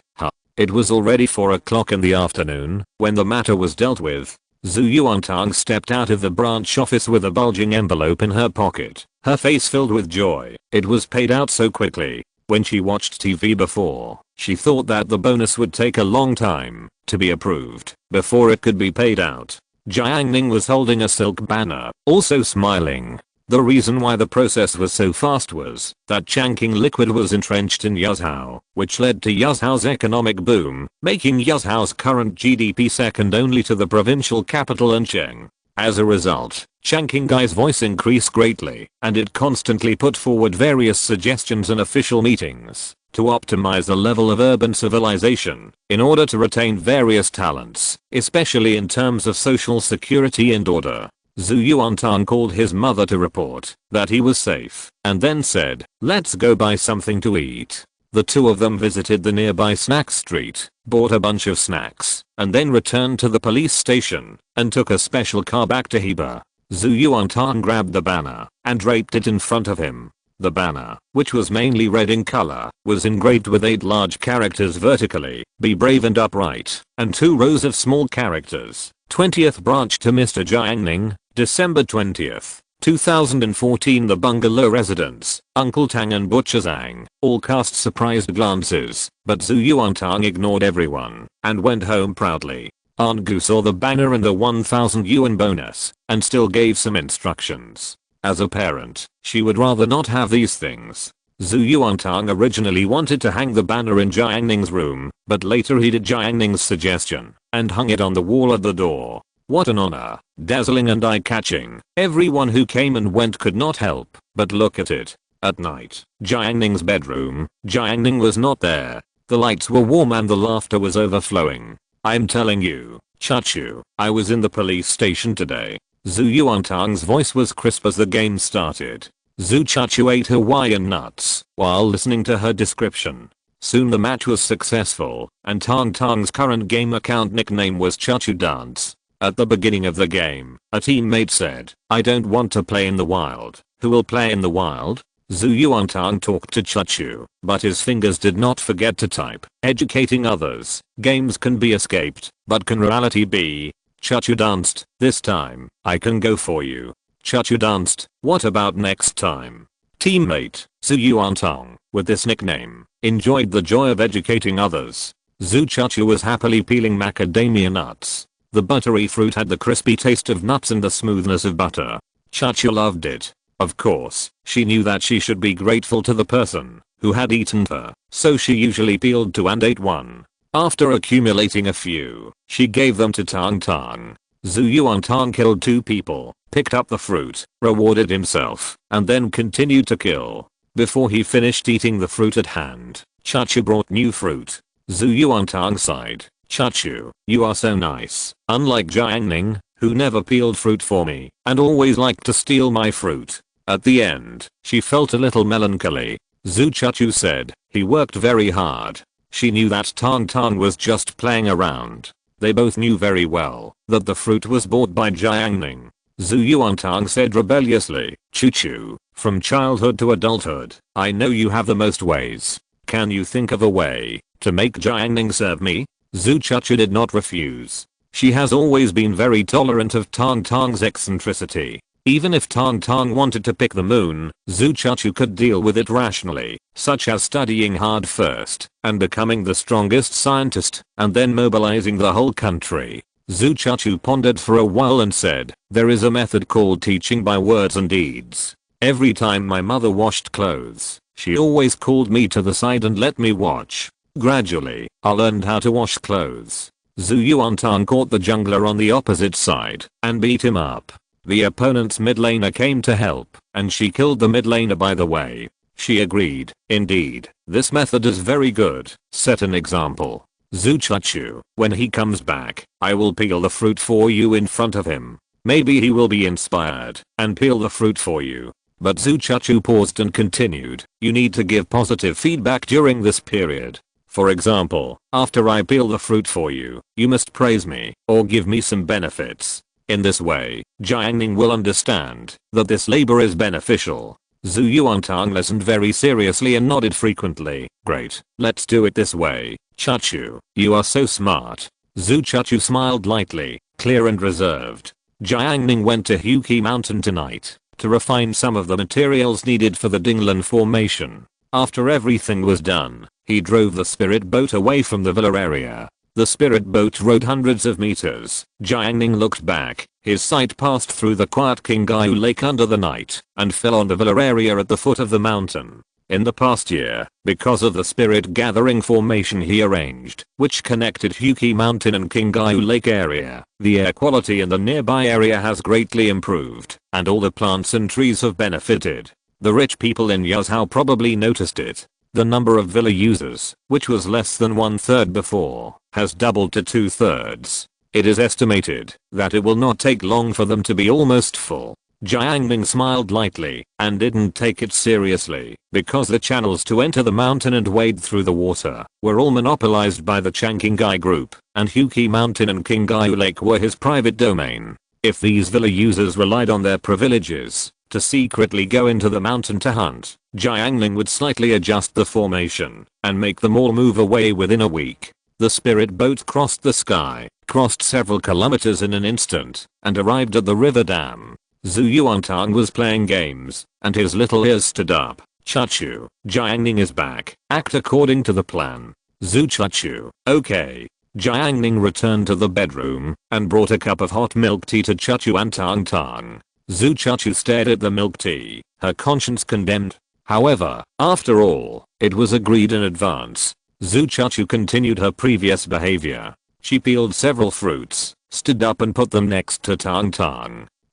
It was already 4 o'clock in the afternoon when the matter was dealt with. Zhu Yuantang stepped out of the branch office with a bulging envelope in her pocket, her face filled with joy. It was paid out so quickly. When she watched TV before, she thought that the bonus would take a long time to be approved before it could be paid out. Jiang Ning was holding a silk banner, also smiling. The reason why the process was so fast was that Changqing liquid was entrenched in Yuzhou, which led to Yuzhou's economic boom, making Yuzhou's current GDP second only to the provincial capital Anqing. As a result, Changqing Gai's voice increased greatly, and it constantly put forward various suggestions in official meetings to optimize the level of urban civilization in order to retain various talents, especially in terms of social security and order. Zhu Yuantang called his mother to report that he was safe and then said, "Let's go buy something to eat." The two of them visited the nearby snack street, bought a bunch of snacks, and then returned to the police station and took a special car back to Heba. Zhu Yuantang grabbed the banner and draped it in front of him. The banner, which was mainly red in color, was engraved with 8 large characters vertically, "Be brave and upright," and 2 rows of small characters, 20th branch to Mr. Jiang Ning, December 20th, 2014. The bungalow residents, Uncle Tang and Butcher Zhang, all cast surprised glances, but Zhu Yuantang ignored everyone and went home proudly. Aunt Gu saw the banner and the 1000 yuan bonus and still gave some instructions. As a parent, she would rather not have these things. Zhu Yuantang originally wanted to hang the banner in Jiang Ning's room, but later he did Jiang Ning's suggestion and hung it on the wall at the door. What an honor, dazzling and eye-catching. Everyone who came and went could not help but look at it. At night, Jiang Ning's bedroom, Jiang Ning was not there. The lights were warm and the laughter was overflowing. "I'm telling you, Chachu, I was in the police station today." Zhu Yuantang's voice was crisp as the game started. Zhu Chachu ate Hawaiian nuts while listening to her description. Soon the match was successful, and Tang Tang's current game account nickname was Chachu Dance. At the beginning of the game, a teammate said, "I don't want to play in the wild. Who will play in the wild?" Zhu Yuantang talked to Chachu, but his fingers did not forget to type. Educating others. Games can be escaped, but can reality be? Chachu danced. "This time, I can go for you." Chachu danced. "What about next time?" Teammate, Zhu Yuantang, with this nickname, enjoyed the joy of educating others. Zhu Chachu was happily peeling macadamia nuts. The buttery fruit had the crispy taste of nuts and the smoothness of butter. Chachu loved it. Of course, she knew that she should be grateful to the person who had eaten her, so she usually peeled 2 and ate 1. After accumulating a few, she gave them to Tang Tang. Zhu Yuantang killed 2 people, picked up the fruit, rewarded himself, and then continued to kill. Before he finished eating the fruit at hand, Chachu brought new fruit. Zhu Yuantang sighed. "Chachu, you are so nice, unlike Jiang Ning, who never peeled fruit for me and always liked to steal my fruit." At the end, she felt a little melancholy. Zhu Chachu said, "He worked very hard." She knew that Tang Tang was just playing around. They both knew very well that the fruit was bought by Jiang Ning. Zhu Yuantang said rebelliously, "Chu-chu, from childhood to adulthood, I know you have the most ways. Can you think of a way to make Jiang Ning serve me?" Zhu Chachu did not refuse. She has always been very tolerant of Tang Tang's eccentricity. Even if Tang Tang wanted to pick the moon, Zhu Chachu could deal with it rationally, such as studying hard first and becoming the strongest scientist and then mobilizing the whole country. Zhu Chachu pondered for a while and said, "There is a method called teaching by words and deeds. Every time my mother washed clothes, she always called me to the side and let me watch. Gradually, I learned how to wash clothes." Zhu Yuantang caught the jungler on the opposite side and beat him up. The opponent's mid laner came to help, and she killed the mid laner by the way. She agreed, "Indeed, this method is very good. Set an example. Zhu Chachu, when he comes back, I will peel the fruit for you in front of him. Maybe he will be inspired and peel the fruit for you." But Zhu Chachu paused and continued, "You need to give positive feedback during this period. For example, after I peel the fruit for you, you must praise me or give me some benefits. In this way, Jiang Ning will understand that this labor is beneficial." Zhu Yuantang listened very seriously and nodded frequently. "Great, let's do it this way. Chachu, you are so smart." Zhu Chachu smiled lightly, clear and reserved. Jiang Ning went to Huqi Mountain tonight to refine some of the materials needed for the Dinglan formation. After everything was done, he drove the spirit boat away from the villa area. The spirit boat rode hundreds of meters. Jiang Ning looked back. His sight passed through the quiet Qinghai Lake under the night and fell on the villa area at the foot of the mountain. In the past year, because of the spirit gathering formation he arranged, which connected Huqi Mountain and Qinghai Lake area, the air quality in the nearby area has greatly improved, and all the plants and trees have benefited. The rich people in Yuzhou probably noticed it. The number of villa users, which was less than 1/3 before, has doubled to 2/3. It is estimated that it will not take long for them to be almost full. Jiang Ning smiled lightly and didn't take it seriously because the channels to enter the mountain and wade through the water were all monopolized by the Qinghai group, and Huqi Mountain and Qinghai Lake were his private domain. If these villa users relied on their privileges to secretly go into the mountain to hunt, Jiang Ning would slightly adjust the formation and make them all move away within a week. The spirit boat crossed the sky, crossed several kilometers in an instant, and arrived at the river dam. Zhu Yuantang was playing games, and his little ears stood up. Chachu, Jiang Ning is back. Act according to the plan. Zhu Chachu, okay. Jiang Ning returned to the bedroom and brought a cup of hot milk tea to Chachu and Tang. Zhu Chachu stared at the milk tea, her conscience condemned. However, after all, it was agreed in advance. Zhu Chachu continued her previous behavior. She peeled several fruits, stood up and put them next to Tang.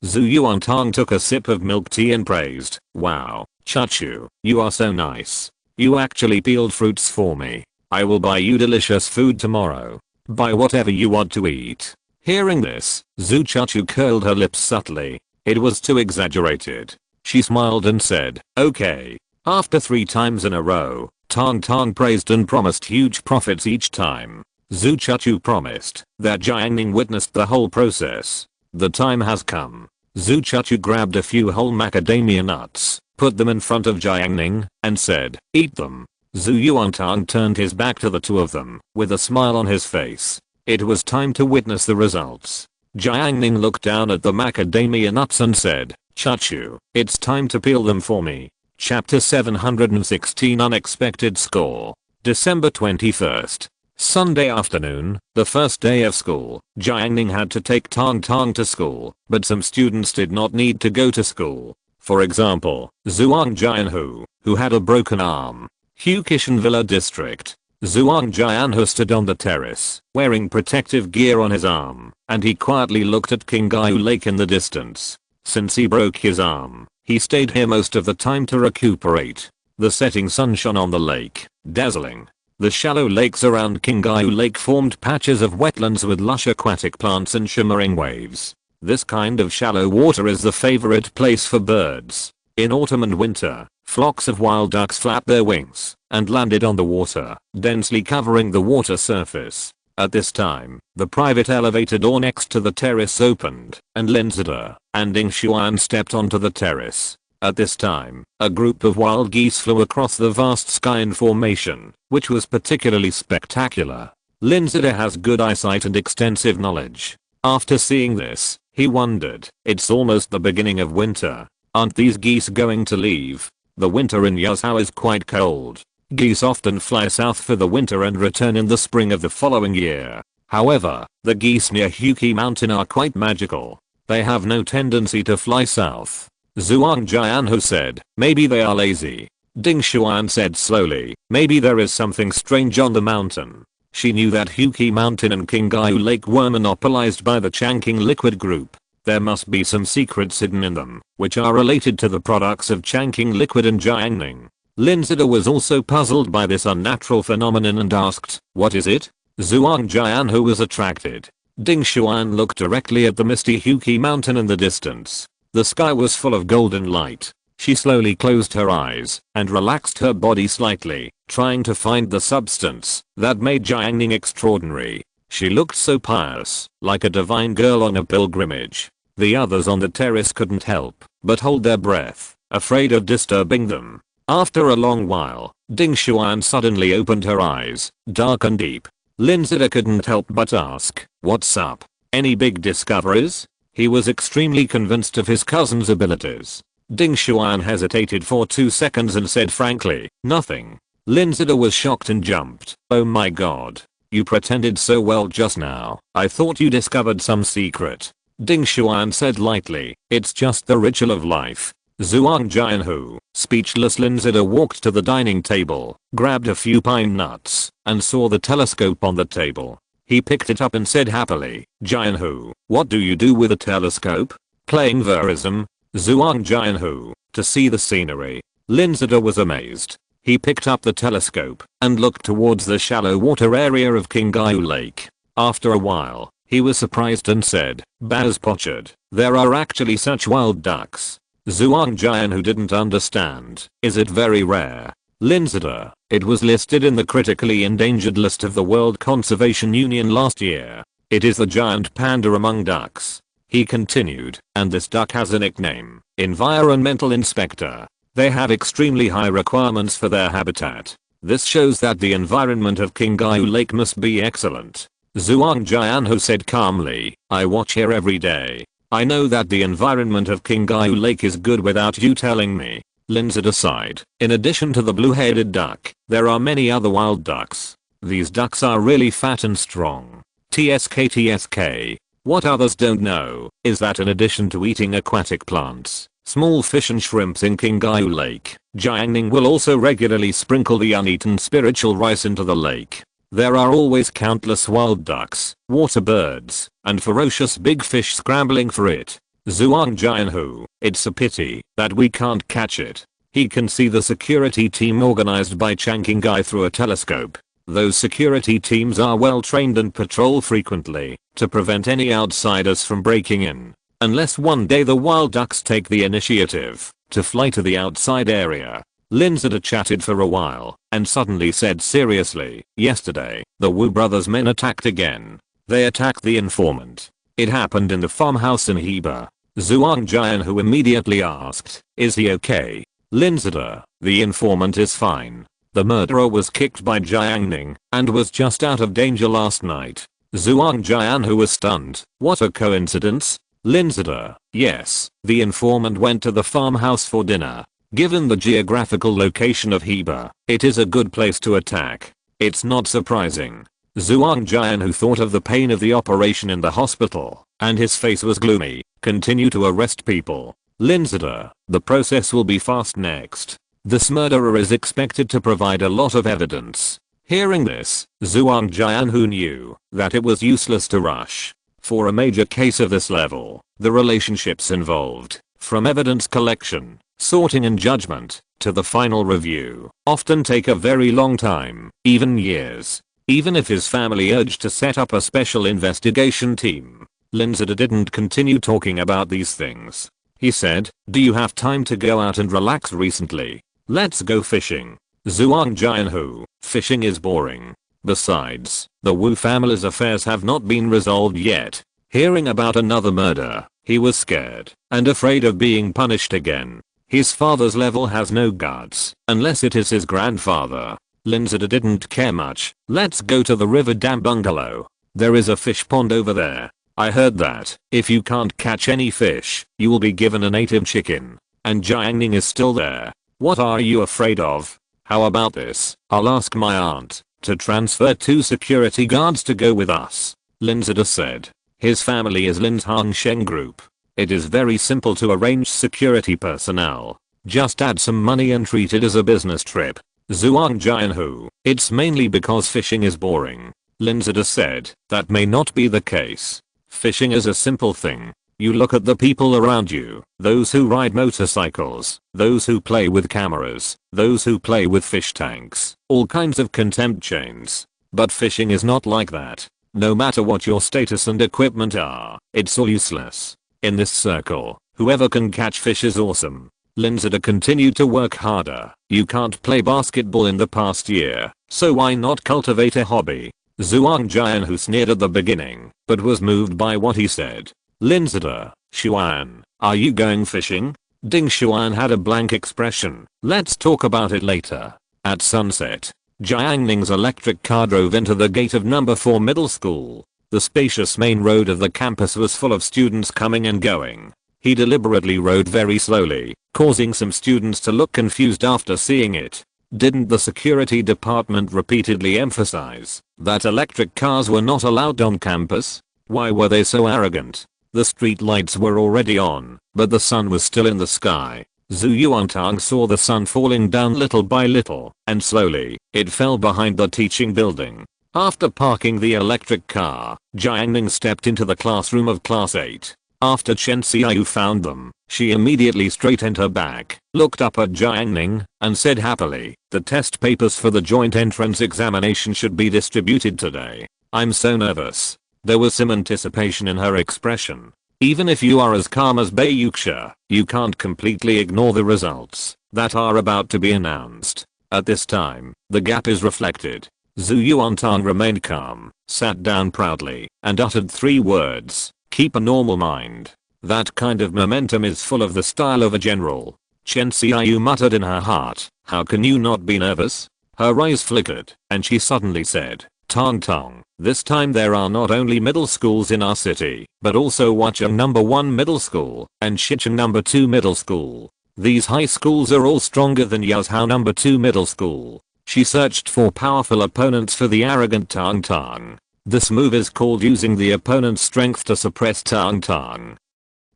Zhu Yuantang took a sip of milk tea and praised, "Wow, Chachu, you are so nice. You actually peeled fruits for me. I will buy you delicious food tomorrow. Buy whatever you want to eat." Hearing this, Zhu Chachu curled her lips subtly. It was too exaggerated. She smiled and said, "Okay." After 3 times in a row, Tang praised and promised huge profits each time. Zhu Chachu promised that Jiang Ning witnessed the whole process. The time has come. Zhu Chachu grabbed a few whole macadamia nuts, put them in front of Jiang Ning, and said, "Eat them." Zhu Yuantang turned his back to the two of them, with a smile on his face. It was time to witness the results. Jiang Ning looked down at the macadamia nuts and said, "Chachu, it's time to peel them for me." Chapter 716 Unexpected Score. December 21st. Sunday afternoon, the first day of school. Jiang Ning had to take Tang to school, but some students did not need to go to school. For example, Zhuang Jianhu, who had a broken arm. Huqishan Villa District. Zhuang Jianhu stood on the terrace, wearing protective gear on his arm, and he quietly looked at Qinghai Lake in the distance. Since he broke his arm, he stayed here most of the time to recuperate. The setting sun shone on the lake, dazzling. The shallow lakes around Qinghai Lake formed patches of wetlands with lush aquatic plants and shimmering waves. This kind of shallow water is the favorite place for birds. In autumn and winter, flocks of wild ducks flapped their wings and landed on the water, densely covering the water surface. At this time, the private elevator door next to the terrace opened, and Lin Zida and Ding Xuan stepped onto the terrace. At this time, a group of wild geese flew across the vast sky in formation, which was particularly spectacular. Lin Zida has good eyesight and extensive knowledge. After seeing this, he wondered, it's almost the beginning of winter. Aren't these geese going to leave? The winter in Yuzhou is quite cold. Geese often fly south for the winter and return in the spring of the following year. However, the geese near Huqi Mountain are quite magical. They have no tendency to fly south. Zhuang Jianhu said, "Maybe they are lazy." Ding Xuan said slowly, "Maybe there is something strange on the mountain." She knew that Huqi Mountain and Qinghai Lake were monopolized by the Changqing Liquid Group. There must be some secrets hidden in them, which are related to the products of Changqing Liquid and Jiang Ning. Lin Zida was also puzzled by this unnatural phenomenon and asked, "What is it?" Zhuang Jianhu was attracted. Ding Xuan looked directly at the misty Huqi Mountain in the distance. The sky was full of golden light. She slowly closed her eyes and relaxed her body slightly, trying to find the substance that made Jiang Ning extraordinary. She looked so pious, like a divine girl on a pilgrimage. The others on the terrace couldn't help but hold their breath, afraid of disturbing them. After a long while, Ding Xuan suddenly opened her eyes, dark and deep. Lin Zida couldn't help but ask, "What's up? Any big discoveries?" He was extremely convinced of his cousin's abilities. Ding Xuan hesitated for 2 seconds and said frankly, "Nothing." Lin Zida was shocked and jumped. "Oh my god. You pretended so well just now. I thought you discovered some secret. Ding Xuan said lightly. It's just the ritual of life. Zhuang Jianhu, speechless. Linzida walked to the dining table, grabbed a few pine nuts, and saw the telescope on the table. He picked it up and said happily, Jianhu, what do you do with a telescope? Playing verism? Zhuang Jianhu, to see the scenery. Linzida was amazed. He picked up the telescope and looked towards the shallow water area of Qinghai Lake. After a while, he was surprised and said, Baz Pochard, there are actually such wild ducks. Zhuang Jianhu didn't understand. Is it very rare? Linzida, it was listed in the critically endangered list of the World Conservation Union last year. It is the giant panda among ducks. He continued, and this duck has a nickname, Environmental Inspector. They have extremely high requirements for their habitat. This shows that the environment of Qinghai Lake must be excellent. Zhuang Jianhu said calmly, I watch here every day. I know that the environment of Qinghai Lake is good without you telling me. Linzida sighed. In addition to the blue-headed duck, there are many other wild ducks. These ducks are really fat and strong. TSK. What others don't know is that in addition to eating aquatic plants, small fish and shrimps in Qinghai Lake, Jiang Ning will also regularly sprinkle the uneaten spiritual rice into the lake. There are always countless wild ducks, water birds, and ferocious big fish scrambling for it. Zhuang Jianhu, it's a pity that we can't catch it. He can see the security team organized by Chiang Qinghai through a telescope. Those security teams are well trained and patrol frequently to prevent any outsiders from breaking in. Unless one day the wild ducks take the initiative to fly to the outside area. Linzida chatted for a while and suddenly said seriously, yesterday, the Wu brothers' men attacked again. They attacked the informant. It happened in the farmhouse in Heba. Zhuang Jianhu immediately asked, is he okay? Linzida, the informant is fine. The murderer was kicked by Jiang Ning and was just out of danger last night. Zhuang Jianhu was stunned. What a coincidence. Linzida, yes, the informant went to the farmhouse for dinner. Given the geographical location of Heba, it is a good place to attack. It's not surprising. Zhuang Jianhu thought of the pain of the operation in the hospital, and his face was gloomy. Continue to arrest people. Linzida, the process will be fast next. This murderer is expected to provide a lot of evidence. Hearing this, Zhuang Jianhu knew that it was useless to rush. For a major case of this level, the relationships involved, from evidence collection, sorting and judgment, to the final review, often take a very long time, even years. Even if his family urged to set up a special investigation team, Linzida didn't continue talking about these things. He said, do you have time to go out and relax recently? Let's go fishing. Zhuang Jianhu, fishing is boring. Besides, the Wu family's affairs have not been resolved yet. Hearing about another murder, he was scared and afraid of being punished again. His father's level has no guts, unless it is his grandfather. Linzida didn't care much. Let's go to the river dam bungalow. There is a fish pond over there. I heard that if you can't catch any fish, you will be given a native chicken. And Jiang Ning is still there. What are you afraid of? How about this? I'll ask my aunt to transfer 2 security guards to go with us. Linzida said. His family is Lin's Hangsheng Group. It is very simple to arrange security personnel. Just add some money and treat it as a business trip. Zhuang Jianhu, it's mainly because fishing is boring. Linzida said, that may not be the case. Fishing is a simple thing. You look at the people around you, those who ride motorcycles, those who play with cameras, those who play with fish tanks, all kinds of contempt chains. But fishing is not like that. No matter what your status and equipment are, it's all useless. In this circle, whoever can catch fish is awesome. Linzida continued to work harder. You can't play basketball in the past year, so why not cultivate a hobby? Zhuang Jianhu sneered at the beginning, but was moved by what he said. Linzida, Xuan, are you going fishing? Ding Xuan had a blank expression. Let's talk about it later. At sunset, Jiang Ning's electric car drove into the gate of number 4 middle school. The spacious main road of the campus was full of students coming and going. He deliberately rode very slowly, causing some students to look confused after seeing it. Didn't the security department repeatedly emphasize that electric cars were not allowed on campus? Why were they so arrogant? The street lights were already on, but the sun was still in the sky. Zhu Yuantang saw the sun falling down little by little, and slowly, it fell behind the teaching building. After parking the electric car, Jiang Ning stepped into the classroom of class 8. After Chen Xiaoyu found them, she immediately straightened her back, looked up at Jiang Ning, and said happily, "The test papers for the joint entrance examination should be distributed today. I'm so nervous." There was some anticipation in her expression. Even if you are as calm as Bei Yuxia, you can't completely ignore the results that are about to be announced. At this time, the gap is reflected. Zhu Yuantang remained calm, sat down proudly, and uttered 3 words. Keep a normal mind. That kind of momentum is full of the style of a general. Chen Xiaoyu muttered in her heart, "How can you not be nervous?" Her eyes flickered, and she suddenly said, "Tong Tong, this time there are not only middle schools in our city, but also Huacheng number 1 middle school, and Shicheng number 2 middle school. These high schools are all stronger than Yaozhou number 2 middle school." She searched for powerful opponents for the arrogant Tong Tong. This move is called using the opponent's strength to suppress Tong Tong.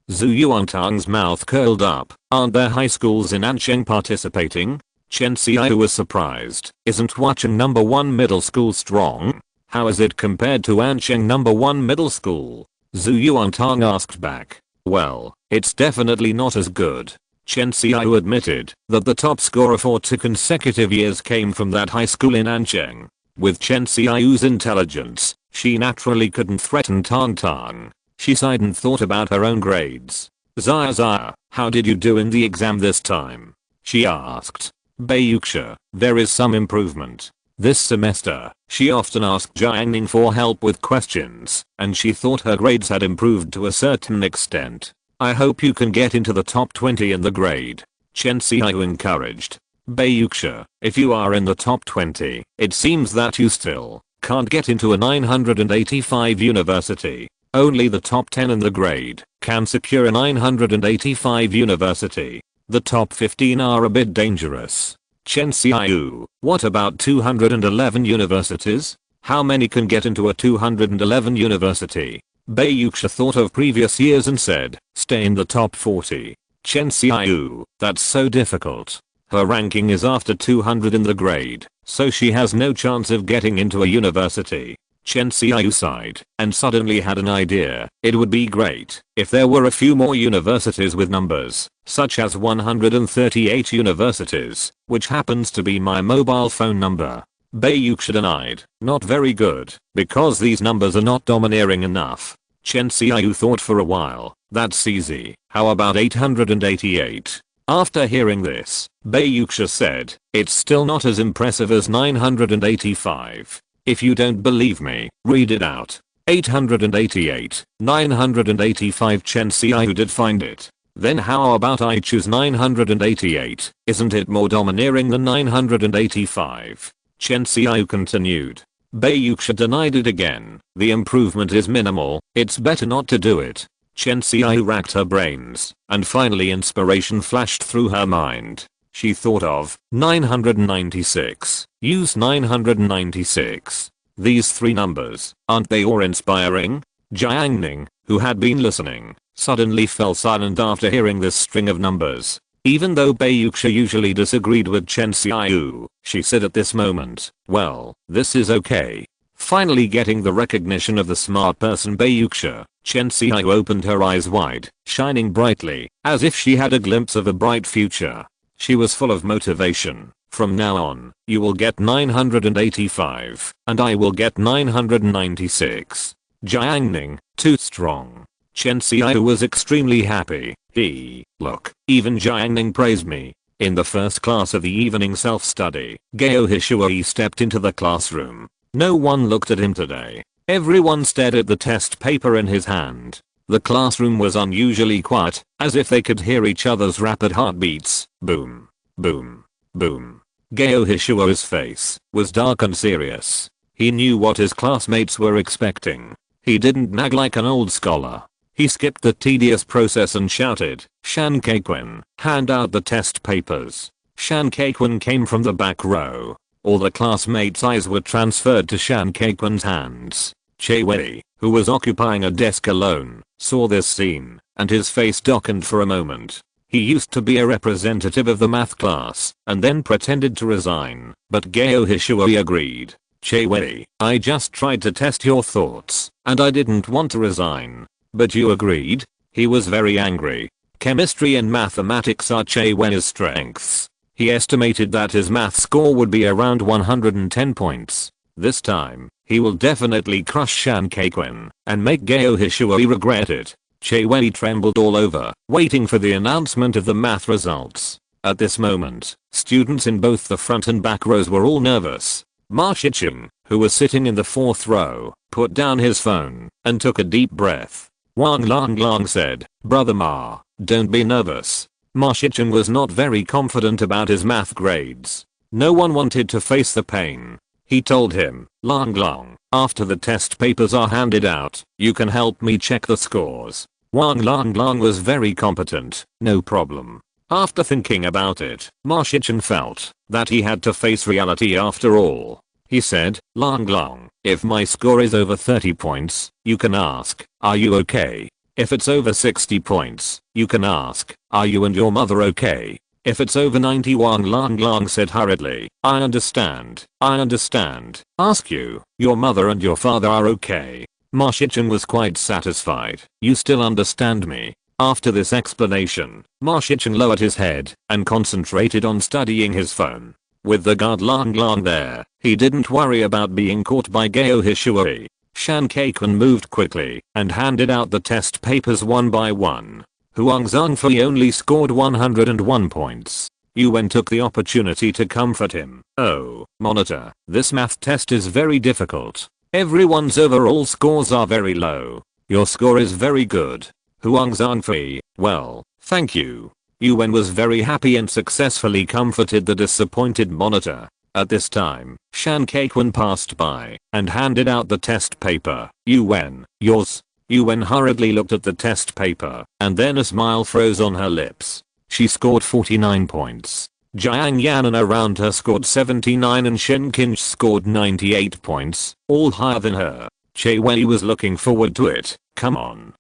Zhu Yuantang's mouth curled up. Aren't there high schools in Ansheng participating? Chen Xiaoyu was surprised. Isn't Huacheng number 1 middle school strong? How is it compared to Ansheng number 1 middle school? Zhu Yuantang asked back. Well, it's definitely not as good. Chen Xiaoyu admitted that the top scorer for 2 consecutive years came from that high school in Ansheng. With Chen Xiaoyu's intelligence, she naturally couldn't threaten Tong Tong. She sighed and thought about her own grades. Zaya, how did you do in the exam this time? She asked. Bei Yuxia, there is some improvement. This semester, she often asked Jiang Ning for help with questions, and she thought her grades had improved to a certain extent. I hope you can get into the top 20 in the grade. Chen Xiaoyu encouraged. Bei Yuxia, if you are in the top 20, it seems that you still can't get into a 985 university. Only the top 10 in the grade can secure a 985 university. The top 15 are a bit dangerous. Chen Xiaoyu, what about 211 universities? How many can get into a 211 university? Bei Yuxia thought of previous years and said, stay in the top 40. Chen Xiaoyu, that's so difficult. Her ranking is after 200 in the grade, so she has no chance of getting into a university. Chen Xiaoyu sighed and suddenly had an idea. It would be great if there were a few more universities with numbers, such as 138 universities, which happens to be my mobile phone number. Bei Yuxia denied, not very good, because these numbers are not domineering enough. Chen Xiaoyu thought for a while. That's easy. How about 888? After hearing this, Bei Yuxia said, it's still not as impressive as 985. If you don't believe me, read it out. 888, 985. Chen Xiaoyu did find it. Then how about I choose 988? Isn't it more domineering than 985? Chen Xiaoyu continued. Bei Yuxia denied it again. The improvement is minimal, it's better not to do it. Chen Xiaoyu racked her brains, and finally inspiration flashed through her mind. She thought of 996. Use 996. These 3 numbers, aren't they awe-inspiring? Jiang Ning, who had been listening, suddenly fell silent after hearing this string of numbers. Even though Bei Yuxia usually disagreed with Chen Xiaoyu, she said at this moment, well, this is okay. Finally getting the recognition of the smart person Bei Yuxia, Chen Xiaoyu opened her eyes wide, shining brightly, as if she had a glimpse of a bright future. She was full of motivation. From now on, you will get 985, and I will get 996. Jiang Ning, too strong. Chen Xiaoyu was extremely happy. Look, even Jiang Ning praised me. In the first class of the evening self-study, Gao Hishuai stepped into the classroom. No one looked at him today. Everyone stared at the test paper in his hand. The classroom was unusually quiet, as if they could hear each other's rapid heartbeats. Boom. Boom. Boom. Gao Hishuai's face was dark and serious. He knew what his classmates were expecting. He didn't nag like an old scholar. He skipped the tedious process and shouted, Shan Keiquan, hand out the test papers. Shan Kaikwun came from the back row. All the classmates' eyes were transferred to Shan Kaikwun's hands. Che Wei, who was occupying a desk alone, saw this scene, and his face darkened for a moment. He used to be a representative of the math class, and then pretended to resign, but Geo Hishui agreed. Che Wei, I just tried to test your thoughts, and I didn't want to resign. But you agreed? He was very angry. Chemistry and mathematics are Che Wei's strengths. He estimated that his math score would be around 110 points. This time, he will definitely crush Shan Kaikwun and make Geo Hishui regret it. Che Wei trembled all over, waiting for the announcement of the math results. At this moment, students in both the front and back rows were all nervous. Ma Shichen, who was sitting in the fourth row, put down his phone and took a deep breath. Wang Lang Lang said, "Brother Ma, don't be nervous." Ma Shichen was not very confident about his math grades. No one wanted to face the pain. He told him, "Lang Lang, after the test papers are handed out, you can help me check the scores." Wang Lang Lang was very competent, no problem. After thinking about it, Ma Shichen felt that he had to face reality after all. He said, "Lang Lang, if my score is over 30 points, you can ask, are you okay? If it's over 60 points, you can ask, are you and your mother okay? If it's over 90, Wang Lang Lang said hurriedly, I understand. Ask you, your mother and your father are okay." Ma Shichen was quite satisfied. "You still understand me?" After this explanation, Ma Shichen lowered his head and concentrated on studying his phone. With the guard Lang Lang there, he didn't worry about being caught by Geo Hishui. Shan Kaikwun moved quickly and handed out the test papers one by one. Huang Zhangfei only scored 101 points. Yuan took the opportunity to comfort him. "Oh, monitor, this math test is very difficult. Everyone's overall scores are very low. Your score is very good." Huang Zhangfei, "Well, thank you." Yuan was very happy and successfully comforted the disappointed monitor. At this time, Shan Kaikwun passed by and handed out the test paper. "Yuan, yours." Yuan hurriedly looked at the test paper, and then a smile froze on her lips. She scored 49 points. Jiang Yan and around her scored 79 and Shen Qinsh scored 98 points, all higher than her. Che Wei was looking forward to it. Come on.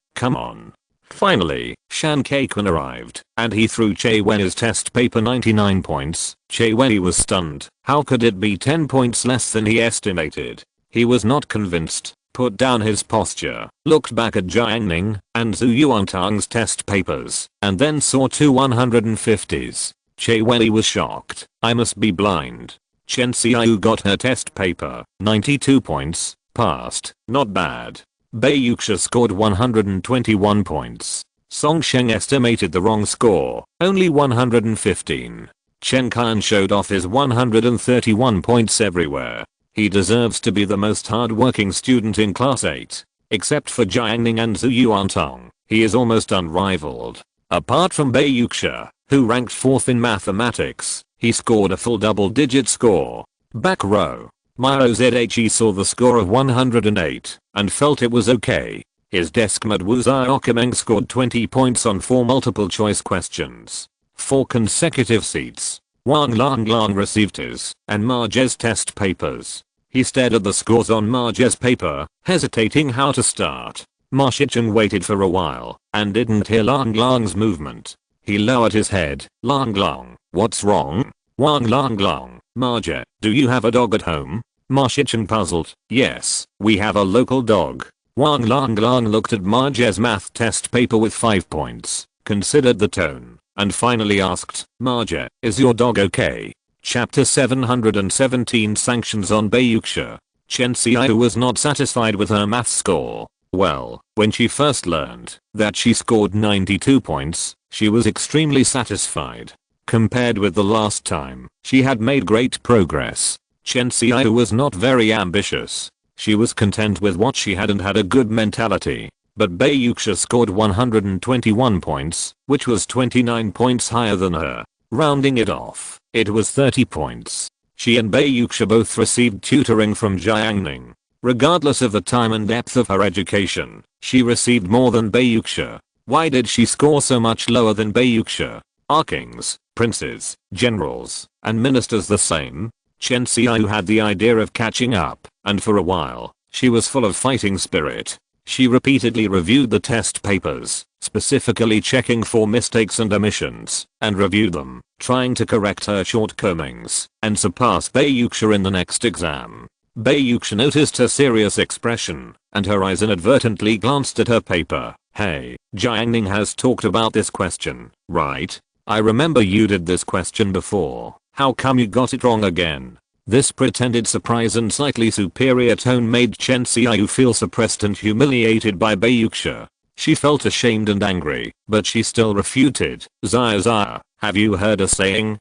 Finally, Shan Kaikwun arrived, and he threw Che Wei's test paper 99 points. Che Wei was stunned. How could it be 10 points less than he estimated? He was not convinced, put down his posture, looked back at Jiang Ning and Zhu Yuantang's test papers, and then saw two 150s. Che Wei was shocked. "I must be blind." Chen Xiaoyu got her test paper, 92 points, passed, not bad. Bei Yuxia scored 121 points. Song Sheng estimated the wrong score, only 115. Chen Kan showed off his 131 points everywhere. He deserves to be the most hard-working student in class 8. Except for Jiang Ning and Zhu Yuantang, he is almost unrivaled. Apart from Bei Yuxia, who ranked 4th in mathematics, he scored a full double-digit score. Back row. Myo Zhe saw the score of 108 and felt it was okay. His deskmate Wu Xiaokameng scored 20 points on 4 multiple choice questions. 4 consecutive seats. Wang Lang Lang received his and Ma Zhe's test papers. He stared at the scores on Ma Zhe's paper, hesitating how to start. Ma Shichen waited for a while and didn't hear Lang Lang's movement. He lowered his head. "Lang Lang, what's wrong?" "Wang Lang Lang, Ma Zhe, do you have a dog at home?" Ma Shichen puzzled. "Yes, we have a local dog." Wang Lang Lang looked at Ma Zhe's math test paper with 5 points, considered the tone, and finally asked, "Ma Zhe, is your dog okay?" Chapter 717 Sanctions on Bei Yuxia. Chen Xiaoyu was not satisfied with her math score. Well, when she first learned that she scored 92 points, she was extremely satisfied. Compared with the last time, she had made great progress. Chen Xiaoyu was not very ambitious. She was content with what she had and had a good mentality. But Bei Yuxia scored 121 points, which was 29 points higher than her. Rounding it off, it was 30 points. She and Bei Yuxia both received tutoring from Jiang Ning. Regardless of the time and depth of her education, she received more than Bei Yuxia. Why did she score so much lower than Bei Yuxia? Arkings, princes, generals, and ministers the same. Chen Xiao had the idea of catching up, and for a while, she was full of fighting spirit. She repeatedly reviewed the test papers, specifically checking for mistakes and omissions, and reviewed them, trying to correct her shortcomings, and surpass Bayuxia in the next exam. Bayuxia noticed her serious expression, and her eyes inadvertently glanced at her paper. Hey, Jiang Ning has talked about this question, right? I remember you did this question before. How come you got it wrong again? This pretended surprise and slightly superior tone made Chen Xiao feel suppressed and humiliated by Bayuxia. She felt ashamed and angry, but she still refuted. Zaya, have you heard a saying?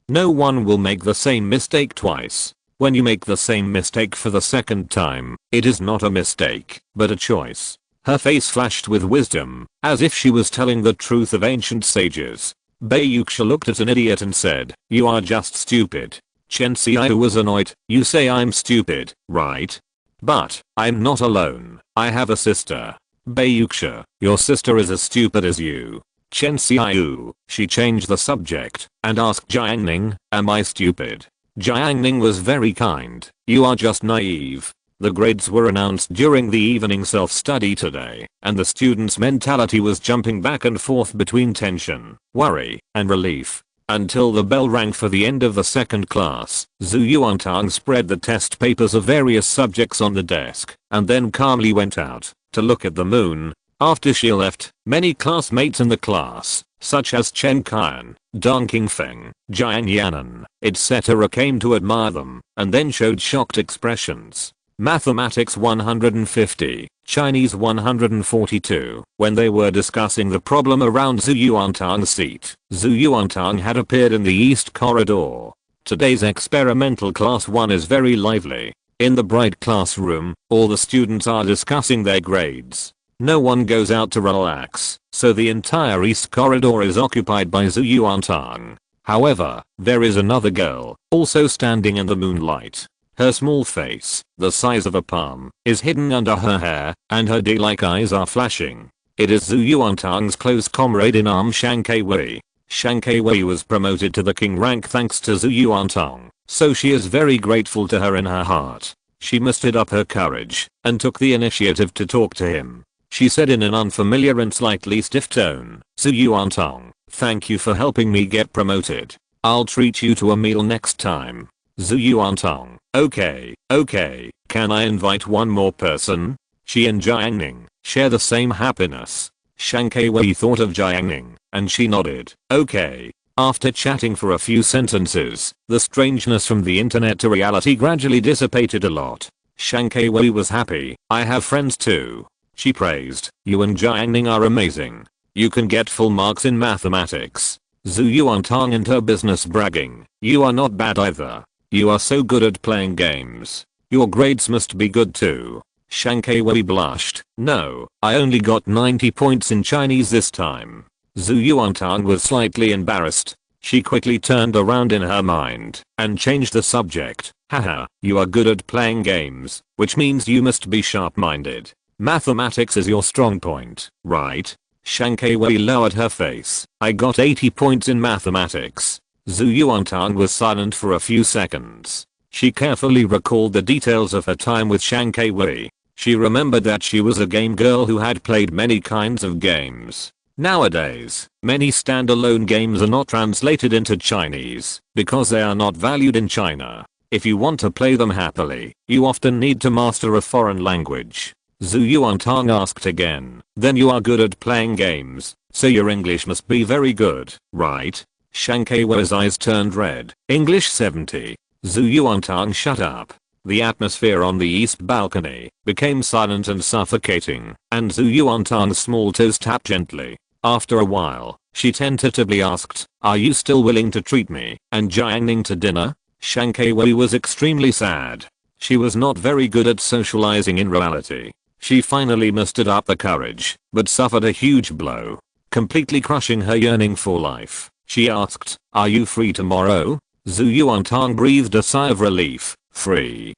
No one will make the same mistake twice. When you make the same mistake for the second time, it is not a mistake, but a choice. Her face flashed with wisdom, as if she was telling the truth of ancient sages. Bayuxia looked at an idiot and said, "You are just stupid." Chen Xiao was annoyed. "You say I'm stupid, right? But, I'm not alone. I have a sister." Bayuxia, "Your sister is as stupid as you." Chen Xiao, she changed the subject, and asked Jiang Ning, "Am I stupid?" Jiang Ning was very kind. "You are just naive." The grades were announced during the evening self-study today, and the students' mentality was jumping back and forth between tension, worry, and relief. Until the bell rang for the end of the second class, Zhu Yuantang spread the test papers of various subjects on the desk, and then calmly went out to look at the moon. After she left, many classmates in the class, such as Chen Qian, Dong Qingfeng, Jian Yanan, etc. came to admire them, and then showed shocked expressions. Mathematics 150, Chinese 142. When they were discussing the problem around Zhu Yuantang's seat, Zhu Yuantang had appeared in the east corridor. Today's experimental class 1 is very lively. In the bright classroom, all the students are discussing their grades. No one goes out to relax, so the entire east corridor is occupied by Zhu Yuantang. However, there is another girl, also standing in the moonlight. Her small face, the size of a palm, is hidden under her hair, and her day-like eyes are flashing. It is Zhu Yuantang's close comrade-in-arms Shang Wei. Shang Wei was promoted to the king rank thanks to Zhu Yuantang, so she is very grateful to her in her heart. She mustered up her courage, and took the initiative to talk to him. She said in an unfamiliar and slightly stiff tone, "Zhu Yuantang, thank you for helping me get promoted. I'll treat you to a meal next time." Zhu Yuantang, okay, can I invite one more person? She and Jiang Ning share the same happiness. Shang Wei thought of Jiang Ning, and she nodded, okay. After chatting for a few sentences, the strangeness from the internet to reality gradually dissipated a lot. Shang Wei was happy. "I have friends too." She praised, "You and Jiang Ning are amazing. You can get full marks in mathematics." Zhu Yuantang and her business bragging, "You are not bad either. You are so good at playing games. Your grades must be good too." Shang Wei blushed, "No, I only got 90 points in Chinese this time." Zhu Yuantang was slightly embarrassed. She quickly turned around in her mind and changed the subject. "Haha, you are good at playing games, which means you must be sharp-minded. Mathematics is your strong point, right?" Shang Wei lowered her face. "I got 80 points in mathematics." Zhu Yuantang was silent for a few seconds. She carefully recalled the details of her time with Shang Wei. She remembered that she was a game girl who had played many kinds of games. Nowadays, many standalone games are not translated into Chinese because they are not valued in China. If you want to play them happily, you often need to master a foreign language. Zhu Yuantang asked again, "Then you are good at playing games, so your English must be very good, right?" Shang Wei's eyes turned red. "English 70. Zhu Yuantang shut up. The atmosphere on the east balcony became silent and suffocating, and Zhu Yuantang's small toes tapped gently. After a while, she tentatively asked, "Are you still willing to treat me and Jiang Ning to dinner?" Shang Wei was extremely sad. She was not very good at socializing in reality. She finally mustered up the courage, but suffered a huge blow, completely crushing her yearning for life. She asked, "Are you free tomorrow?" Zhu Yuantang breathed a sigh of relief. Free.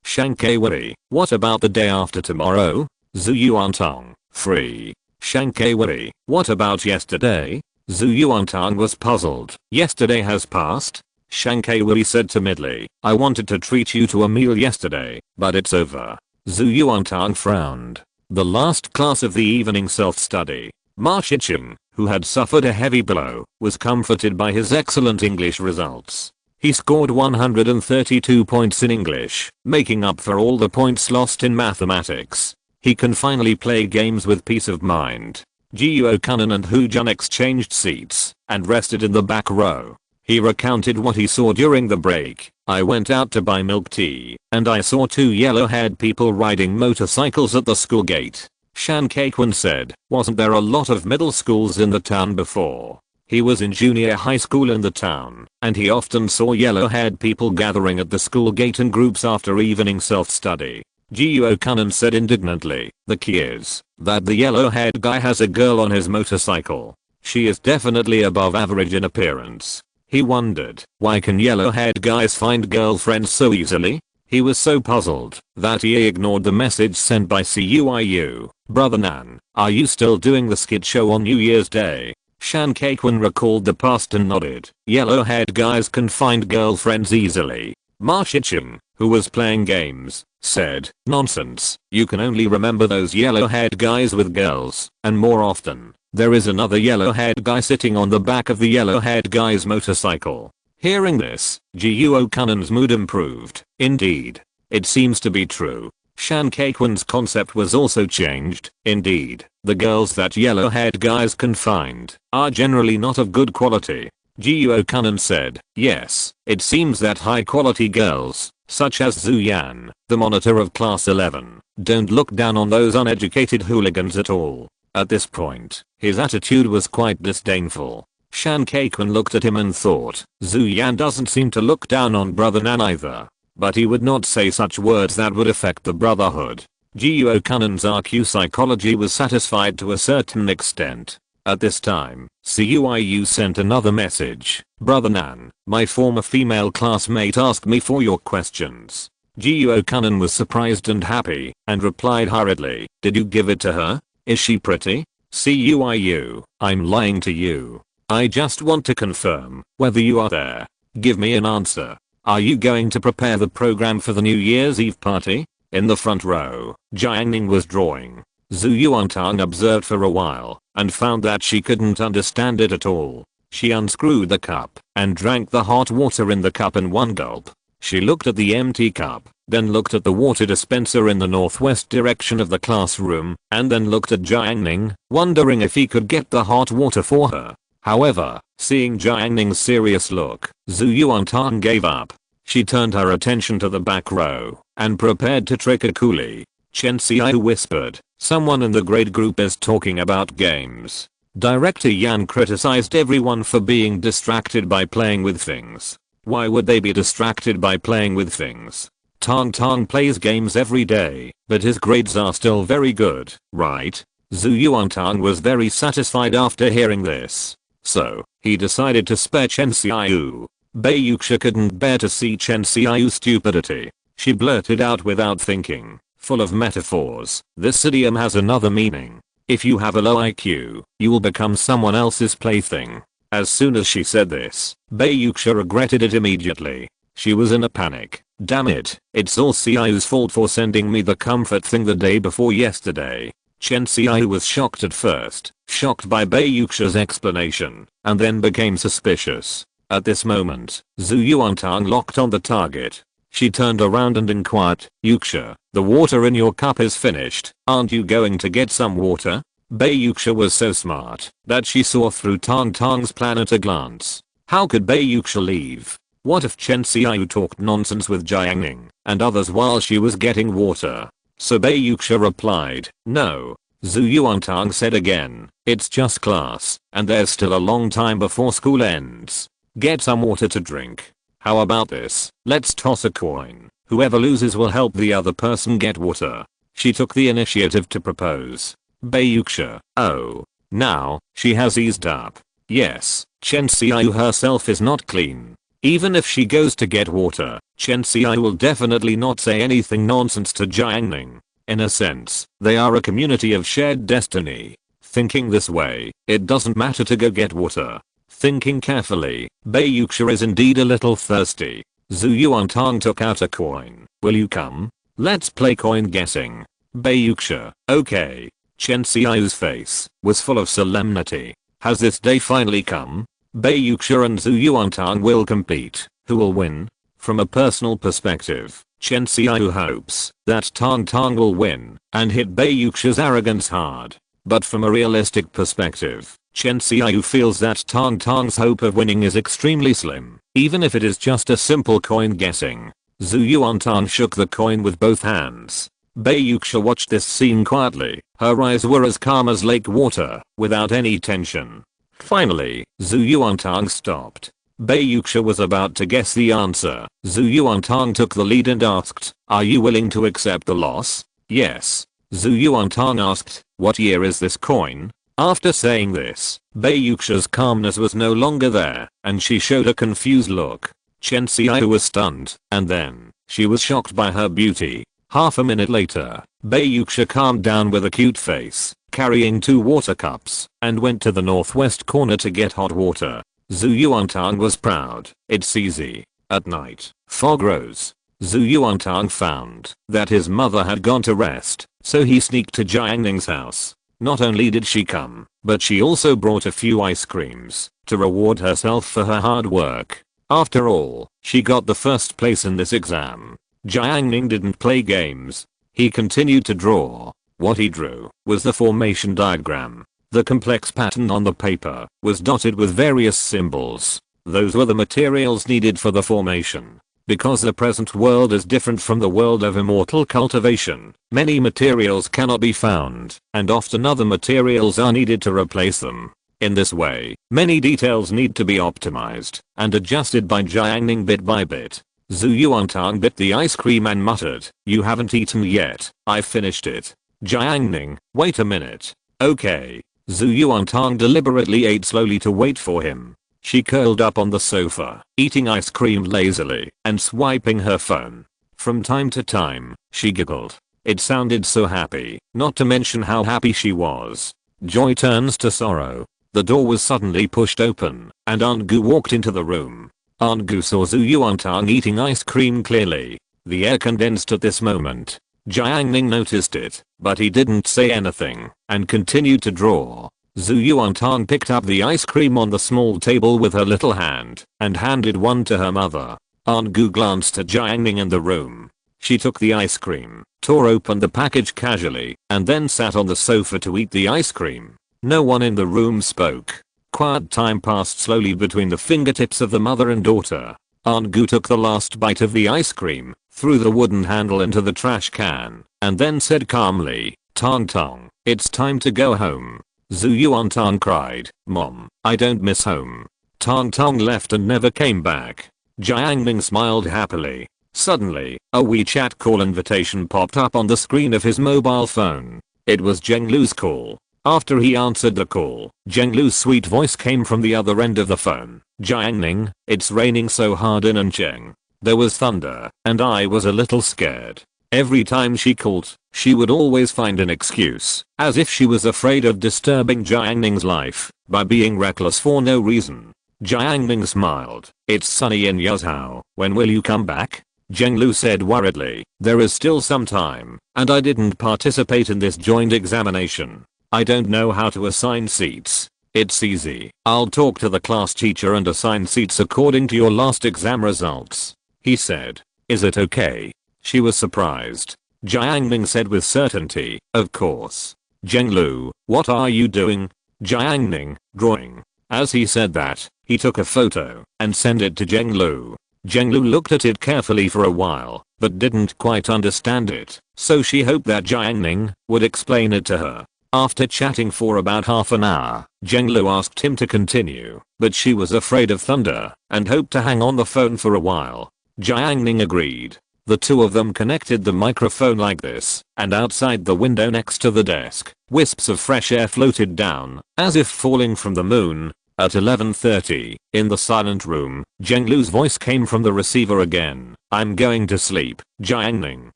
Shang Wei, "What about the day after tomorrow?" Zhu Yuantang, free. Shang Wei, "What about yesterday?" Zhu Yuantang was puzzled. Yesterday has passed? Shankai Wei said timidly. I wanted to treat you to a meal yesterday, but it's over. Zhu Yuantang frowned. The last class of the evening self-study. Ma Shiqing, who had suffered a heavy blow, was comforted by his excellent English results. He scored 132 points in English, making up for all the points lost in mathematics. He can finally play games with peace of mind. Jiuo Kanan and Hu Jun exchanged seats and rested in the back row. He recounted what he saw during the break. I went out to buy milk tea, and I saw two yellow-haired people riding motorcycles at the school gate. Shan Keikwon said, wasn't there a lot of middle schools in the town before? He was in junior high school in the town, and he often saw yellow-haired people gathering at the school gate in groups after evening self-study. Jiuo Kanan said indignantly, the key is that the yellow-haired guy has a girl on his motorcycle. She is definitely above average in appearance. He wondered, why can yellow-haired guys find girlfriends so easily? He was so puzzled that he ignored the message sent by Cuiu. Brother Nan, are you still doing the skit show on New Year's Day? Shan Keikwon recalled the past and nodded. Yellow-haired guys can find girlfriends easily. Ma Shiqing, who was playing games, said, nonsense, you can only remember those yellow-haired guys with girls, and more often, there is another yellow-haired guy sitting on the back of the yellow-haired guy's motorcycle. Hearing this, Jiuo Kanan's mood improved. Indeed. It seems to be true. Shan Keikwon's concept was also changed. Indeed, the girls that yellow-haired guys can find are generally not of good quality. Jiuo Kanan said, yes, it seems that high-quality girls, such as Zhu Yan, the monitor of class 11, don't look down on those uneducated hooligans at all. At this point, his attitude was quite disdainful. Shan Keikwon looked at him and thought, Zhu Yan doesn't seem to look down on Brother Nan either. But he would not say such words that would affect the brotherhood. Jiuo Kanan's RQ psychology was satisfied to a certain extent. At this time, Cuiu sent another message. Brother Nan, my former female classmate asked me for your questions. Jiuo Kanan was surprised and happy, and replied hurriedly, did you give it to her? Is she pretty? Cuiu, I'm lying to you. I just want to confirm whether you are there. Give me an answer. Are you going to prepare the program for the New Year's Eve party? In the front row, Jiang Ning was drawing. Zhu Yuantang observed for a while and found that she couldn't understand it at all. She unscrewed the cup and drank the hot water in the cup in one gulp. She looked at the empty cup, then looked at the water dispenser in the northwest direction of the classroom, and then looked at Jiang Ning, wondering if he could get the hot water for her. However, seeing Jiang Ning's serious look, Zhu Yuantang gave up. She turned her attention to the back row and prepared to trick a coolie. Chen Xiao whispered, someone in the grade group is talking about games. Director Yan criticized everyone for being distracted by playing with things. Why would they be distracted by playing with things? Tang Tang plays games every day, but his grades are still very good, right? Zhu Yuantang was very satisfied after hearing this. So, he decided to spare Chen Xiao. Bei Yuxia couldn't bear to see Chen Xiao's stupidity. She blurted out without thinking, full of metaphors, this idiom has another meaning. If you have a low IQ, you will become someone else's plaything. As soon as she said this, Bei Yuxia regretted it immediately. She was in a panic. Damn it, it's all Xiao's fault for sending me the comfort thing the day before yesterday. Chen Xiao was shocked at first, shocked by Bei Yuxia's explanation, and then became suspicious. At this moment, Zhu Yuantang locked on the target. She turned around and inquired, Yuxia, the water in your cup is finished, aren't you going to get some water? Bei Yuxia was so smart that she saw through Tang Tang's plan at a glance. How could Bei Yuxia leave? What if Chen Xiao talked nonsense with Jiang Ning and others while she was getting water? So Bei Yuxia replied, no. Zhu Yuantang said again, it's just class, and there's still a long time before school ends. Get some water to drink. How about this? Let's toss a coin. Whoever loses will help the other person get water. She took the initiative to propose. Bei Yuxia, oh. Now, she has eased up. Yes, Chen Xiao herself is not clean. Even if she goes to get water, Chen Xiao will definitely not say anything nonsense to Jiang Ning. In a sense, they are a community of shared destiny. Thinking this way, it doesn't matter to go get water. Thinking carefully, Bayuxia is indeed a little thirsty. Zhu Yuantang took out a coin. Will you come? Let's play coin guessing. Bayuxia, okay. Chen Xiao's face was full of solemnity. Has this day finally come? Bayuxia and Zhu Yuantang will compete. Who will win? From a personal perspective, Chen Xiao hopes that Tang Tang will win and hit Bayuxia's arrogance hard. But from a realistic perspective, Chen Xiao feels that Tang Tang's hope of winning is extremely slim, even if it is just a simple coin guessing. Zhu Yuantang shook the coin with both hands. Bayuxia watched this scene quietly. Her eyes were as calm as lake water, without any tension. Finally, Zhu Yuantang stopped. Bayuxia was about to guess the answer. Zhu Yuantang took the lead and asked, "Are you willing to accept the loss?" "Yes." Zhu Yuantang asked, "What year is this coin?" After saying this, Bayuxia's calmness was no longer there, and she showed a confused look. Chen Xiao was stunned, and then, she was shocked by her beauty. Half a minute later, Bayuxia calmed down with a cute face, carrying 2 water cups, and went to the northwest corner to get hot water. Zhu Yuantang was proud. It's easy. At night, fog rose. Zhu Yuantang found that his mother had gone to rest, so he sneaked to Jiang Ning's house. Not only did she come, but she also brought a few ice creams to reward herself for her hard work. After all, she got the first place in this exam. Jiang Ning didn't play games. He continued to draw. What he drew was the formation diagram. The complex pattern on the paper was dotted with various symbols. Those were the materials needed for the formation. Because the present world is different from the world of immortal cultivation, many materials cannot be found, and often other materials are needed to replace them. In this way, many details need to be optimized and adjusted by Jiang Ning bit by bit. Zhu Yuantang bit the ice cream and muttered, "You haven't eaten yet." "I finished it." Jiang Ning, wait a minute. "Okay." Zhu Yuantang deliberately ate slowly to wait for him. She curled up on the sofa, eating ice cream lazily and swiping her phone. From time to time, she giggled. It sounded so happy, not to mention how happy she was. Joy turns to sorrow. The door was suddenly pushed open, and Aunt Gu walked into the room. Aunt Gu saw Zhu Yuantang eating ice cream clearly. The air condensed at this moment. Jiang Ning noticed it, but he didn't say anything, and continued to draw. Zhu Yuantang picked up the ice cream on the small table with her little hand, and handed one to her mother. Aunt Gu glanced at Jiang Ning in the room. She took the ice cream, tore open the package casually, and then sat on the sofa to eat the ice cream. No one in the room spoke. Quiet time passed slowly between the fingertips of the mother and daughter. Aunt Gu took the last bite of the ice cream, threw the wooden handle into the trash can, and then said calmly, "Tang Tang, it's time to go home." Zhu Yuantang cried, "Mom, I don't miss home." Tang Tang left and never came back. Jiang Ning smiled happily. Suddenly, a WeChat call invitation popped up on the screen of his mobile phone. It was Zheng Lu's call. After he answered the call, Zheng Lu's sweet voice came from the other end of the phone. "Jiang Ning, it's raining so hard in Ancheng. There was thunder, and I was a little scared." Every time she called, she would always find an excuse, as if she was afraid of disturbing Jiang Ning's life by being reckless for no reason. Jiang Ning smiled. "It's sunny in Yazhou. When will you come back?" Zheng Lu said worriedly. "There is still some time, and I didn't participate in this joint examination. I don't know how to assign seats." "It's easy. I'll talk to the class teacher and assign seats according to your last exam results," he said. "Is it okay?" She was surprised. Jiang Ning said with certainty, "Of course." "Zheng Lu, what are you doing?" Jiang Ning, "Drawing." As he said that, he took a photo and sent it to Zheng Lu. Zheng Lu looked at it carefully for a while, but didn't quite understand it, so she hoped that Jiang Ning would explain it to her. After chatting for about half an hour, Zheng Lu asked him to continue, but she was afraid of thunder and hoped to hang on the phone for a while. Jiang Ning agreed. The two of them connected the microphone like this, and outside the window next to the desk, wisps of fresh air floated down, as if falling from the moon. At 11:30, in the silent room, Zheng Lu's voice came from the receiver again. "I'm going to sleep, Jiang Ning.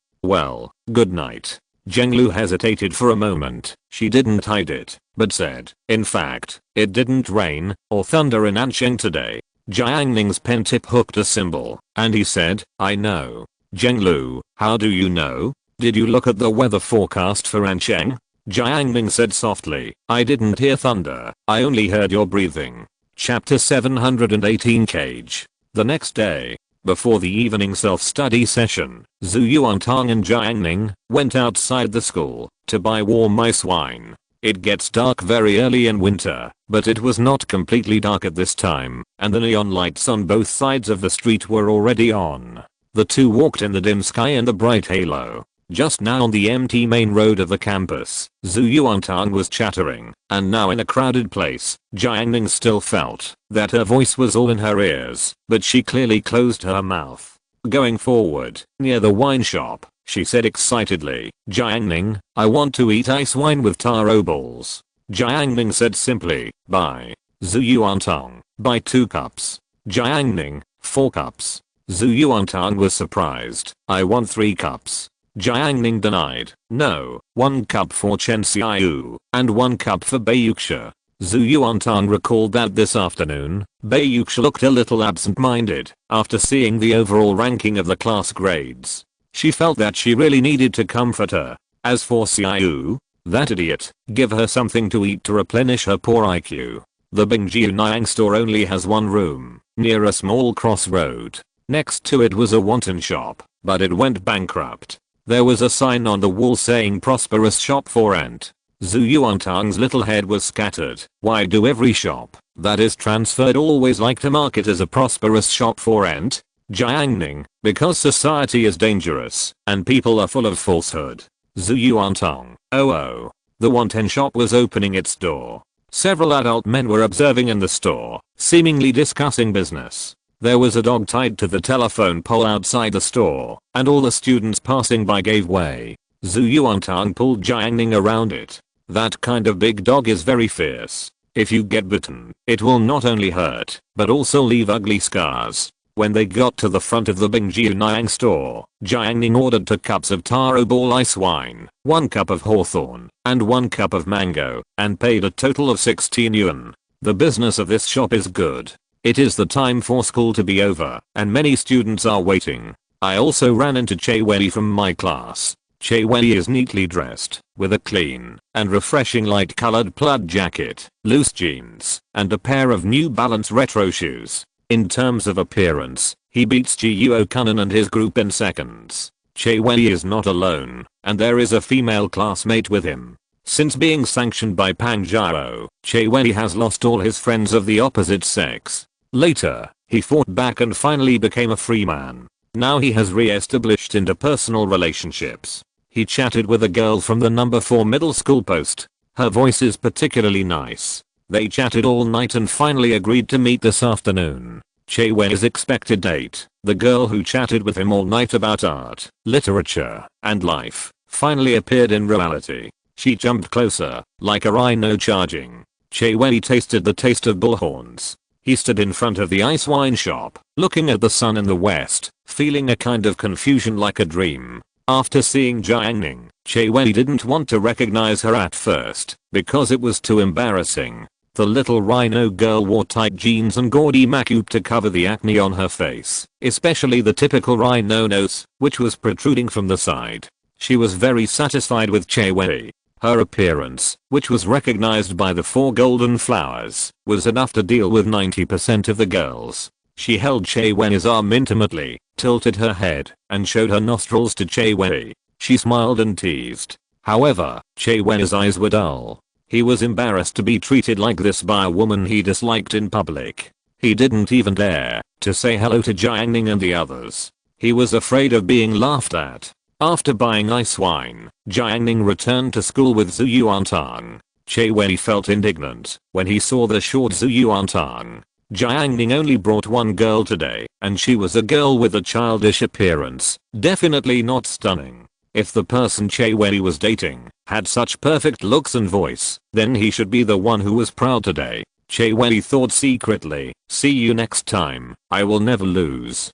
Well, good night." Zhenglu hesitated for a moment. She didn't hide it, but said, in fact, it didn't rain or thunder in Ansheng today. Jiang Ning's pen tip hooked a symbol, and he said, I know. Zhenglu, how do you know? Did you look at the weather forecast for Ansheng? Jiang Ning said softly, I didn't hear thunder, I only heard your breathing. Chapter 718 Cage. The next day, before the evening self-study session, Zhu Yuantang and Jiang Ning went outside the school to buy warm ice wine. It gets dark very early in winter, but it was not completely dark at this time, and the neon lights on both sides of the street were already on. The two walked in the dim sky and the bright halo. Just now on the empty main road of the campus, Zhu Yuantang was chattering, and now in a crowded place, Jiang Ning still felt that her voice was all in her ears, but she clearly closed her mouth. Going forward, near the wine shop, she said excitedly, Jiang Ning, I want to eat ice wine with taro balls. Jiang Ning said simply, buy. Zhu Yuantang, buy 2 cups. Jiang Ning, 4 cups. Zhu Yuantang was surprised, I want 3 cups. Jiang Ning denied, no, 1 cup for Chen Xiaoyu, and 1 cup for Beiyuxia. Zhu Yuantang recalled that this afternoon, Beiyuxia looked a little absent-minded after seeing the overall ranking of the class grades. She felt that she really needed to comfort her. As for Xiaoyu, that idiot, give her something to eat to replenish her poor IQ. The Bingjiu Niang store only has 1 room, near a small crossroad. Next to it was a wonton shop, but it went bankrupt. There was a sign on the wall saying prosperous shop for rent. Zhu Yuantang's little head was scattered. Why do every shop that is transferred always like to market as a prosperous shop for rent? Jiang Ning, because society is dangerous and people are full of falsehood. Zhu Yuantang, oh. The wonton shop was opening its door. Several adult men were observing in the store, seemingly discussing business. There was a dog tied to the telephone pole outside the store, and all the students passing by gave way. Zhu Yuantang pulled Jiang Ning around it. That kind of big dog is very fierce. If you get bitten, it will not only hurt, but also leave ugly scars. When they got to the front of the Bingjiu Niang store, Jiang Ning ordered 2 cups of taro ball ice wine, 1 cup of hawthorn, and 1 cup of mango, and paid a total of 16 yuan. The business of this shop is good. It is the time for school to be over, and many students are waiting. I also ran into Che Wei from my class. Che Wei is neatly dressed, with a clean and refreshing light colored plaid jacket, loose jeans, and a pair of New Balance retro shoes. In terms of appearance, he beats Jiuo Kunan and his group in seconds. Che Wei is not alone, and there is a female classmate with him. Since being sanctioned by Pang Zhao, Che Wei has lost all his friends of the opposite sex. Later, he fought back and finally became a free man. Now he has re-established interpersonal relationships. He chatted with a girl from the number 4 middle school post. Her voice is particularly nice. They chatted all night and finally agreed to meet this afternoon. Che Wei's expected date, the girl who chatted with him all night about art, literature, and life, finally appeared in reality. She jumped closer, like a rhino charging. Che Wei tasted the taste of bullhorns. He stood in front of the ice wine shop, looking at the sun in the west, feeling a kind of confusion like a dream. After seeing Jiang Ning, Che Wei didn't want to recognize her at first, because it was too embarrassing. The little rhino girl wore tight jeans and gaudy makeup to cover the acne on her face, especially the typical rhino nose, which was protruding from the side. She was very satisfied with Che Wei. Her appearance, which was recognized by the 4 golden flowers, was enough to deal with 90% of the girls. She held Che Wei's arm intimately, tilted her head, and showed her nostrils to Che Wei. She smiled and teased. However, Che Wei's eyes were dull. He was embarrassed to be treated like this by a woman he disliked in public. He didn't even dare to say hello to Jiang Ning and the others. He was afraid of being laughed at. After buying ice wine, Jiang Ning returned to school with Zhu Yuantang. Che Wei felt indignant when he saw the short Zhu Yuantang. Jiang Ning only brought 1 girl today, and she was a girl with a childish appearance, definitely not stunning. If the person Che Wei was dating had such perfect looks and voice, then he should be the one who was proud today. Che Wei thought secretly, see you next time, I will never lose.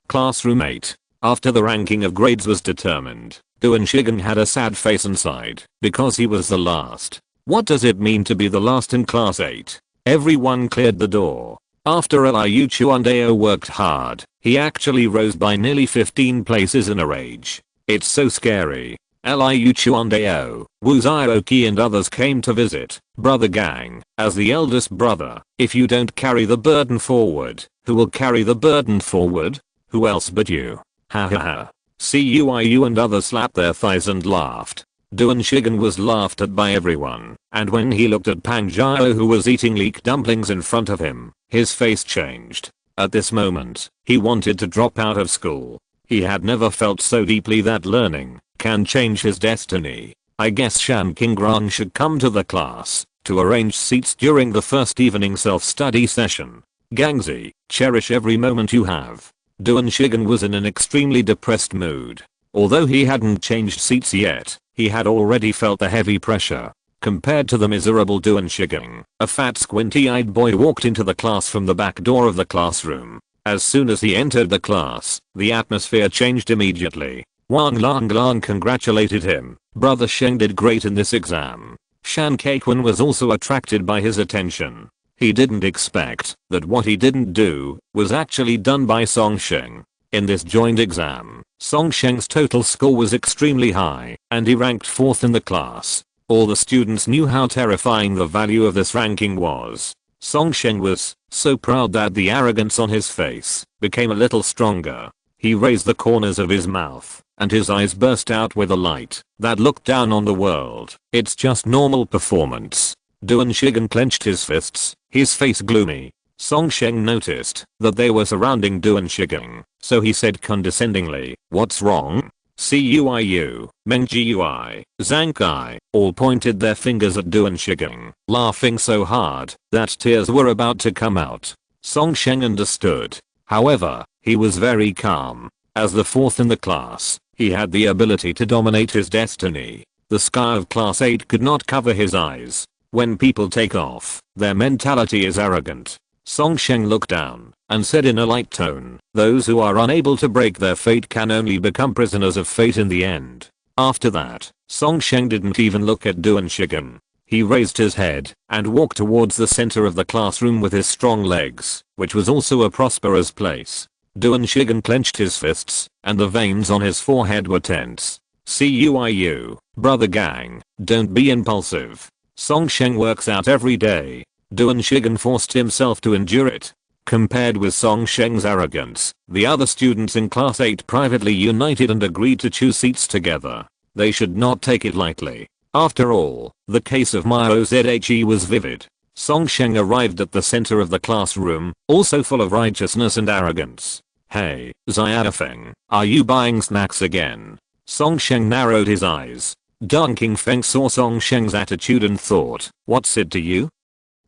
Classroom 8. After the ranking of grades was determined, Duan Shigen had a sad face inside because he was the last. What does it mean to be the last in class 8? Everyone cleared the door. After Liu Chuandao worked hard, he actually rose by nearly 15 places in a rage. It's so scary. Liu Chuandao, Wu Zioki and others came to visit. Brother Gang, as the eldest brother, if you don't carry the burden forward, who will carry the burden forward? Who else but you? Ha ha ha. Cuiu and others slapped their thighs and laughed. Duan Shigen was laughed at by everyone, and when he looked at Pang Jiao who was eating leek dumplings in front of him, his face changed. At this moment, he wanted to drop out of school. He had never felt so deeply that learning can change his destiny. I guess Shan Qingrang should come to the class to arrange seats during the first evening self-study session. Gangzi, cherish every moment you have. Duan Shigen was in an extremely depressed mood. Although he hadn't changed seats yet, he had already felt the heavy pressure. Compared to the miserable Duan Shigen, a fat squinty-eyed boy walked into the class from the back door of the classroom. As soon as he entered the class, the atmosphere changed immediately. Wang Lang congratulated him. Brother Sheng did great in this exam. Shan Keiquan was also attracted by his attention. He didn't expect that what he didn't do was actually done by Song Sheng. In this joint exam, Song Sheng's total score was extremely high, and he ranked 4th in the class. All the students knew how terrifying the value of this ranking was. Song Sheng was so proud that the arrogance on his face became a little stronger. He raised the corners of his mouth, and his eyes burst out with a light that looked down on the world. It's just normal performance. Duan Shigen clenched his fists, his face gloomy. Song Sheng noticed that they were surrounding Duan Shigen, so he said condescendingly, "What's wrong?" Cuiu, Mengjiui, Zhang Kai all pointed their fingers at Duan Shigen, laughing so hard that tears were about to come out. Song Sheng understood. However, he was very calm. As the 4th in the class, he had the ability to dominate his destiny. The sky of class 8 could not cover his eyes. When people take off, their mentality is arrogant. Song Sheng looked down and said in a light tone, "Those who are unable to break their fate can only become prisoners of fate in the end." After that, Song Sheng didn't even look at Duan Shigen. He raised his head and walked towards the center of the classroom with his strong legs, which was also a prosperous place. Duan Shigen clenched his fists, and the veins on his forehead were tense. Cuiu, brother Gang, don't be impulsive. Song Sheng works out every day. Duan Shigen forced himself to endure it. Compared with Song Sheng's arrogance, the other students in class 8 privately united and agreed to choose seats together. They should not take it lightly. After all, the case of Mao Zhe was vivid. Song Sheng arrived at the center of the classroom, also full of righteousness and arrogance. "Hey, Xiaofeng, are you buying snacks again?" Song Sheng narrowed his eyes. Deng Qingfeng saw Song Sheng's attitude and thought, "What's it to you?"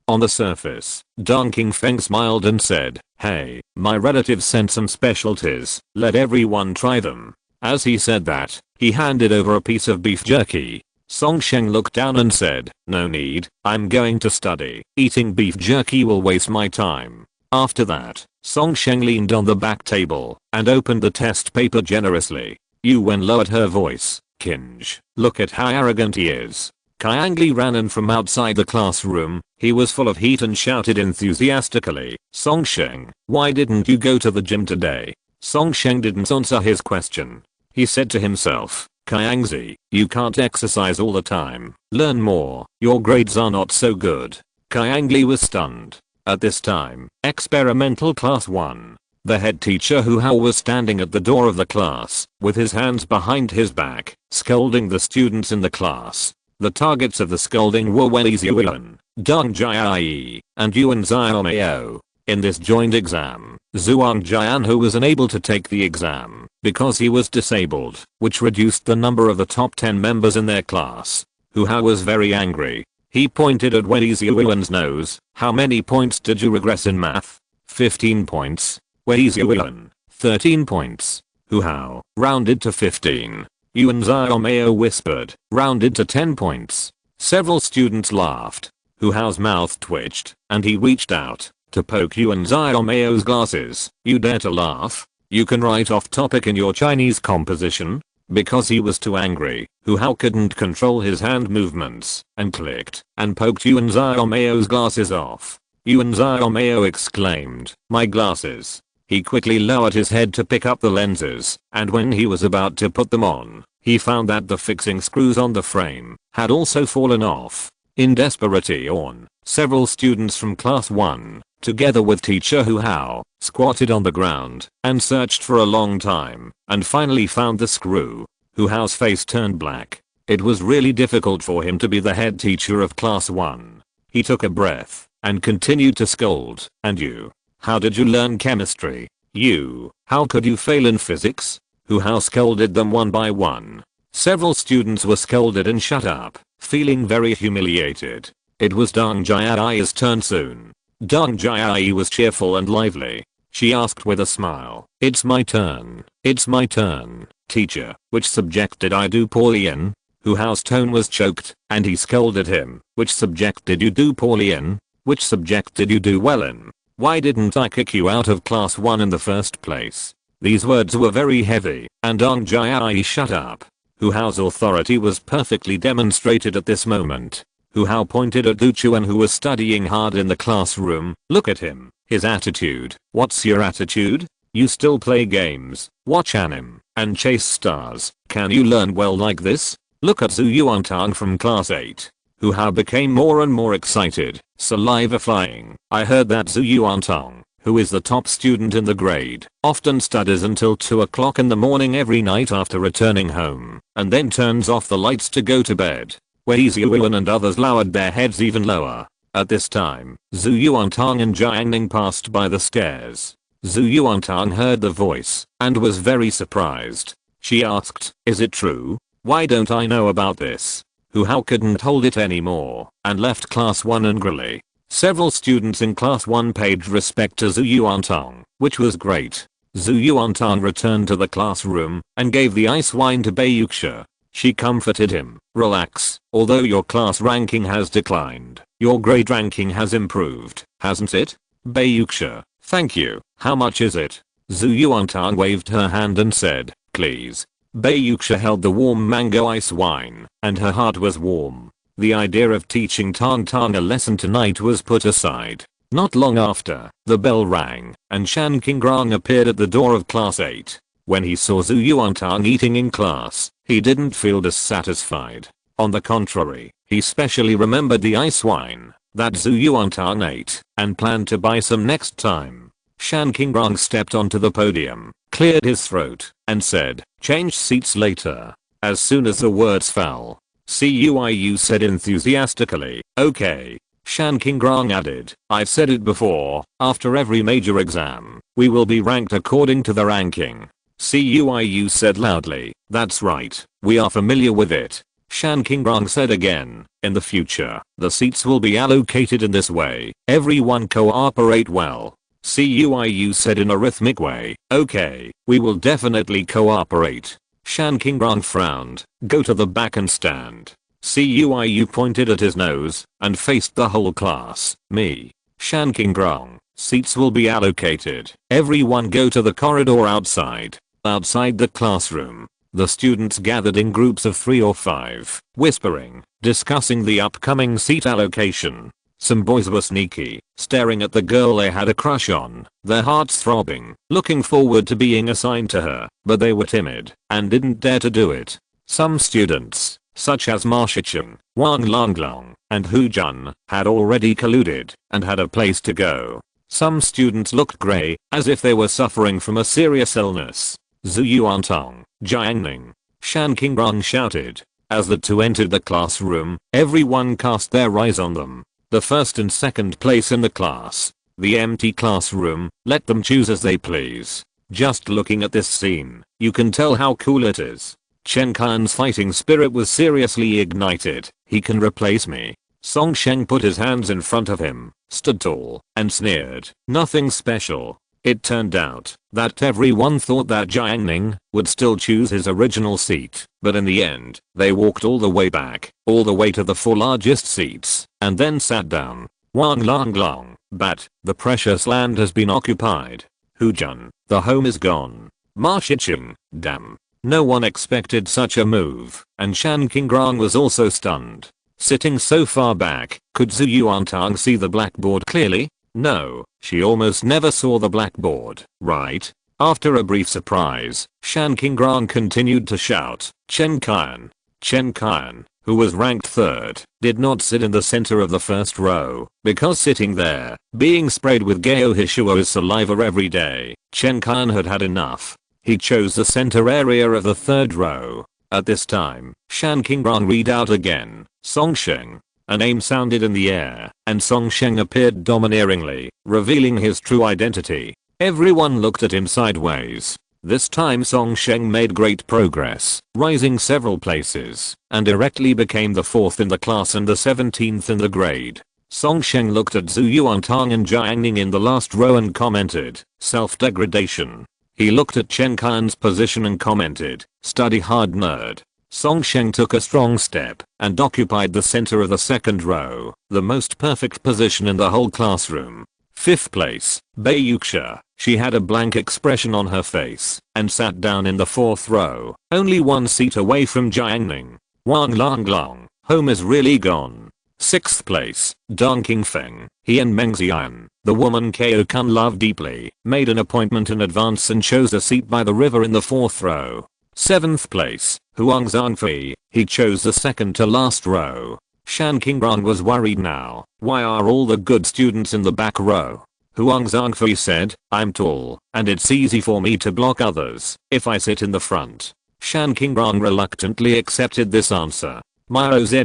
On the surface, Deng Qingfeng smiled and said, "Hey, my relatives sent some specialties, let everyone try them." As he said that, he handed over a piece of beef jerky. Song Sheng looked down and said, "No need, I'm going to study. Eating beef jerky will waste my time." After that, Song Sheng leaned on the back table and opened the test paper generously. Yu Wen lowered her voice, "Kinj, look at how arrogant he is." Qiangli ran in from outside the classroom. He was full of heat and shouted enthusiastically, "Song Sheng, why didn't you go to the gym today?" Song Sheng didn't answer his question. He said to himself, "Qiangzi, you can't exercise all the time. Learn more, your grades are not so good." Qiangli was stunned. At this time, experimental class 1. The head teacher Hu Hao was standing at the door of the class, with his hands behind his back, scolding the students in the class. The targets of the scolding were Wen Ziyuan, Deng Jiai, and Yuan Xiaomao. In this joint exam, Zhuang Jian who was unable to take the exam because he was disabled, which reduced the number of the top 10 members in their class. Hu Hao was very angry. He pointed at Wen Ziyuan's nose. "How many points did you regress in math?" 15 points. Wen Ziyuan, 13 points. Hu Hao, rounded to 15. Yuan Xiaomao whispered, rounded to 10 points. Several students laughed. Hu Hao's mouth twitched, and he reached out to poke Yuan Xiaomao's glasses. "You dare to laugh? You can write off topic in your Chinese composition." because he was too angry. Hu Hao couldn't control his hand movements and clicked and poked Yuan Xiaomeo's glasses off. Yuan Xiaomeo exclaimed, "My glasses." He quickly lowered his head to pick up the lenses, and when he was about to put them on, he found that the fixing screws on the frame had also fallen off. In desperation, several students from class 1, together with teacher Hu Hao, squatted on the ground and searched for a long time and finally found the screw. Hu Hao's face turned black. It was really difficult for him to be the head teacher of class 1. He took a breath and continued to scold. "And you? How did you learn chemistry? You, how could you fail in physics?" Hu Hao scolded them one by one. Several students were scolded and shut up, feeling very humiliated. It was Deng Jiai's turn soon. Deng Jiai was cheerful and lively. She asked with a smile, "It's my turn. It's my turn, teacher. Which subject did I do poorly in?" Hu Hao's tone was choked, and he scolded him. "Which subject did you do poorly in? Which subject did you do well in? Why didn't I kick you out of class 1 in the first place?" These words were very heavy, and Deng Jiai shut up. Hu Hao's authority was perfectly demonstrated at this moment. Hu Hao pointed at Du Chuan, who was studying hard in the classroom. "Look at him, his attitude." "What's your attitude? You still play games, watch anime, and chase stars. Can you learn well like this? Look at Zhu Yuantang from class 8. Hu Hao became more and more excited, saliva flying. "I heard that Zhu Yuantang, who is the top student in the grade, often studies until 2 o'clock in the morning every night after returning home, and then turns off the lights to go to bed." Wei Ziyuan and others lowered their heads even lower. At this time, Zhu Yuantang and Jiang Ning passed by the stairs. Zhu Yuantang heard the voice and was very surprised. She asked, "Is it true? Why don't I know about this?" Hu Hao couldn't hold it anymore and left class 1 angrily. Several students in class 1 paid respect to Zhu Yuantang, which was great. Zhu Yuantang returned to the classroom and gave the ice wine to Bei Yuxia. She comforted him. "Relax, although your class ranking has declined, your grade ranking has improved, hasn't it?" Bei Yuxia, "Thank you. How much is it?" Zhu Yuantang waved her hand and said, "Please." Bei Yuxia held the warm mango ice wine, and her heart was warm. The idea of teaching Tang Tang a lesson tonight was put aside. Not long after, the bell rang, and Shan Qingrang appeared at the door of class 8. When he saw Zhu Yuantang eating in class, he didn't feel dissatisfied. On the contrary, he specially remembered the ice wine that Zhu Yuantang ate and planned to buy some next time. Shan Qingrang stepped onto the podium, cleared his throat, and said, "Change seats later." As soon as the words fell, Cuiu said enthusiastically, "Okay." Shan Qingrang added, "I've said it before, after every major exam, we will be ranked according to the ranking." Cuiu said loudly, "That's right, we are familiar with it." Shan Qingrang said again, "In the future, the seats will be allocated in this way. Everyone cooperate well." Cuiu said in a rhythmic way, "Okay, we will definitely cooperate." Shan Qingrang frowned. "Go to the back and stand." Cuiu pointed at his nose and faced the whole class. "Me." Shan Qingrang, "Seats will be allocated. Everyone go to the corridor outside." Outside the classroom, the students gathered in groups of 3 or 5, whispering, discussing the upcoming seat allocation. Some boys were sneaky, staring at the girl they had a crush on, their hearts throbbing, looking forward to being assigned to her, but they were timid and didn't dare to do it. Some students, such as Ma Shicheng, Wang Longlong, and Hu Jun, had already colluded and had a place to go. Some students looked grey, as if they were suffering from a serious illness. Zhu Yuantang, Jiang Ning, Shan Qingrang shouted. As the two entered the classroom, everyone cast their eyes on them. The first and second place in the class. The empty classroom, let them choose as they please. Just looking at this scene, you can tell how cool it is. Chen Kan's fighting spirit was seriously ignited. "He can replace me." Song Sheng put his hands in front of him, stood tall, and sneered. Nothing special. It turned out that everyone thought that Jiang Ning would still choose his original seat, but in the end, they walked all the way back, all the way to the 4 largest seats, and then sat down. Wang Longlong, "But, the precious land has been occupied." Hu Jun, "The home is gone." Ma Shicheng, "Damn. No one expected such a move, and Shan Qingrong was also stunned. Sitting so far back, could Zhu Yuantang see the blackboard clearly? No, she almost never saw the blackboard, right? After a brief surprise, Shan Qingrong continued to shout, Chen Qian. Chen Qian, who was ranked third, did not sit in the center of the first row, because sitting there, being sprayed with Gao Hishuo's saliva every day, Chen Qian had had enough. He chose the center area of the third row. At this time, Shan Qingrong read out again, Songsheng. A name sounded in the air, and Songsheng appeared domineeringly, revealing his true identity. Everyone looked at him sideways. This time Songsheng made great progress, rising several places, and directly became the 4th in the class and the 17th in the grade. Songsheng looked at Zhu Yuantang and Jiang Ning in the last row and commented, self-degradation. He looked at Chen Qian's position and commented, study hard nerd. Songsheng took a strong step and occupied the center of the second row, the most perfect position in the whole classroom. 5th place, Bei Yuxia. She had a blank expression on her face and sat down in the 4th row, only 1 seat away from Jiang Ning. Wang Long, home is really gone. 6th place, Dong Qingfeng. He and Meng Xian, the woman Kao Kun loved deeply, made an appointment in advance and chose a seat by the river in the 4th row. 7th place, Huang Zhangfei. He chose the second to last row. Shan Qingrong was worried now. Why are all the good students in the back row? Huang Zhangfei said, I'm tall, and it's easy for me to block others if I sit in the front. Shan Qingrong reluctantly accepted this answer. Mao Zhe,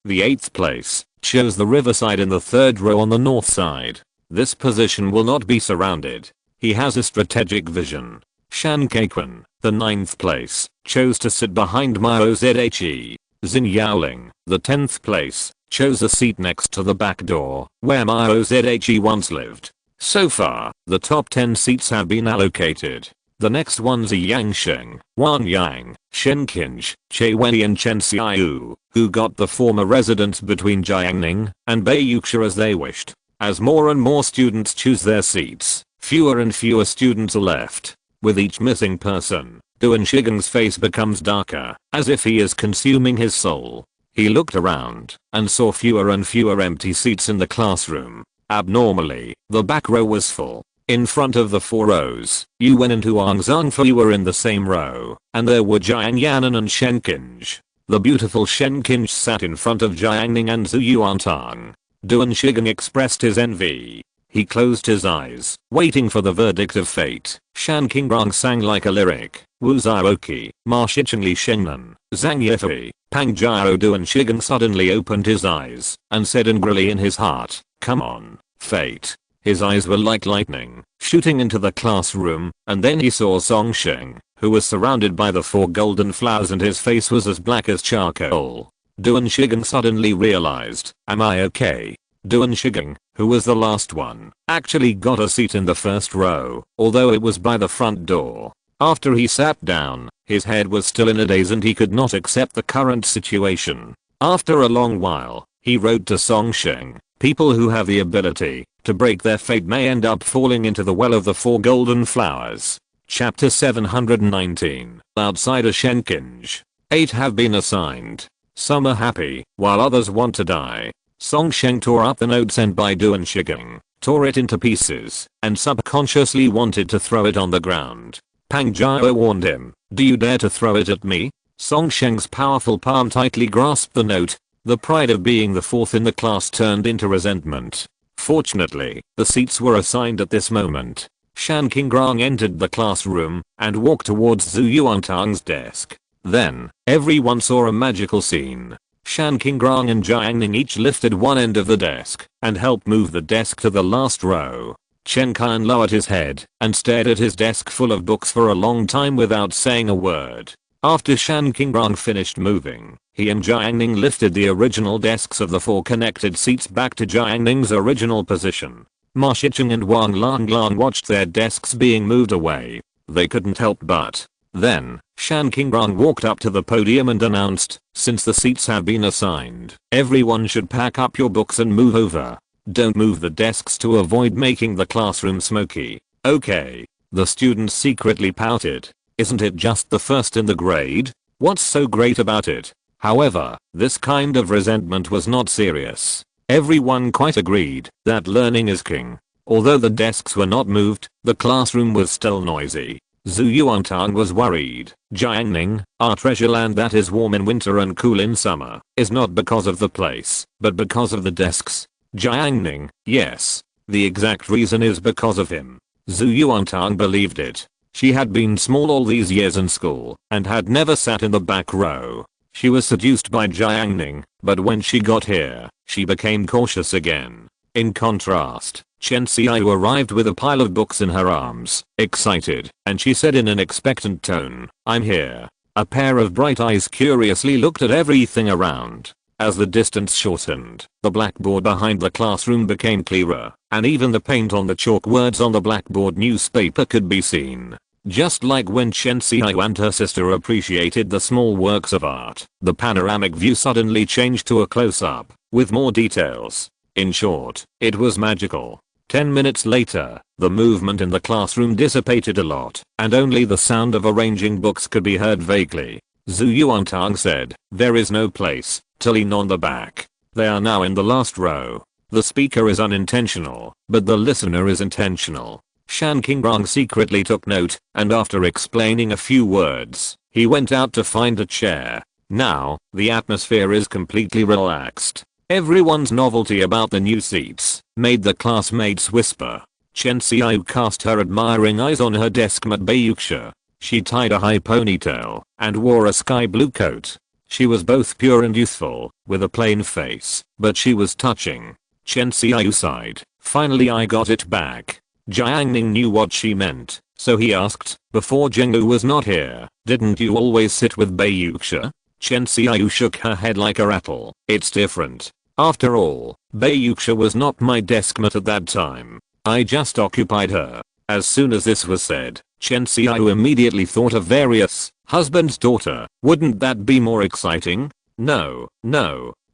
the 8th place, chose the riverside in the 3rd row on the north side. This position will not be surrounded. He has a strategic vision. Shan Keiquan, the 9th place, chose to sit behind Mao Zhe. Xin Yaoling, the 10th place, chose a seat next to the back door, where Mao Zhe once lived. So far, the top 10 seats have been allocated. The next ones are Yang Sheng, Wan Yang, Shen Qinj, Che Wen and Chen Xiaoyu, who got the former residence between Jiang Ning and Bei Yuxia as they wished. As more and more students choose their seats, fewer and fewer students are left. With each missing person, Duan Shigeng's face becomes darker, as if he is consuming his soul. He looked around and saw fewer and fewer empty seats in the classroom. Abnormally, the back row was full. In front of the 4 rows, Yuan and Huang Zhangfei were in the same row, and there were Jiang Yanan and Shen Qinj. The beautiful Shen Qinj sat in front of Jiang Ning and Zhu Yuantang. Duan Shigeng expressed his envy. He closed his eyes, waiting for the verdict of fate. Shan Qingrong sang like a lyric. Wu Zhaoqi, Ma Shichengli Shengnan, Zhang Yifei, Pang Jiao. Duan Shigeng suddenly opened his eyes and said angrily in his heart, come on, fate. His eyes were like lightning, shooting into the classroom, and then he saw Songsheng, who was surrounded by the 4 golden flowers, and his face was as black as charcoal. Duan Shigeng suddenly realized, am I okay? Duan Shigeng, who was the last one, actually got a seat in the 1st row, although it was by the front door. After he sat down, his head was still in a daze and he could not accept the current situation. After a long while, he wrote to Songsheng, people who have the ability to break their fate may end up falling into the well of the 4 golden flowers. Chapter 719. Outsider Shen Qinj. 8 have been assigned. Some are happy, while others want to die. Songsheng tore up the note sent by Duan Shigeng, tore it into pieces, and subconsciously wanted to throw it on the ground. Pang Jiao warned him, do you dare to throw it at me? Songsheng's powerful palm tightly grasped the note. The pride of being the 4th in the class turned into resentment. Fortunately, the seats were assigned at this moment. Shan Qingrong entered the classroom and walked towards Zhu Yuantang's desk. Then, everyone saw a magical scene. Shan Qingrong and Jiang Ning each lifted one end of the desk and helped move the desk to the last row. Chen Qian lowered his head and stared at his desk full of books for a long time without saying a word. After Shan Qingrong finished moving, he and Jiang Ning lifted the original desks of the 4 connected seats back to Jiang Ning's original position. Ma Shicheng and Wang Long watched their desks being moved away. They couldn't help but. Then, Shan Qingrong walked up to the podium and announced, since the seats have been assigned, everyone should pack up your books and move over. Don't move the desks to avoid making the classroom smoky. Okay. The students secretly pouted. Isn't it just the first in the grade? What's so great about it? However, this kind of resentment was not serious. Everyone quite agreed that learning is king. Although the desks were not moved, the classroom was still noisy. Zhu Yuantang was worried. Jiang Ning, our treasure land that is warm in winter and cool in summer, is not because of the place, but because of the desks. Jiang Ning, yes. The exact reason is because of him. Zhu Yuantang believed it. She had been small all these years in school and had never sat in the back row. She was seduced by Jiang Ning, but when she got here, she became cautious again. In contrast, Chen Xiaoyu arrived with a pile of books in her arms, excited, and she said in an expectant tone, "I'm here." A pair of bright eyes curiously looked at everything around. As the distance shortened, the blackboard behind the classroom became clearer, and even the paint on the chalk words on the blackboard newspaper could be seen. Just like when Chen Xiaoyu and her sister appreciated the small works of art, the panoramic view suddenly changed to a close-up, with more details. In short, it was magical. 10 minutes later, the movement in the classroom dissipated a lot, and only the sound of arranging books could be heard vaguely. Zhu Yuantang said, "There is no place to lean on the back. They are now in the last row." The speaker is unintentional, but the listener is intentional. Shan Qingrong secretly took note, and after explaining a few words, he went out to find a chair. Now, the atmosphere is completely relaxed. Everyone's novelty about the new seats made the classmates whisper. Chen Xiaoyu cast her admiring eyes on her deskmate Bayuxia. She tied a high ponytail and wore a sky blue coat. She was both pure and youthful, with a plain face, but she was touching. Chen Xiaoyu sighed. "Finally I got it back." Jiang Ning knew what she meant, so he asked, "Before Zhenggu was not here, didn't you always sit with Bayuxia?" Chen Xiaoyu shook her head like a rattle. "It's different. After all, Bayuxia was not my deskmate at that time. I just occupied her." As soon as this was said, Chen Xiaoyu immediately thought of various husband's daughter. Wouldn't that be more exciting? No.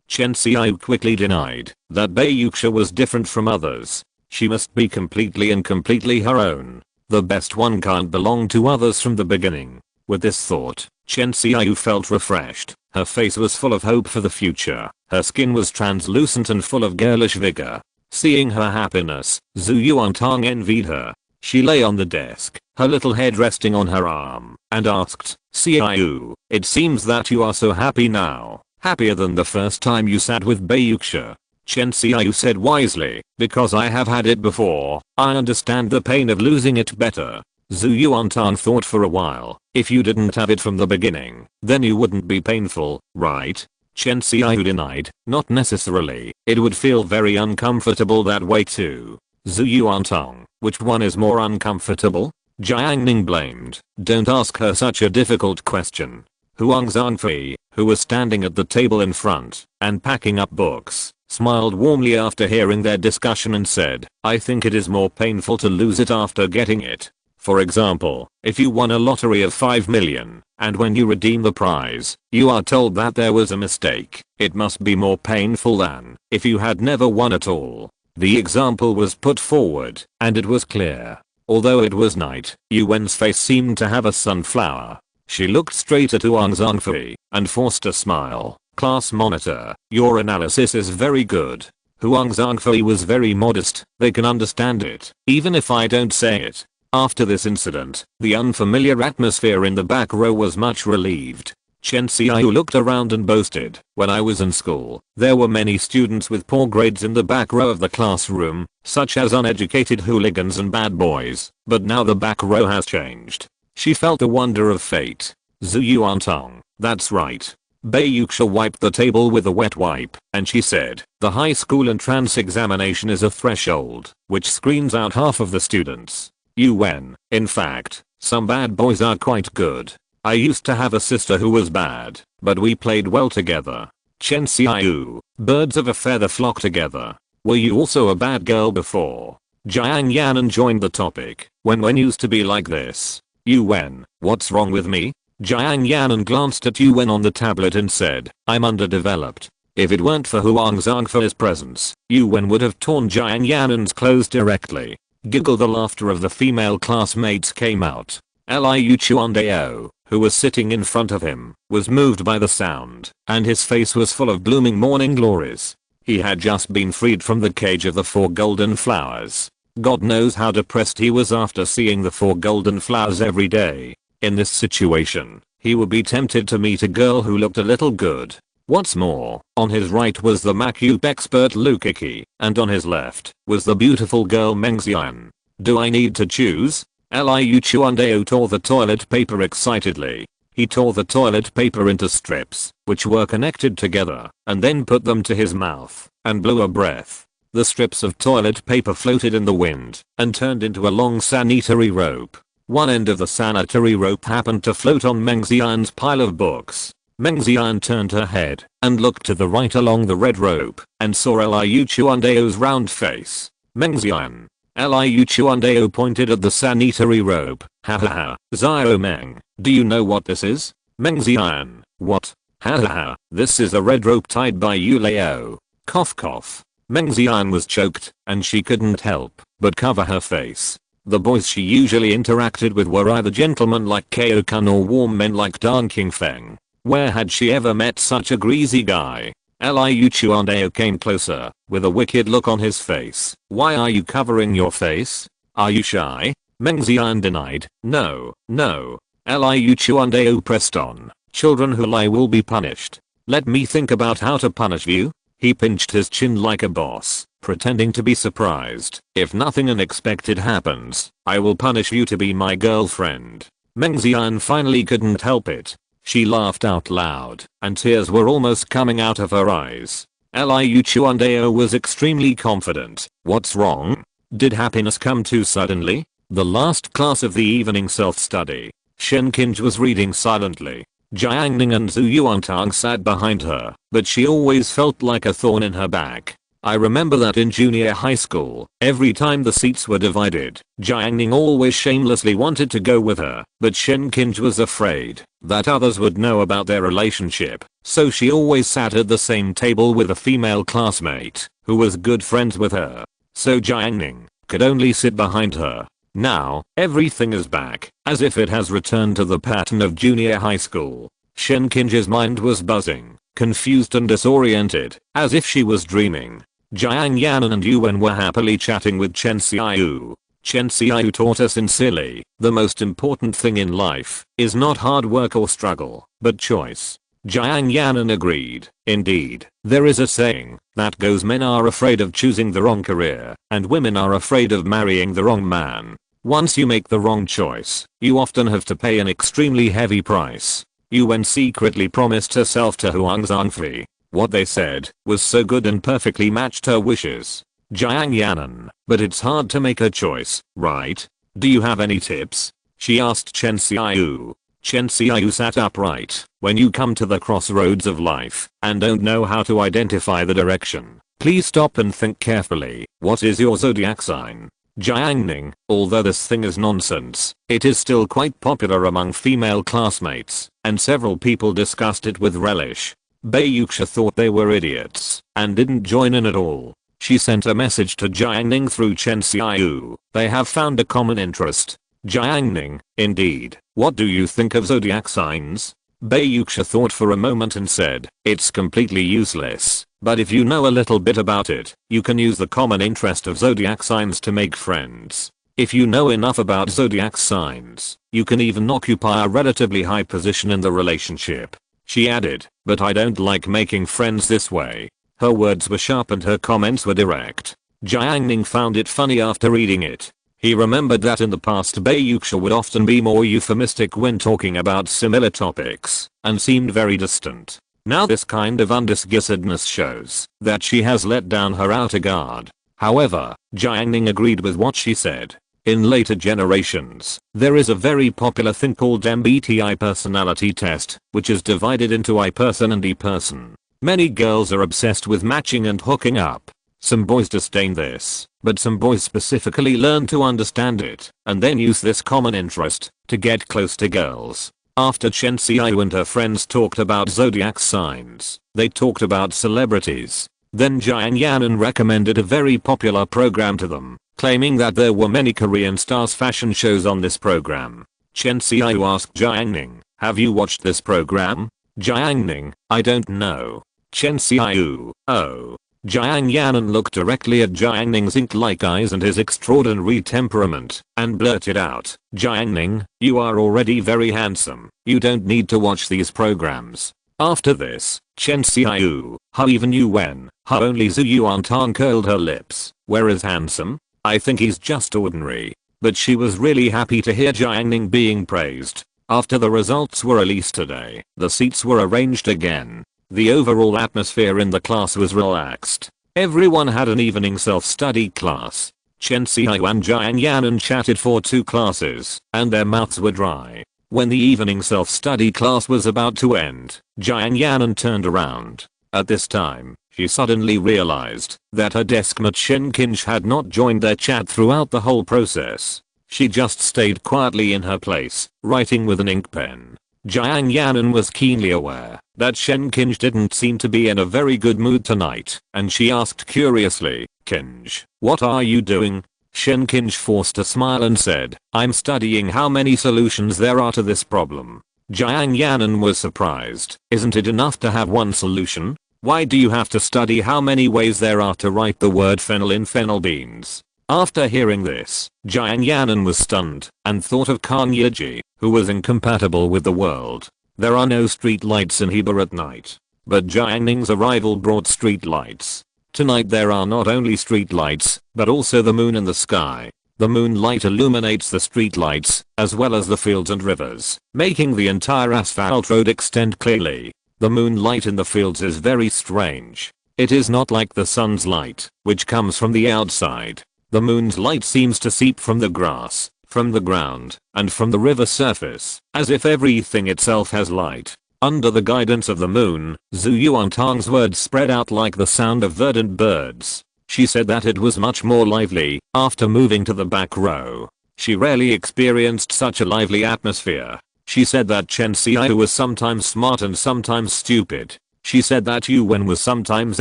Chen Xiaoyu quickly denied that Bayuxia was different from others. She must be completely her own. The best one can't belong to others from the beginning. With this thought, Chen Xiaoyu felt refreshed. Her face was full of hope for the future. Her skin was translucent and full of girlish vigor. Seeing her happiness, Zhu Yuantang envied her. She lay on the desk, her little head resting on her arm, and asked, "Xiaoyu, it seems that you are so happy now, happier than the first time you sat with Bayuxia." Chen Xiaoyu said wisely, "Because I have had it before, I understand the pain of losing it better." Zhu Yuantang thought for a while. "If you didn't have it from the beginning, then you wouldn't be painful, right?" Chen Xiaoyu denied, "Not necessarily. It would feel very uncomfortable that way too." Zhu Yuantang, "Which one is more uncomfortable?" Jiang Ning blamed. "Don't ask her such a difficult question." Huang Zhangfei, who was standing at the table in front and packing up books, smiled warmly after hearing their discussion and said, "I think it is more painful to lose it after getting it. For example, if you won a lottery of 5 million, and when you redeem the prize, you are told that there was a mistake, it must be more painful than if you had never won at all." The example was put forward, and it was clear. Although it was night, Yuan's face seemed to have a sunflower. She looked straight at Huang Zhangfei and forced a smile. "Class monitor, your analysis is very good." Huang Zhangfei was very modest. "They can understand it, even if I don't say it." After this incident, the unfamiliar atmosphere in the back row was much relieved. Chen Xiaoyu looked around and boasted, "When I was in school, there were many students with poor grades in the back row of the classroom, such as uneducated hooligans and bad boys, but now the back row has changed." She felt the wonder of fate. Zhu Yuantang, "That's right." Bayuxia wiped the table with a wet wipe, and she said, "The high school entrance examination is a threshold, which screens out half of the students. In fact, some bad boys are quite good. I used to have a sister who was bad, but we played well together." Chen Xiaoyu, "Birds of a feather flock together. Were you also a bad girl before?" Jiang Yanan joined the topic. When used to be like this?" Yuan, what's wrong with me?" Jiang Yanan glanced at Yuan on the tablet and said, "I'm underdeveloped." If it weren't for Huang Zhangfei's presence, Yuan would have torn Jiang Yanan's clothes directly. Giggle. The laughter of the female classmates came out. Liu Chuandao, who was sitting in front of him, was moved by the sound, and his face was full of blooming morning glories. He had just been freed from the cage of the 4 golden flowers. God knows how depressed he was after seeing the 4 golden flowers every day. In this situation, he would be tempted to meet a girl who looked a little good. What's more, on his right was the Makup expert Lukiki, and on his left was the beautiful girl Mengxian. Do I need to choose? Liu Chuandao tore the toilet paper excitedly. He tore the toilet paper into strips, which were connected together, and then put them to his mouth, and blew a breath. The strips of toilet paper floated in the wind, and turned into a long sanitary rope. One end of the sanitary rope happened to float on Mengxian's pile of books. Mengxian turned her head, and looked to the right along the red rope, and saw Liu Chuandao's round face. Mengxian. Liu Chuandao pointed at the sanitary rope. Ha ha ha, Xiao Meng, do you know what this is? Mengxian. What? Ha ha ha, this is a red rope tied by Yu Leo. Cough cough. Mengxian was choked, and she couldn't help but cover her face. The boys she usually interacted with were either gentlemen like Kao-kun or warm men like Dan Qingfeng. Where had she ever met such a greasy guy? Liu Chuandao came closer, with a wicked look on his face. Why are you covering your face? Are you shy? Mengxian denied. No, no. Liu Chuandao pressed on. Children who lie will be punished. Let me think about how to punish you. He pinched his chin like a boss, pretending to be surprised. If nothing unexpected happens, I will punish you to be my girlfriend. Mengxian finally couldn't help it. She laughed out loud, and tears were almost coming out of her eyes. Liu Chuandao was extremely confident. What's wrong? Did happiness come too suddenly? The last class of the evening self-study. Shen Qinj was reading silently. Jiang Ning and Zhu Yuantang sat behind her, but she always felt like a thorn in her back. I remember that in junior high school, every time the seats were divided, Jiang Ning always shamelessly wanted to go with her, but Shen Qinj was afraid that others would know about their relationship, so she always sat at the same table with a female classmate, who was good friends with her. So Jiang Ning could only sit behind her. Now, everything is back, as if it has returned to the pattern of junior high school. Shen Qinj's mind was buzzing, confused and disoriented, as if she was dreaming. Jiang Yanan and Yuan were happily chatting with Chen Xiaoyu. Chen Xiaoyu taught us sincerely, the most important thing in life is not hard work or struggle, but choice. Jiang Yanan agreed. Indeed, there is a saying that goes, men are afraid of choosing the wrong career, and women are afraid of marrying the wrong man. Once you make the wrong choice, you often have to pay an extremely heavy price. Yuan secretly promised herself to Huang Zhangfei. What they said was so good and perfectly matched her wishes. Jiang Yanan, but it's hard to make a choice, right? Do you have any tips? She asked Chen Xiaoyu. Chen Xiaoyu sat upright. When you come to the crossroads of life and don't know how to identify the direction, please stop and think carefully. What is your zodiac sign? Jiang Ning, although this thing is nonsense, it is still quite popular among female classmates, and several people discussed it with relish. Bei Yuxia thought they were idiots and didn't join in at all. She sent a message to Jiang Ning through Chen Xiaoyu. They have found a common interest. Jiang Ning, indeed. What do you think of zodiac signs? Bei Yuxia thought for a moment and said, it's completely useless, but if you know a little bit about it, you can use the common interest of zodiac signs to make friends. If you know enough about zodiac signs, you can even occupy a relatively high position in the relationship. She added, but I don't like making friends this way. Her words were sharp and her comments were direct. Jiang Ning found it funny after reading it. He remembered that in the past Bei Yuxia would often be more euphemistic when talking about similar topics, and seemed very distant. Now this kind of undisguisedness shows that she has let down her outer guard. However, Jiang Ning agreed with what she said. In later generations, there is a very popular thing called MBTI personality test, which is divided into I person and E person. Many girls are obsessed with matching and hooking up. Some boys disdain this, but some boys specifically learn to understand it, and then use this common interest to get close to girls. After Chen Xiaoyu and her friends talked about zodiac signs, they talked about celebrities. Then Jiang Yanan recommended a very popular program to them, claiming that there were many Korean stars fashion shows on this program. Chen Xiao asked Jiang Ning, have you watched this program? Jiang Ning, I don't know. Chen Xiao, oh. Jiang Yanan looked directly at Jiang Ning's ink-like eyes and his extraordinary temperament, and blurted out, Jiang Ning, you are already very handsome. You don't need to watch these programs. After this, Chen Xiao, how even you when, how only Zhu Yuantang curled her lips, where is handsome? I think he's just ordinary. But she was really happy to hear Jiang Ning being praised. After the results were released today, the seats were arranged again. The overall atmosphere in the class was relaxed. Everyone had an evening self-study class. Chen Xiao and Jiang Yanan chatted for 2 classes, and their mouths were dry. When the evening self-study class was about to end, Jiang Yanan turned around. At this time, she suddenly realized that her deskmate Shen Qinj had not joined their chat throughout the whole process. She just stayed quietly in her place, writing with an ink pen. Jiang Yanan was keenly aware that Shen Qinj didn't seem to be in a very good mood tonight, and she asked curiously, Qinj, what are you doing? Shen Qinj forced a smile and said, I'm studying how many solutions there are to this problem. Jiang Yanan was surprised. Isn't it enough to have one solution? Why do you have to study how many ways there are to write the word fennel in fennel beans? After hearing this, Jiang Yanan was stunned and thought of Kang Yiji, who was incompatible with the world. There are no street lights in Hebei at night. But Jiang Ning's arrival brought street lights. Tonight there are not only street lights, but also the moon in the sky. The moonlight illuminates the street lights, as well as the fields and rivers, making the entire asphalt road extend clearly. The moonlight in the fields is very strange. It is not like the sun's light, which comes from the outside. The moon's light seems to seep from the grass, from the ground, and from the river surface, as if everything itself has light. Under the guidance of the moon, Zhu Yuantang's words spread out like the sound of verdant birds. She said that it was much more lively after moving to the back row. She rarely experienced such a lively atmosphere. She said that Chen Xiao was sometimes smart and sometimes stupid. She said that Yuwen was sometimes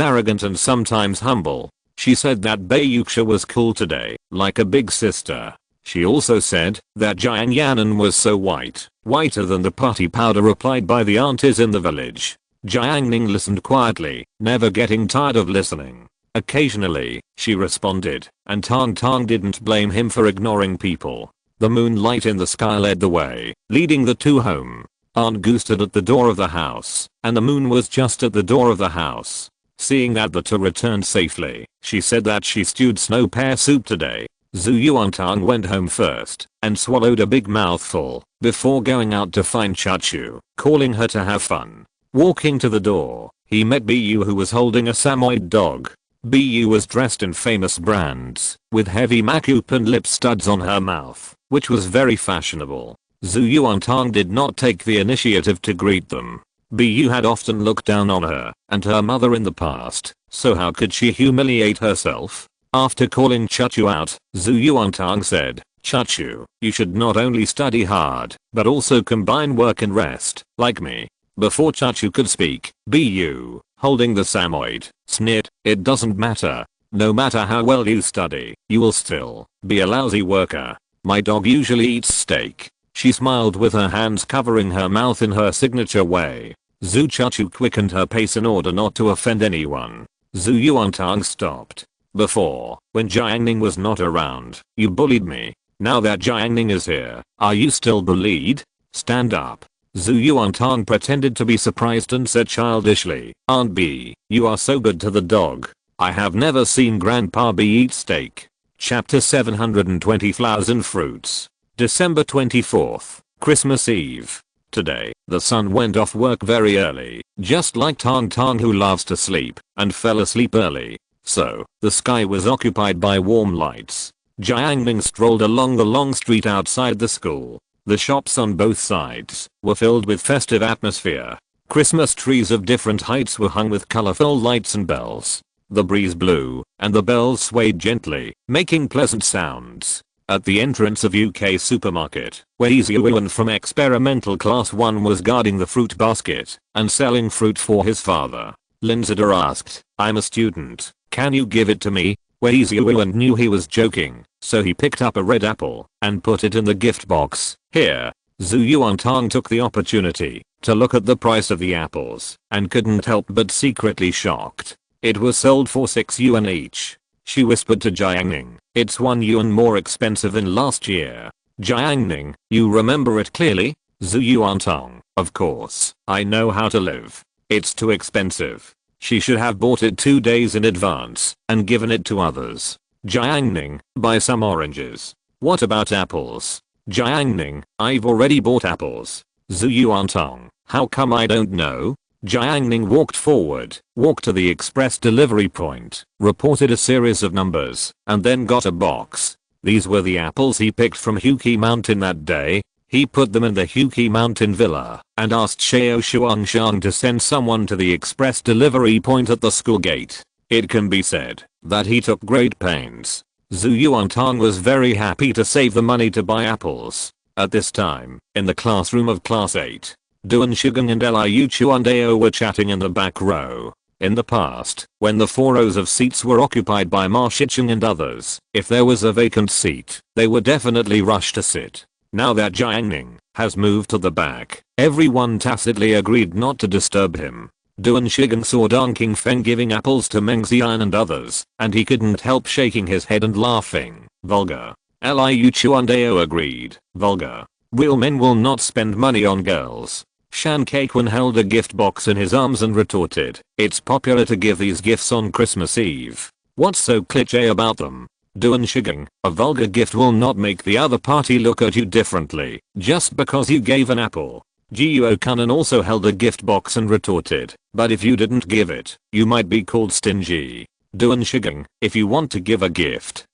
arrogant and sometimes humble. She said that Bai Yuxia was cool today, like a big sister. She also said that Jiang Yanan was so white, whiter than the putty powder applied by the aunties in the village. Jiang Ning listened quietly, never getting tired of listening. Occasionally, she responded, and Tang Tang didn't blame him for ignoring people. The moonlight in the sky led the way, leading the two home. Aunt Gu stood at the door of the house, and the moon was just at the door of the house. Seeing that the two returned safely, she said that she stewed snow pear soup today. Zhu Yuantang went home first, and swallowed a big mouthful, before going out to find Chachu, calling her to have fun. Walking to the door, he met Bu who was holding a Samoyed dog. Bu was dressed in famous brands, with heavy makeup and lip studs on her mouth, which was very fashionable. Zhu Yuantang did not take the initiative to greet them. Bu had often looked down on her and her mother in the past, so how could she humiliate herself? After calling Chachu out, Zhu Yuantang said, Chachu, you should not only study hard, but also combine work and rest, like me. Before Chachu could speak, Bu, holding the Samoyed, sneered, it doesn't matter. No matter how well you study, you will still be a lousy worker. My dog usually eats steak. She smiled with her hands covering her mouth in her signature way. Zhu Chachu quickened her pace in order not to offend anyone. Zhu Yuantang stopped. Before, when Jiang Ning was not around, you bullied me. Now that Jiang Ning is here, are you still bullied? Stand up. Zhu Yuantang pretended to be surprised and said childishly, Aunt B, you are so good to the dog. I have never seen Grandpa B eat steak. Chapter 720 Flowers and Fruits. December 24th, Christmas Eve. Today, the sun went off work very early, just like Tang Tang who loves to sleep, and fell asleep early. So, the sky was occupied by warm lights. Jiang Ning strolled along the long street outside the school. The shops on both sides were filled with festive atmosphere. Christmas trees of different heights were hung with colorful lights and bells. The breeze blew, and the bells swayed gently, making pleasant sounds. At the entrance of UK supermarket, where Easywan from experimental class 1 was guarding the fruit basket and selling fruit for his father, Linzada asked, I'm a student, can you give it to me? Where Easywan knew he was joking, so he picked up a red apple and put it in the gift box. Here. Zhu Yuantang took the opportunity to look at the price of the apples and couldn't help but secretly shocked. It was sold for 6 yuan each. She whispered to Jiang Ning, "It's 1 yuan more expensive than last year." Jiang Ning, "You remember it clearly?" Zhu Yuantang, "Of course, I know how to live. It's too expensive." She should have bought it 2 days in advance and given it to others. Jiang Ning, "Buy some oranges." "What about apples?" Jiang Ning, "I've already bought apples." Zhu Yuantang, "How come I don't know?" Jiang Ning walked forward, walked to the express delivery point, reported a series of numbers, and then got a box. These were the apples he picked from Huqi Mountain that day. He put them in the Huqi Mountain villa and asked Xiao Shuangshan to send someone to the express delivery point at the school gate. It can be said that he took great pains. Zhu Yuantang was very happy to save the money to buy apples. At this time, in the classroom of class 8, Duan Shigang and Liu Chuandao were chatting in the back row. In the past, when the 4 rows of seats were occupied by Ma Shicheng and others, if there was a vacant seat, they would definitely rush to sit. Now that Jiang Ning has moved to the back, everyone tacitly agreed not to disturb him. Duan Shigang saw Dong Qingfeng giving apples to Meng Xian and others, and he couldn't help shaking his head and laughing. Vulgar. Liu Chuandao agreed. Vulgar. Real men will not spend money on girls. Shan Kaikwan held a gift box in his arms and retorted, "It's popular to give these gifts on Christmas Eve. What's so cliché about them?" Duan Shigang, "A vulgar gift will not make the other party look at you differently just because you gave an apple." Jiuo Kanan also held a gift box and retorted, "But if you didn't give it, you might be called stingy." Duan Shigang, "If you want to give a gift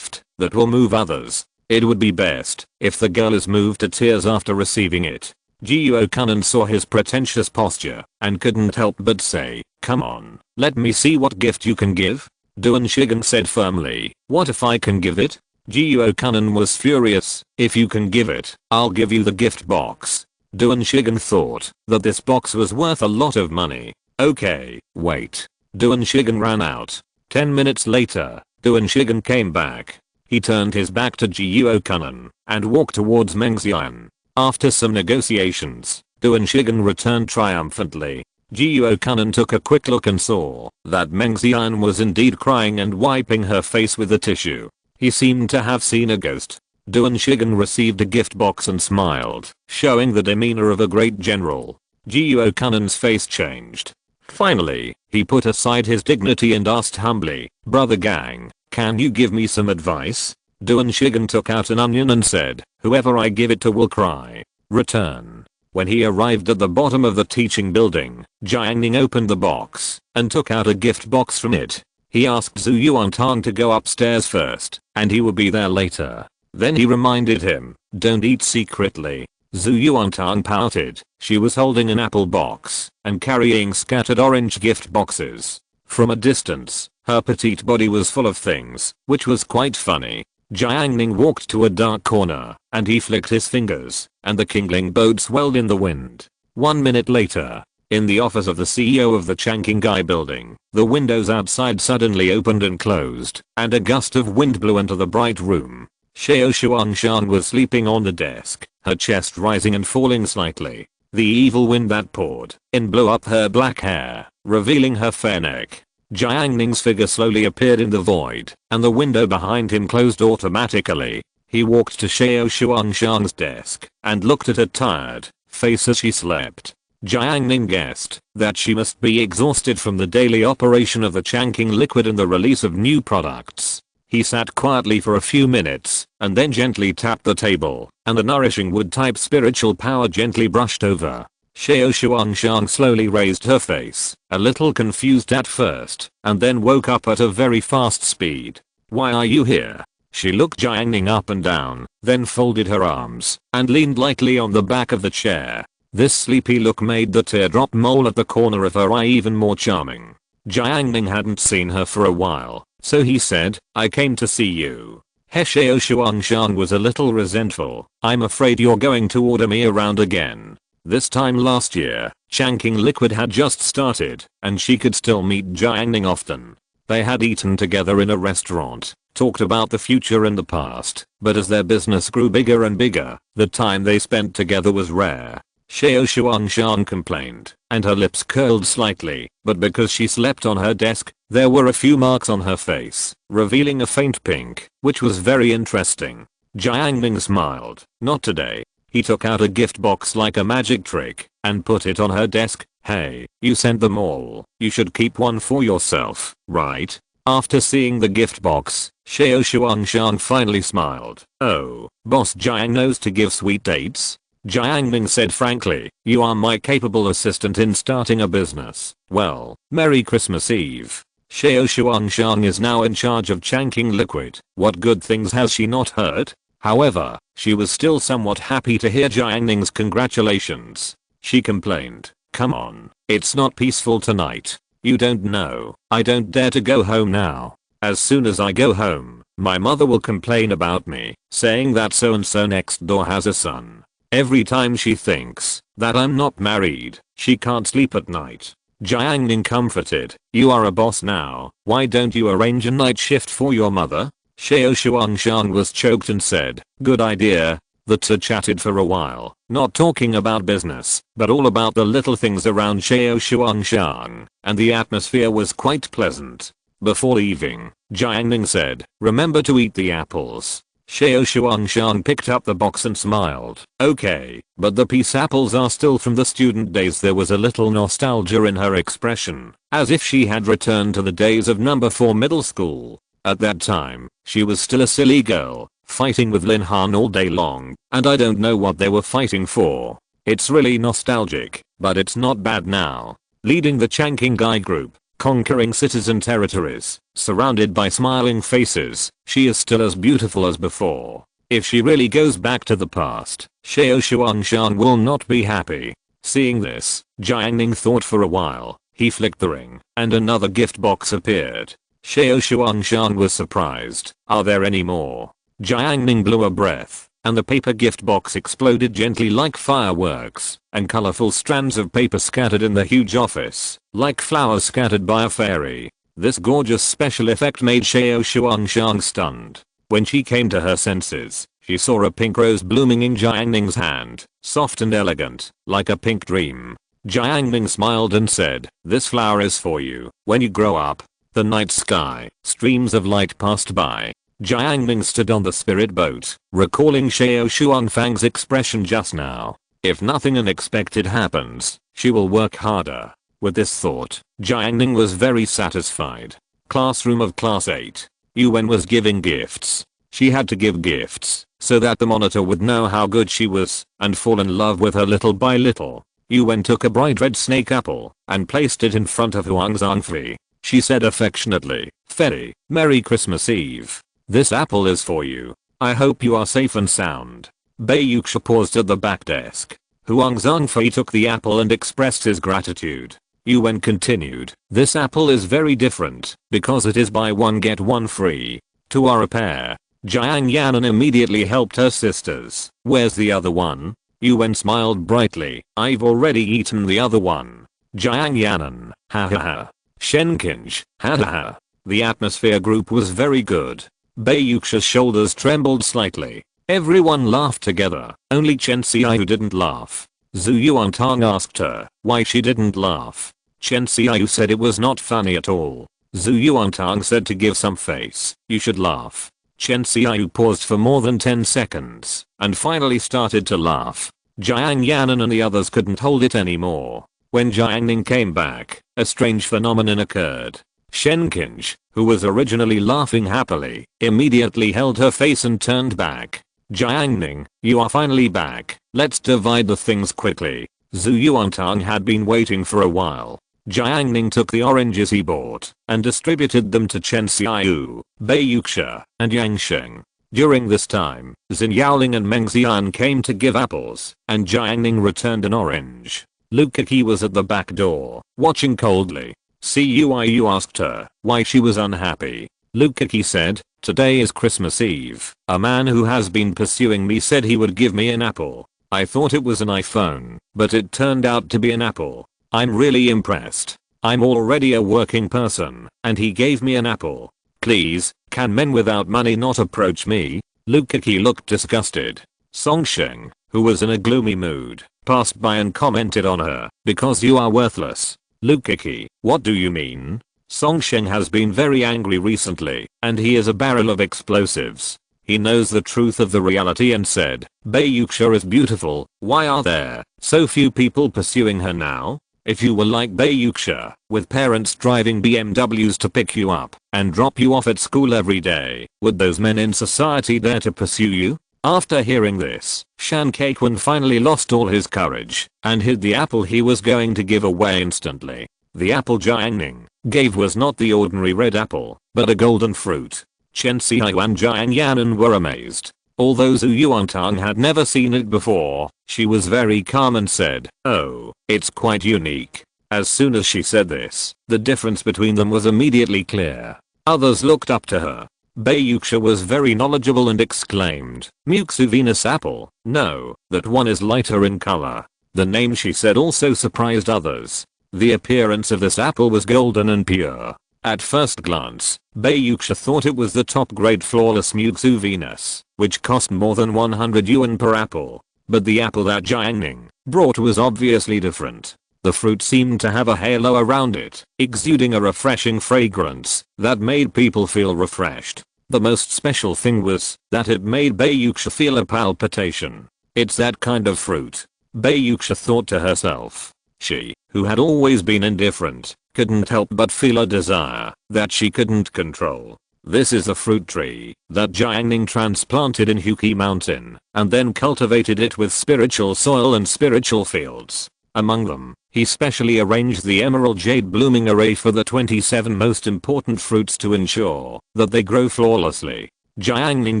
that will move others. It would be best if the girl is moved to tears after receiving it." Jiuo Kanan saw his pretentious posture and couldn't help but say, "Come on, let me see what gift you can give." Duan Shigang said firmly, "What if I can give it?" Jiuo Kanan was furious, "If you can give it, I'll give you the gift box." Duan Shigang thought that this box was worth a lot of money. "Okay, wait." Duan Shigang ran out. 10 minutes later, Duan Shigang came back. He turned his back to Jiuo Kanan and walked towards Meng Xian. After some negotiations, Duan Shigang returned triumphantly. Jiuo Kanan took a quick look and saw that Meng Xian was indeed crying and wiping her face with a tissue. He seemed to have seen a ghost. Duan Shigang received a gift box and smiled, showing the demeanor of a great general. Jiuo Kanan's face changed. Finally, he put aside his dignity and asked humbly, "Brother Gang, can you give me some advice?" Duan Shigang took out an onion and said, "Whoever I give it to will cry. Return." When he arrived at the bottom of the teaching building, Jiang Ning opened the box and took out a gift box from it. He asked Zhu Yuantang to go upstairs first, and he would be there later. Then he reminded him, "Don't eat secretly." Zhu Yuantang pouted. She was holding an apple box and carrying scattered orange gift boxes. From a distance, her petite body was full of things, which was quite funny. Jiang Ning walked to a dark corner, and he flicked his fingers, and the kindling boat swelled in the wind. 1 minute later, in the office of the CEO of the Changqingai building, the windows outside suddenly opened and closed, and a gust of wind blew into the bright room. Xiao Shuangshan was sleeping on the desk, her chest rising and falling slightly. The evil wind that poured in blew up her black hair, revealing her fair neck. Jiang Ning's figure slowly appeared in the void, and the window behind him closed automatically. He walked to Xiao Shuangshan's desk and looked at her tired face as she slept. Jiang Ning guessed that she must be exhausted from the daily operation of the Changqing liquid and the release of new products. He sat quietly for a few minutes and then gently tapped the table, and the nourishing wood-type spiritual power gently brushed over. Xiao Shuangshan slowly raised her face, a little confused at first, and then woke up at a very fast speed. "Why are you here?" She looked Jiang Ning up and down, then folded her arms and leaned lightly on the back of the chair. This sleepy look made the teardrop mole at the corner of her eye even more charming. Jiang Ning hadn't seen her for a while, so he said, "I came to see you." Xiao Shuangshan was a little resentful. "I'm afraid you're going to order me around again." This time last year, Changqing liquid had just started, and she could still meet Jiang Ning often. They had eaten together in a restaurant, talked about the future and the past, but as their business grew bigger and bigger, the time they spent together was rare. Xiao Shuangshan complained, and her lips curled slightly, but because she slept on her desk, there were a few marks on her face, revealing a faint pink, which was very interesting. Jiang Ning smiled. Not today. He took out a gift box like a magic trick, and put it on her desk. Hey, you sent them all. You should keep one for yourself, right? After seeing the gift box, Xiao Shuangshan finally smiled. Oh, Boss Jiang knows to give sweet dates? Jiang Ning said frankly, you are my capable assistant in starting a business. Well, Merry Christmas Eve. Xiao Shuangshan is now in charge of Changqing Liquid. What good things has she not heard? However, she was still somewhat happy to hear Jiang Ning's congratulations. She complained, come on, it's not peaceful tonight. You don't know, I don't dare to go home now. As soon as I go home, my mother will complain about me, saying that so and so next door has a son. Every time she thinks that I'm not married, she can't sleep at night. Jiang Ning comforted, you are a boss now, why don't you arrange a night shift for your mother? Xiao Shuangshan was choked and said, good idea. The two chatted for a while, not talking about business, but all about the little things around Xiao Shuangshan, and the atmosphere was quite pleasant. Before leaving, Jiang Ning said, remember to eat the apples. Xiao Shuangshan picked up the box and smiled. Okay, but the peace apples are still from the student days. There was a little nostalgia in her expression, as if she had returned to the days of number 4 middle school. At that time, she was still a silly girl, fighting with Lin Han all day long, and I don't know what they were fighting for. It's really nostalgic, but it's not bad now. Leading the Changqing Guy group, conquering citizen territories, surrounded by smiling faces, she is still as beautiful as before. If she really goes back to the past, Xiao Shuangshan will not be happy. Seeing this, Jiang Ning thought for a while. He flicked the ring, and another gift box appeared. Xiao Shuangshan was surprised. Are there any more? Jiang Ning blew a breath, and the paper gift box exploded gently like fireworks, and colorful strands of paper scattered in the huge office, like flowers scattered by a fairy. This gorgeous special effect made Xiao Shuangshan stunned. When she came to her senses, she saw a pink rose blooming in Jiang Ning's hand, soft and elegant, like a pink dream. Jiang Ning smiled and said, this flower is for you when you grow up. The night sky, streams of light passed by. Jiang Ning stood on the spirit boat, recalling Xiao Xuanfang's expression just now. If nothing unexpected happens, she will work harder. With this thought, Jiang Ning was very satisfied. Classroom of class 8. Yuan was giving gifts. She had to give gifts, so that the monitor would know how good she was, and fall in love with her little by little. Yuan took a bright red snake apple, and placed it in front of Huang Zhangfei. She said affectionately, Fei, Merry Christmas Eve. This apple is for you. I hope you are safe and sound. Bei Yuxia paused at the back desk. Huang Zhangfei took the apple and expressed his gratitude. Yuan continued, this apple is very different, because it is buy one get one free. Two are a pair. Jiang Yanan immediately helped her sisters. Where's the other one? Yuan smiled brightly. I've already eaten the other one. Jiang Yanan, ha ha ha. Shenkinj, ha ha ha. The atmosphere group was very good. Bei Yuxia's shoulders trembled slightly. Everyone laughed together, only Chen Xiaoyu didn't laugh. Zhu Yuantang asked her why she didn't laugh. Chen Xiaoyu said it was not funny at all. Zhu Yuantang said to give some face, you should laugh. Chen Xiaoyu paused for more than 10 seconds, and finally started to laugh. Jiang Yanan and the others couldn't hold it anymore. When Jiang Ning came back, a strange phenomenon occurred. Shenkinj, who was originally laughing happily, immediately held her face and turned back. Jiang Ning, you are finally back. Let's divide the things quickly. Zhu Yuantang had been waiting for a while. Jiang Ning took the oranges he bought and distributed them to Chen Xiaoyu, Bei Yuxia, and Yang Sheng. During this time, Xin Yaoling and Meng Xian came to give apples, and Jiang Ning returned an orange. Lukaki was at the back door, watching coldly. Cuiyu asked her why she was unhappy. Lukaki said, today is Christmas Eve. A man who has been pursuing me said he would give me an apple. I thought it was an iPhone, but it turned out to be an apple. I'm really impressed. I'm already a working person, and he gave me an apple. Please, can men without money not approach me? Lukaki looked disgusted. Songsheng, who was in a gloomy mood, passed by and commented on her, because you are worthless. Lukaki, what do you mean? Songsheng has been very angry recently, and he is a barrel of explosives. He knows the truth of the reality and said, Bayuksha is beautiful, why are there so few people pursuing her now? If you were like Bayuksha, with parents driving BMWs to pick you up and drop you off at school every day, would those men in society dare to pursue you? After hearing this, Shan Kaiquan finally lost all his courage and hid the apple he was going to give away instantly. The apple Jiang Ning gave was not the ordinary red apple, but a golden fruit. Chen Xiao and Jiang Yanan were amazed. Although Zhu Yuantang had never seen it before, she was very calm and said, oh, it's quite unique. As soon as she said this, the difference between them was immediately clear. Others looked up to her. Bayuksha was very knowledgeable and exclaimed, Muxu Venus apple, no, that one is lighter in color. The name she said also surprised others. The appearance of this apple was golden and pure. At first glance, Bayuksha thought it was the top grade flawless Muxu Venus, which cost more than 100 yuan per apple. But the apple that Jiang Ning brought was obviously different. The fruit seemed to have a halo around it, exuding a refreshing fragrance that made people feel refreshed. The most special thing was that it made Bayuksha feel a palpitation. It's that kind of fruit. Bayuksha thought to herself. She, who had always been indifferent, couldn't help but feel a desire that she couldn't control. This is the fruit tree that Jiang Ning transplanted in Huqi Mountain and then cultivated it with spiritual soil and spiritual fields. Among them, he specially arranged the emerald jade blooming array for the 27 most important fruits to ensure that they grow flawlessly. Jiang Ning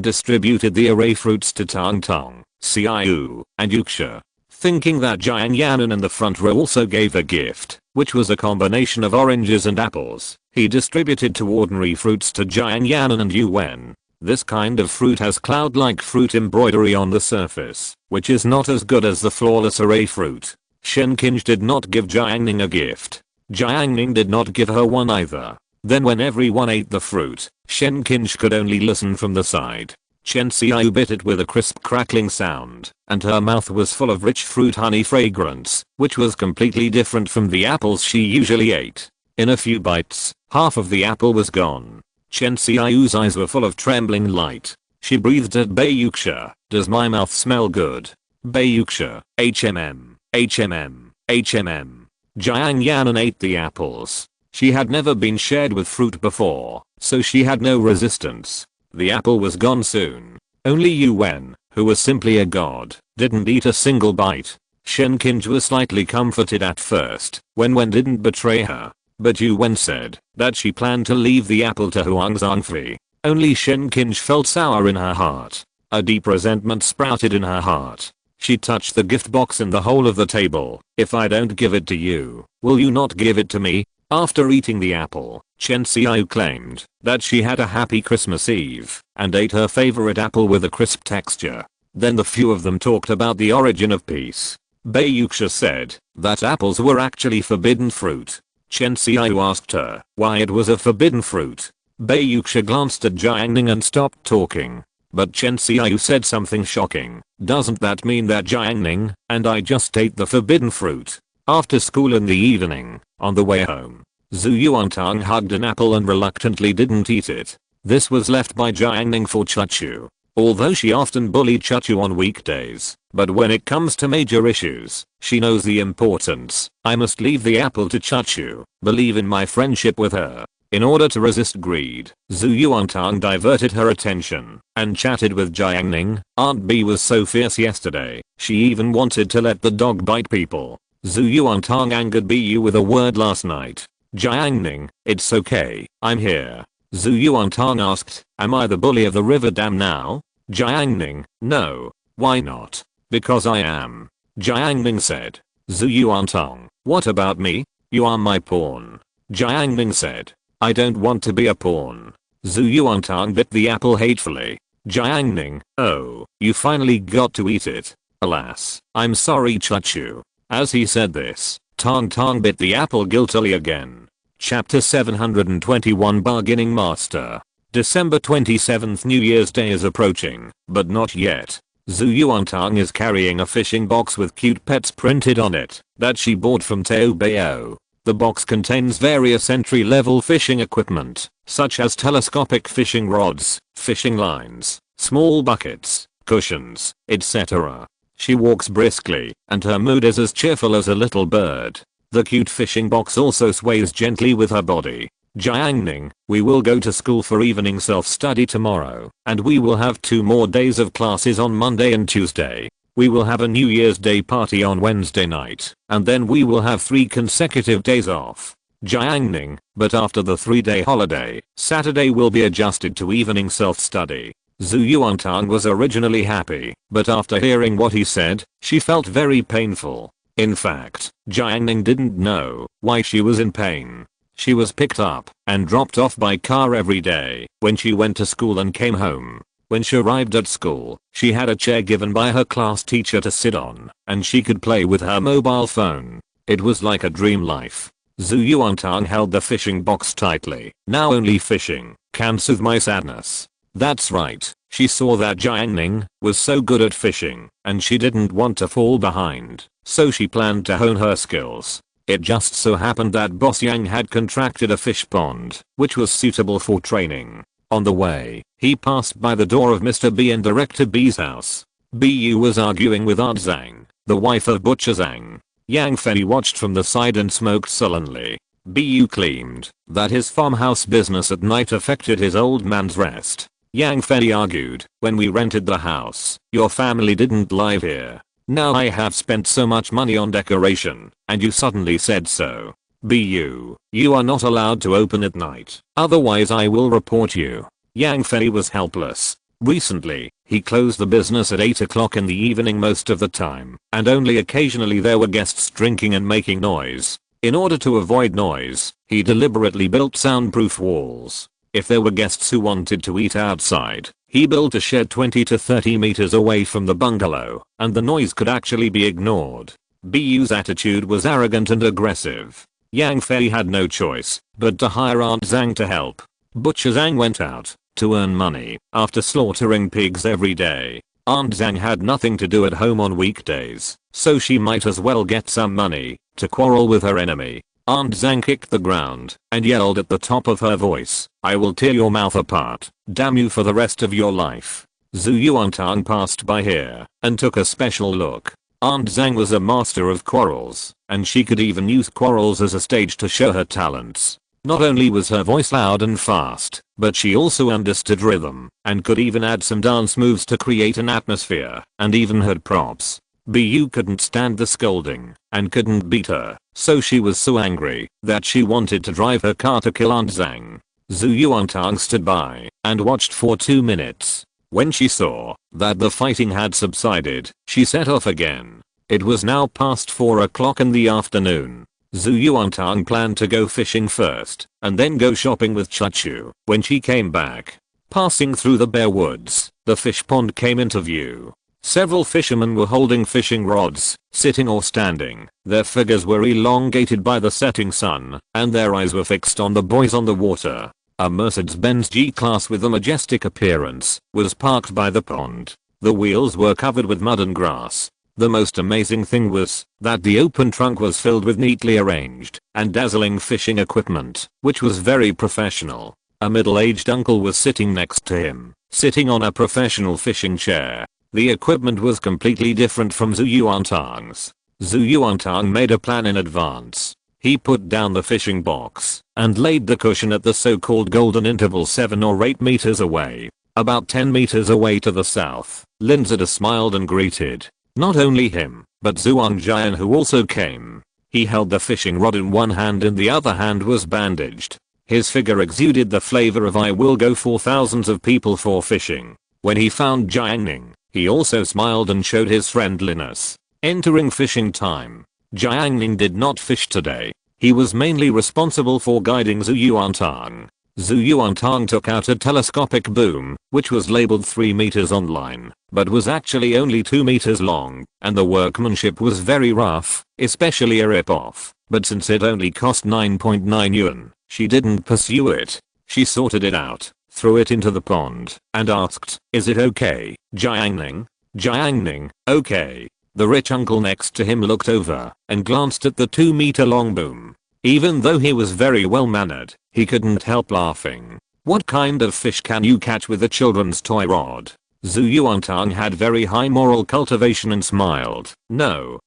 distributed the array fruits to Tang Tong, Xiao, and Yuxia. Thinking that Jiang Yanan in the front row also gave a gift, which was a combination of oranges and apples, he distributed two ordinary fruits to Jiang Yanan and Yuan. This kind of fruit has cloud-like fruit embroidery on the surface, which is not as good as the flawless array fruit. Shen Qinj did not give Jiang Ning a gift. Jiang Ning did not give her one either. Then when everyone ate the fruit, Shen Qinj could only listen from the side. Chen Xiao bit it with a crisp crackling sound, and her mouth was full of rich fruit honey fragrance, which was completely different from the apples she usually ate. In a few bites, half of the apple was gone. Chen Xiao's eyes were full of trembling light. She breathed at Bayuksha, does my mouth smell good? Bayuksha, HMM, HMM, HMM. Jiang Yanan ate the apples. She had never been shared with fruit before, so she had no resistance. The apple was gone soon. Only Yuan, who was simply a god, didn't eat a single bite. Shen Qinj was slightly comforted at first when Wen didn't betray her, but Yuan said that she planned to leave the apple to Huang Zhangfei. Only Shen Qinj felt sour in her heart. A deep resentment sprouted in her heart. She touched the gift box in the hole of the table. If I don't give it to you, will you not give it to me? After eating the apple, Chen Xiao claimed that she had a happy Christmas Eve and ate her favorite apple with a crisp texture. Then the few of them talked about the origin of peace. Bayuksha said that apples were actually forbidden fruit. Chen Xiao asked her why it was a forbidden fruit. Bayuksha glanced at Jiang Ning and stopped talking. But Chen Xiao said something shocking. Doesn't that mean that Jiang Ning and I just ate the forbidden fruit? After school in the evening, on the way home, Zhu Yuantang hugged an apple and reluctantly didn't eat it. This was left by Jiang Ning for Chachu. Although she often bullied Chachu on weekdays, but when it comes to major issues, she knows the importance. I must leave the apple to Chachu, believe in my friendship with her. In order to resist greed, Zhu Yuantang diverted her attention and chatted with Jiang Ning. Aunt B was so fierce yesterday, she even wanted to let the dog bite people. Zhu Yuantang angered Bu with a word last night. Jiang Ning, it's okay, I'm here. Zhu Yuantang asked, am I the bully of the river dam now? Jiang Ning, no. Why not? Because I am. Jiang Ning said. Zhu Yuantang, what about me? You are my pawn. Jiang Ning said. I don't want to be a pawn. Zhu Yuantang bit the apple hatefully. Jiang Ning, oh, you finally got to eat it. Alas, I'm sorry Chachu. As he said this, Tang Tang bit the apple guiltily again. Chapter 721 Bargaining Master. December 27th, New Year's Day is approaching, but not yet. Zhu Yuantang is carrying a fishing box with cute pets printed on it that she bought from Teo Bao. The box contains various entry-level fishing equipment, such as telescopic fishing rods, fishing lines, small buckets, cushions, etc. She walks briskly, and her mood is as cheerful as a little bird. The cute fishing box also sways gently with her body. Jiang Ning, we will go to school for evening self-study tomorrow, and we will have 2 more days of classes on Monday and Tuesday. We will have a New Year's Day party on Wednesday night, and then we will have 3 consecutive days off. Jiang Ning, but after the 3-day holiday, Saturday will be adjusted to evening self-study. Zhu Yuantang was originally happy, but after hearing what he said, she felt very painful. In fact, Jiang Ning didn't know why she was in pain. She was picked up and dropped off by car every day when she went to school and came home. When she arrived at school, she had a chair given by her class teacher to sit on, and she could play with her mobile phone. It was like a dream life. Zhu Yuantang held the fishing box tightly. Now only fishing can soothe my sadness. That's right, she saw that Jiang Ning was so good at fishing, and she didn't want to fall behind, so she planned to hone her skills. It just so happened that Boss Yang had contracted a fish pond, which was suitable for training. On the way, he passed by the door of Mr. B and Director B's house. Bu was arguing with Aunt Zhang, the wife of Butcher Zhang. Yang Fei watched from the side and smoked sullenly. Bu claimed that his farmhouse business at night affected his old man's rest. Yang Fei argued, when we rented the house, your family didn't live here. Now I have spent so much money on decoration, and you suddenly said so. Bu, you are not allowed to open at night, otherwise I will report you. Yang Fei was helpless. Recently, he closed the business at 8 o'clock in the evening most of the time, and only occasionally there were guests drinking and making noise. In order to avoid noise, he deliberately built soundproof walls. If there were guests who wanted to eat outside, he built a shed 20 to 30 meters away from the bungalow, and the noise could actually be ignored. Bu's attitude was arrogant and aggressive. Yang Fei had no choice but to hire Aunt Zhang to help. Butcher Zhang went out to earn money after slaughtering pigs every day. Aunt Zhang had nothing to do at home on weekdays, so she might as well get some money to quarrel with her enemy. Aunt Zhang kicked the ground and yelled at the top of her voice, I will tear your mouth apart, damn you for the rest of your life. Zhu Yuantang passed by here and took a special look. Aunt Zhang was a master of quarrels, and she could even use quarrels as a stage to show her talents. Not only was her voice loud and fast, but she also understood rhythm, and could even add some dance moves to create an atmosphere, and even had props. Bu couldn't stand the scolding, and couldn't beat her, so she was so angry that she wanted to drive her car to kill Aunt Zhang. Zhu Yuantang stood by and watched for 2 minutes. When she saw that the fighting had subsided, she set off again. It was now past 4 o'clock in the afternoon. Zhu Yuantang planned to go fishing first, and then go shopping with Chachu. When she came back, passing through the bare woods, the fish pond came into view. Several fishermen were holding fishing rods, sitting or standing. Their figures were elongated by the setting sun, and their eyes were fixed on the boys on the water. A Mercedes-Benz G-Class with a majestic appearance was parked by the pond. The wheels were covered with mud and grass. The most amazing thing was that the open trunk was filled with neatly arranged and dazzling fishing equipment, which was very professional. A middle-aged uncle was sitting next to him, sitting on a professional fishing chair. The equipment was completely different from Zhu Yuantang's. Zhu Yuantang made a plan in advance. He put down the fishing box and laid the cushion at the so-called golden interval 7 or 8 meters away. About 10 meters away to the south, Linzada smiled and greeted not only him, but Zhuang Jian, who also came. He held the fishing rod in one hand and the other hand was bandaged. His figure exuded the flavor of I will go for thousands of people for fishing. When he found Jiang Ning, he also smiled and showed his friendliness. Entering fishing time, Jiang Ning did not fish today. He was mainly responsible for guiding Zhu Yuantang. Zhu Yuantang took out a telescopic boom, which was labeled 3 meters online, but was actually only 2 meters long, and the workmanship was very rough, especially a rip-off, but since it only cost 9.9 yuan, she didn't pursue it. She sorted it out, threw it into the pond, and asked, "Is it okay, Jiang Ning?" Jiang Ning, "Okay." The rich uncle next to him looked over and glanced at the 2-meter long boom. Even though he was very well mannered, he couldn't help laughing. What kind of fish can you catch with a children's toy rod? Zhu Yuantang had very high moral cultivation and smiled. No,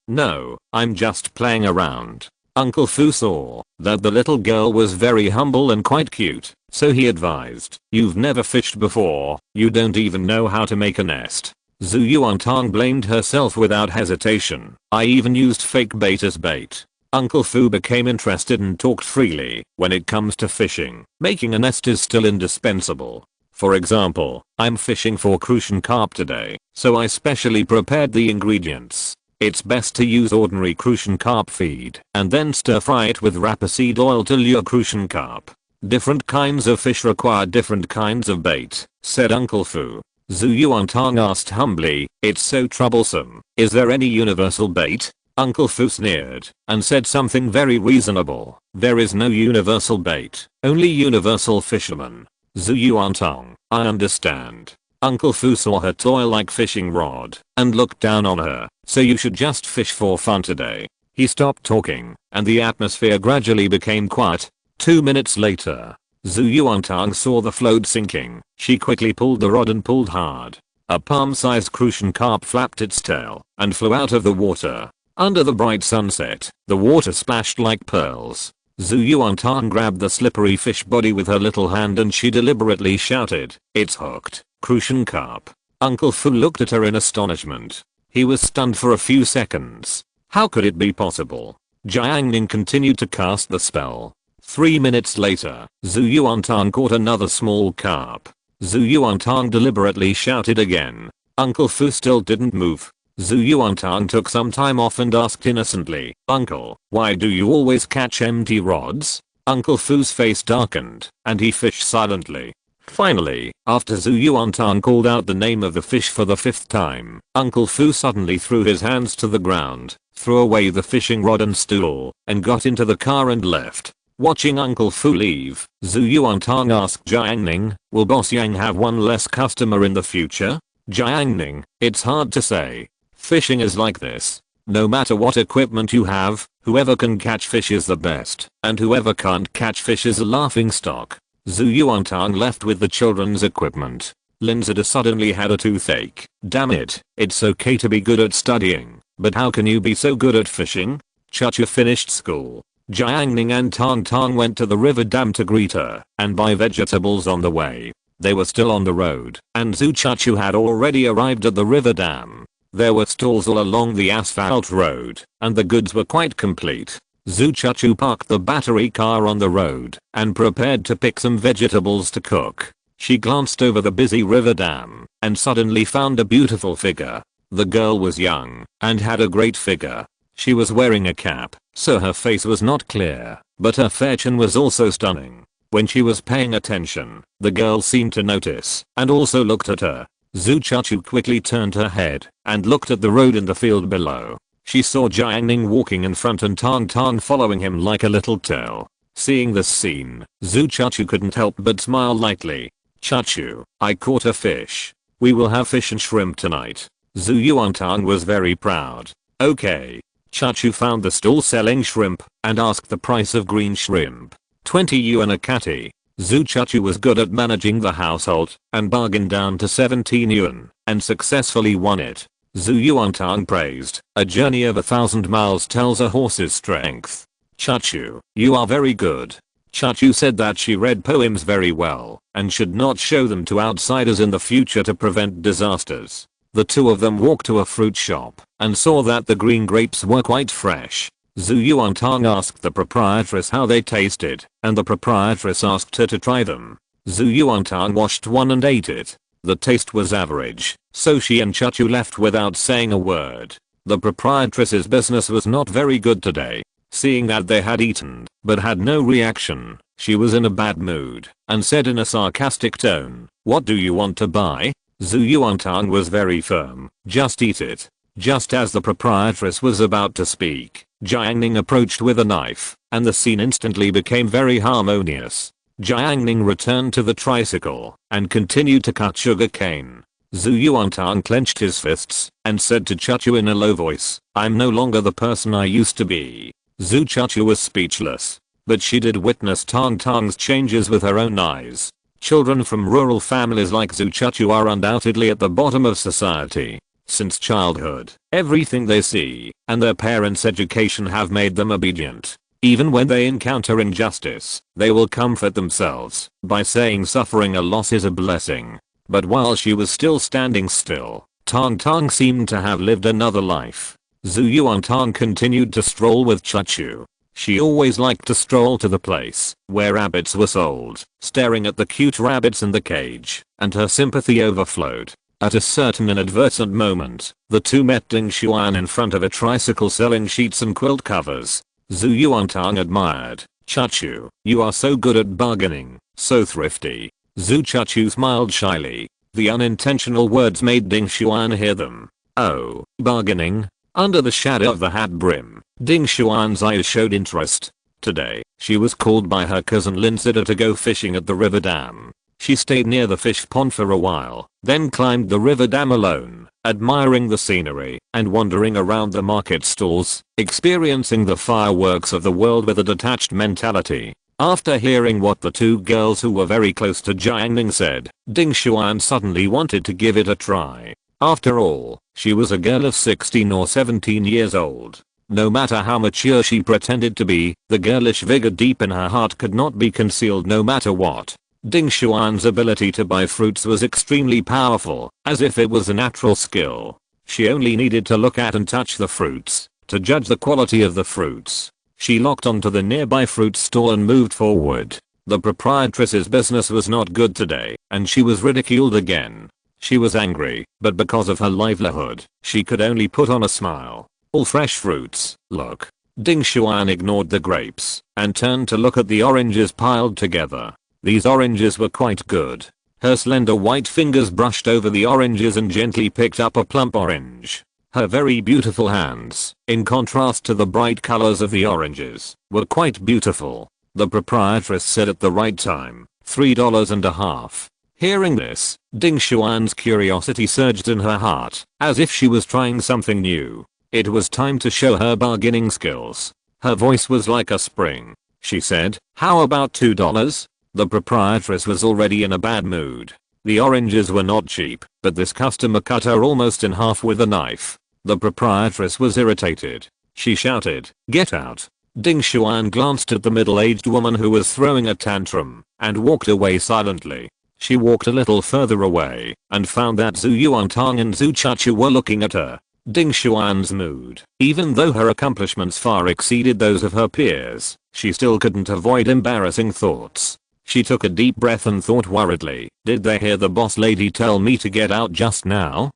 I'm just playing around. Uncle Fu saw that the little girl was very humble and quite cute, so he advised, "You've never fished before, you don't even know how to make a nest." Zhu Yuantang blamed herself without hesitation. "I even used fake bait as bait." Uncle Fu became interested and talked freely. "When it comes to fishing, making a nest is still indispensable. For example, I'm fishing for crucian carp today, so I specially prepared the ingredients. It's best to use ordinary crucian carp feed and then stir fry it with rapeseed oil to lure crucian carp. Different kinds of fish require different kinds of bait," said Uncle Fu. Zhu Yuantang asked humbly, "It's so troublesome. Is there any universal bait?" Uncle Fu sneered and said something very reasonable. "There is no universal bait, only universal fishermen." Zhu Yuantang, "I understand." Uncle Fu saw her toy-like fishing rod and looked down on her. "So you should just fish for fun today." He stopped talking and the atmosphere gradually became quiet. 2 minutes later, Zhu Yuantang saw the float sinking. She quickly pulled the rod and pulled hard. A palm-sized crucian carp flapped its tail and flew out of the water. Under the bright sunset, the water splashed like pearls. Zhu Yuantang grabbed the slippery fish body with her little hand and she deliberately shouted, "It's hooked, crucian carp." Uncle Fu looked at her in astonishment. He was stunned for a few seconds. How could it be possible? Jiang Ning continued to cast the spell. 3 minutes later, Zhu Yuantang caught another small carp. Zhu Yuantang deliberately shouted again. Uncle Fu still didn't move. Zhu Yuantang took some time off and asked innocently, "Uncle, why do you always catch empty rods?" Uncle Fu's face darkened, and he fished silently. Finally, after Zhu Yuantang called out the name of the fish for the 5th time, Uncle Fu suddenly threw his hands to the ground, threw away the fishing rod and stool, and got into the car and left. Watching Uncle Fu leave, Zhu Yuantang asked Jiang Ning, "Will Boss Yang have one less customer in the future?" Jiang Ning, "It's hard to say. Fishing is like this. No matter what equipment you have, whoever can catch fish is the best, and whoever can't catch fish is a laughingstock." Zhu Yuantang left with the children's equipment. Linzada suddenly had a toothache. "Damn it, it's okay to be good at studying, but how can you be so good at fishing?" Chacha finished school. Jiang Ning and Tang Tang went to the river dam to greet her and buy vegetables on the way. They were still on the road, and Zhu Chachu had already arrived at the river dam. There were stalls all along the asphalt road, and the goods were quite complete. Zhu Chachu parked the battery car on the road and prepared to pick some vegetables to cook. She glanced over the busy river dam and suddenly found a beautiful figure. The girl was young and had a great figure. She was wearing a cap, so her face was not clear, but her fair chin was also stunning. When she was paying attention, the girl seemed to notice and also looked at her. Zhu Chachu quickly turned her head and looked at the road in the field below. She saw Jiang Ning walking in front and Tang Tang following him like a little tail. Seeing this scene, Zhu Chachu couldn't help but smile lightly. "Chachu, I caught a fish. We will have fish and shrimp tonight." Zhu Yuantang was very proud. "Okay." Chachu found the stall selling shrimp and asked the price of green shrimp. 20 yuan a catty. Zhu Chachu was good at managing the household and bargained down to 17 yuan and successfully won it. Zhu Yuantang praised, "A journey of 1,000 miles tells a horse's strength." "Chachu, you are very good." Chachu said that she read poems very well and should not show them to outsiders in the future to prevent disasters. The two of them walked to a fruit shop and saw that the green grapes were quite fresh. Zhu Yuantang asked the proprietress how they tasted, and the proprietress asked her to try them. Zhu Yuantang washed one and ate it. The taste was average, so she and Chachu left without saying a word. The proprietress's business was not very good today. Seeing that they had eaten, but had no reaction, She was in a bad mood and said in a sarcastic tone, "What do you want to buy?" Zhu Yuantang was very firm, "Just eat it." Just as the proprietress was about to speak, Jiang Ning approached with a knife, and the scene instantly became very harmonious. Jiang Ning returned to the tricycle and continued to cut sugar cane. Zhu Yuantang clenched his fists and said to Chuchu in a low voice, "I'm no longer the person I used to be." Zhu Chuchu was speechless, but she did witness Tang Tang's changes with her own eyes. Children from rural families like Zhu Chuchu are undoubtedly at the bottom of society. Since childhood, everything they see and their parents' education have made them obedient. Even when they encounter injustice, they will comfort themselves by saying suffering a loss is a blessing. But while she was still standing still, Tang Tang seemed to have lived another life. Zhu Yuantang continued to stroll with Chuchu. She always liked to stroll to the place where rabbits were sold, staring at the cute rabbits in the cage, and her sympathy overflowed. At a certain inadvertent moment, the two met Ding Xuan in front of a tricycle selling sheets and quilt covers. Zhu Yuantang admired, "Chuchu, you are so good at bargaining, so thrifty." Zhu Chuchu smiled shyly. The unintentional words made Ding Xuan hear them. "Oh, bargaining?" Under the shadow of the hat brim, Ding Xuan's eyes showed interest. Today, she was called by her cousin Linsida to go fishing at the river dam. She stayed near the fish pond for a while, then climbed the river dam alone, admiring the scenery and wandering around the market stalls, experiencing the fireworks of the world with a detached mentality. After hearing what the two girls who were very close to Jiang Ning said, Ding Xuan suddenly wanted to give it a try. After all, she was a girl of 16 or 17 years old. No matter how mature she pretended to be, the girlish vigor deep in her heart could not be concealed no matter what. Ding Xuan's ability to buy fruits was extremely powerful, as if it was a natural skill. She only needed to look at and touch the fruits to judge the quality of the fruits. She locked onto the nearby fruit stall and moved forward. The proprietress's business was not good today, and she was ridiculed again. She was angry, but because of her livelihood, she could only put on a smile. "All fresh fruits, look." Ding Xuan ignored the grapes and turned to look at the oranges piled together. These oranges were quite good. Her slender white fingers brushed over the oranges and gently picked up a plump orange. Her very beautiful hands, in contrast to the bright colors of the oranges, were quite beautiful. The proprietress said at the right time, $3.50. Hearing this, Ding Xuan's curiosity surged in her heart, as if she was trying something new. It was time to show her bargaining skills. Her voice was like a spring. She said, "How about $2? The proprietress was already in a bad mood. The oranges were not cheap, but this customer cut her almost in half with a knife. The proprietress was irritated. She shouted, "Get out." Ding Xuan glanced at the middle-aged woman who was throwing a tantrum and walked away silently. She walked a little further away and found that Zhu Yuantang and Zhu Chuchu were looking at her. Ding Xuan's mood, even though her accomplishments far exceeded those of her peers, she still couldn't avoid embarrassing thoughts. She took a deep breath and thought worriedly, "Did they hear the boss lady tell me to get out just now?"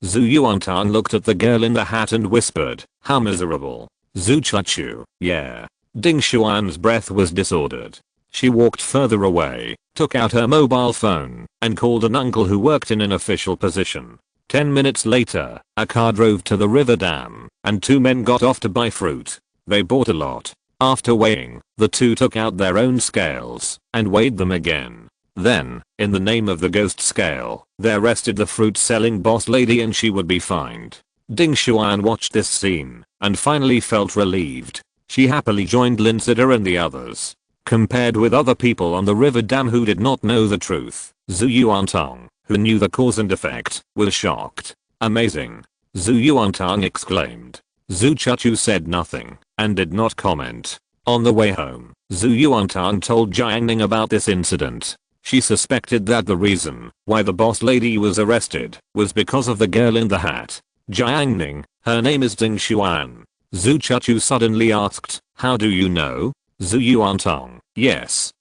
Zhu Yuantang looked at the girl in the hat and whispered, "How miserable." Zhu Chuchu, "Yeah." Ding Xuan's breath was disordered. She walked further away, took out her mobile phone, and called an uncle who worked in an official position. 10 minutes later, a car drove to the river dam, and two men got off to buy fruit. They bought a lot. After weighing, the two took out their own scales and weighed them again. Then, in the name of the ghost scale, they arrested the fruit-selling boss lady and she would be fined. Ding Xuan watched this scene and finally felt relieved. She happily joined Linsida and the others. Compared with other people on the river dam who did not know the truth, Zhu Yuantang, who knew the cause and effect, was shocked. "Amazing!" Zhu Yuantang exclaimed. Zhu Chuchu said nothing and did not comment. On the way home, Zhu Yuantang told Jiang Ning about this incident. She suspected that the reason why the boss lady was arrested was because of the girl in the hat. "Jiang Ning, her name is Ding Xuan." Zhu Chuchu suddenly asked, "How do you know?" Zhu Yuantang, yes.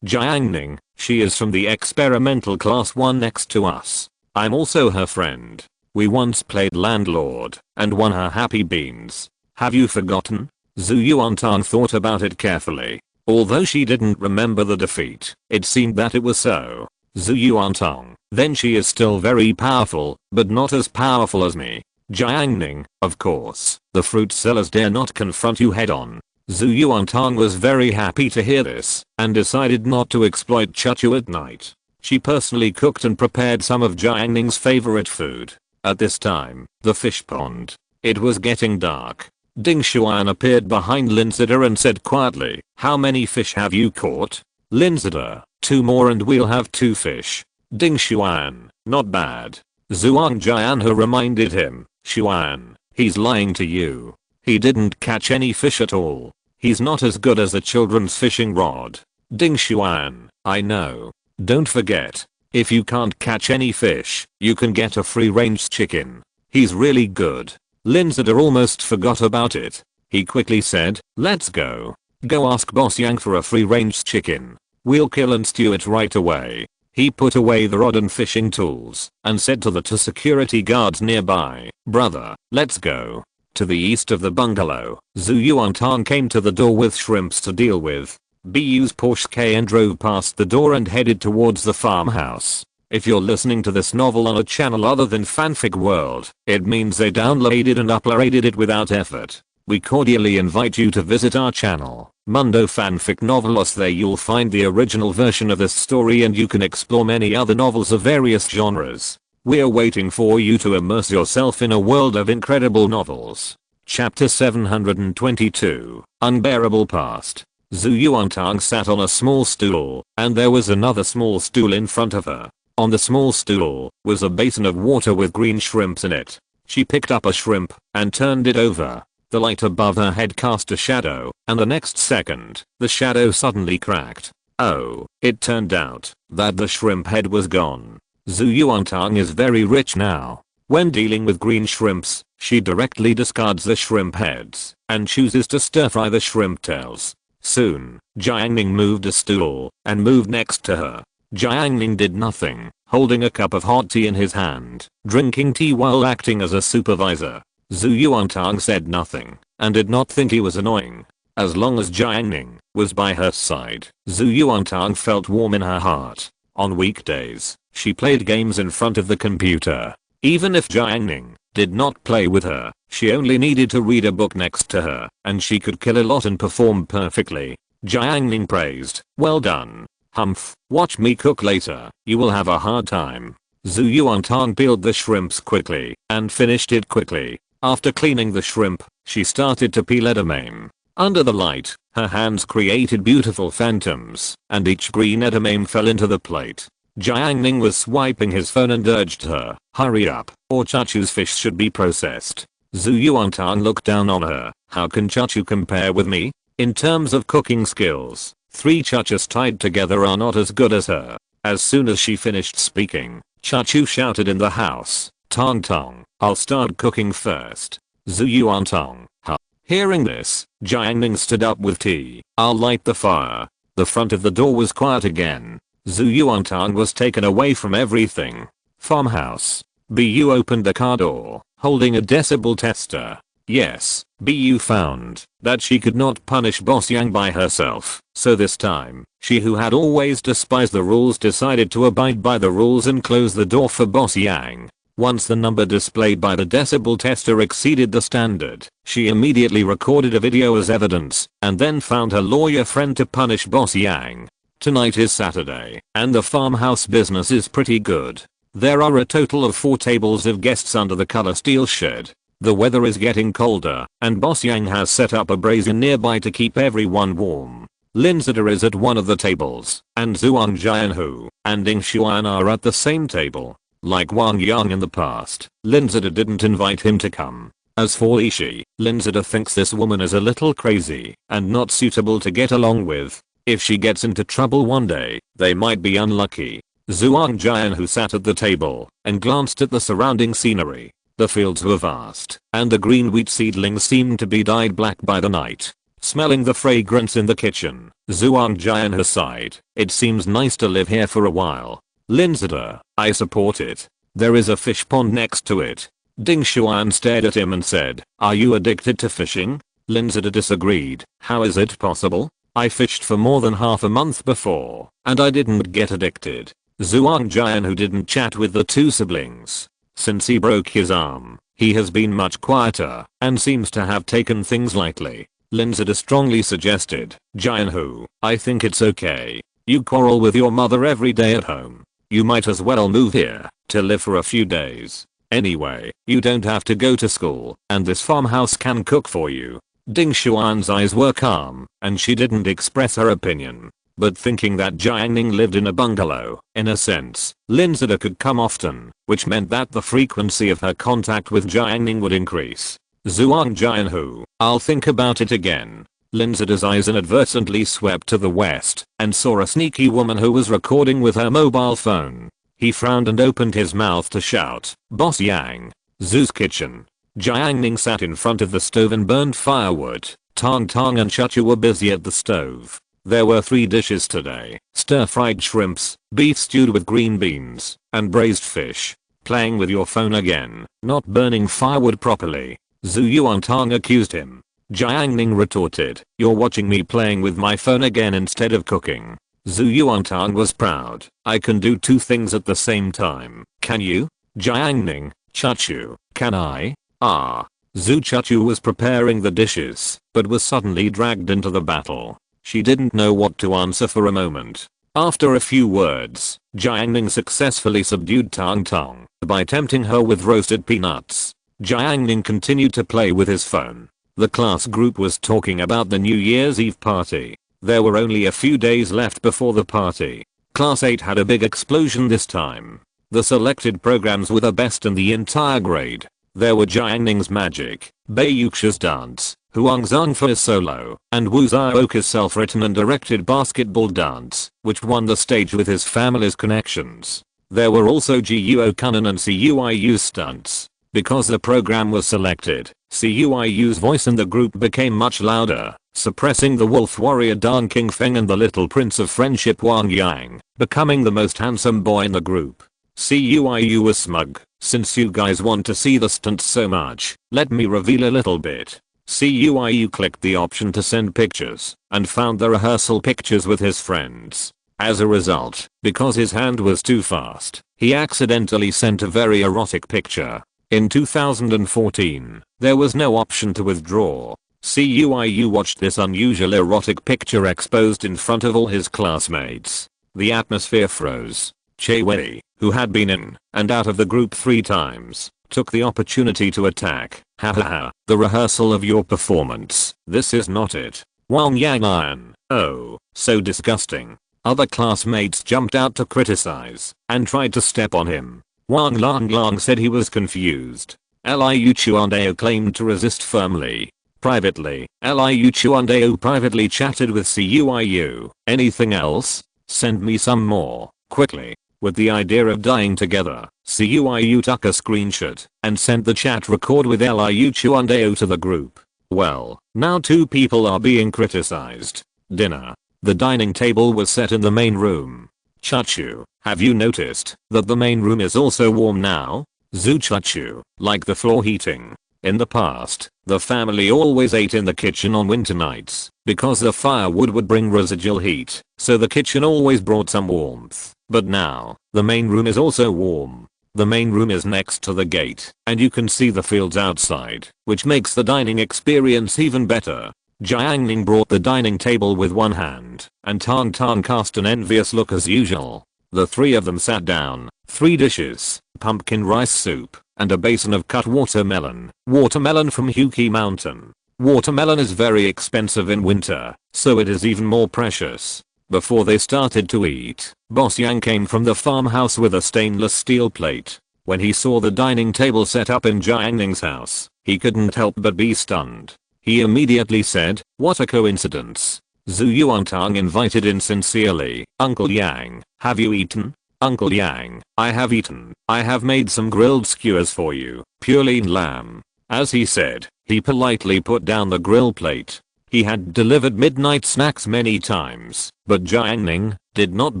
"Jiang Ning, she is from the experimental class 1 next to us. I'm also her friend. We once played landlord and won her happy beans. Have you forgotten?" Zhu Yuantang thought about it carefully. Although she didn't remember the defeat, it seemed that it was so. Zhu Yuantong, then she is still very powerful, but not as powerful as me. Jiang Ning, of course, the fruit sellers dare not confront you head on. Zhu Yuantong was very happy to hear this, and decided not to exploit Chachu at night. She personally cooked and prepared some of Jiang Ning's favorite food. At this time, the fish pond. It was getting dark. Ding Xuan appeared behind Linzida and said quietly, "How many fish have you caught?" Linzida, "2 more and we'll have 2 fish. Ding Xuan, "Not bad." Zhuang Jianhe reminded him, "Xuan, he's lying to you. He didn't catch any fish at all. He's not as good as a children's fishing rod." Ding Xuan, "I know. Don't forget, if you can't catch any fish, you can get a free-range chicken. He's really good." Linzida almost forgot about it. He quickly said, "Let's go. Go ask Boss Yang for a free-range chicken. We'll kill and stew it right away." He put away the rod and fishing tools and said to the 2 security guards nearby, "Brother, let's go." To the east of the bungalow, Zhu Yuantong came to the door with shrimps to deal with. BU's Porsche Cayenne drove past the door and headed towards the farmhouse. If you're listening to this novel on a channel other than Fanfic World, it means they downloaded and uploaded it without effort. We cordially invite you to visit our channel, Mundo Fanfic Novelos. There you'll find the original version of this story and you can explore many other novels of various genres. We're waiting for you to immerse yourself in a world of incredible novels. Chapter 722, Unbearable Past. Zhu Yuantong sat on a small stool, and there was another small stool in front of her. On the small stool was a basin of water with green shrimps in it. She picked up a shrimp and turned it over. The light above her head cast a shadow, and the next second, the shadow suddenly cracked. Oh, it turned out that the shrimp head was gone. Zhu Yuantong is very rich now. When dealing with green shrimps, she directly discards the shrimp heads and chooses to stir-fry the shrimp tails. Soon, Jiang Ning moved a stool and moved next to her. Jiang Ning did nothing, holding a cup of hot tea in his hand, drinking tea while acting as a supervisor. Zhu Yuantong said nothing and did not think he was annoying. As long as Jiang Ning was by her side, Zhu Yuantong felt warm in her heart. On weekdays, she played games in front of the computer. Even if Jiang Ning did not play with her, she only needed to read a book next to her, and she could kill a lot and perform perfectly. Jiang Ning praised, "Well done. Humph, watch me cook later, you will have a hard time." Zhu Yuantong peeled the shrimps quickly and finished it quickly. After cleaning the shrimp, she started to peel edamame. Under the light, her hands created beautiful phantoms, and each green edamame fell into the plate. Jiang Ning was swiping his phone and urged her, "Hurry up, or Chachu's fish should be processed." Zhu Yuantong looked down on her. "How can Chachu compare with me? In terms of cooking skills, 3 Chachus tied together are not as good as her." As soon as she finished speaking, Chachu shouted in the house, "Tong Tong, I'll start cooking first." Zhu Yuantong, huh? Hearing this, Jiang Ning stood up with tea. "I'll light the fire." The front of the door was quiet again. Zhu Yuantong was taken away from everything. Farmhouse. BU opened the car door, holding a decibel tester. Yes, BU found that she could not punish Boss Yang by herself, so this time, she who had always despised the rules decided to abide by the rules and close the door for Boss Yang. Once the number displayed by the decibel tester exceeded the standard, she immediately recorded a video as evidence, and then found her lawyer friend to punish Boss Yang. Tonight is Saturday, and the farmhouse business is pretty good. There are a total of 4 tables of guests under the color steel shed. The weather is getting colder, and Boss Yang has set up a brazier nearby to keep everyone warm. Linzida is at one of the tables, and Zhuang Jianhu and Ding Xuan are at the same table. Like Wang Yang in the past, Linzida didn't invite him to come. As for Lishi, Linzida thinks this woman is a little crazy and not suitable to get along with. If she gets into trouble one day, they might be unlucky. Zhuang Jianhu sat at the table and glanced at the surrounding scenery. The fields were vast, and the green wheat seedlings seemed to be dyed black by the night. Smelling the fragrance in the kitchen, Zhuang Jianhu sighed. "It seems nice to live here for a while." Linzida, "I support it. There is a fish pond next to it." Ding Xuan stared at him and said, "Are you addicted to fishing?" Linzida disagreed. "How is it possible? I fished for more than half a month before, and I didn't get addicted. Zhuang Jian, who didn't chat with the two siblings since he broke his arm, he has been much quieter and seems to have taken things lightly. Linzada strongly suggested, Jian Hu, I think it's okay. You quarrel with your mother every day at home. You might as well move here to live for a few days. Anyway, you don't have to go to school, and this farmhouse can cook for you. Ding Xuan's eyes were calm, and she didn't express her opinion. But thinking that Jiang Ning lived in a bungalow, in a sense, Linzada could come often, which meant that the frequency of her contact with Jiang Ning would increase. Zhuang Jian Hu, I'll think about it again. Linzada's eyes inadvertently swept to the west and saw a sneaky woman who was recording with her mobile phone. He frowned and opened his mouth to shout, Boss Yang. Zhu's kitchen. Jiang Ning sat in front of the stove and burned firewood. Tong Tong and Chachu were busy at the stove. There were 3 dishes today: stir-fried shrimps, beef stewed with green beans, and braised fish. Playing with your phone again, not burning firewood properly. Zhu Yuantang accused him. Jiang Ning retorted, you're watching me playing with my phone again instead of cooking. Zhu Yuantang was proud. I can do 2 things at the same time. Can you? Jiang Ning, Chachu, can I? Zhu Chachu was preparing the dishes, but was suddenly dragged into the battle. She didn't know what to answer for a moment. After a few words, Jiang Ning successfully subdued Tang Tong by tempting her with roasted peanuts. Jiang Ning continued to play with his phone. The class group was talking about the New Year's Eve party. There were only a few days left before the party. Class 8 had a big explosion this time. The selected programs were the best in the entire grade. There were Jiang Ning's magic, Bei Yuxia's dance, Huang Zhangfei's solo, and Wu Xiaoka's self-written and directed basketball dance, which won the stage with his family's connections. There were also Guo Kanan and Cuiu's stunts. Because the program was selected, Cuiu's voice in the group became much louder, suppressing the wolf warrior Dan Qingfeng and the little prince of friendship Wang Yang, becoming the most handsome boy in the group. Cuiu was smug. Since you guys want to see the stunts so much, let me reveal a little bit. Cuiu clicked the option to send pictures and found the rehearsal pictures with his friends. As a result, because his hand was too fast, he accidentally sent a very erotic picture. In 2014, there was no option to withdraw. Cuiu watched this unusual erotic picture exposed in front of all his classmates. The atmosphere froze. Che Wei, who had been in and out of the group 3 times, took the opportunity to attack. Hahaha, the rehearsal of your performance. This is not it. Wang Yang Iron. Oh, so disgusting. Other classmates jumped out to criticize and tried to step on him. Wang Lang said he was confused. Liu Chuandao claimed to resist firmly. Privately, Liu Chuandao privately chatted with Cuiu. Anything else? Send me some more, quickly. With the idea of dying together, Cuiu took a screenshot and sent the chat record with Liu Chuandao to the group. Well, now 2 people are being criticized. Dinner. The dining table was set in the main room. Chachu, have you noticed that the main room is also warm now? Zhu Chachu, like the floor heating. In the past, the family always ate in the kitchen on winter nights because the firewood would bring residual heat, so the kitchen always brought some warmth. But now, the main room is also warm. The main room is next to the gate, and you can see the fields outside, which makes the dining experience even better. Jiang Ning brought the dining table with one hand, and Tang Tang cast an envious look as usual. The 3 of them sat down. 3 dishes, pumpkin rice soup, and a basin of cut watermelon. Watermelon from Huqi Mountain. Watermelon is very expensive in winter, so it is even more precious. Before they started to eat, Boss Yang came from the farmhouse with a stainless steel plate. When he saw the dining table set up in Jiang Ning's house, he couldn't help but be stunned. He immediately said, what a coincidence. Zhu Yuantang invited in sincerely, Uncle Yang, have you eaten? Uncle Yang, I have eaten. I have made some grilled skewers for you, pure lean lamb. As he said, he politely put down the grill plate. He had delivered midnight snacks many times, but Jiang Ning did not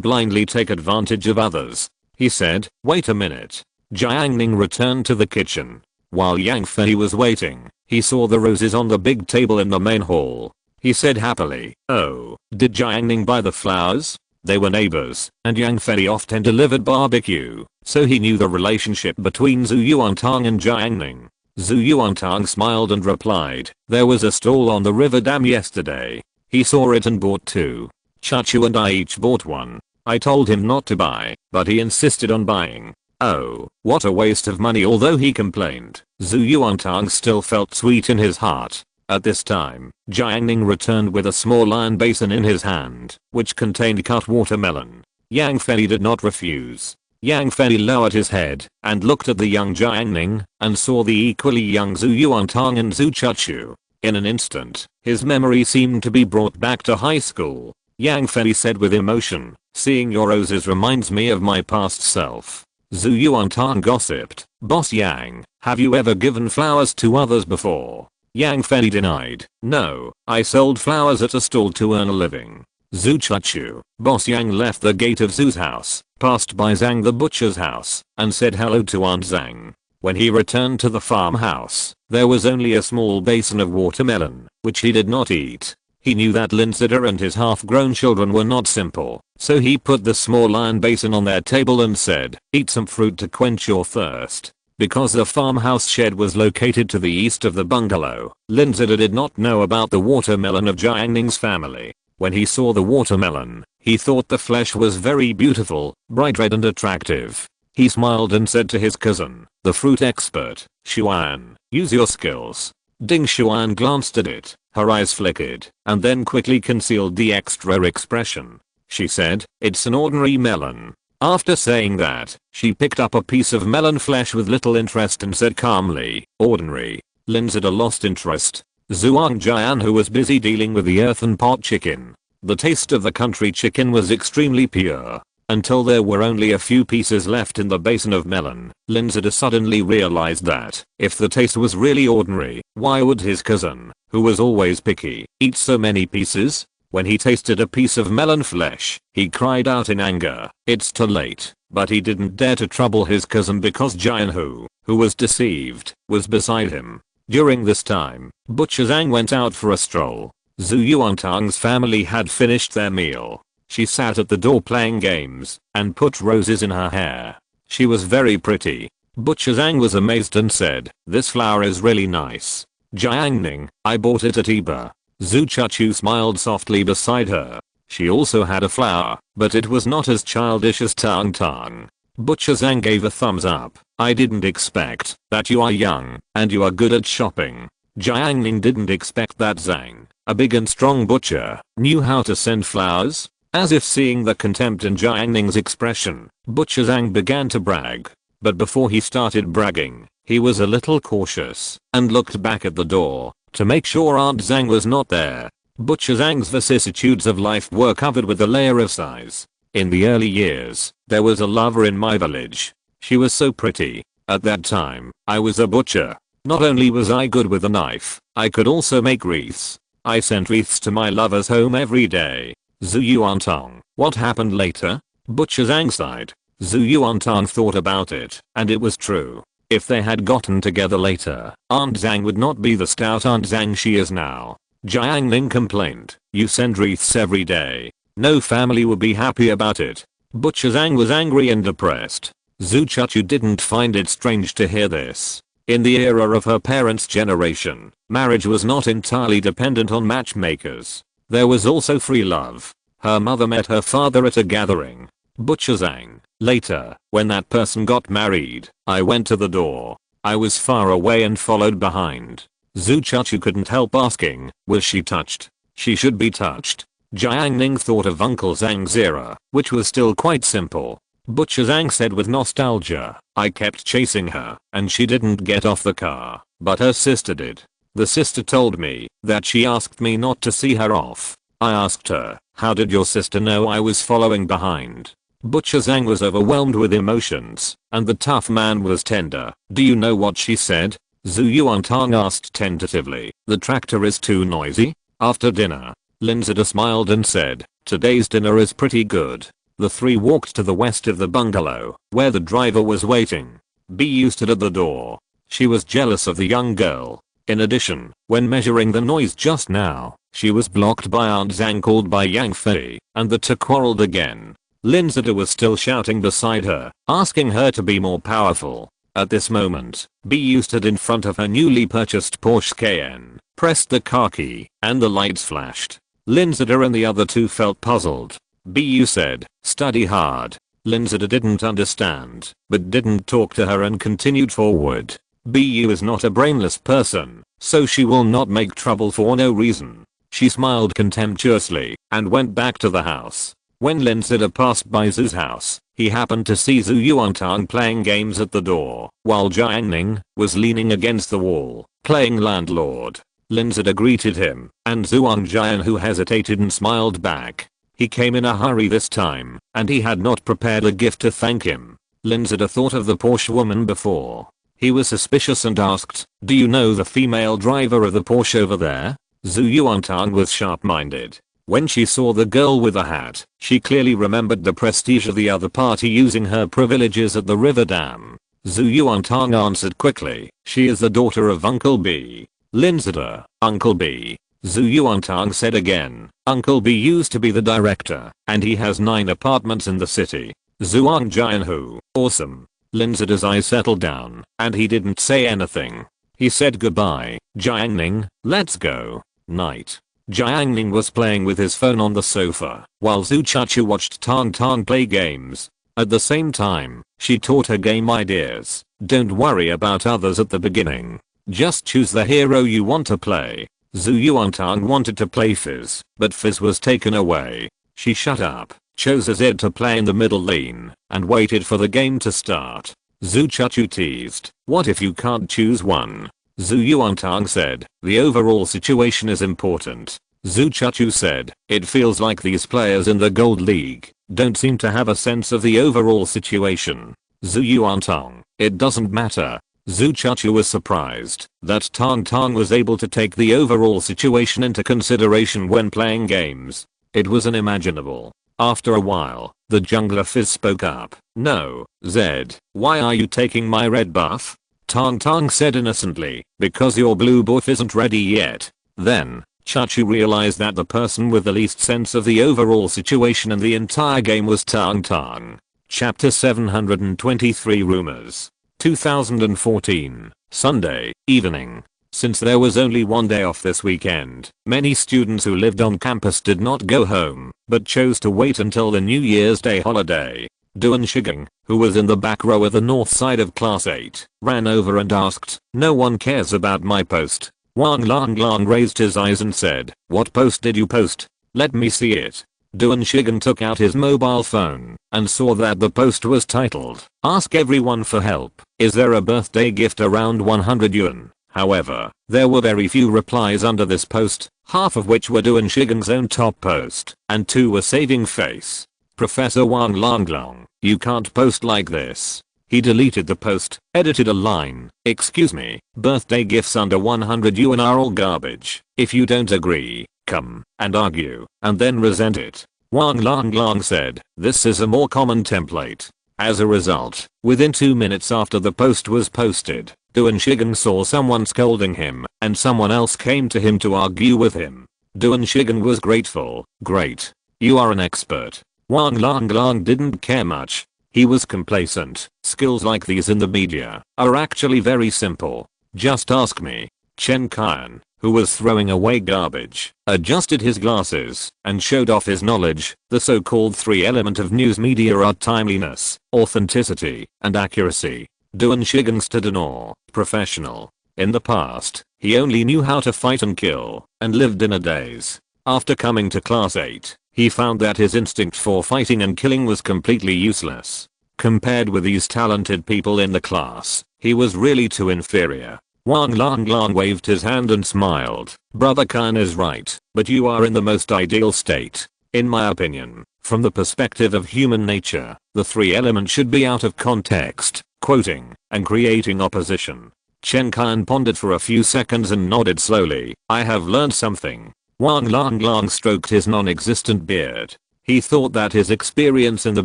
blindly take advantage of others. He said, wait a minute. Jiang Ning returned to the kitchen. While Yang Fei was waiting, he saw the roses on the big table in the main hall. He said happily, oh, Did Jiang Ning buy the flowers? They were neighbors, and Yang Fei often delivered barbecue, so he knew the relationship between Zhu Yuantang and Jiang Ning. Zhu Yuantang smiled and replied, there was a stall on the river dam yesterday. He saw it and bought two. Chachu and I each bought one. I told him not to buy, but he insisted on buying. Oh, what a waste of money. Although he complained, Zhu Yuantang still felt sweet in his heart. At this time, Jiang Ning returned with a small iron basin in his hand, which contained cut watermelon. Yang Fei did not refuse. Yang Fei lowered his head and looked at the young Jiang Ning and saw the equally young Zhu Yuantang and Zhu Chachu. In an instant, his memory seemed to be brought back to high school. Yang Fei said with emotion, seeing your roses reminds me of my past self. Zhu Yuantang gossiped, Boss Yang, have you ever given flowers to others before? Yang Fei denied, no, I sold flowers at a stall to earn a living. Zhu Chachu, Boss Yang left the gate of Zhu's house, passed by Zhang the butcher's house, and said hello to Aunt Zhang. When he returned to the farmhouse, there was only a small basin of watermelon, which he did not eat. He knew that Linzida and his half-grown children were not simple, so he put the small iron basin on their table and said, eat some fruit to quench your thirst. Because the farmhouse shed was located to the east of the bungalow, Linzida did not know about the watermelon of Jiang Ning's family. When he saw the watermelon, he thought the flesh was very beautiful, bright red and attractive. He smiled and said to his cousin, the fruit expert, Xuan, use your skills. Ding Xuan glanced at it, her eyes flickered, and then quickly concealed the extra expression. She said, it's an ordinary melon. After saying that, she picked up a piece of melon flesh with little interest and said calmly, ordinary. Linzida lost interest. Zhuang Jian, who was busy dealing with the earthen pot chicken. The taste of the country chicken was extremely pure. Until there were only a few pieces left in the basin of melon, Linzida suddenly realized that, if the taste was really ordinary, why would his cousin, who was always picky, eat so many pieces? When he tasted a piece of melon flesh, he cried out in anger, it's too late, but he didn't dare to trouble his cousin because Jian who was deceived, was beside him. During this time, Butcher Zhang went out for a stroll. Zhu Yuantang's family had finished their meal. She sat at the door playing games and put roses in her hair. She was very pretty. Butcher Zhang was amazed and said, this flower is really nice. Jiang Ning, I bought it at eBay. Zhu Chachu smiled softly beside her. She also had a flower, but it was not as childish as Tang Tang. Butcher Zhang gave a thumbs up. I didn't expect that you are young and you are good at shopping. Jiang Ning didn't expect that Zhang, a big and strong butcher, knew how to send flowers. As if seeing the contempt in Jiang Ning's expression, Butcher Zhang began to brag. But before he started bragging, he was a little cautious and looked back at the door to make sure Aunt Zhang was not there. Butcher Zhang's vicissitudes of life were covered with a layer of sighs. In the early years, there was a lover in my village. She was so pretty. At that time, I was a butcher. Not only was I good with a knife, I could also make wreaths. I sent wreaths to my lover's home every day. Zhu Yuantang, what happened later? Butcher Zhang sighed. Zhu Yuantang thought about it, and it was true. If they had gotten together later, Aunt Zhang would not be the stout Aunt Zhang she is now. Jiang Ning complained, you send wreaths every day. No family would be happy about it. Butcher Zhang was angry and depressed. Zhu Chachu didn't find it strange to hear this. In the era of her parents' generation, marriage was not entirely dependent on matchmakers. There was also free love. Her mother met her father at a gathering. Butcher Zhang. Later, when that person got married, I went to the door. I was far away and followed behind. Zhu Chachu couldn't help asking, was she touched? She should be touched. Jiang Ning thought of Uncle Zhang's era, which was still quite simple. Butcher Zhang said with nostalgia, I kept chasing her, and she didn't get off the car, but her sister did. The sister told me that she asked me not to see her off. I asked her, how did your sister know I was following behind? Butcher Zhang was overwhelmed with emotions, and the tough man was tender. Do you know what she said? Zhu Yuantang asked tentatively. The tractor is too noisy. After dinner, Linzida smiled and said, today's dinner is pretty good. The three walked to the west of the bungalow, where the driver was waiting. Bee stood at the door. She was jealous of the young girl. In addition, when measuring the noise just now, she was blocked by Aunt Zhang called by Yang Fei, and the two quarreled again. Linzida was still shouting beside her, asking her to be more powerful. At this moment, Bu stood in front of her newly purchased Porsche Cayenne, pressed the car key, and the lights flashed. Linzida and the other two felt puzzled. Bu said, "Study hard." Linzida didn't understand, but didn't talk to her and continued forward. Bu is not a brainless person, so she will not make trouble for no reason. She smiled contemptuously and went back to the house. When Linzida passed by Zhu's house, he happened to see Zhu Yuantang playing games at the door, while Jiang Ning was leaning against the wall, playing landlord. Linzida greeted him, and Zhuang Jian who hesitated and smiled back. He came in a hurry this time, and he had not prepared a gift to thank him. Linzida thought of the Porsche woman before. He was suspicious and asked, "Do you know the female driver of the Porsche over there?" Zhu Yuantang was sharp-minded. When she saw the girl with the hat, she clearly remembered the prestige of the other party using her privileges at the river dam. Zhu Yuantang answered quickly, "She is the daughter of Uncle B." Linzida, "Uncle B." Zhu Yuantang said again, "Uncle B used to be the director, and he has 9 apartments in the city." Zhuang Jian who, awesome. Linzida's eyes settled down, and he didn't say anything. He said goodbye. "Jiang Ning, let's go." Night. Jiang Ning was playing with his phone on the sofa, while Zhu Chachu watched Tang Tang play games. At the same time, she taught her game ideas. Don't worry about others at the beginning. Just choose the hero you want to play. Zhu Yuantang wanted to play Fizz, but Fizz was taken away. She shut up, chose Zed to play in the middle lane, and waited for the game to start. Zhu Chachu teased, "What if you can't choose one?" Zhu Yuantang said, "The overall situation is important." Zhu Chachu said, "It feels like these players in the Gold League don't seem to have a sense of the overall situation." Zhu Yuantang, "It doesn't matter." Zhu Chachu was surprised that Tang Tang was able to take the overall situation into consideration when playing games. It was unimaginable. After a while, the jungler Fizz spoke up. "No, Zed, why are you taking my red buff?" Tang Tang said innocently, "Because your blue buff isn't ready yet." Then, Chachu realized that the person with the least sense of the overall situation in the entire game was Tang Tang. Chapter 723 Rumors. 2014, Sunday, evening. Since there was only one day off this weekend, many students who lived on campus did not go home, but chose to wait until the New Year's Day holiday. Duan Shigang, who was in the back row at the north side of class 8, ran over and asked, "No one cares about my post." Wang Lang raised his eyes and said, "What post did you post? Let me see it." Duan Shigang took out his mobile phone and saw that the post was titled, "Ask everyone for help. Is there a birthday gift around 100 yuan?" However, there were very few replies under this post, half of which were Duan Shigang's own top post, and 2 were saving face. "Professor Wang Lang, you can't post like this." He deleted the post, edited a line, "Excuse me, birthday gifts under 100 yuan are all garbage. If you don't agree, come and argue, and then resent it." Wang Lang said, "This is a more common template." As a result, within 2 minutes after the post was posted, Duan Shigang saw someone scolding him, and someone else came to him to argue with him. Duan Shigang was grateful. "Great. You are an expert." Wang Lang didn't care much. He was complacent. "Skills like these in the media are actually very simple. Just ask me." Chen Qian, who was throwing away garbage, adjusted his glasses and showed off his knowledge. The so-called 3 element of news media are timeliness, authenticity, and accuracy. Duan Shigang stood in awe. Professional. In the past, he only knew how to fight and kill, and lived in a daze. After coming to class 8, he found that his instinct for fighting and killing was completely useless. Compared with these talented people in the class, he was really too inferior. Wang Lang waved his hand and smiled. "Brother Khan is right, but you are in the most ideal state. In my opinion, from the perspective of human nature, the 3 elements should be out of context, quoting, and creating opposition." Chen Qian pondered for a few seconds and nodded slowly. "I have learned something." Wang Lang stroked his non-existent beard. He thought that his experience in the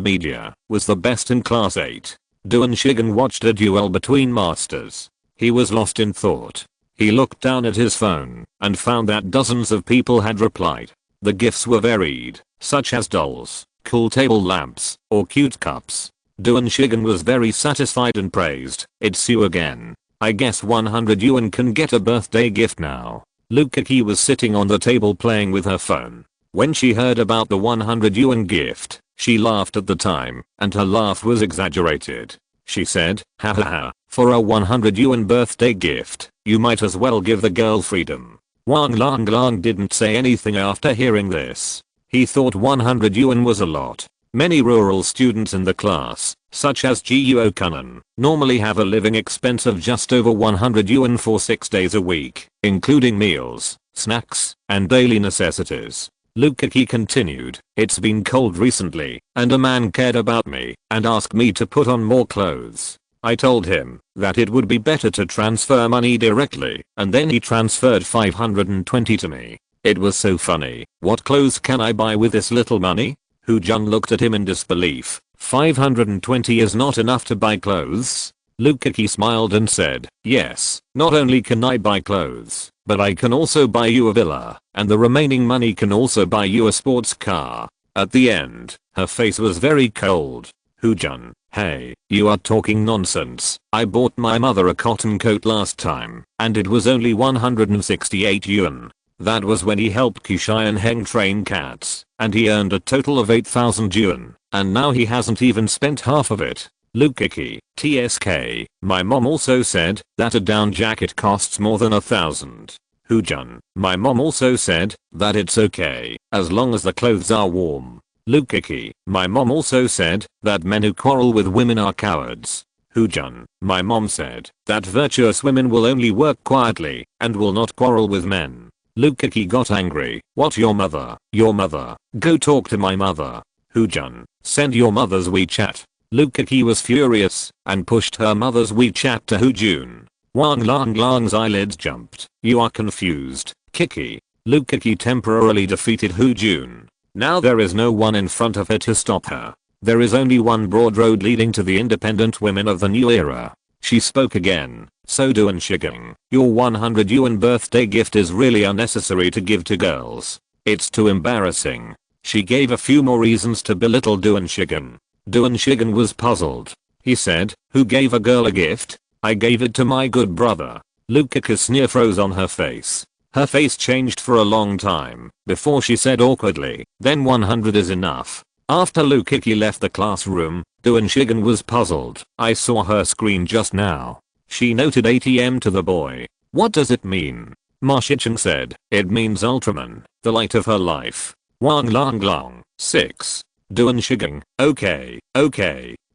media was the best in class 8. Duan Shigang watched a duel between masters. He was lost in thought. He looked down at his phone and found that dozens of people had replied. The gifts were varied, such as dolls, cool table lamps, or cute cups. Duan Shigen was very satisfied and praised, "It's you again. I guess 100 yuan can get a birthday gift now." Lukaki was sitting on the table playing with her phone. When she heard about the 100 yuan gift, she laughed at the time, and her laugh was exaggerated. She said, "Ha ha ha, for a 100 yuan birthday gift, you might as well give the girl freedom." Wang Lang Lang didn't say anything after hearing this. He thought 100 yuan was a lot. Many rural students in the class, such as Jiuo Kunan, normally have a living expense of just over 100 yuan for 6 days a week, including meals, snacks, and daily necessities. Lukaki continued, "It's been cold recently, and a man cared about me and asked me to put on more clothes. I told him that it would be better to transfer money directly, and then he transferred 520 to me. It was so funny. What clothes can I buy with this little money?" Hu Jun looked at him in disbelief. 520 is not enough to buy clothes? Lukaki smiled and said, "Yes, not only can I buy clothes, but I can also buy you a villa, and the remaining money can also buy you a sports car." At the end, her face was very cold. Hu Jun, "Hey, you are talking nonsense. I bought my mother a cotton coat last time, and it was only 168 yuan. That was when he helped Qishai and Heng train cats, and he earned a total of 8,000 yuan, and now he hasn't even spent half of it." Lukaki, TSK, "My mom also said that a down jacket costs more than 1,000. Hu Jun, "My mom also said that it's okay as long as the clothes are warm." Lukaki, "My mom also said that men who quarrel with women are cowards." Hu Jun, "My mom said that virtuous women will only work quietly and will not quarrel with men." Lukaki got angry. "What, your mother? Your mother? Go talk to my mother." Hu Jun, "Send your mother's WeChat." Lukaki was furious and pushed her mother's WeChat to Hu Jun. Wang Lang Lang's eyelids jumped. "You are confused, Kiki." Lukaki temporarily defeated Hu Jun. Now there is no one in front of her to stop her. There is only one broad road leading to the independent women of the new era. She spoke again. "So Duan Shigen, your 100 yuan birthday gift is really unnecessary to give to girls. It's too embarrassing." She gave a few more reasons to belittle Duan Shigen. Duan Shigen was puzzled. He said, "Who gave a girl a gift? I gave it to my good brother." Lukaka's sneer froze on her face. Her face changed for a long time before she said awkwardly, "Then 100 is enough." After Lukaki left the classroom, Duan Shigen was puzzled. "I saw her screen just now." She noted ATM to the boy. "What does it mean?" Ma Shicheng said, "It means Ultraman, the light of her life." Wang Lang Lang, 6. Duan Shigen, okay.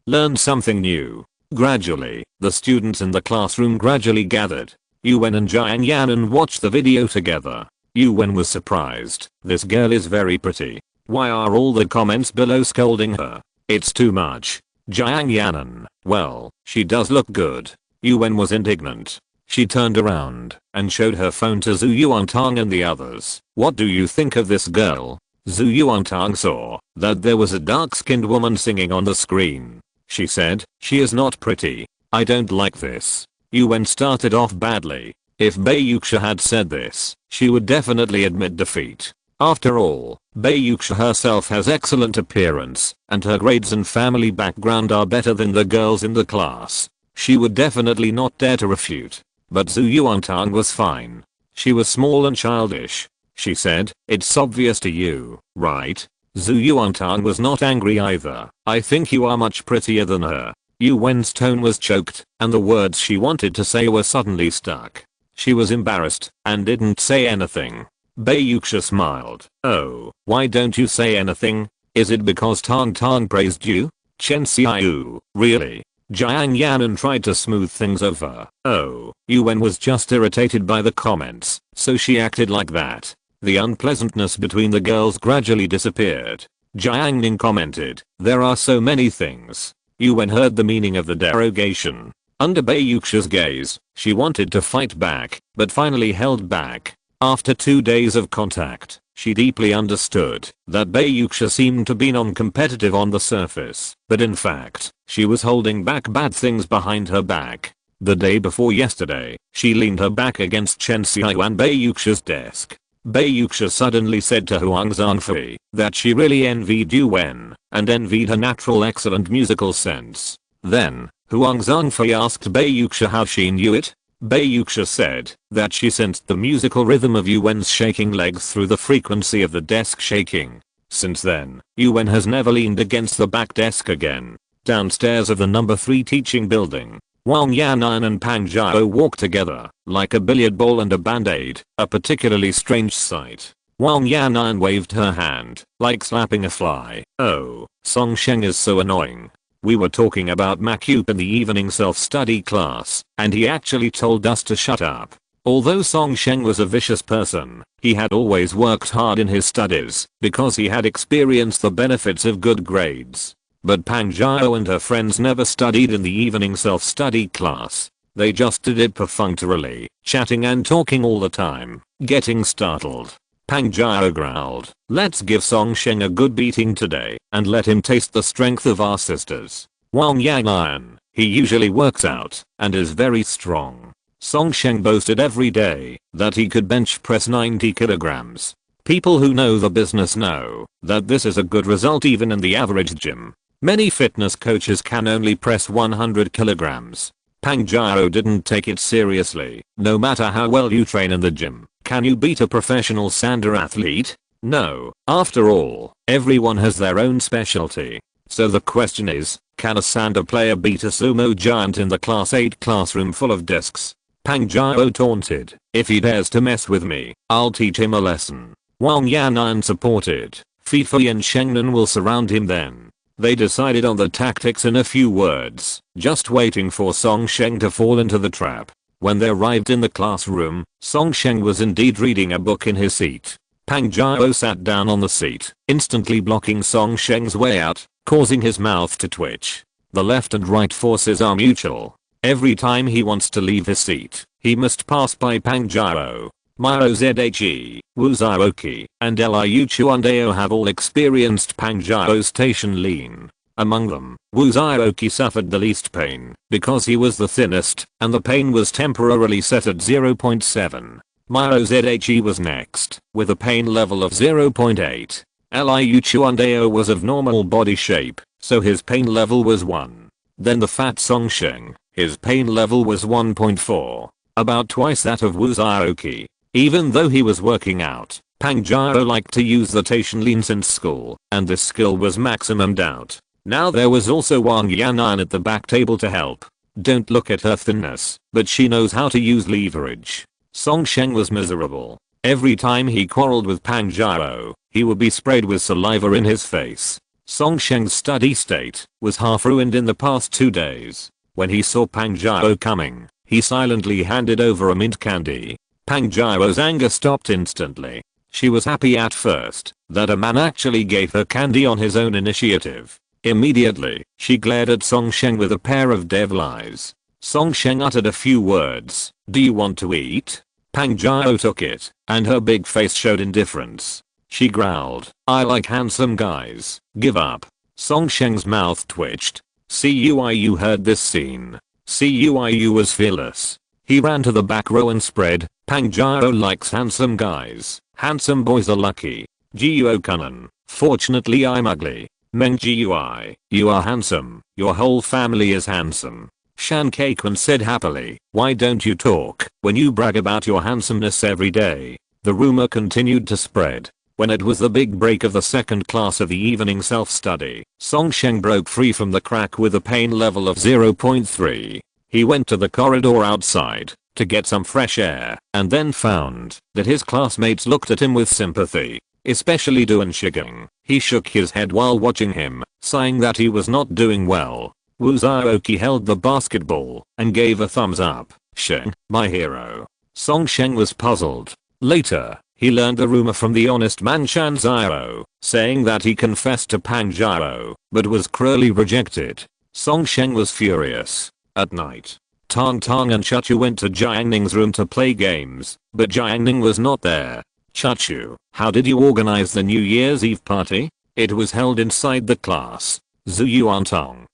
Learn something new. Gradually, the students in the classroom gradually gathered. Yuwen and Jiang Yanan watched the video together. Yuwen was surprised. "This girl is very pretty. Why are all the comments below scolding her? It's too much." Jiang Yanan, "Well, she does look good." Yuwen was indignant. She turned around and showed her phone to Zhu Yuantang and the others. "What do you think of this girl?" Zhu Yuantang saw that there was a dark-skinned woman singing on the screen. She said, "She is not pretty. I don't like this." Yuwen started off badly. If Bei Yuxia had said this, she would definitely admit defeat. After all, Bei Yuxia herself has excellent appearance, and her grades and family background are better than the girls in the class. She would definitely not dare to refute. But Zhu Yuantang was fine. She was small and childish. She said, "It's obvious to you, right?" Zhu Yuantang was not angry either. "I think you are much prettier than her." Yuwen's tone was choked, and the words she wanted to say were suddenly stuck. She was embarrassed and didn't say anything. Bei Yuxia smiled. "Oh, why don't you say anything? Is it because Tang Tang praised you?" Chen Xiaoyu, "Really?" Jiang Yanan tried to smooth things over. "Oh, Yuwen was just irritated by the comments, so she acted like that." The unpleasantness between the girls gradually disappeared. Jiang Ning commented, "There are so many things." Yuwen heard the meaning of the derogation. Under Bei Yuxia's gaze, she wanted to fight back, but finally held back. After 2 days of contact, she deeply understood that Bei Yuxia seemed to be non-competitive on the surface, but in fact, she was holding back bad things behind her back. The day before yesterday, she leaned her back against Chen Xiaoan Baiyuxia's desk. Baiyuxia suddenly said to Huang Zhanfei that she really envied Yuan, and envied her natural excellent musical sense. Then, Huang Zhanfei asked Baiyuxia how she knew it. Baiyuxia said that she sensed the musical rhythm of Yuan's shaking legs through the frequency of the desk shaking. Since then, Yuan has never leaned against the back desk again. Downstairs of the number 3 teaching building, Wang Yan'an and Pang Zhao walked together, like a billiard ball and a band-aid, a particularly strange sight. Wang Yan'an waved her hand, like slapping a fly. Oh, Song Sheng is so annoying. We were talking about Macup in the evening self-study class, and he actually told us to shut up. Although Song Sheng was a vicious person, he had always worked hard in his studies, because he had experienced the benefits of good grades. But Pang Zhao and her friends never studied in the evening self-study class. They just did it perfunctorily, chatting and talking all the time, getting startled. Pang Zhao growled, "Let's give Song Sheng a good beating today, and let him taste the strength of our sisters." Wang Yan'an, he usually works out, and is very strong. Song Sheng boasted every day that he could bench press 90 kilograms. People who know the business know that this is a good result even in the average gym. Many fitness coaches can only press 100 kilograms. Pang Zhao didn't take it seriously. No matter how well you train in the gym, can you beat a professional Sanda athlete? No. After all, everyone has their own specialty. So the question is, can a Sanda player beat a sumo giant in the class 8 classroom full of desks? Pang Zhao taunted, "If he dares to mess with me, I'll teach him a lesson." Wang Yan'an supported, "Fifi and Shengnan will surround him then." They decided on the tactics in a few words, just waiting for Song Sheng to fall into the trap. When they arrived in the classroom, Song Sheng was indeed reading a book in his seat. Pang Zhao sat down on the seat, instantly blocking Song Sheng's way out, causing his mouth to twitch. The left and right forces are mutual. Every time he wants to leave his seat, he must pass by Pang Zhao. Miro Zhe, Wu Zhaoqi, and Liu Chuandao have all experienced Pang Zhao's station lean. Among them, Wu Zhaoqi suffered the least pain, because he was the thinnest, and the pain was temporarily set at 0.7. Miro Zhe was next, with a pain level of 0.8. Liu Chuandao was of normal body shape, so his pain level was 1. Then the fat Song Sheng, his pain level was 1.4. About twice that of Wu Zhaoqi. Even though he was working out, Pang Zhao liked to use the Taishan lean since school, and this skill was maximum doubt. Now there was also Wang Yan'an at the back table to help. Don't look at her thinness, but she knows how to use leverage. Song Sheng was miserable. Every time he quarreled with Pang Zhao, he would be sprayed with saliva in his face. Song Sheng's study state was half ruined in the past 2 days. When he saw Pang Zhao coming, he silently handed over a mint candy. Pang Zhao's anger stopped instantly. She was happy at first that a man actually gave her candy on his own initiative. Immediately, she glared at Song Sheng with a pair of devil eyes. Song Sheng uttered a few words. "Do you want to eat?" Pang Zhao took it, and her big face showed indifference. She growled, "I like handsome guys, give up." Song Sheng's mouth twitched. Cuiu heard this scene. Cuiu was fearless. He ran to the back row and spread, "Pang Zhao likes handsome guys. Handsome boys are lucky. Jiuo Kunan, fortunately I'm ugly. Meng Jiui, you are handsome. Your whole family is handsome." Shan Keikun said happily, "Why don't you talk when you brag about your handsomeness every day?" The rumor continued to spread. When it was the big break of the second class of the evening self-study, Song Sheng broke free from the crack with a pain level of 0.3. He went to the corridor outside to get some fresh air, and then found that his classmates looked at him with sympathy, especially Duan Shigang. He shook his head while watching him, sighing that he was not doing well. Wu Zhaoqi held the basketball and gave a thumbs up. "Sheng, my hero." Song Sheng was puzzled. Later, he learned the rumor from the honest man Shan Zhao, saying that he confessed to Pang Zhao, but was cruelly rejected. Song Sheng was furious. At night, Tang Tang and Chachu went to Jiang Ning's room to play games, but Jiang Ning was not there. "Chachu, how did you organize the New Year's Eve party?" "It was held inside the class." Zhu Yuantong,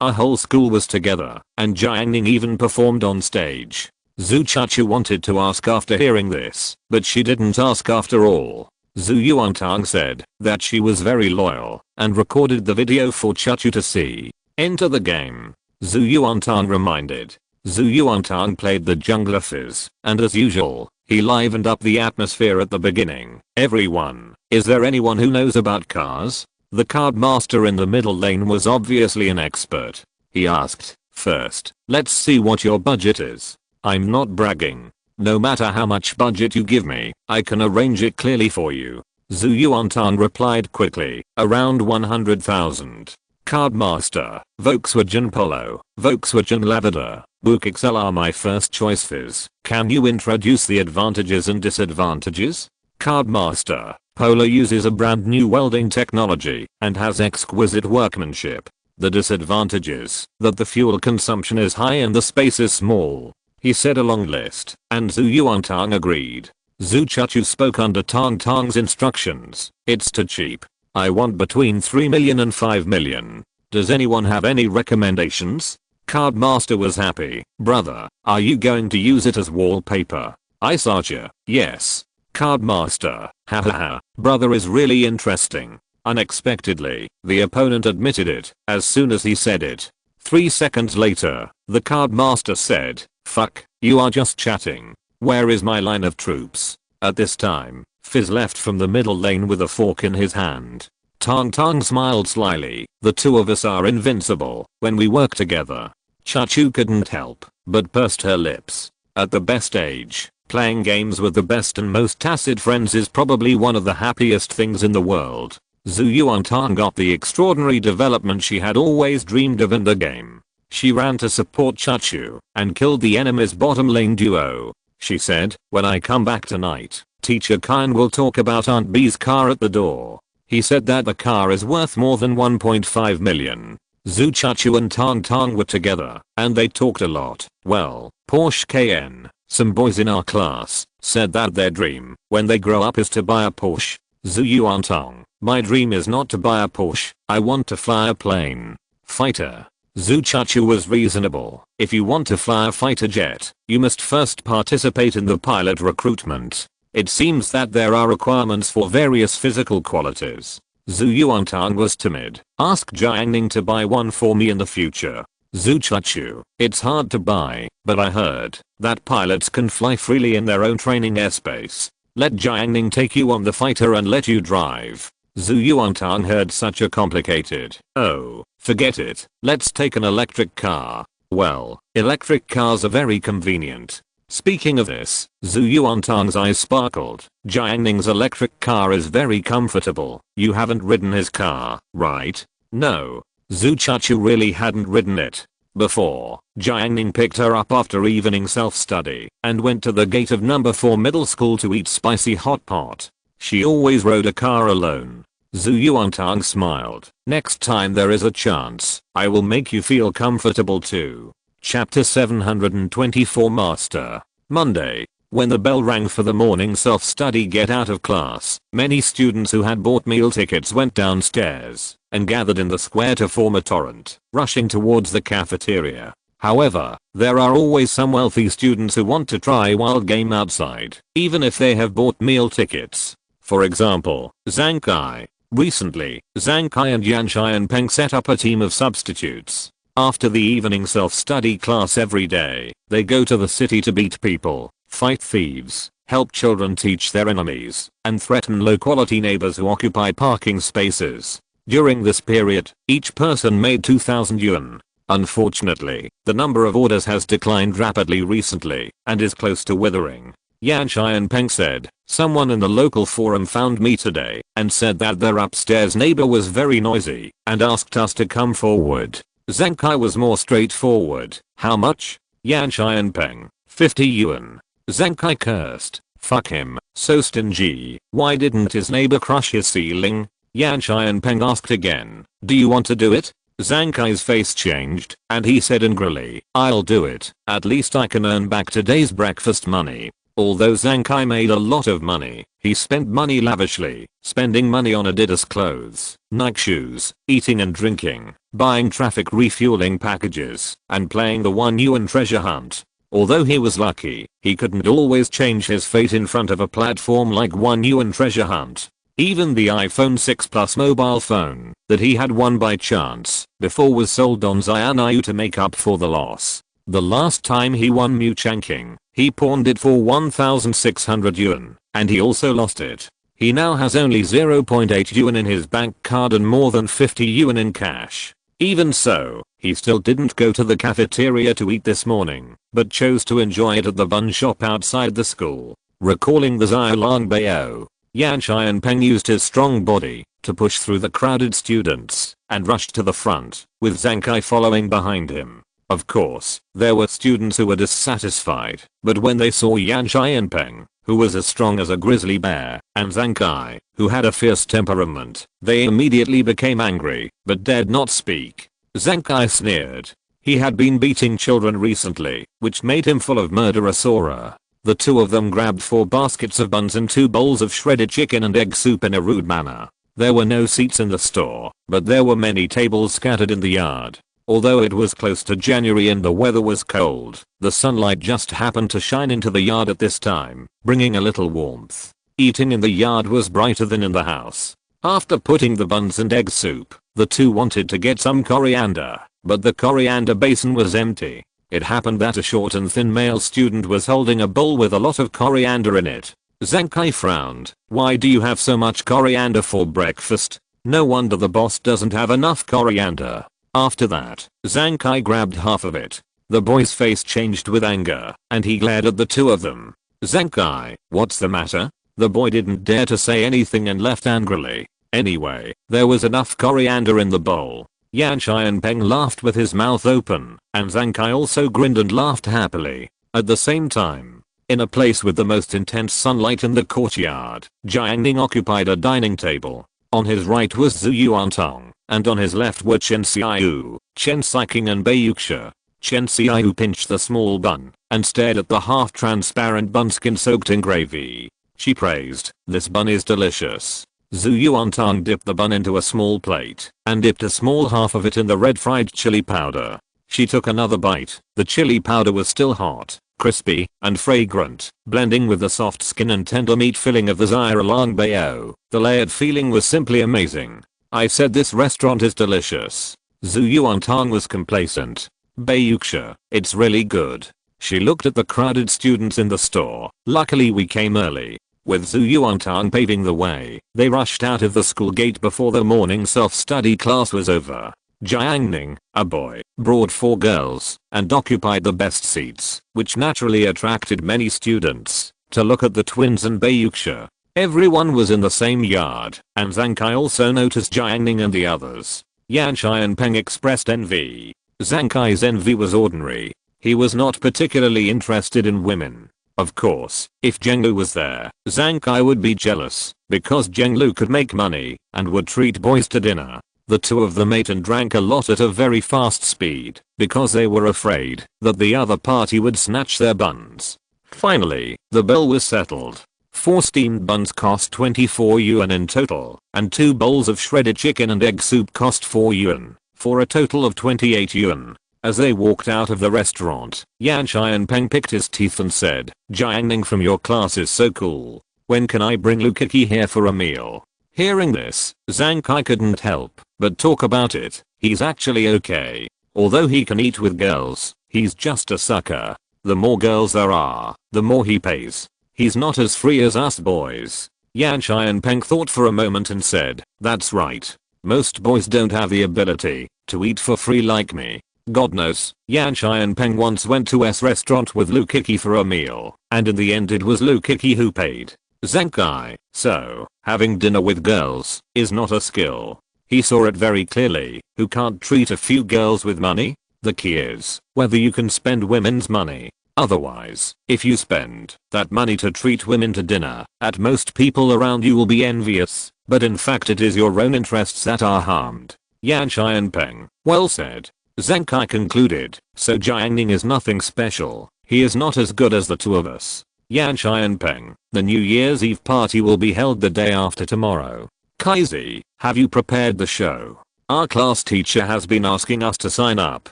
Our whole school was together, and Jiang Ning even performed on stage. Zhu Chachu wanted to ask after hearing this, but she didn't ask after all. Zhu Yuantang said that she was very loyal and recorded the video for Chachu to see. Enter the game. Zhu Yuantang reminded. Zhu Yuantang played the jungler Fizz, and as usual, he livened up the atmosphere at the beginning. Everyone, is there anyone who knows about cars? The card master in the middle lane was obviously an expert. He asked, first, let's see what your budget is. I'm not bragging. No matter how much budget you give me, I can arrange it clearly for you. Zhu Yuantang replied quickly, around 100,000. Card master, Volkswagen Polo, Volkswagen Lavender, Book XL are my first choices. Can you introduce the advantages and disadvantages? Card master, Polo uses a brand new welding technology and has exquisite workmanship. The disadvantages, that the fuel consumption is high and the space is small. He said a long list, and Zhu Yuantang agreed. Zhu Chachu spoke under Tang Tang's instructions. It's too cheap. I want between 3 million and 5 million. Does anyone have any recommendations? Card master was happy. Brother, are you going to use it as wallpaper? I Archer, yes. Card master, hahaha, brother is really interesting. Unexpectedly, the opponent admitted it as soon as he said it. 3 seconds later, the card master said, fuck, you are just chatting. Where is my line of troops? At this time, Fizz left from the middle lane with a fork in his hand. Tang Tang smiled slyly. The two of us are invincible when we work together. Chachu couldn't help but pursed her lips. At the best age, playing games with the best and most tacit friends is probably one of the happiest things in the world. Zhu Yuantang got the extraordinary development she had always dreamed of in the game. She ran to support Chachu and killed the enemy's bottom lane duo. She said, when I come back tonight, Teacher Kyan will talk about Aunt B's car at the door. He said that the car is worth more than 1.5 million. Zhu Chachu and Tang Tang were together, and they talked a lot. Well, Porsche Cayenne, some boys in our class, said that their dream, when they grow up, is to buy a Porsche. Zhu Yuantang, my dream is not to buy a Porsche, I want to fly a plane. Fighter. Zhu Chachu was reasonable. If you want to fly a fighter jet, you must first participate in the pilot recruitment. It seems that there are requirements for various physical qualities. Zhu Yuantang was timid. Ask Jiang Ning to buy one for me in the future. Zhu Chachu, it's hard to buy, but I heard that pilots can fly freely in their own training airspace. Let Jiang Ning take you on the fighter and let you drive. Zhu Yuantang heard such a complicated, oh, forget it, let's take an electric car. Well, electric cars are very convenient. Speaking of this, Zhu Yuantang's eyes sparkled. Jiang Ning's electric car is very comfortable. You haven't ridden his car, right? No. Zhu Chachu really hadn't ridden it before. Jiang Ning picked her up after evening self-study and went to the gate of number 4 middle school to eat spicy hot pot. She always rode a car alone. Zhu Yuantang smiled. Next time there is a chance, I will make you feel comfortable too. Chapter 724 Master. Monday. When the bell rang for the morning self-study get out of class, many students who had bought meal tickets went downstairs and gathered in the square to form a torrent, rushing towards the cafeteria. However, there are always some wealthy students who want to try wild game outside, even if they have bought meal tickets. For example, Zhang Kai. Recently, Zhang Kai and Yan Xianpeng set up a team of substitutes. After the evening self-study class every day, they go to the city to beat people, fight thieves, help children teach their enemies, and threaten low-quality neighbors who occupy parking spaces. During this period, each person made 2,000 yuan. Unfortunately, the number of orders has declined rapidly recently and is close to withering. Yan Xianpeng said, someone in the local forum found me today and said that their upstairs neighbor was very noisy and asked us to come forward. Zhang Kai was more straightforward. How much? Yan Xianpeng, 50 yuan. Zhang Kai cursed. Fuck him, so stingy. Why didn't his neighbor crush his ceiling? Yan Xianpeng asked again. Do you want to do it? Zhang Kai's face changed, and he said angrily, I'll do it. At least I can earn back today's breakfast money. Although Zhang Kai made a lot of money, he spent money lavishly, spending money on Adidas clothes, Nike shoes, eating and drinking, buying traffic refueling packages, and playing the 1 yuan treasure hunt. Although he was lucky, he couldn't always change his fate in front of a platform like 1 yuan treasure hunt. Even the iPhone 6 Plus mobile phone that he had won by chance before was sold on Xianyu to make up for the loss. The last time he won Mu Changqing, he pawned it for 1,600 yuan, and he also lost it. He now has only 0.8 yuan in his bank card and more than 50 yuan in cash. Even so, he still didn't go to the cafeteria to eat this morning, but chose to enjoy it at the bun shop outside the school. Recalling the Xiaolong Bao, Yan Xianpeng used his strong body to push through the crowded students and rushed to the front, with Zhang Kai following behind him. Of course, there were students who were dissatisfied, but when they saw Yan Xianpeng, who was as strong as a grizzly bear, and Zhang Kai, who had a fierce temperament, they immediately became angry, but dared not speak. Zhang Kai sneered. He had been beating children recently, which made him full of murderous aura. The two of them grabbed 4 baskets of buns and 2 bowls of shredded chicken and egg soup in a rude manner. There were no seats in the store, but there were many tables scattered in the yard. Although it was close to January and the weather was cold, the sunlight just happened to shine into the yard at this time, bringing a little warmth. Eating in the yard was brighter than in the house. After putting the buns and egg soup, the two wanted to get some coriander, but the coriander basin was empty. It happened that a short and thin male student was holding a bowl with a lot of coriander in it. Zhang Kai frowned. Why do you have so much coriander for breakfast? No wonder the boss doesn't have enough coriander. After that, Zhang Kai grabbed half of it. The boy's face changed with anger, and he glared at the two of them. Zhang Kai, what's the matter? The boy didn't dare to say anything and left angrily. Anyway, there was enough coriander in the bowl. Yan Xianpeng laughed with his mouth open, and Zhang Kai also grinned and laughed happily. At the same time, in a place with the most intense sunlight in the courtyard, Jiang Ning occupied a dining table. On his right was Zhu Yuantong, and on his left were Chen Xiaoyu, Chen Siking and Bai Yuxia. Chen Xiaoyu pinched the small bun and stared at the half-transparent bun skin soaked in gravy. She praised, "This bun is delicious." Zhu Yuantong dipped the bun into a small plate and dipped a small half of it in the red fried chili powder. She took another bite. The chili powder was still hot, crispy, and fragrant, blending with the soft skin and tender meat filling of the Xiaolong Bao. The layered feeling was simply amazing. I said this restaurant is delicious. Zhu Yuantong was complacent. Bai Yuxia, it's really good. She looked at the crowded students in the store. Luckily we came early. With Zhu Yuantong paving the way, they rushed out of the school gate before the morning self-study class was over. Jiang Ning, a boy, brought 4 girls and occupied the best seats, which naturally attracted many students to look at the twins and Bai Yuxia. Everyone was in the same yard, and Zhang Kai also noticed Jiang Ning and the others. Yan Xianpeng expressed envy. Zhang Kai's envy was ordinary. He was not particularly interested in women. Of course, if Zhenglu was there, Zhang Kai would be jealous, because Zhenglu could make money and would treat boys to dinner. The two of them ate and drank a lot at a very fast speed, because they were afraid that the other party would snatch their buns. Finally, the bill was settled. 4 steamed buns cost 24 yuan in total, and 2 bowls of shredded chicken and egg soup cost 4 yuan, for a total of 28 yuan. As they walked out of the restaurant, Yan Xianpeng picked his teeth and said, "Jiang Ning from your class is so cool. When can I bring Lu Kiki here for a meal?" Hearing this, Zhang Kai couldn't help but talk about it. He's actually okay. Although he can eat with girls, he's just a sucker. The more girls there are, the more he pays. He's not as free as us boys. Yan Xianpeng thought for a moment and said, "That's right. Most boys don't have the ability to eat for free like me." God knows, Yan Xianpeng once went to S restaurant with Lu Kiki for a meal, and in the end it was Lu Kiki who paid. Zhang Kai, so, having dinner with girls, is not a skill. He saw it very clearly. Who can't treat a few girls with money? The key is whether you can spend women's money. Otherwise, if you spend that money to treat women to dinner, at most people around you will be envious, but in fact it is your own interests that are harmed. Yan Xianpeng, well said. Zhang Kai concluded, so Jiang Ning is nothing special. He is not as good as the two of us. Yan Xianpeng, the New Year's Eve party will be held the day after tomorrow. Kaizi, have you prepared the show? Our class teacher has been asking us to sign up.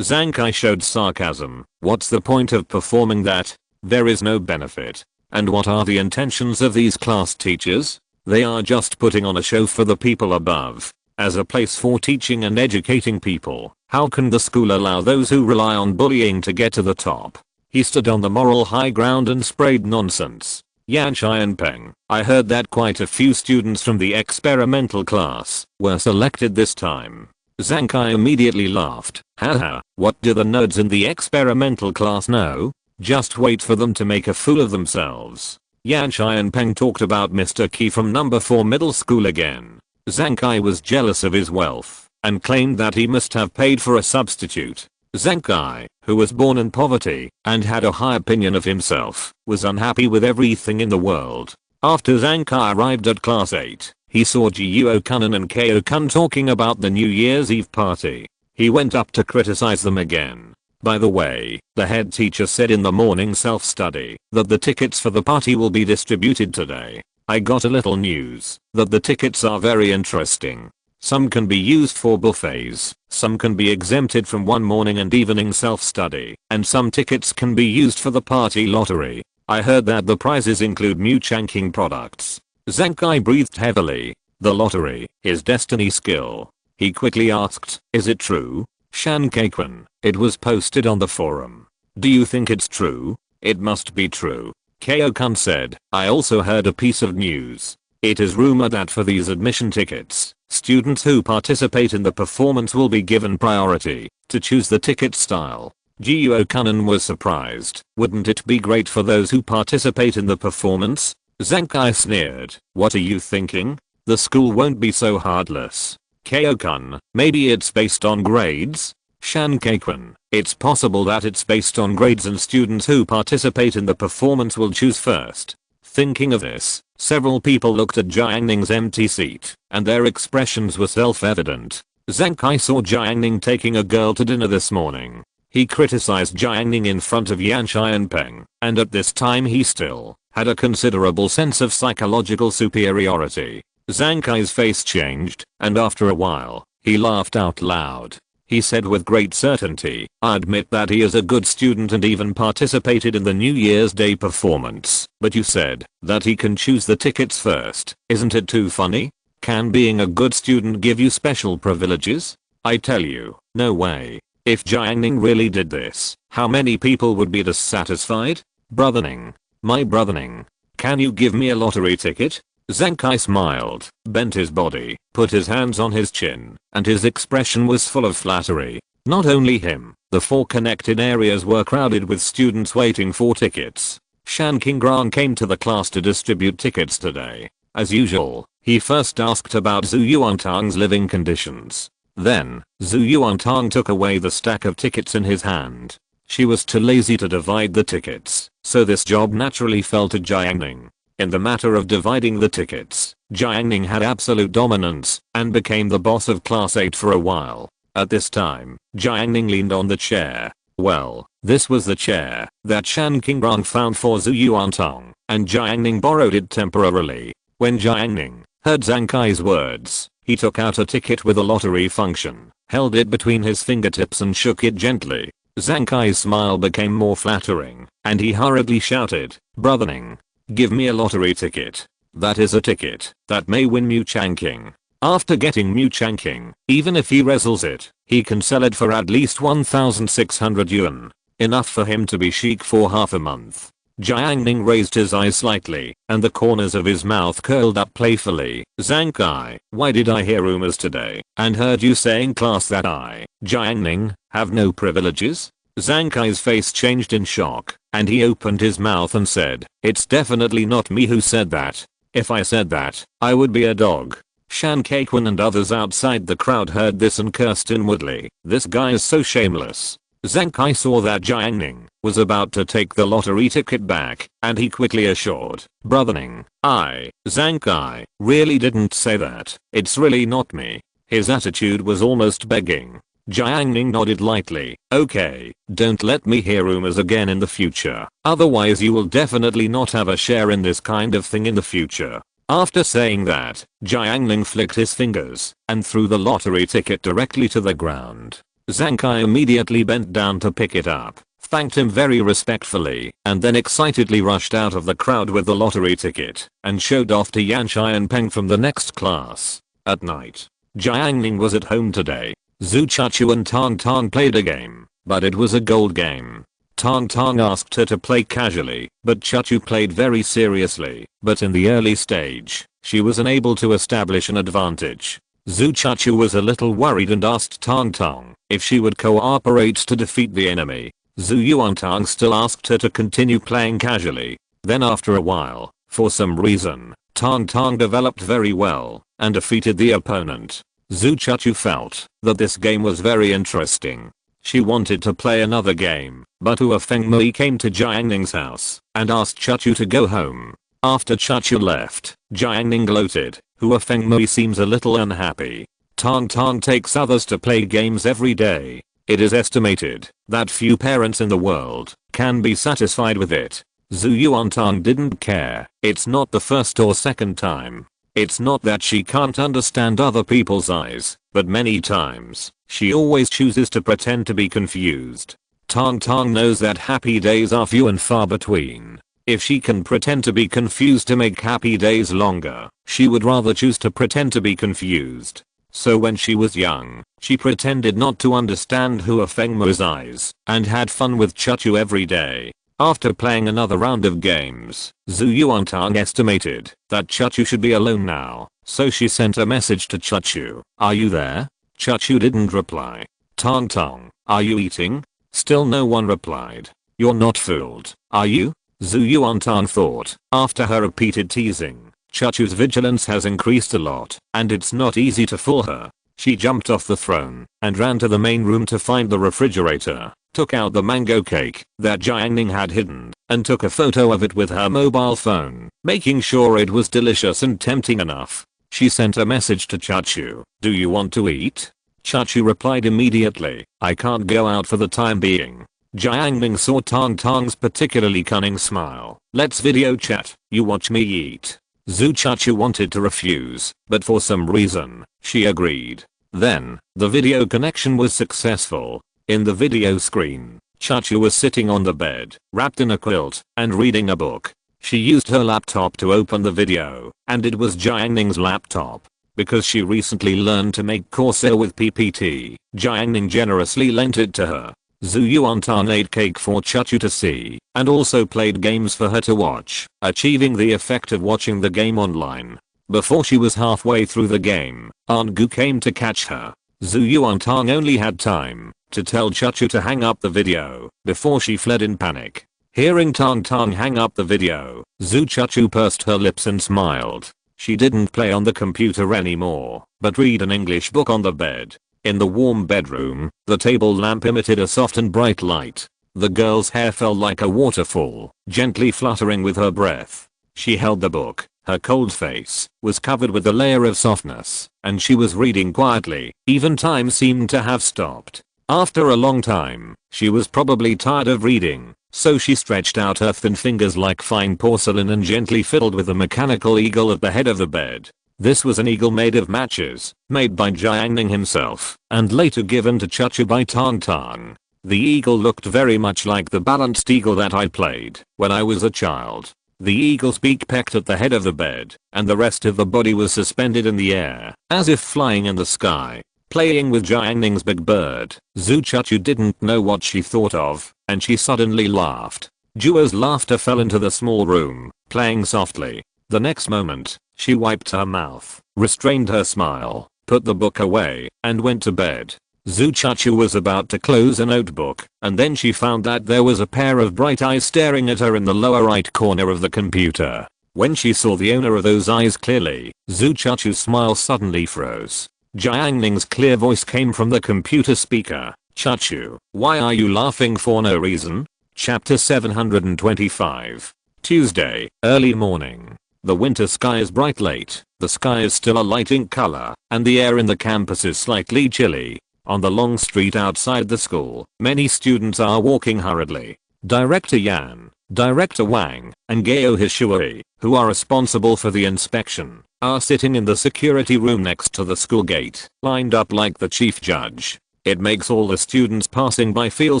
Zhang Kai showed sarcasm. What's the point of performing that? There is no benefit. And what are the intentions of these class teachers? They are just putting on a show for the people above. As a place for teaching and educating people, how can the school allow those who rely on bullying to get to the top? He stood on the moral high ground and sprayed nonsense. Yan Xianpeng, I heard that quite a few students from the experimental class were selected this time. Zhang Kai immediately laughed. Haha, what do the nerds in the experimental class know? Just wait for them to make a fool of themselves. Yan Xianpeng talked about Mr. Qi from number 4 middle school again. Zhang Kai was jealous of his wealth and claimed that he must have paid for a substitute. Zhang Kai, who was born in poverty and had a high opinion of himself, was unhappy with everything in the world. After Zhang Kai arrived at class 8, he saw Jiuo-kun and Ko-kun talking about the New Year's Eve party. He went up to criticize them again. By the way, the head teacher said in the morning self-study that the tickets for the party will be distributed today. I got a little news that the tickets are very interesting. Some can be used for buffets, some can be exempted from one morning and evening self-study, and some tickets can be used for the party lottery. I heard that the prizes include Mu Changking products. Zhang Kai breathed heavily. The lottery, his destiny skill. He quickly asked, is it true? Shan Kaikun, it was posted on the forum. Do you think it's true? It must be true. Ko-kun said, I also heard a piece of news. It is rumored that for these admission tickets, students who participate in the performance will be given priority to choose the ticket style. Jiuo-kun was surprised. Wouldn't it be great for those who participate in the performance? Zhang Kai sneered. What are you thinking? The school won't be so heartless. Ko-kun, maybe it's based on grades? Shan Kaikun, it's possible that it's based on grades and students who participate in the performance will choose first. Thinking of this, several people looked at Jiang Ning's empty seat, and their expressions were self-evident. Zhang Kai saw Jiang Ning taking a girl to dinner this morning. He criticized Jiang Ning in front of Yan Xianpeng, and at this time he still had a considerable sense of psychological superiority. Zhang Kai's face changed, and after a while, he laughed out loud. He said with great certainty, I admit that he is a good student and even participated in the New Year's Day performance, but you said that he can choose the tickets first. Isn't it too funny? Can being a good student give you special privileges? I tell you, no way. If Jiang Ning really did this, how many people would be dissatisfied? Brother Ning. My brother Ning. Can you give me a lottery ticket? Zhang Kai smiled, bent his body, put his hands on his chin, and his expression was full of flattery. Not only him, the 4 connected areas were crowded with students waiting for tickets. Shan Qingrang came to the class to distribute tickets today. As usual, he first asked about Zhu Yuantang's living conditions. Then, Zhu Yuantang took away the stack of tickets in his hand. She was too lazy to divide the tickets, so this job naturally fell to Jiang Ning. In the matter of dividing the tickets, Jiang Ning had absolute dominance and became the boss of class 8 for a while. At this time, Jiang Ning leaned on the chair. Well, this was the chair that Shan Qingrang found for Zhu Yuantang, and Jiang Ning borrowed it temporarily. When Jiang Ning heard Zhang Kai's words, he took out a ticket with a lottery function, held it between his fingertips and shook it gently. Zhang Kai's smile became more flattering, and he hurriedly shouted, Brother Ning, give me a lottery ticket. That is a ticket that may win Mu Changking. After getting Mu Changking, even if he wrestles it, he can sell it for at least 1,600 yuan. Enough for him to be chic for half a month. Jiang Ning raised his eyes slightly, and the corners of his mouth curled up playfully. Zhang Kai, why did I hear rumors today and heard you say in class that I, Jiang Ning, have no privileges? Zhang Kai's face changed in shock, and he opened his mouth and said, it's definitely not me who said that. If I said that, I would be a dog. Shan Kaikun and others outside the crowd heard this and cursed inwardly. This guy is so shameless. Zhang Kai saw that Jiang Ning was about to take the lottery ticket back, and he quickly assured, Brother Ning, I, Zhang Kai, really didn't say that. It's really not me. His attitude was almost begging. Jiang Ning nodded lightly. Okay, don't let me hear rumors again in the future. Otherwise you will definitely not have a share in this kind of thing in the future. After saying that, Jiang Ning flicked his fingers and threw the lottery ticket directly to the ground. Zhang Kai immediately bent down to pick it up, thanked him very respectfully, and then excitedly rushed out of the crowd with the lottery ticket and showed off to Yan Shai and Peng from the next class. At night, Jiang Ning was at home today. Zhu Chachu and Tang Tang played a game, but it was a gold game. Tang Tang asked her to play casually, but Chachu played very seriously, but in the early stage, she was unable to establish an advantage. Zhu Chachu was a little worried and asked Tang Tang if she would cooperate to defeat the enemy. Zhu Yuantang still asked her to continue playing casually. Then after a while, for some reason, Tang Tang developed very well and defeated the opponent. Zhu Chachu felt that this game was very interesting. She wanted to play another game, but Hua Fengmei came to Jiang Ning's house and asked Chachu to go home. After Chachu left, Jiang Ning gloated. Hua Fengmei seems a little unhappy. Tang Tang takes others to play games every day. It is estimated that few parents in the world can be satisfied with it. Zhu Yuantang didn't care. It's not the first or second time. It's not that she can't understand other people's eyes, but many times, she always chooses to pretend to be confused. Tang Tang knows that happy days are few and far between. If she can pretend to be confused to make happy days longer, she would rather choose to pretend to be confused. So when she was young, she pretended not to understand Hua Fengmei's eyes and had fun with Chachu every day. After playing another round of games, Zhu Yuantang estimated that Chachu should be alone now, so she sent a message to Chachu. Are you there? Chachu didn't reply. Tang Tang, are you eating? Still no one replied. You're not fooled, are you? Zhu Yuantang thought. After her repeated teasing, Chachu's vigilance has increased a lot, and it's not easy to fool her. She jumped off the throne and ran to the main room to find the refrigerator, took out the mango cake that Jiang Ning had hidden, and took a photo of it with her mobile phone, making sure it was delicious and tempting enough. She sent a message to Chachu. Do you want to eat? Chachu replied immediately. I can't go out for the time being. Jiang Ning saw Tang Tang's particularly cunning smile. Let's video chat, you watch me eat. Zhu Chachu wanted to refuse, but for some reason, she agreed. Then, the video connection was successful. In the video screen, Chachu was sitting on the bed, wrapped in a quilt, and reading a book. She used her laptop to open the video, and it was Jiang Ning's laptop. Because she recently learned to make Corsair with PPT, Jiang Ning generously lent it to her. Zhu Yuantang ate cake for Chachu to see, and also played games for her to watch, achieving the effect of watching the game online. Before she was halfway through the game, Aunt Gu came to catch her. Zhu Yuantang only had time to tell Chachu to hang up the video before she fled in panic. Hearing Tang Tang hang up the video, Zhu Chachu pursed her lips and smiled. She didn't play on the computer anymore, but read an English book on the bed. In the warm bedroom, the table lamp emitted a soft and bright light. The girl's hair fell like a waterfall, gently fluttering with her breath. She held the book. Her cold face was covered with a layer of softness, and she was reading quietly. Even time seemed to have stopped. After a long time, she was probably tired of reading, so she stretched out her thin fingers like fine porcelain and gently fiddled with a mechanical eagle at the head of the bed. This was an eagle made of matches, made by Jiang Ning himself, and later given to Chachu by Tang Tang. The eagle looked very much like the balanced eagle that I played when I was a child. The eagle's beak pecked at the head of the bed, and the rest of the body was suspended in the air, as if flying in the sky. Playing with Jiang Ning's big bird, Zhu Chachu didn't know what she thought of, and she suddenly laughed. Jua's laughter fell into the small room, playing softly. The next moment, she wiped her mouth, restrained her smile, put the book away, and went to bed. Zhu Chachu was about to close a notebook, and then she found that there was a pair of bright eyes staring at her in the lower right corner of the computer. When she saw the owner of those eyes clearly, Zhu Chachu's smile suddenly froze. Jiang Ning's clear voice came from the computer speaker. Chachu, why are you laughing for no reason? Chapter 725. Tuesday, early morning. The winter sky is bright late, the sky is still a light ink color, and the air in the campus is slightly chilly. On the long street outside the school, many students are walking hurriedly. Director Yan, Director Wang, and Gao Hishui, who are responsible for the inspection, are sitting in the security room next to the school gate, lined up like the chief judge. It makes all the students passing by feel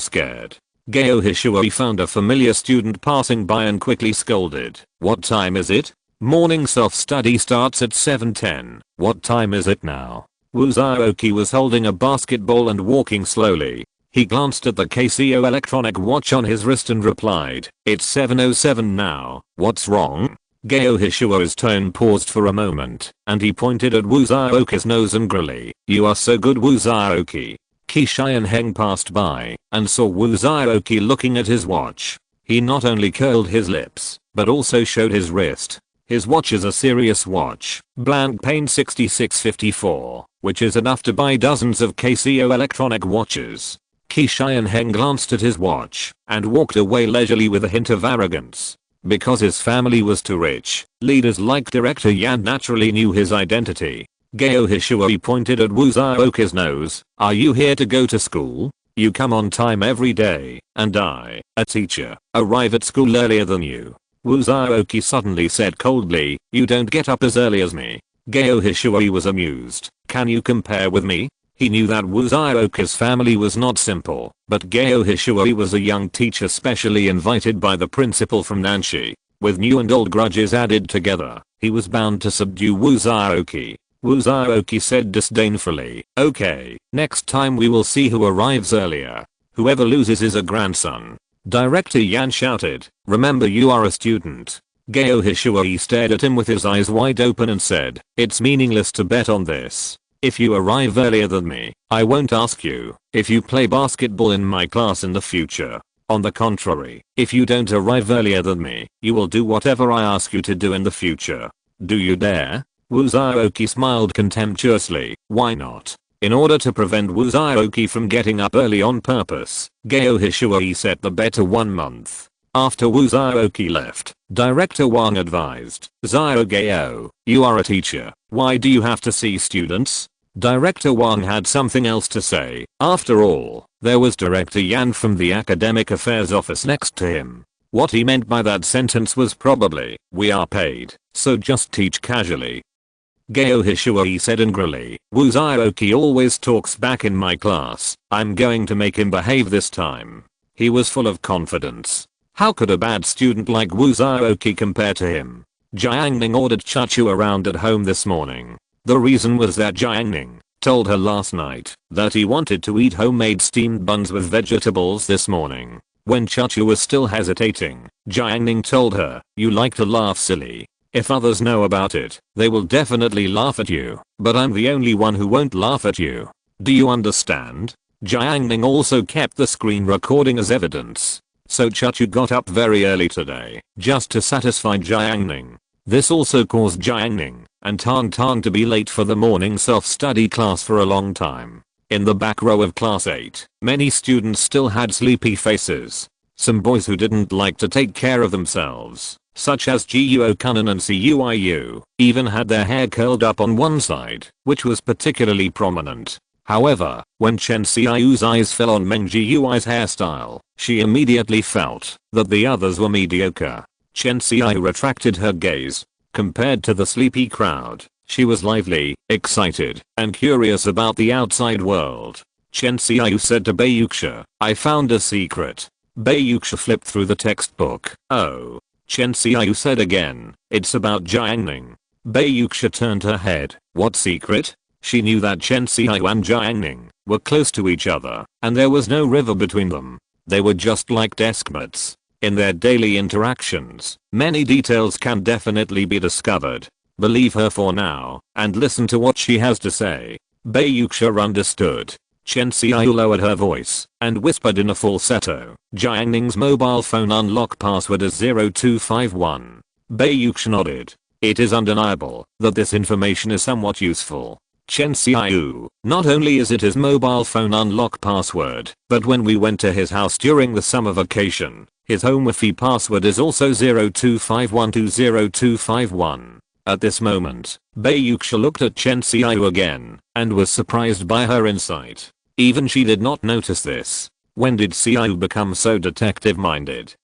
scared. Gao Hishui found a familiar student passing by and quickly scolded, "What time is it? Morning self-study starts at 7:10. What time is it now?" Wu Zhaoqi was holding a basketball and walking slowly. He glanced at the Casio electronic watch on his wrist and replied, "It's 7:07 now, what's wrong?" Gao Hishuo's tone paused for a moment, and he pointed at Wu Zhaoqi's nose angrily. "You are so good, Wu Zhaoqi." Qi Xianheng passed by and saw Wu Zhaoqi looking at his watch. He not only curled his lips, but also showed his wrist. His watch is a serious watch, blank pane 6654, which is enough to buy dozens of Casio electronic watches. Qi Xianheng glanced at his watch and walked away leisurely with a hint of arrogance. Because his family was too rich, leaders like Director Yan naturally knew his identity. Gao Hishui pointed at Wu Zhaoqi's nose. "Are you here to go to school? You come on time every day, and I, a teacher, arrive at school earlier than you." Wu Zhaoqi suddenly said coldly, "You don't get up as early as me." Gao Hishui was amused. "Can you compare with me?" He knew that Wu Zhaoqi's family was not simple, but Gao Hishui was a young teacher specially invited by the principal from Nanxi. With new and old grudges added together, he was bound to subdue Wu Zhaoqi. Wu Zhaoqi said disdainfully, "Okay, next time we will see who arrives earlier. Whoever loses is a grandson." Director Yan shouted, "Remember, you are a student." Gao Hishui stared at him with his eyes wide open and said, "It's meaningless to bet on this. If you arrive earlier than me, I won't ask you if you play basketball in my class in the future. On the contrary, if you don't arrive earlier than me, you will do whatever I ask you to do in the future. Do you dare?" Wu Zhaoqi smiled contemptuously. "Why not?" In order to prevent Wu Zhaoqi from getting up early on purpose, Gao Hishui set the bet to 1 month. After Wu Zhaoqi left, Director Wang advised, "Zhao Gao, you are a teacher. Why do you have to see students?" Director Wang had something else to say. After all, there was Director Yan from the Academic Affairs Office next to him. What he meant by that sentence was probably, "We are paid, so just teach casually." Gao Hishui said angrily, "Wu Zhaoqi always talks back in my class. I'm going to make him behave this time." He was full of confidence. How could a bad student like Wu Zhaoqi compare to him? Jiang Ning ordered Chachu around at home this morning. The reason was that Jiang Ning told her last night that he wanted to eat homemade steamed buns with vegetables this morning. When Chachu was still hesitating, Jiang Ning told her, "You like to laugh, silly. If others know about it, they will definitely laugh at you, but I'm the only one who won't laugh at you. Do you understand?" Jiang Ning also kept the screen recording as evidence. So Chachu got up very early today, just to satisfy Jiang Ning. This also caused Jiang Ning and Tang Tang to be late for the morning self-study class for a long time. In the back row of class 8, many students still had sleepy faces. Some boys who didn't like to take care of themselves, such as Guo Kunan and Cuiu, even had their hair curled up on one side, which was particularly prominent. However, when Chen Xiao's eyes fell on Meng Jiuai's hairstyle, she immediately felt that the others were mediocre. Chen Xiao retracted her gaze. Compared to the sleepy crowd, she was lively, excited, and curious about the outside world. Chen Xiao said to Beiyuxia, "I found a secret." Beiyuxia flipped through the textbook. "Oh." Chen Xiao said again, "It's about Jiang Ning." Beiyuxia turned her head. "What secret?" She knew that Chen Xiao and Jiang Ning were close to each other, and there was no river between them. They were just like deskmates. In their daily interactions, many details can definitely be discovered. Believe her for now, and listen to what she has to say. Beiyuxia understood. Chen Xiao lowered her voice and whispered in a falsetto, "Jiang Ning's mobile phone unlock password is 0251. Beiyuxia nodded. It is undeniable that this information is somewhat useful. Chen Xiao, not only is it his mobile phone unlock password, but when we went to his house during the summer vacation, his home Wi-Fi password is also 0251202251. At this moment, Beiyuxia looked at Chen Xiao again and was surprised by her insight. Even she did not notice this. When did Xiao become so detective-minded?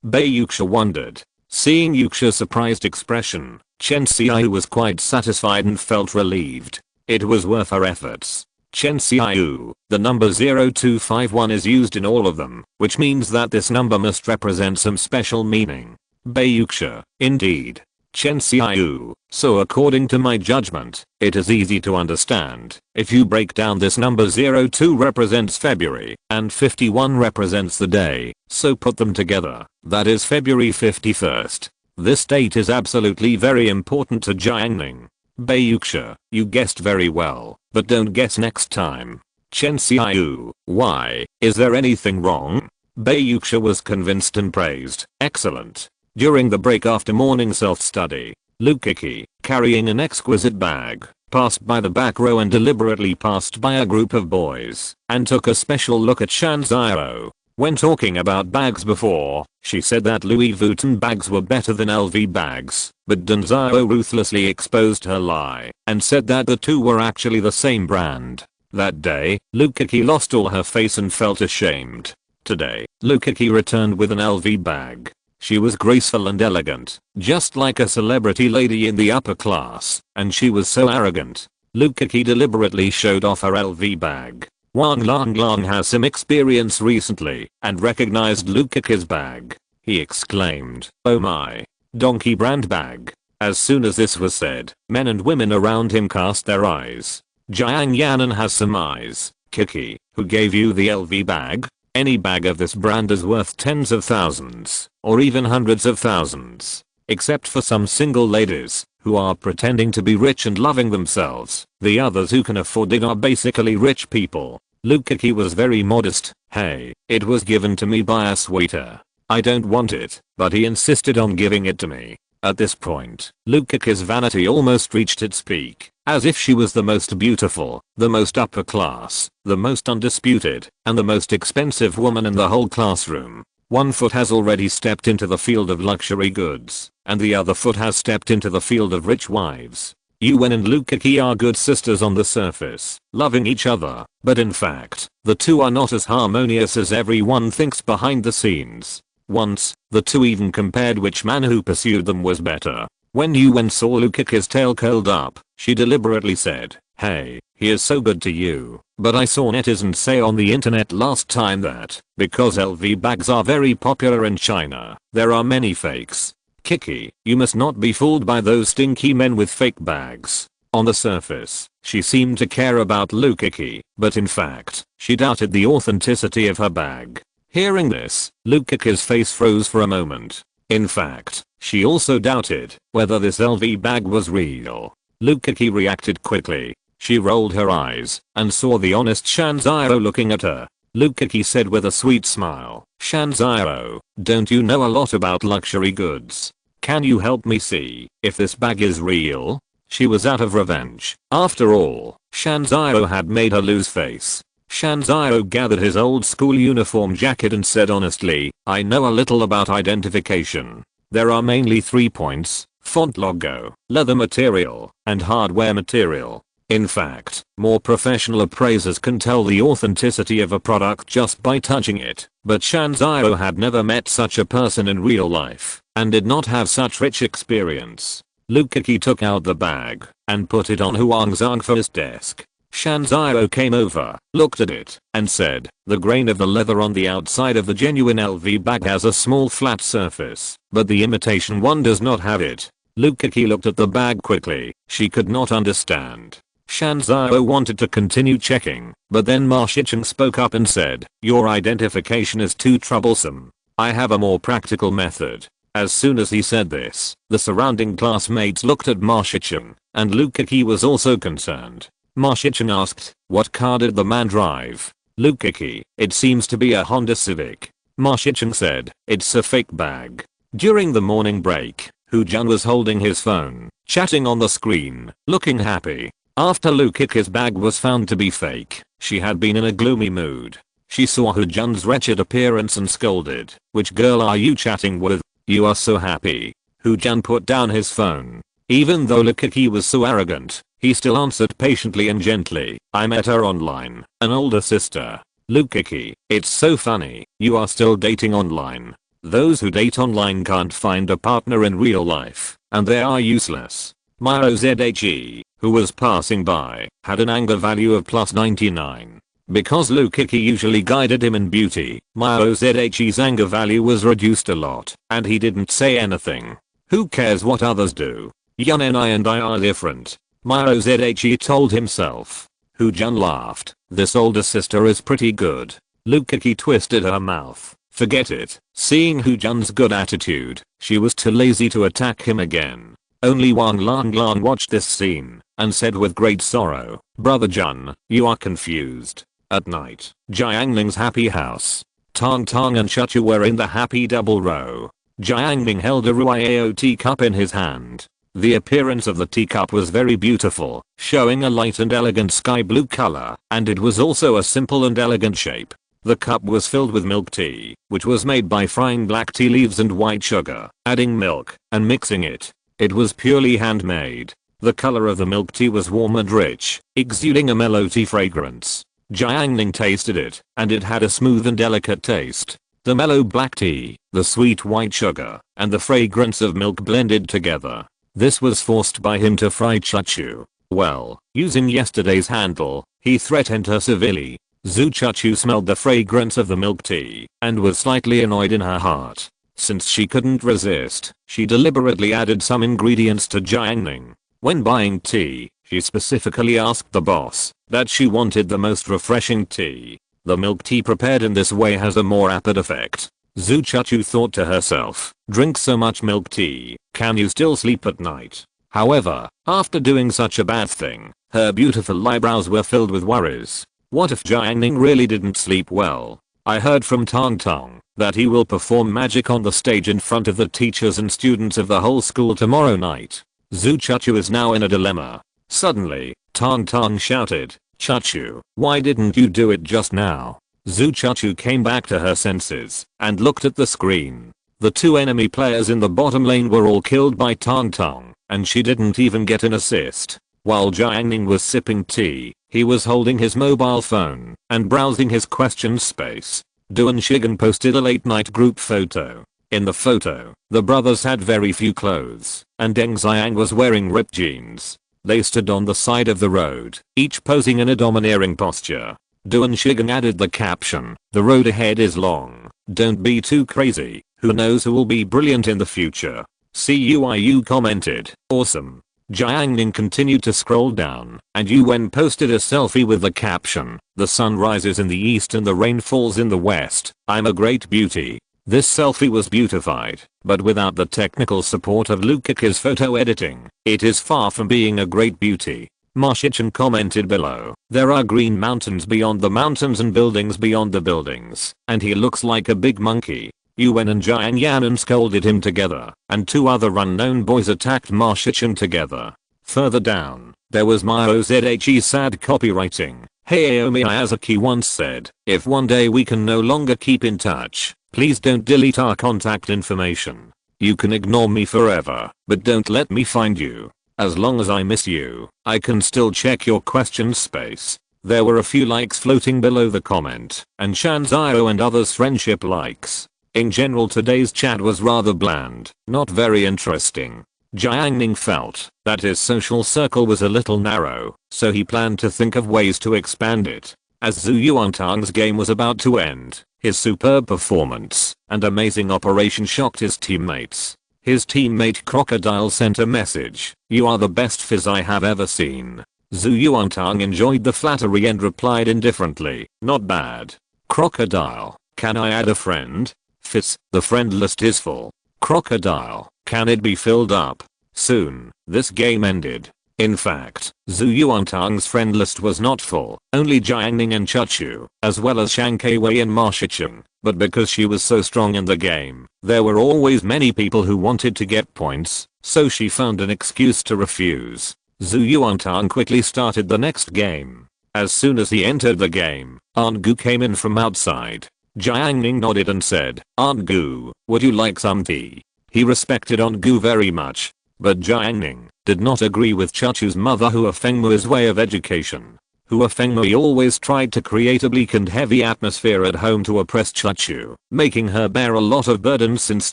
Bei Yuxia wondered. Seeing Yuxia's surprised expression, Chen Xiao was quite satisfied and felt relieved. It was worth her efforts. Chen Xiao, the number 0251 is used in all of them, which means that this number must represent some special meaning. Bei Yuxia, indeed. Chen Xiao, so according to my judgment, it is easy to understand. If you break down this number 02 represents February, and 51 represents the day, so put them together, that is February 51st. This date is absolutely very important to Jiang Ning. Bei Yuxia, you guessed very well, but don't guess next time. Chen Xiao, why, is there anything wrong? Bei Yuxia was convinced and praised. Excellent. During the break after morning self-study, Lukiki, carrying an exquisite bag, passed by the back row and deliberately passed by a group of boys, and took a special look at Shanziro. When talking about bags before, she said that Louis Vuitton bags were better than LV bags, but Danzaro ruthlessly exposed her lie, and said that the two were actually the same brand. That day, Lukiki lost all her face and felt ashamed. Today, Lukiki returned with an LV bag. She was graceful and elegant, just like a celebrity lady in the upper class, and she was so arrogant. Lukiki deliberately showed off her LV bag. Wang Long has some experience recently, and recognized Lukiki's bag. He exclaimed, "Oh my! Donkey brand bag." As soon as this was said, men and women around him cast their eyes. Jiang Yanan has some eyes. Kiki, who gave you the LV bag? Any bag of this brand is worth tens of thousands, or even hundreds of thousands. Except for some single ladies, who are pretending to be rich and loving themselves. The others who can afford it are basically rich people. Lukiki was very modest. Hey, it was given to me by a sweeter. I don't want it, but he insisted on giving it to me. At this point, Lukiki's vanity almost reached its peak, as if she was the most beautiful, the most upper class, the most undisputed, and the most expensive woman in the whole classroom. One foot has already stepped into the field of luxury goods, and the other foot has stepped into the field of rich wives. Yuan and Lukiki are good sisters on the surface, loving each other, but in fact, the two are not as harmonious as everyone thinks behind the scenes. Once, the two even compared which man who pursued them was better. When Yuan saw Lukiki's tail curled up, she deliberately said, "Hey, he is so good to you." But I saw netizens say on the internet last time that, because LV bags are very popular in China, there are many fakes. Kiki, you must not be fooled by those stinky men with fake bags. On the surface, she seemed to care about Lukiki, but in fact, she doubted the authenticity of her bag. Hearing this, Lukiki's face froze for a moment. In fact, she also doubted whether this LV bag was real. Lukiki reacted quickly. She rolled her eyes and saw the honest Shanziro looking at her. Lukiki said with a sweet smile, "Shanziro, don't you know a lot about luxury goods? Can you help me see if this bag is real?" She was out of revenge. After all, Shanziro had made her lose face. Shanziro gathered his old school uniform jacket and said honestly, "I know a little about identification. There are mainly 3 points: font logo, leather material, and hardware material. In fact, more professional appraisers can tell the authenticity of a product just by touching it." But Shanziro had never met such a person in real life, and did not have such rich experience. Lukiki took out the bag and put it on Huang Zhangfei's desk. Shanziro came over, looked at it, and said, "The grain of the leather on the outside of the genuine LV bag has a small flat surface, but the imitation one does not have it." Lukiki looked at the bag quickly. She could not understand. Shanziro wanted to continue checking, but then Ma Shicheng spoke up and said, "Your identification is too troublesome. I have a more practical method." As soon as he said this, the surrounding classmates looked at Ma Shicheng, and Lukiki was also concerned. Ma Shicheng asked, "What car did the man drive?" Lukiki, "It seems to be a Honda Civic." Ma Shicheng said, "It's a fake bag." During the morning break, Hu Jun was holding his phone, chatting on the screen, looking happy. After Lukiki's bag was found to be fake, she had been in a gloomy mood. She saw Hu Jun's wretched appearance and scolded, "Which girl are you chatting with? You are so happy." Hu Jun put down his phone. Even though Lukiki was so arrogant, he still answered patiently and gently. I met her online, an older sister. Lukiki, it's so funny, you are still dating online. Those who date online can't find a partner in real life, and they are useless. MyOZHE, who was passing by, had an anger value of +99. Because Lukiki usually guided him in beauty, MyOZHE's anger value was reduced a lot, and he didn't say anything. Who cares what others do? Yunenai and I are different. MyOZHE told himself. Jun laughed. This older sister is pretty good. Lukiki twisted her mouth. Forget it. Seeing Jun's good attitude, she was too lazy to attack him again. Only Wang Lanlan watched this scene and said with great sorrow, Brother Jun, you are confused. At night, Jiang Ning's happy house. Tong Tong and Chuchu were in the happy double row. Jiang Ning held a Ruiao teacup in his hand. The appearance of the teacup was very beautiful, showing a light and elegant sky blue color, and it was also a simple and elegant shape. The cup was filled with milk tea, which was made by frying black tea leaves and white sugar, adding milk, and mixing it. It was purely handmade. The color of the milk tea was warm and rich, exuding a mellow tea fragrance. Jiang Ning tasted it, and it had a smooth and delicate taste. The mellow black tea, the sweet white sugar, and the fragrance of milk blended together. This was forced by him to fry Chuchu. Well, using yesterday's handle, he threatened her severely. Chuchu smelled the fragrance of the milk tea, and was slightly annoyed in her heart. Since she couldn't resist, she deliberately added some ingredients to Jiang Ning. When buying tea, she specifically asked the boss that she wanted the most refreshing tea. The milk tea prepared in this way has a more rapid effect. Chuchu thought to herself, drink so much milk tea, can you still sleep at night? However, after doing such a bad thing, her beautiful eyebrows were filled with worries. What if Jiang Ning really didn't sleep well? I heard from Tong Tong that he will perform magic on the stage in front of the teachers and students of the whole school tomorrow night. Chuchu is now in a dilemma. Suddenly, Tong Tong shouted, Chuchu, why didn't you do it just now? Chuchu came back to her senses and looked at the screen. The two enemy players in the bottom lane were all killed by Tong Tong, and she didn't even get an assist. While Jiang Ning was sipping tea, he was holding his mobile phone and browsing his question space. Duan Shigen posted a late night group photo. In the photo, the brothers had very few clothes, and Deng Xiang was wearing ripped jeans. They stood on the side of the road, each posing in a domineering posture. Duan Shigen added the caption, the road ahead is long, don't be too crazy, who knows who will be brilliant in the future. CUIU commented, awesome. Jiang Ning continued to scroll down, and Yuwen posted a selfie with the caption, the sun rises in the east and the rain falls in the west, I'm a great beauty. This selfie was beautified, but without the technical support of Lukiki's photo editing, it is far from being a great beauty. Ma Shichen commented below, there are green mountains beyond the mountains and buildings beyond the buildings, and he looks like a big monkey. Yuwen and Jiang Yanan scolded him together, and two other unknown boys attacked Ma Shichen together. Further down, there was MyOZHE's sad copywriting. Hayao Miyazaki once said, if one day we can no longer keep in touch, please don't delete our contact information. You can ignore me forever, but don't let me find you. As long as I miss you, I can still check your question space. There were a few likes floating below the comment, and Shanzio and others friendship likes. In general, today's chat was rather bland, not very interesting. Jiang Ning felt that his social circle was a little narrow, so he planned to think of ways to expand it. As Zhu Yuantang's game was about to end, his superb performance and amazing operation shocked his teammates. His teammate Crocodile sent a message, you are the best fizz I have ever seen. Zhu Yuantang enjoyed the flattery and replied indifferently, not bad. Crocodile, can I add a friend? Fizz, the friend list is full. Crocodile, can it be filled up? Soon, this game ended. In fact, Zhu Yuantang's friend list was not full, only Jiang Ning and Chuchu, as well as Shang Keiwei and Ma Shichen. But because she was so strong in the game, there were always many people who wanted to get points, so she found an excuse to refuse. Zhu Yuantang quickly started the next game. As soon as he entered the game, Aunt Gu came in from outside. Jiang Ning nodded and said, Aunt Gu, would you like some tea? He respected Aunt Gu very much. But Jiang Ning did not agree with Chachu's mother Hua Fengmu's way of education. Hua Fengmu always tried to create a bleak and heavy atmosphere at home to oppress Chachu, making her bear a lot of burdens since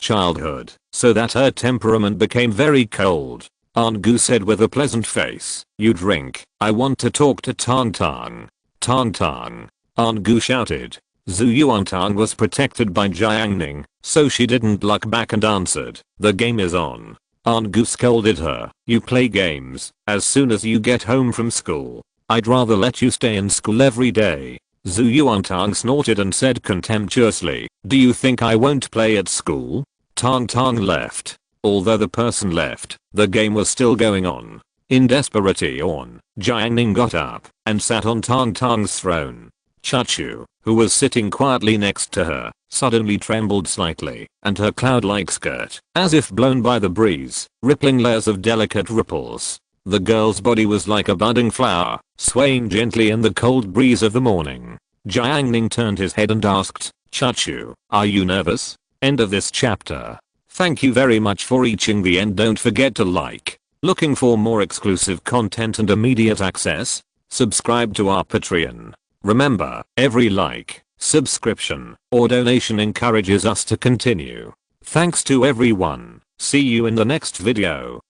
childhood, so that her temperament became very cold. Aunt Gu said with a pleasant face, "You drink, I want to talk to Tang Tang." Tang Tang. Aunt Gu shouted. Zhu Yuantang was protected by Jiang Ning, so she didn't look back and answered, "The game is on." Aunt Gu scolded her, "You play games as soon as you get home from school. I'd rather let you stay in school every day." Zhu Yuantang snorted and said contemptuously, "Do you think I won't play at school?" Tang Tang left. Although the person left, the game was still going on. In desperation, Jiang Ning got up and sat on Tang Tang's throne. Chachu, who was sitting quietly next to her, suddenly trembled slightly, and her cloud-like skirt, as if blown by the breeze, rippling layers of delicate ripples. The girl's body was like a budding flower, swaying gently in the cold breeze of the morning. Jiang Ning turned his head and asked, "Chachu, are you nervous?" End of this chapter. Thank you very much for reaching the end. Don't forget to like. Looking for more exclusive content and immediate access? Subscribe to our Patreon. Remember, every like, subscription, or donation encourages us to continue. Thanks to everyone. See you in the next video.